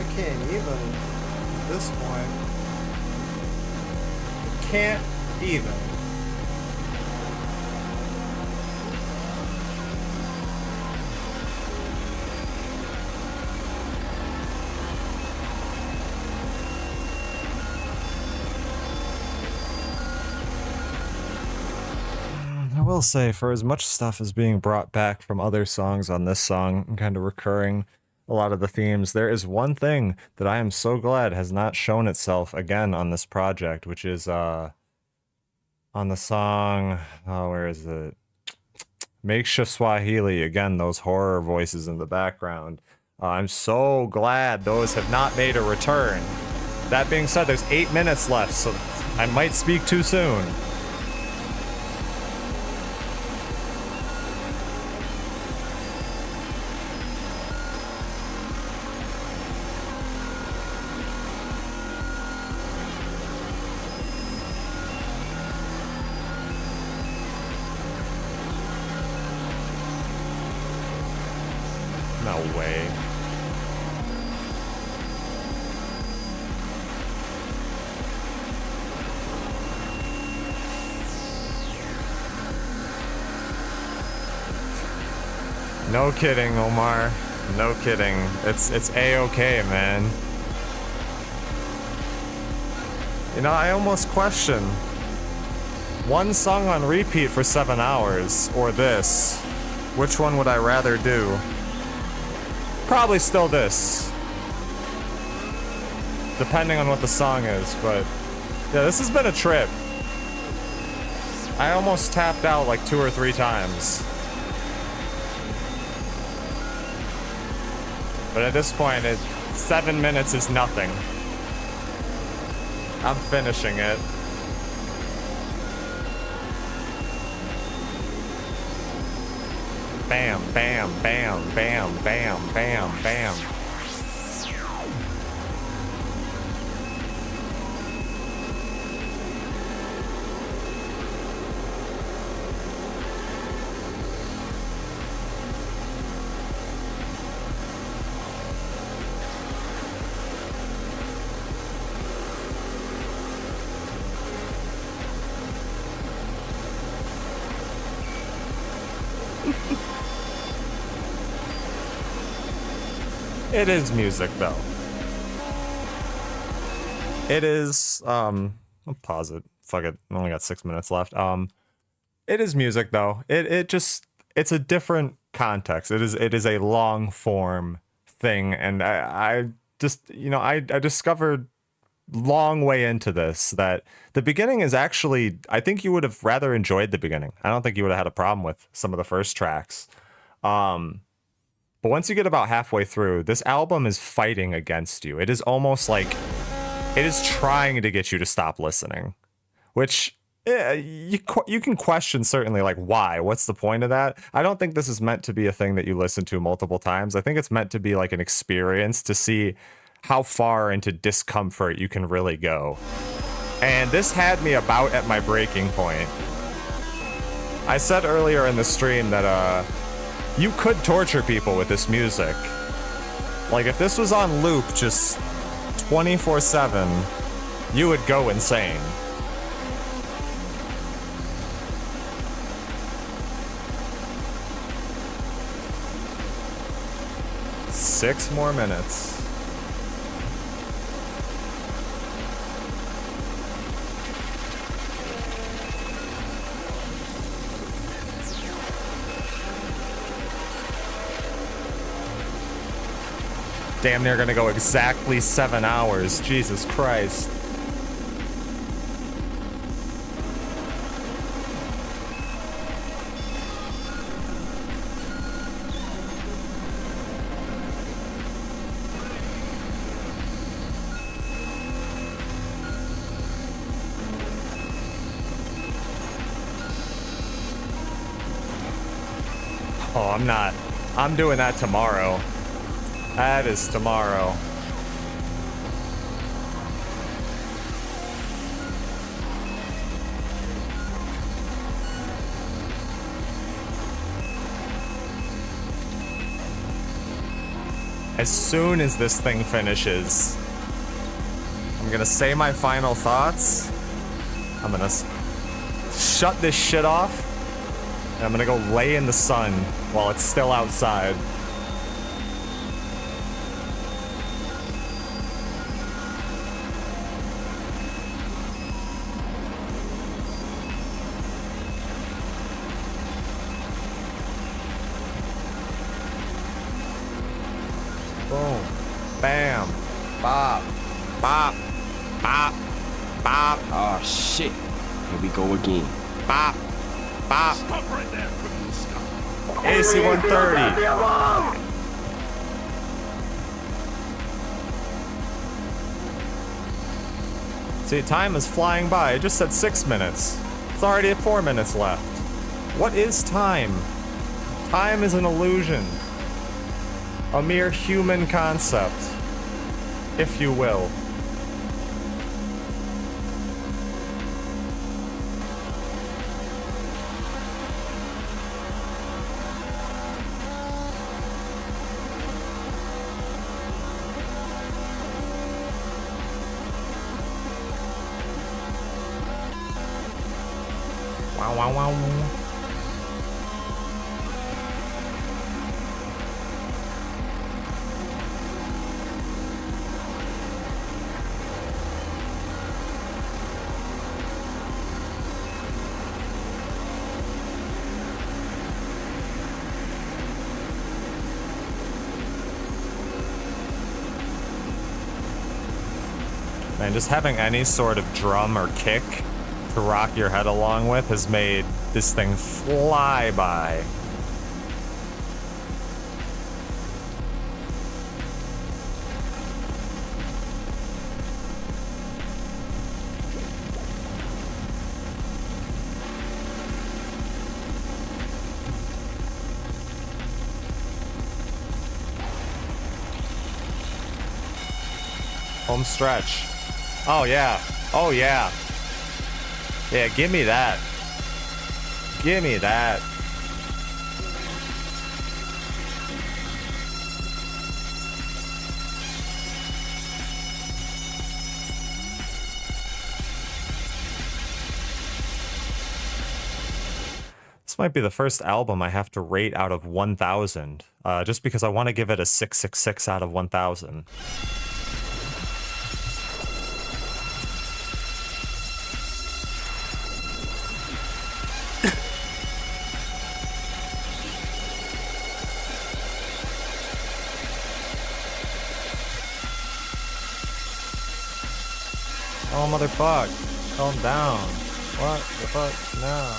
[SPEAKER 10] I can't even at this point. Can't even. I will say, for as much stuff as being brought back from other songs on this song, and kind of recurring a lot of the themes, there is one thing that I am so glad has not shown itself again on this project, which is on the song, where is it? Makeshift Swahili. Again, those horror voices in the background. I'm so glad those have not made a return. That being said, there's 8 minutes left, so I might speak too soon. No way. No kidding, Omar. No kidding. It's A-okay, man. You know, I almost question one song on repeat for 7 hours or this. Which one would I rather do? Probably still this. Depending on what the song is, but yeah, this has been a trip. I almost tapped out like 2 or 3 times. But at this point, 7 minutes is nothing. I'm finishing it.
[SPEAKER 1] Bam, bam, bam, bam, bam, bam, bam. It is music, though. It is, I'll pause it. Fuck it. I only got 6 minutes left. It is music, though. It's a different context. It is a long form thing. And I just, I discovered long way into this that the beginning is actually, I think you would have rather enjoyed the beginning. I don't think you would have had a problem with some of the first tracks. But once you get about halfway through, this album is fighting against you. It is almost like it is trying to get you to stop listening, which you can question certainly, like, why? What's the point of that? I don't think this is meant to be a thing that you listen to multiple times. I think it's meant to be like an experience to see how far into discomfort you can really go. And this had me about at my breaking point. I said earlier in the stream that, you could torture people with this music. Like, if this was on loop just 24/7, you would go insane. Six more minutes. Damn near gonna go exactly 7 hours. Jesus Christ. Oh, I'm not. I'm doing that tomorrow. That is tomorrow. As soon as this thing finishes, I'm gonna say my final thoughts. I'm gonna shut this shit off, and I'm gonna go lay in the sun while it's still outside. Boom. Bam. Bop. Bop. Bop. Bop.
[SPEAKER 11] Oh shit. Here we go again.
[SPEAKER 1] Bop. Bop.
[SPEAKER 7] Stop right there. Stop.
[SPEAKER 1] AC 130. See, time is flying by. It just said 6 minutes. It's already at 4 minutes left. What is time? Time is an illusion. A mere human concept, if you will. Wow, wow, wow. Man, just having any sort of drum or kick to rock your head along with has made this thing fly by. Home stretch. Oh yeah. Oh yeah. Yeah, give me that. Give me that. This might be the first album I have to rate out of 1,000, just because I want to give it a 666 out of 1,000. Oh, motherfuck. Calm down. What the fuck now?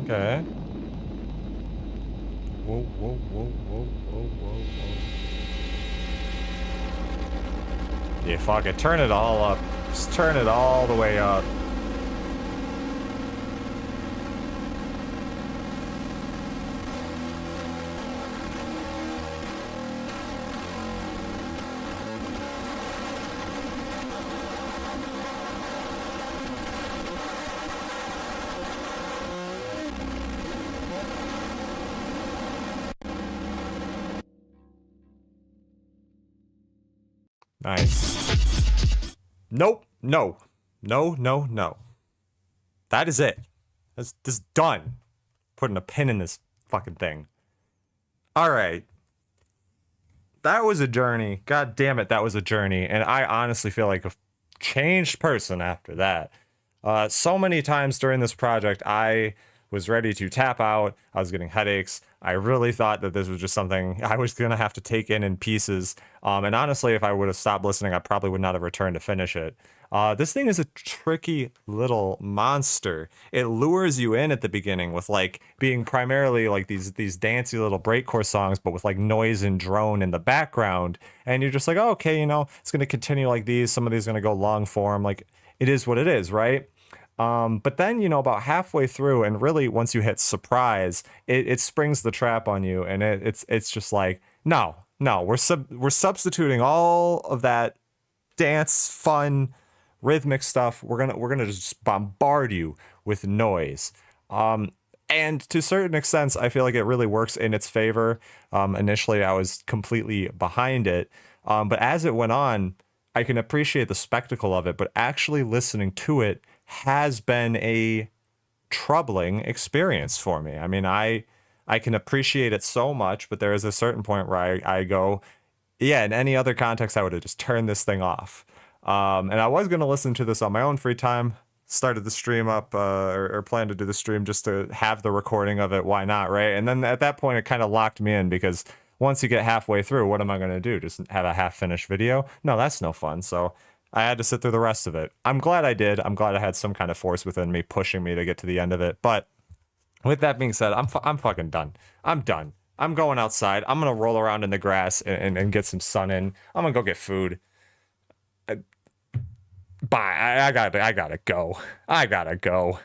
[SPEAKER 1] Okay. Whoa, whoa, whoa, whoa, whoa, whoa, whoa. Yeah, fuck it. Turn it all up. Just turn it all the way up. Nice. Nope. No. No, no, no. That is it. That's just done. Putting a pin in this fucking thing. Alright. That was a journey. God damn it, that was a journey. And I honestly feel like a changed person after that. So many times during this project, I was ready to tap out. I was getting headaches. I really thought that this was just something I was going to have to take in pieces. And honestly, if I would have stopped listening, I probably would not have returned to finish it. This thing is a tricky little monster. It lures you in at the beginning with like being primarily like these dancey little breakcore songs, but with like noise and drone in the background. And you're just like, oh, okay, you know, it's going to continue like these. Some of these are going to go long form. Like it is what it is, right? But then, you know, about halfway through, and really once you hit surprise, it springs the trap on you, and it's just like, no, we're substituting all of that dance, fun, rhythmic stuff. We're gonna just bombard you with noise. And to certain extents, I feel like it really works in its favor. Initially, I was completely behind it, but as it went on, I can appreciate the spectacle of it. But actually listening to it has been a troubling experience for me. I mean, I can appreciate it so much, but there is a certain point where I go, yeah, in any other context, I would have just turned this thing off. And I was going to listen to this on my own free time, started the stream up or planned to do the stream just to have the recording of it. Why not, right? And then at that point, it kind of locked me in because once you get halfway through, what am I going to do? Just have a half-finished video? No, that's no fun. So I had to sit through the rest of it. I'm glad I did. I'm glad I had some kind of force within me pushing me to get to the end of it. But with that being said, I'm fucking done. I'm done. I'm going outside. I'm going to roll around in the grass and get some sun in. I'm going to go get food. Bye. I gotta go. I gotta go.